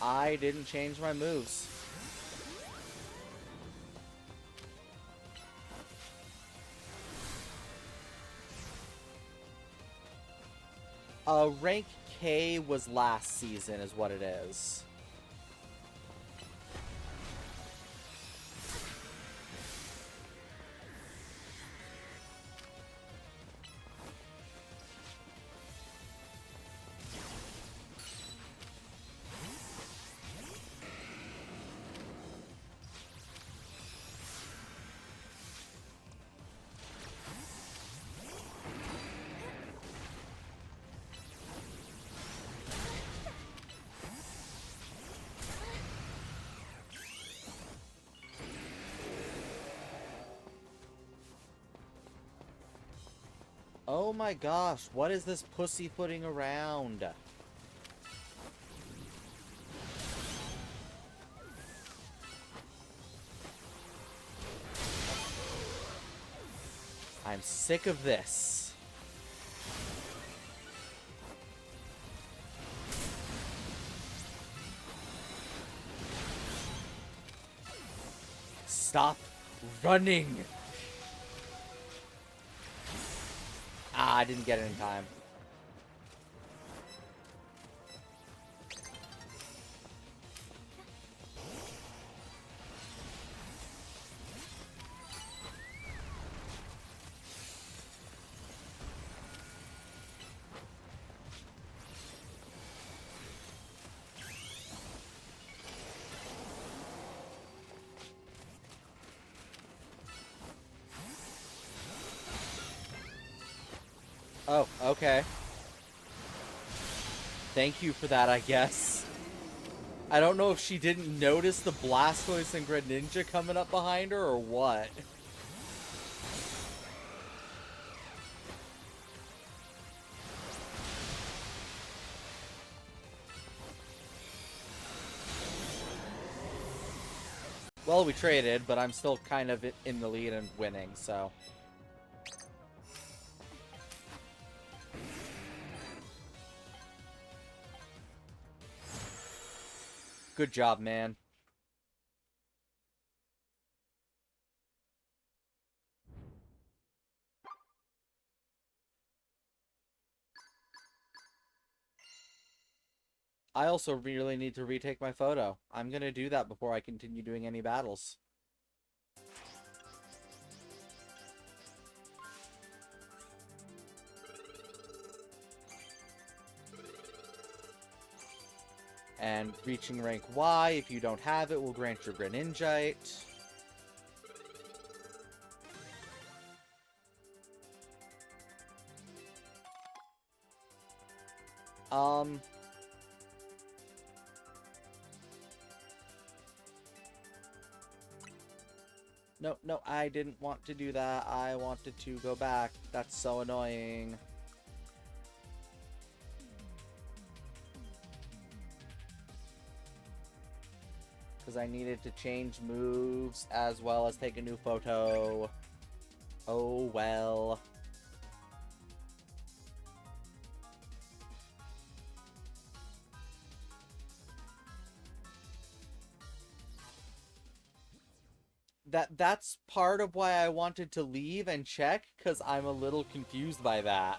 I didn't change my moves. Rank K was last season is what it is. Oh my gosh, what is this pussyfooting around? I'm sick of this. Stop running! Ah, I didn't get it in time. Oh, okay. Thank you for that, I guess. I don't know if she didn't notice the Blastoise and Greninja coming up behind her or what. Well, we traded, but I'm still kind of in the lead and winning, so... Good job, man. I also really need to retake my photo. I'm gonna do that before I continue doing any battles. And reaching rank Y, if you don't have it, will grant your Greninjite. No, no, I didn't want to do that. I wanted to go back. That's so annoying. Because I needed to change moves as well as take a new photo. Oh, well. That's part of why I wanted to leave and check, because I'm a little confused by that.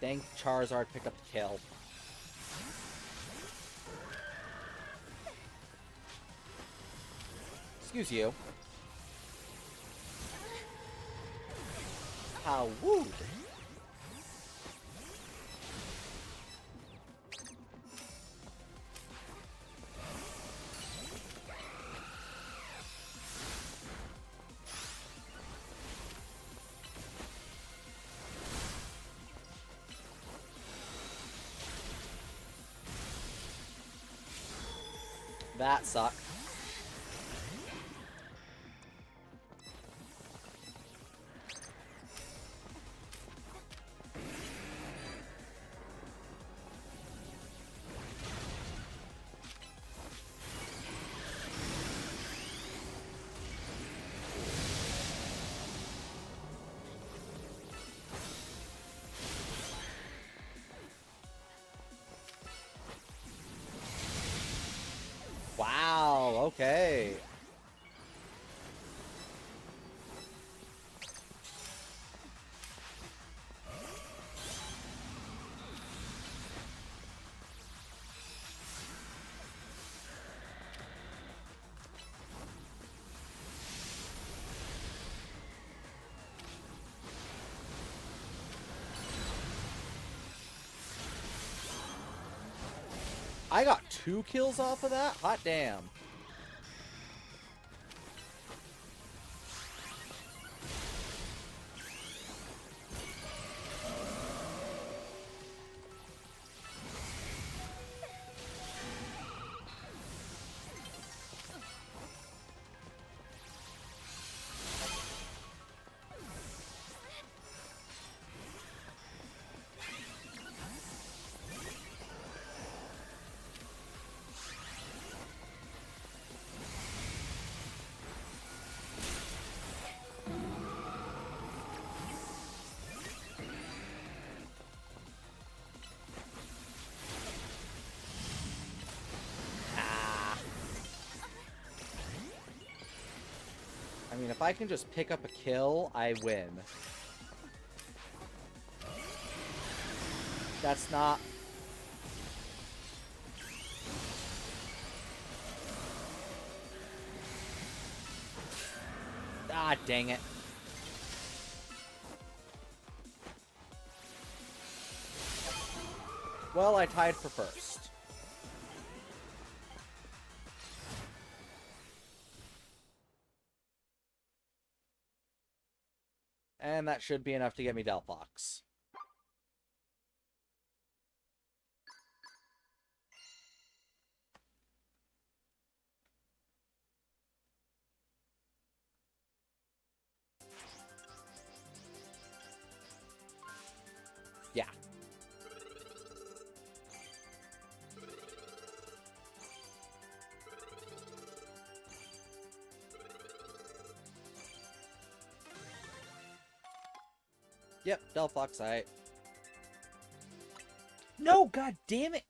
Thank Charizard pick up the kill. Excuse you. How woo! That sucked. Wow, okay. I got 2 kills off of that? Hot damn. I mean, if I can just pick up a kill, I win. That's not... Ah, dang it. Well, I tied for first. And that should be enough to get me Delphox. Yep, Delphox, I... No, god damn it!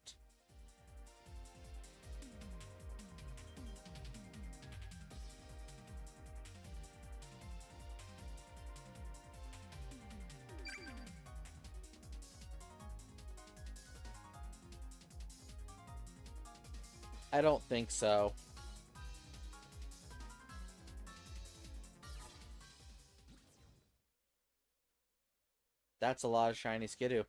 I don't think so. That's a lot of shiny Skidoo.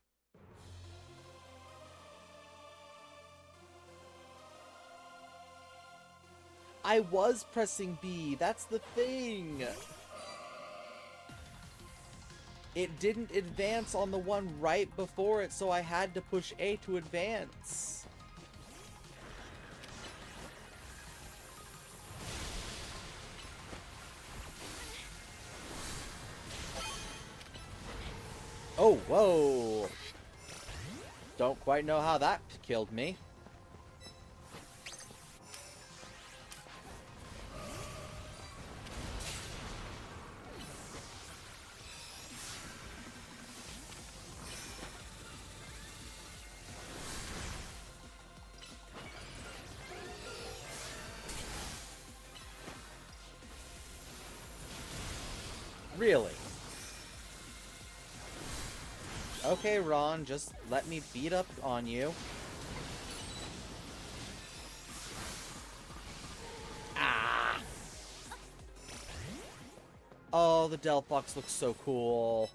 I was pressing B, that's the thing! It didn't advance on the one right before it, so I had to push A to advance. Oh, whoa! Don't quite know how that killed me. Really? Okay, Ron, just let me beat up on you. Ah! Oh, the Delphox looks so cool.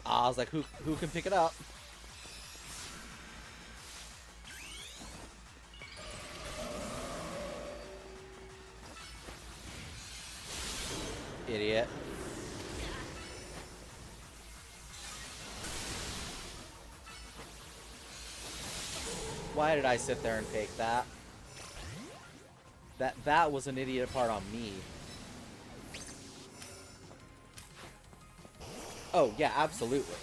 I was like, who can pick it up? Idiot. Why did I sit there and fake that? That was an idiot part on me. Oh, yeah, absolutely.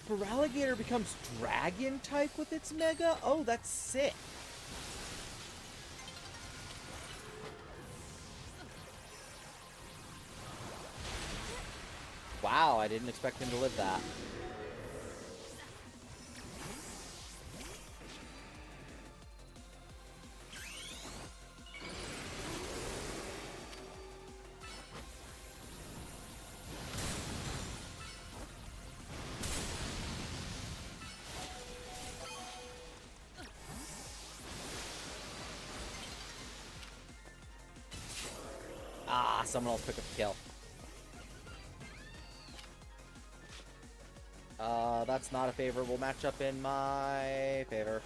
Feraligatr becomes dragon type with its mega? Oh, that's sick. Wow, I didn't expect him to live that. Ah, someone else pick up the kill. That's not a favorable matchup in my favor.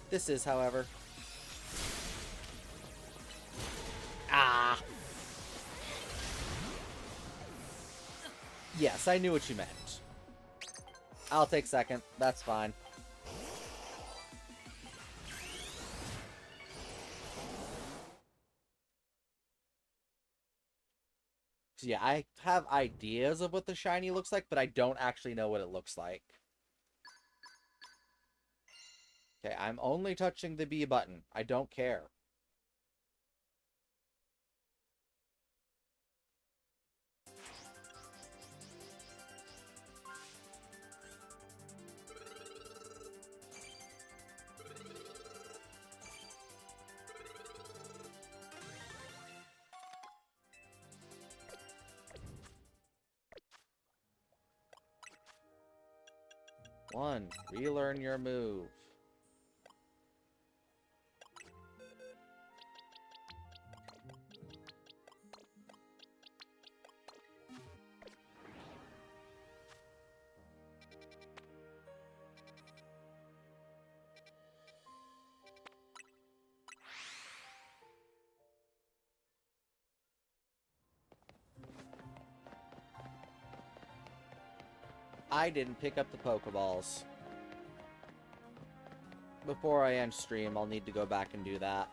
This is, however. Ah! Yes, I knew what you meant. I'll take second. That's fine. So yeah, I have ideas of what the shiny looks like, but I don't actually know what it looks like. Okay, I'm only touching the B button. I don't care. One, relearn your move. I didn't pick up the Pokeballs. before I end stream, I'll need to go back and do that.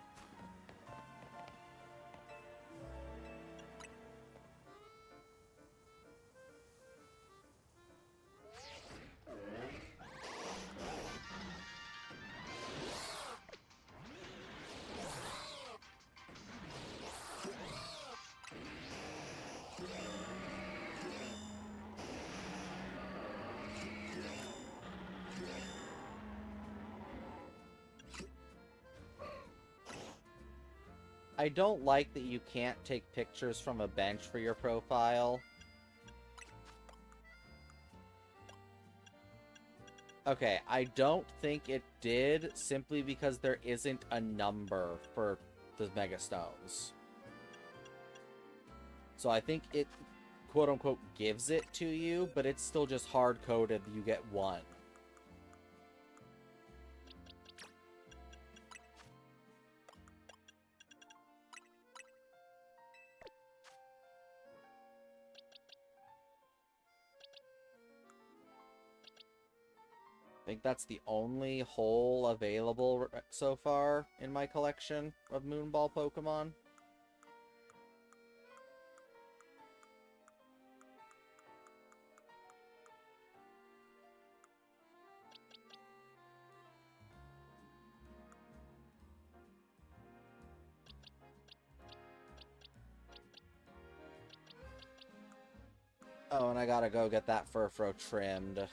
I don't like that you can't take pictures from a bench for your profile. Okay, I don't think it did, simply because there isn't a number for the Mega Stones. So I think it, quote-unquote, gives it to you, but it's still just hard-coded that you get one. I think that's the only hole available so far in my collection of Moonball Pokemon. Oh, and I gotta go get that Furfro trimmed.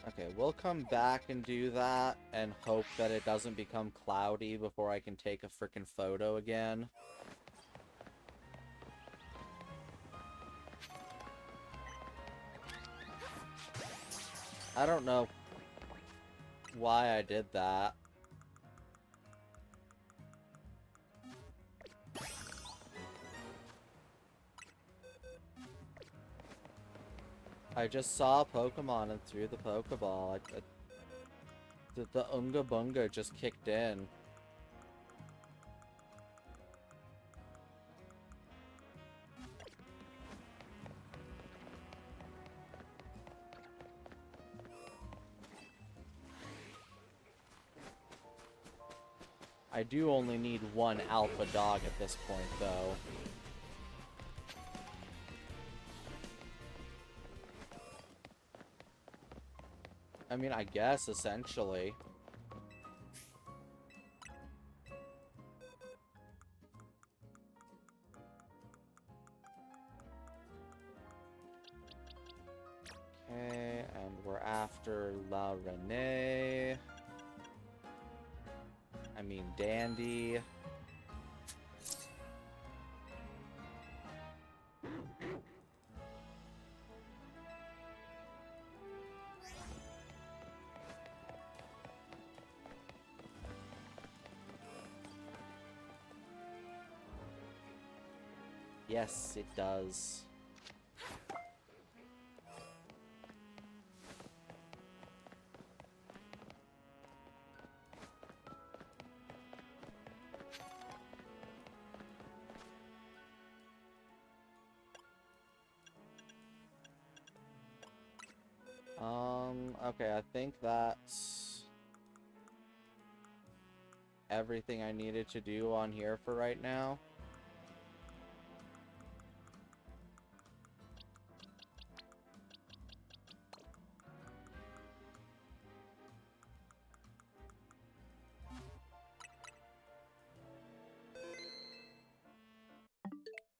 Okay, we'll come back and do that and hope that it doesn't become cloudy before I can take a frickin' photo again. I don't know why I did that. I just saw a Pokemon and threw the Pokeball. The Unga Bunga just kicked in. I do only need one alpha dog at this point, though. I mean, I guess, essentially. Okay, and we're after La Renee. I mean, Dandy. Yes, it does. Okay, I think that's everything I needed to do on here for right now.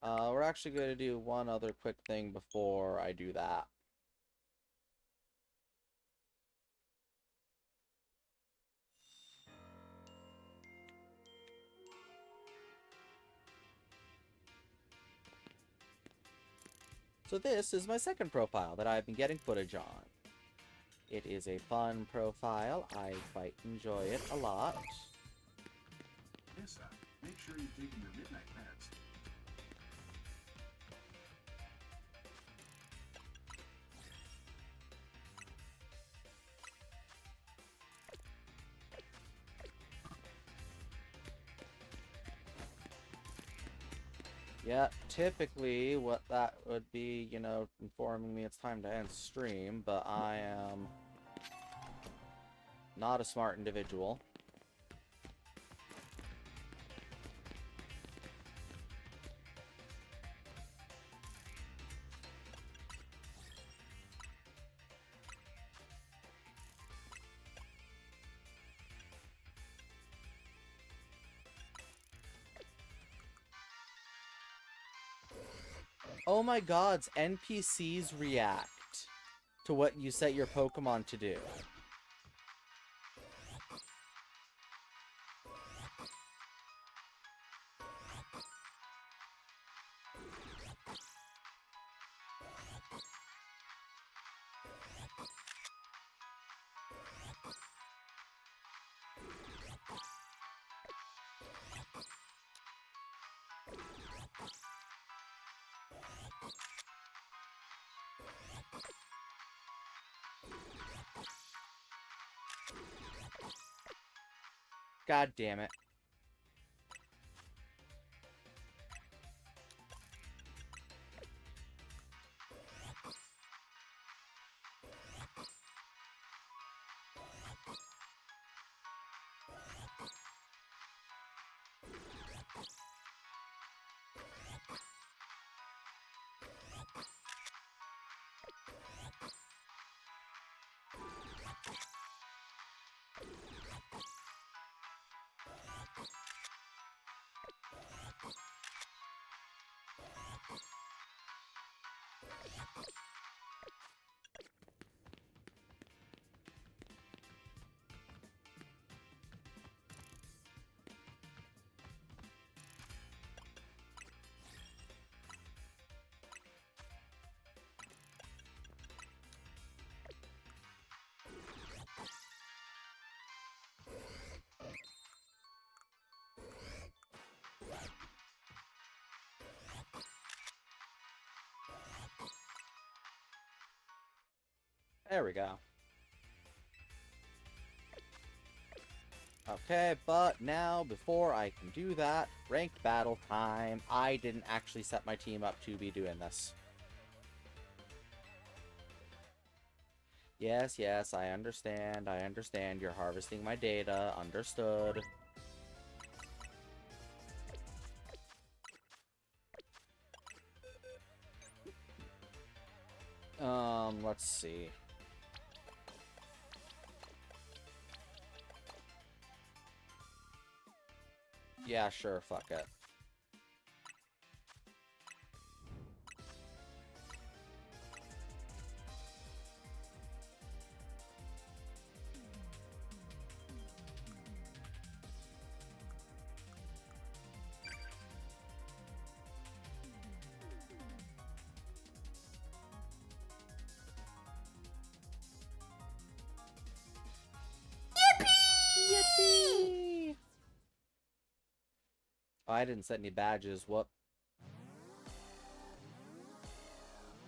We're actually going to do one other quick thing before I do that. So this is my second profile that I've been getting footage on. It is a fun profile. I quite enjoy it a lot. Yes, make sure you're taking your midnight meds. Yeah, typically what that would be, you know, informing me it's time to end stream, but I am not a smart individual. Oh my gods, NPCs react to what you set your Pokemon to do. God damn it. There we go. Okay, but now, before I can do that, ranked battle time. I didn't actually set my team up to be doing this. Yes, yes, I understand. I understand. You're harvesting my data. Understood. Let's see. Yeah, sure, fuck it. Yippee! Oh, I didn't set any badges. Whoop.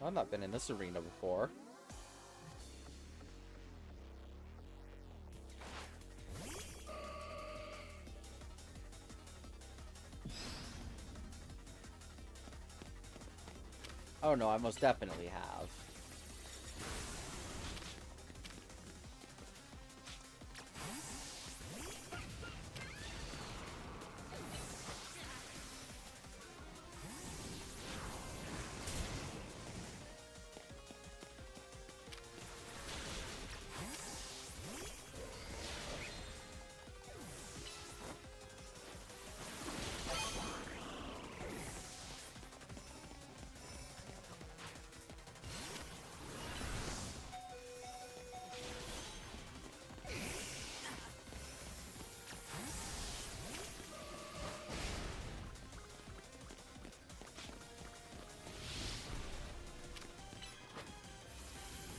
I've not been in this arena before. Oh no, I most definitely have.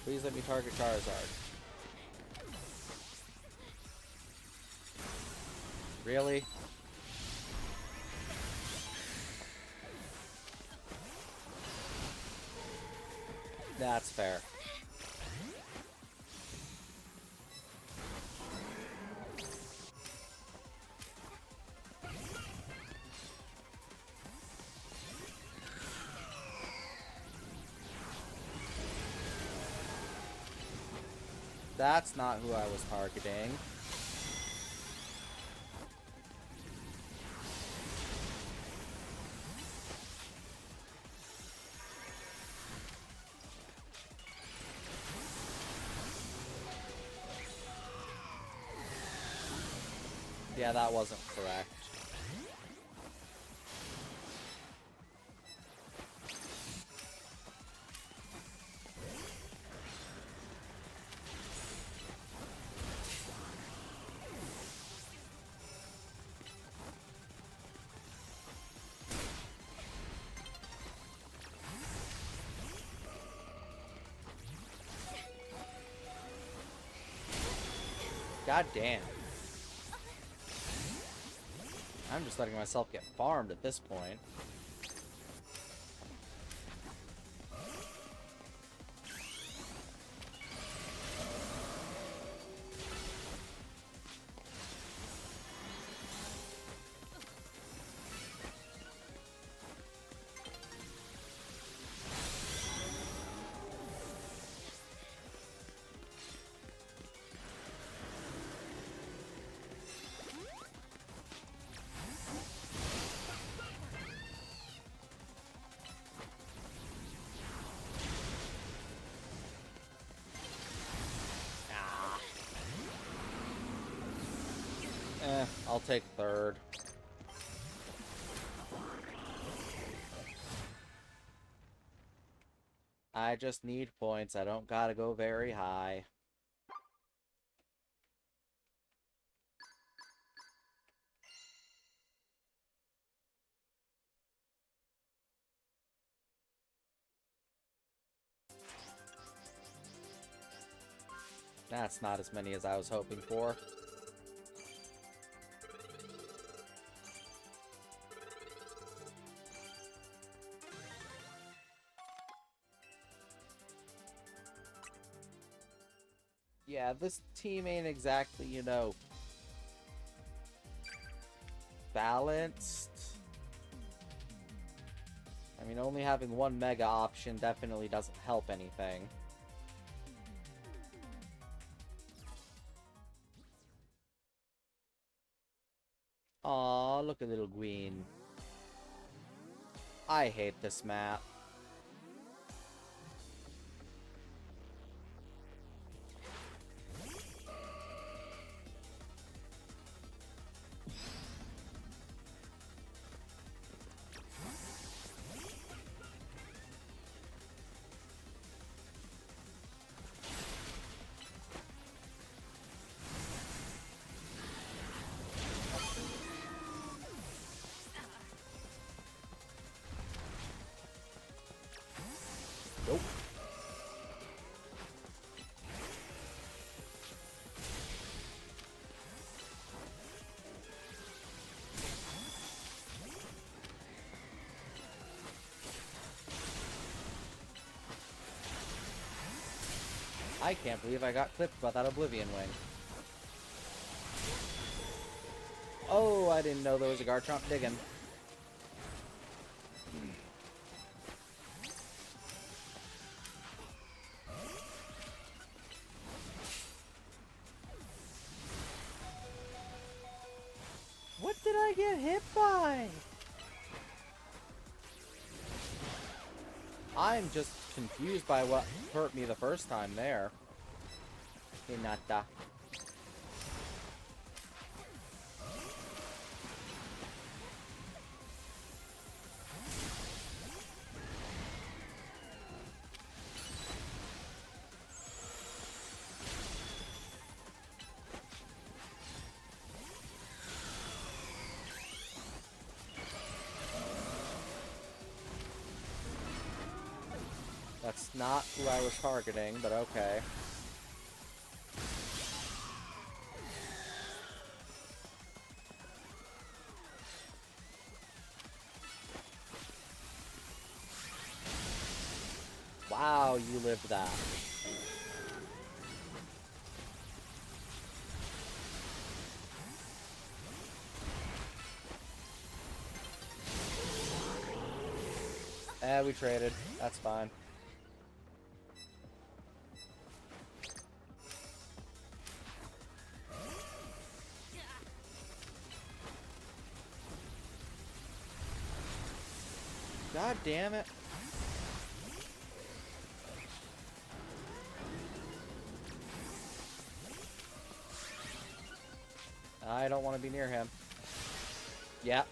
Please let me target Charizard. Really? That's fair. That's not who I was targeting. Yeah, that wasn't correct. God damn. I'm just letting myself get farmed at this point. I'll take third. I just need points. I don't gotta go very high. That's not as many as I was hoping for. Yeah, this team ain't exactly, you know, balanced. I mean, only having one mega option definitely doesn't help anything. Aw, look at little Gwyn. I hate this map. Nope. I can't believe I got clipped by that Oblivion Wing. Oh, I didn't know there was a Garchomp digging. What did I get hit by? I'm just confused by what hurt me the first time there. Hinata. That's not who I was targeting, but okay. Wow, you lived that. We traded. That's fine. God damn it. I don't want to be near him. Yeah.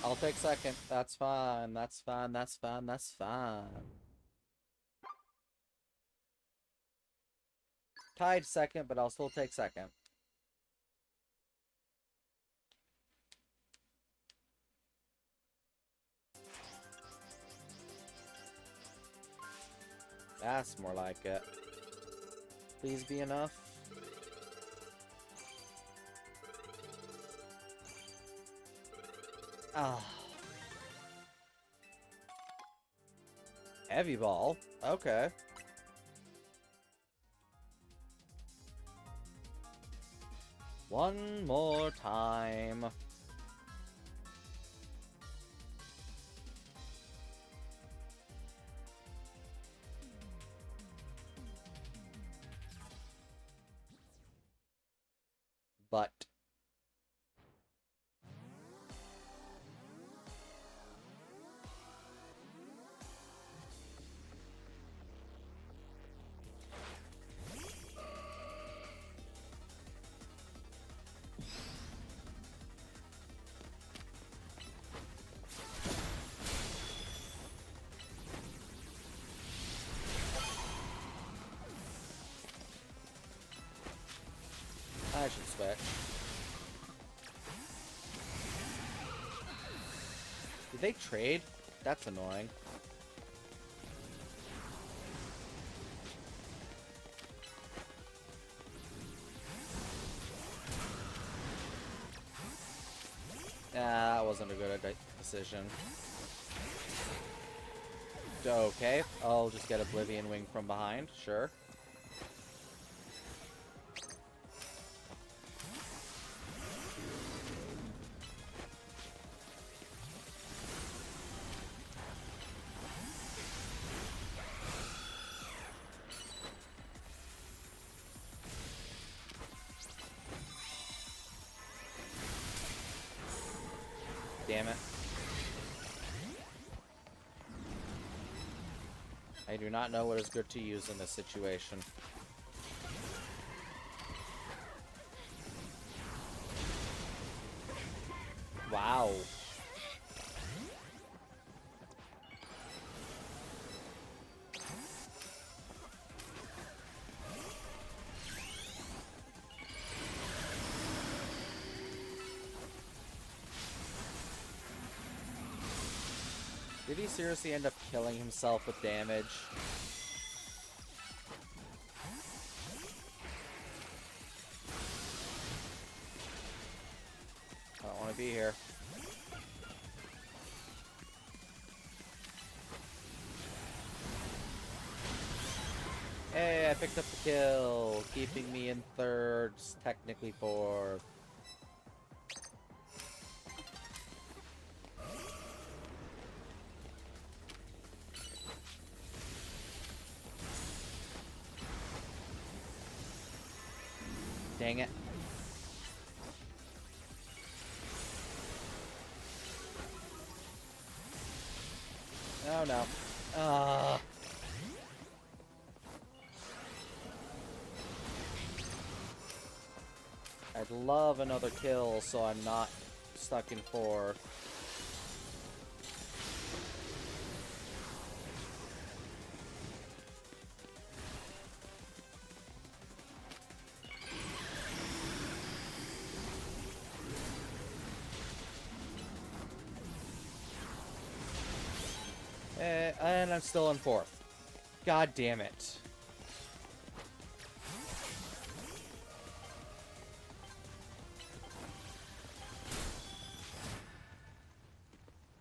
I'll take second. That's fine. That's fine. That's fine. That's fine. Tied second, but I'll still take second. That's more like it. Please be enough. Ah. Heavy ball. Okay. One more time. But I should switch. Did they trade? That's annoying. That wasn't a good decision. Okay, I'll just get Oblivion Wing from behind, sure. Damn it. I do not know what is good to use in this situation. Wow. Did he seriously end up killing himself with damage? I don't want to be here. Hey, I picked up the kill, keeping me in third, technically fourth. Dang it. Oh no. I'd love another kill so I'm not stuck in fourth. And I'm still in fourth. God damn it.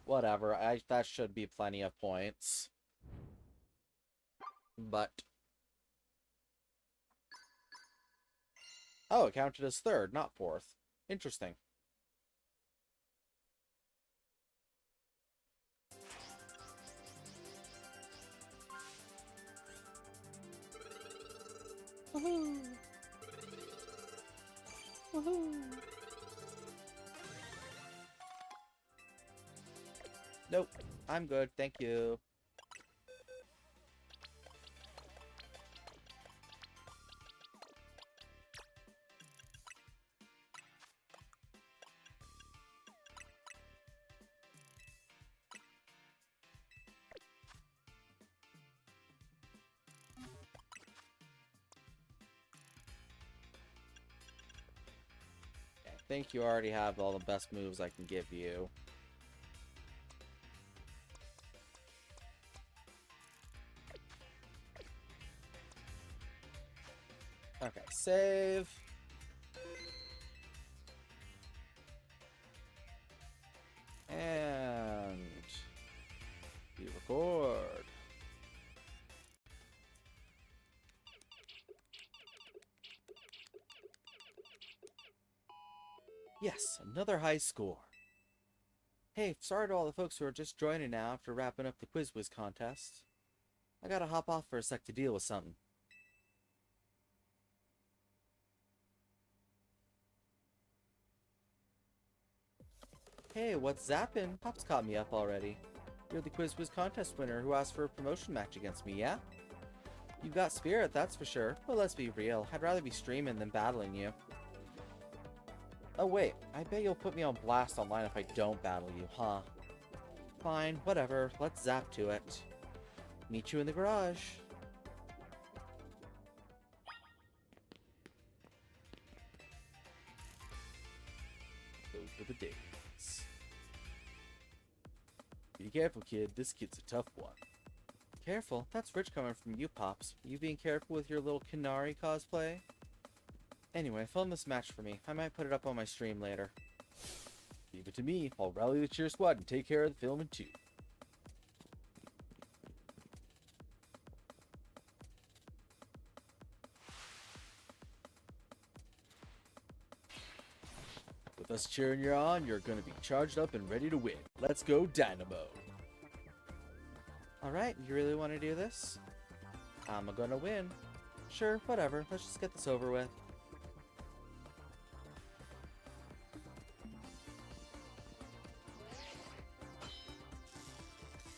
Whatever, that should be plenty of points. But... oh, it counted as third, not fourth. Interesting. Woohoo! Woohoo! Nope, I'm good, thank you. I think you already have all the best moves I can give you. Okay, save. And you record. Yes, another high score. Hey, sorry to all the folks who are just joining now after wrapping up the Quiz Whiz contest. I gotta hop off for a sec to deal with something. Hey, what's zappin'? Pop's caught me up already. You're the Quiz Whiz contest winner who asked for a promotion match against me, yeah? You've got spirit, that's for sure. But let's be real, I'd rather be streaming than battling you. Oh wait, I bet you'll put me on blast online if I don't battle you, huh? Fine, whatever, let's zap to it. Meet you in the garage. Those were the days. Be careful, kid. This kid's a tough one. Careful? That's rich coming from you, Pops. Are you being careful with your little Canary cosplay? Anyway, film this match for me. I might put it up on my stream later. Leave it to me. I'll rally the cheer squad and take care of the filming too. With us cheering you on, you're gonna be charged up and ready to win. Let's go, Dynamo! Alright, you really want to do this? I'm gonna win. Sure, whatever. Let's just get this over with.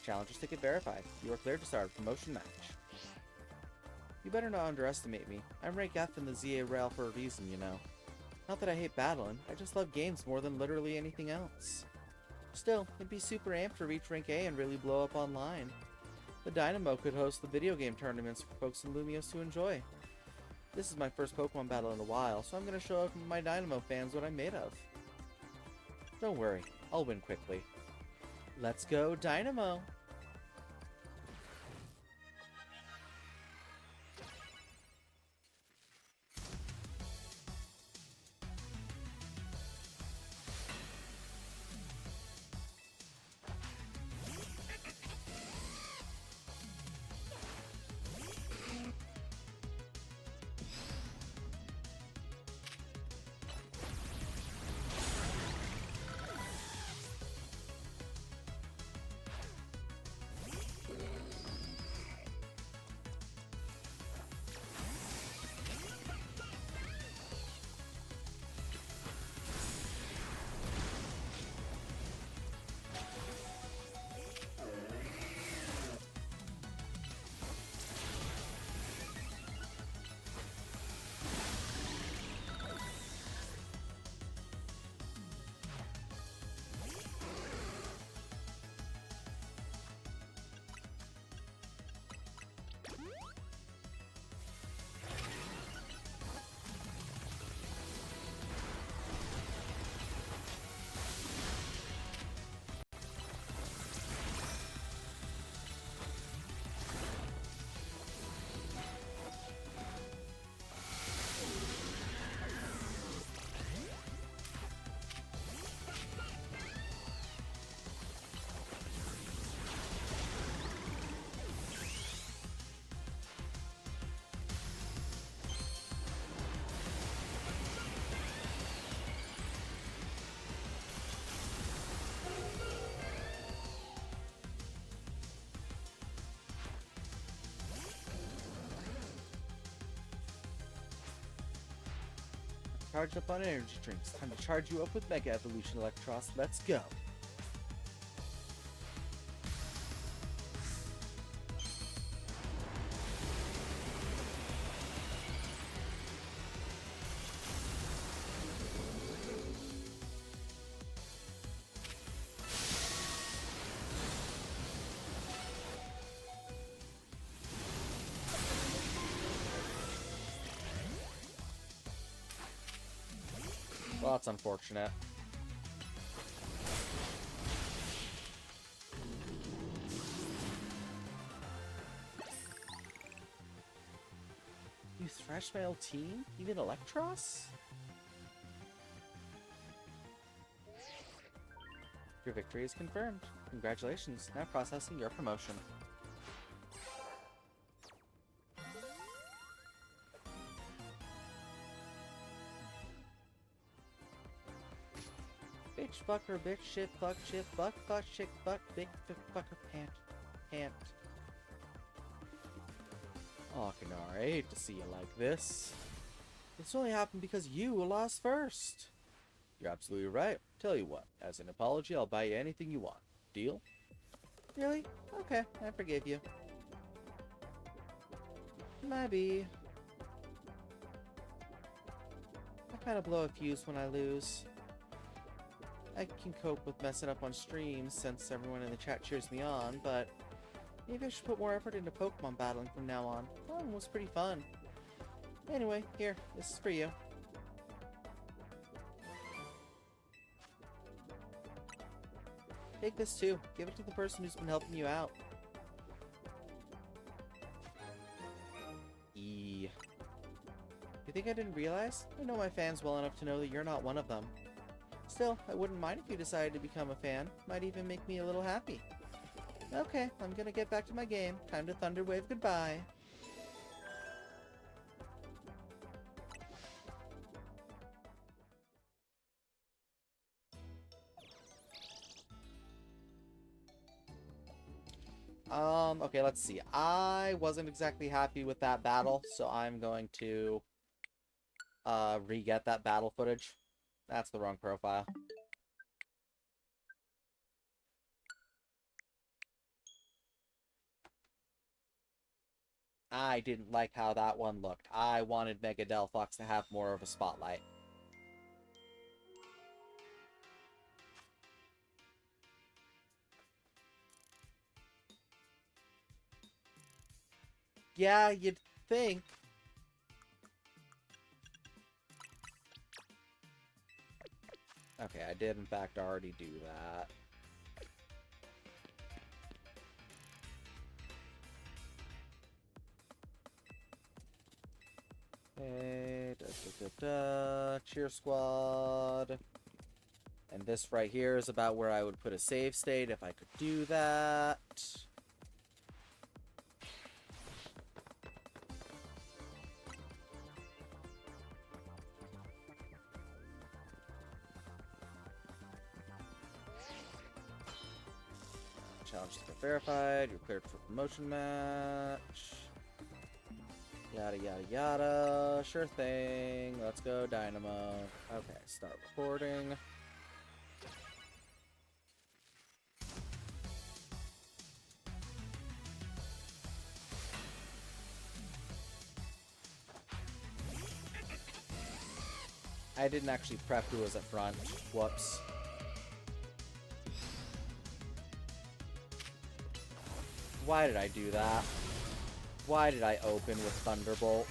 Challenger's ticket verified. You are cleared to start a promotion match. You better not underestimate me. I'm rank F in the ZA rail for a reason, you know. Not that I hate battling, I just love games more than literally anything else. Still, it'd be super amped to reach rank A and really blow up online. The Dynamo could host the video game tournaments for folks in Lumios to enjoy. This is my first Pokemon battle in a while, so I'm gonna show my Dynamo fans what I'm made of. Don't worry, I'll win quickly. Let's go, Dynamo! Charged up on energy drinks. Time to charge you up with Mega Evolution, Electros. Let's go. Well, that's unfortunate. You thrash my old team? Even Electros? Your victory is confirmed. Congratulations. Now processing your promotion. Bitch, fucker, bitch, shit, fuck, chick, fuck, big, fucker, pant. Oh, Kanara, I hate to see you like this. This only happened because you lost first. You're absolutely right. Tell you what, as an apology, I'll buy you anything you want. Deal? Really? Okay, I forgive you. Maybe. I kind of blow a fuse when I lose. I can cope with messing up on streams since everyone in the chat cheers me on, but maybe I should put more effort into Pokemon battling from now on. That one was pretty fun. Anyway, here, this is for you. Take this too. Give it to the person who's been helping you out. You think I didn't realize? I know my fans well enough to know that you're not one of them. Still, I wouldn't mind if you decided to become a fan. Might even make me a little happy. Okay, I'm gonna get back to my game. Time to Thunderwave goodbye. Okay, let's see. I wasn't exactly happy with that battle, so I'm going to re-get that battle footage. That's the wrong profile. I didn't like how that one looked. I wanted Mega Delphox to have more of a spotlight. Yeah, you'd think. Okay, I did in fact already do that. Okay, Cheer Squad. And this right here is about where I would put a save state if I could do that. Challenge has been verified. You're cleared for promotion match. Yada yada yada. Sure thing. Let's go, Dynamo. Okay, start recording. I didn't actually prep who was at front. Whoops. Why did I do that? Why did I open with Thunderbolt?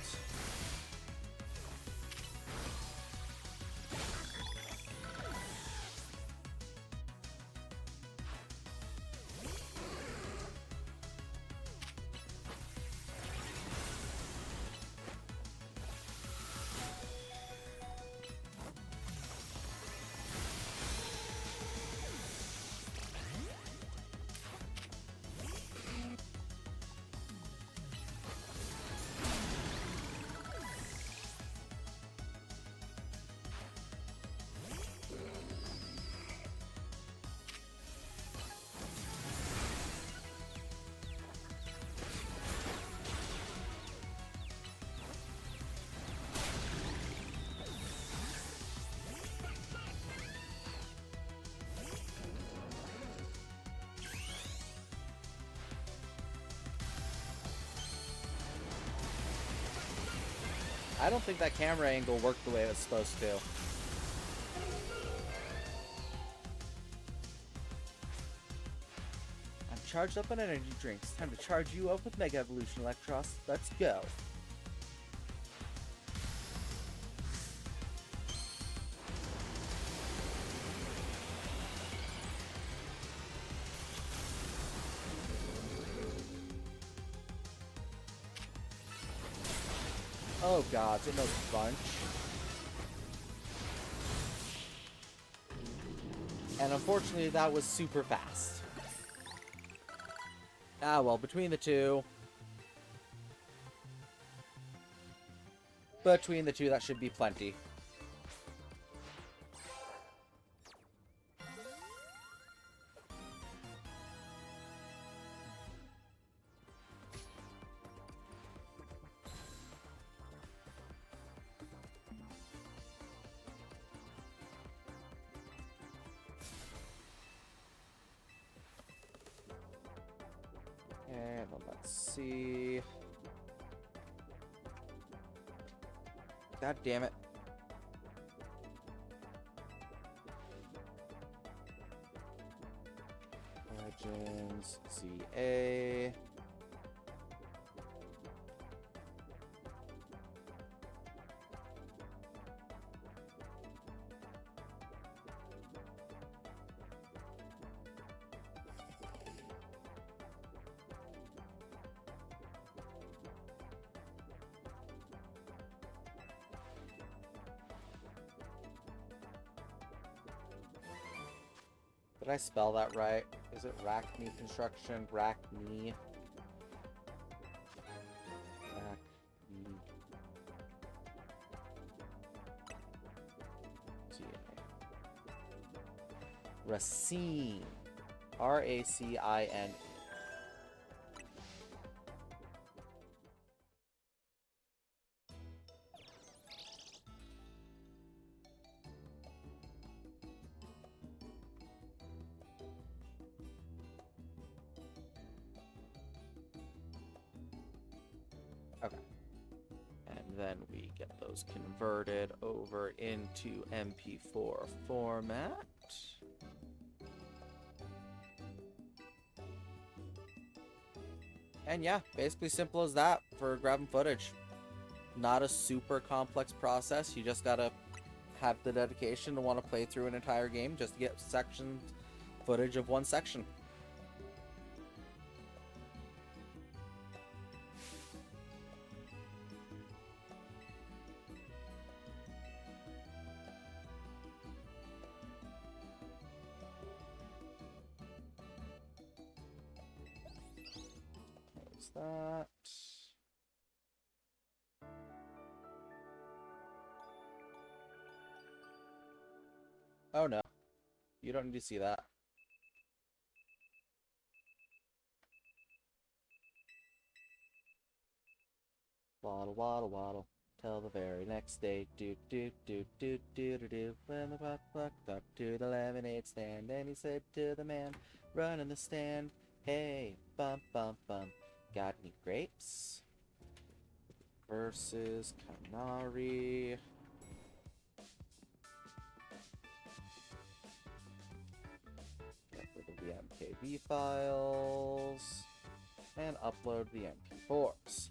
I don't think that camera angle worked the way it was supposed to. I'm charged up on energy drinks. Time to charge you up with Mega Evolution, Electros. Let's go. Oh god, it knows a bunch. And unfortunately, that was super fast. Ah, well, between the two... that should be plenty. And let's see... God damn it. Legends, CA... Did I spell that right? Is it Rackney Construction? Rackney? Rackney. Racine. R-A-C-I-N-E. Okay. And then we get those converted over into MP4 format. And yeah, basically simple as that for grabbing footage. Not a super complex process. You just gotta have the dedication to want to play through an entire game just to get section footage of one section. Close that. Oh no. You don't need to see that. Waddle, waddle, waddle. Till the very next day. Do, do, do, do, do, do, do. When the buck walked up to the lemonade stand, and he said to the man running the stand, hey, bum, bum, bum. Got any grapes? Versus Canary. Get rid of the MKV files. And upload the MP4s.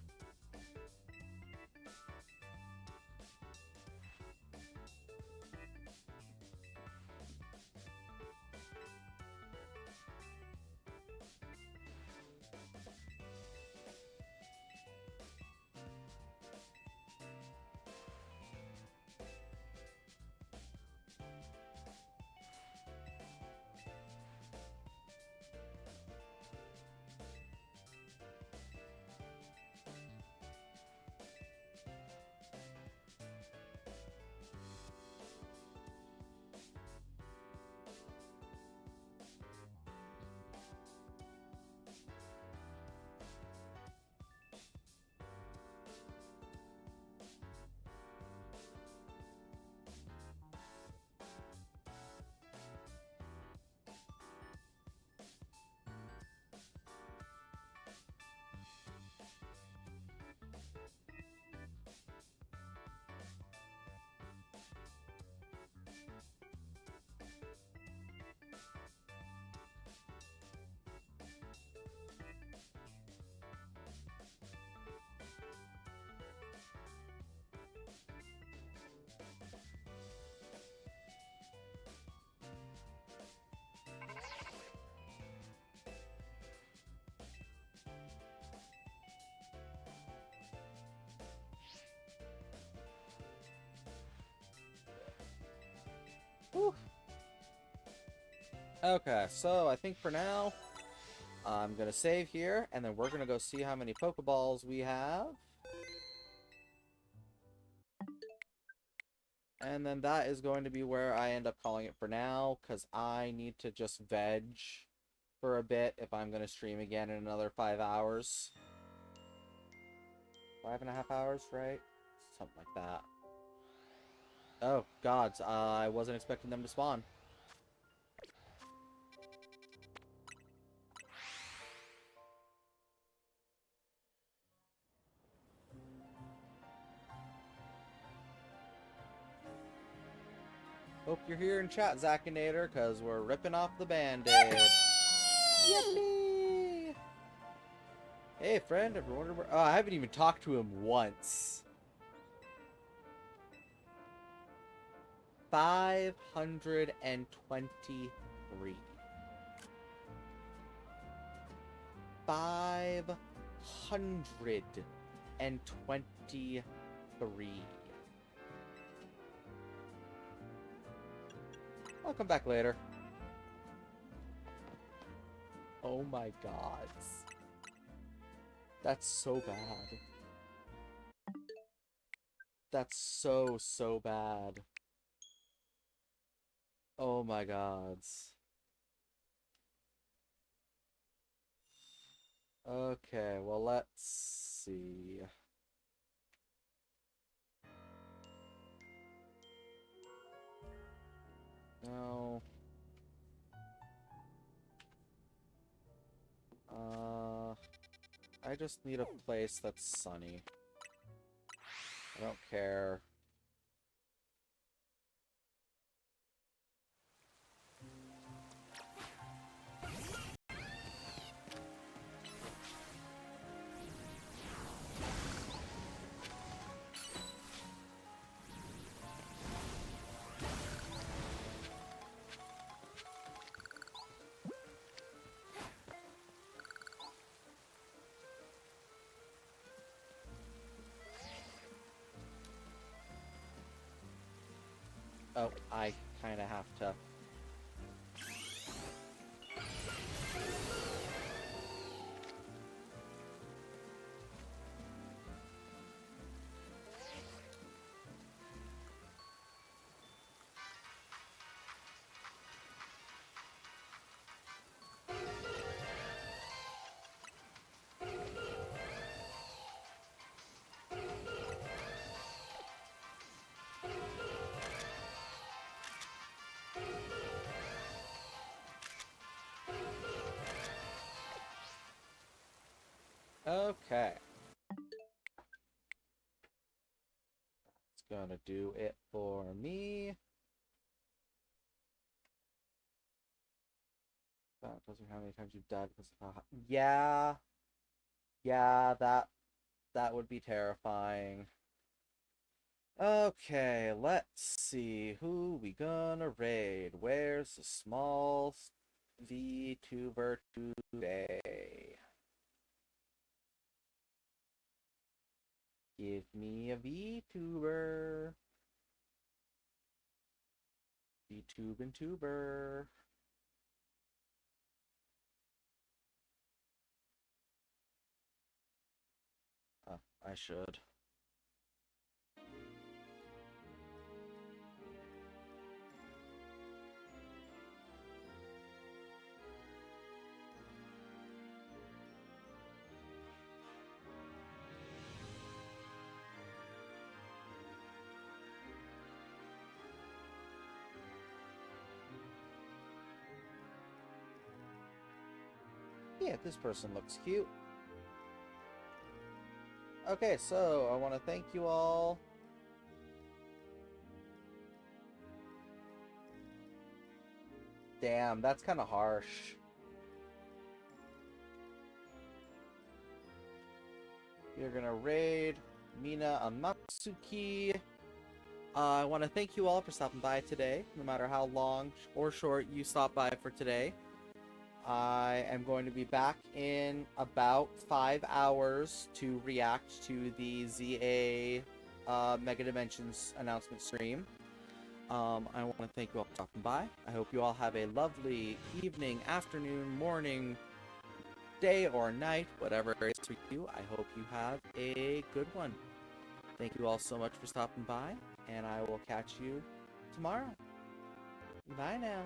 Whew. Okay, so I think for now, I'm gonna save here, and then we're gonna go see how many Pokeballs we have. And then that is going to be where I end up calling it for now, because I need to just veg for a bit if I'm going to stream again in another 5 hours. 5.5 hours, right? Something like that. Oh, gods, I wasn't expecting them to spawn. Hope you're here in chat, Zakinator, because we're ripping off the Band-Aid. Yippee! Hey, friend, ever wondered where... Oh, I haven't even talked to him once. 523. 523. I'll come back later. Oh my god. That's so bad. That's so bad. Oh my gods. Okay, well, let's see. No. I just need a place that's sunny. I don't care. Oh, I kind of have to. Okay. It's gonna do it for me. That doesn't how many times you've died because of how... Yeah. Yeah, that would be terrifying. Okay, let's see. Who we gonna raid? Where's the small VTuber today? Give me a VTuber. VTube and tuber. I should. Yeah, this person looks cute. Okay, so I want to thank you all. Damn, that's kind of harsh. You're gonna raid Mina Amatsuki. I want to thank you all for stopping by today, no matter how long or short you stop by for today. I am going to be back in about 5 hours to react to the ZA Mega Dimensions announcement stream. I want to thank you all for stopping by. I hope you all have a lovely evening, afternoon, morning, day, or night, whatever it is for you. I hope you have a good one. Thank you all so much for stopping by, and I will catch you tomorrow. Bye now.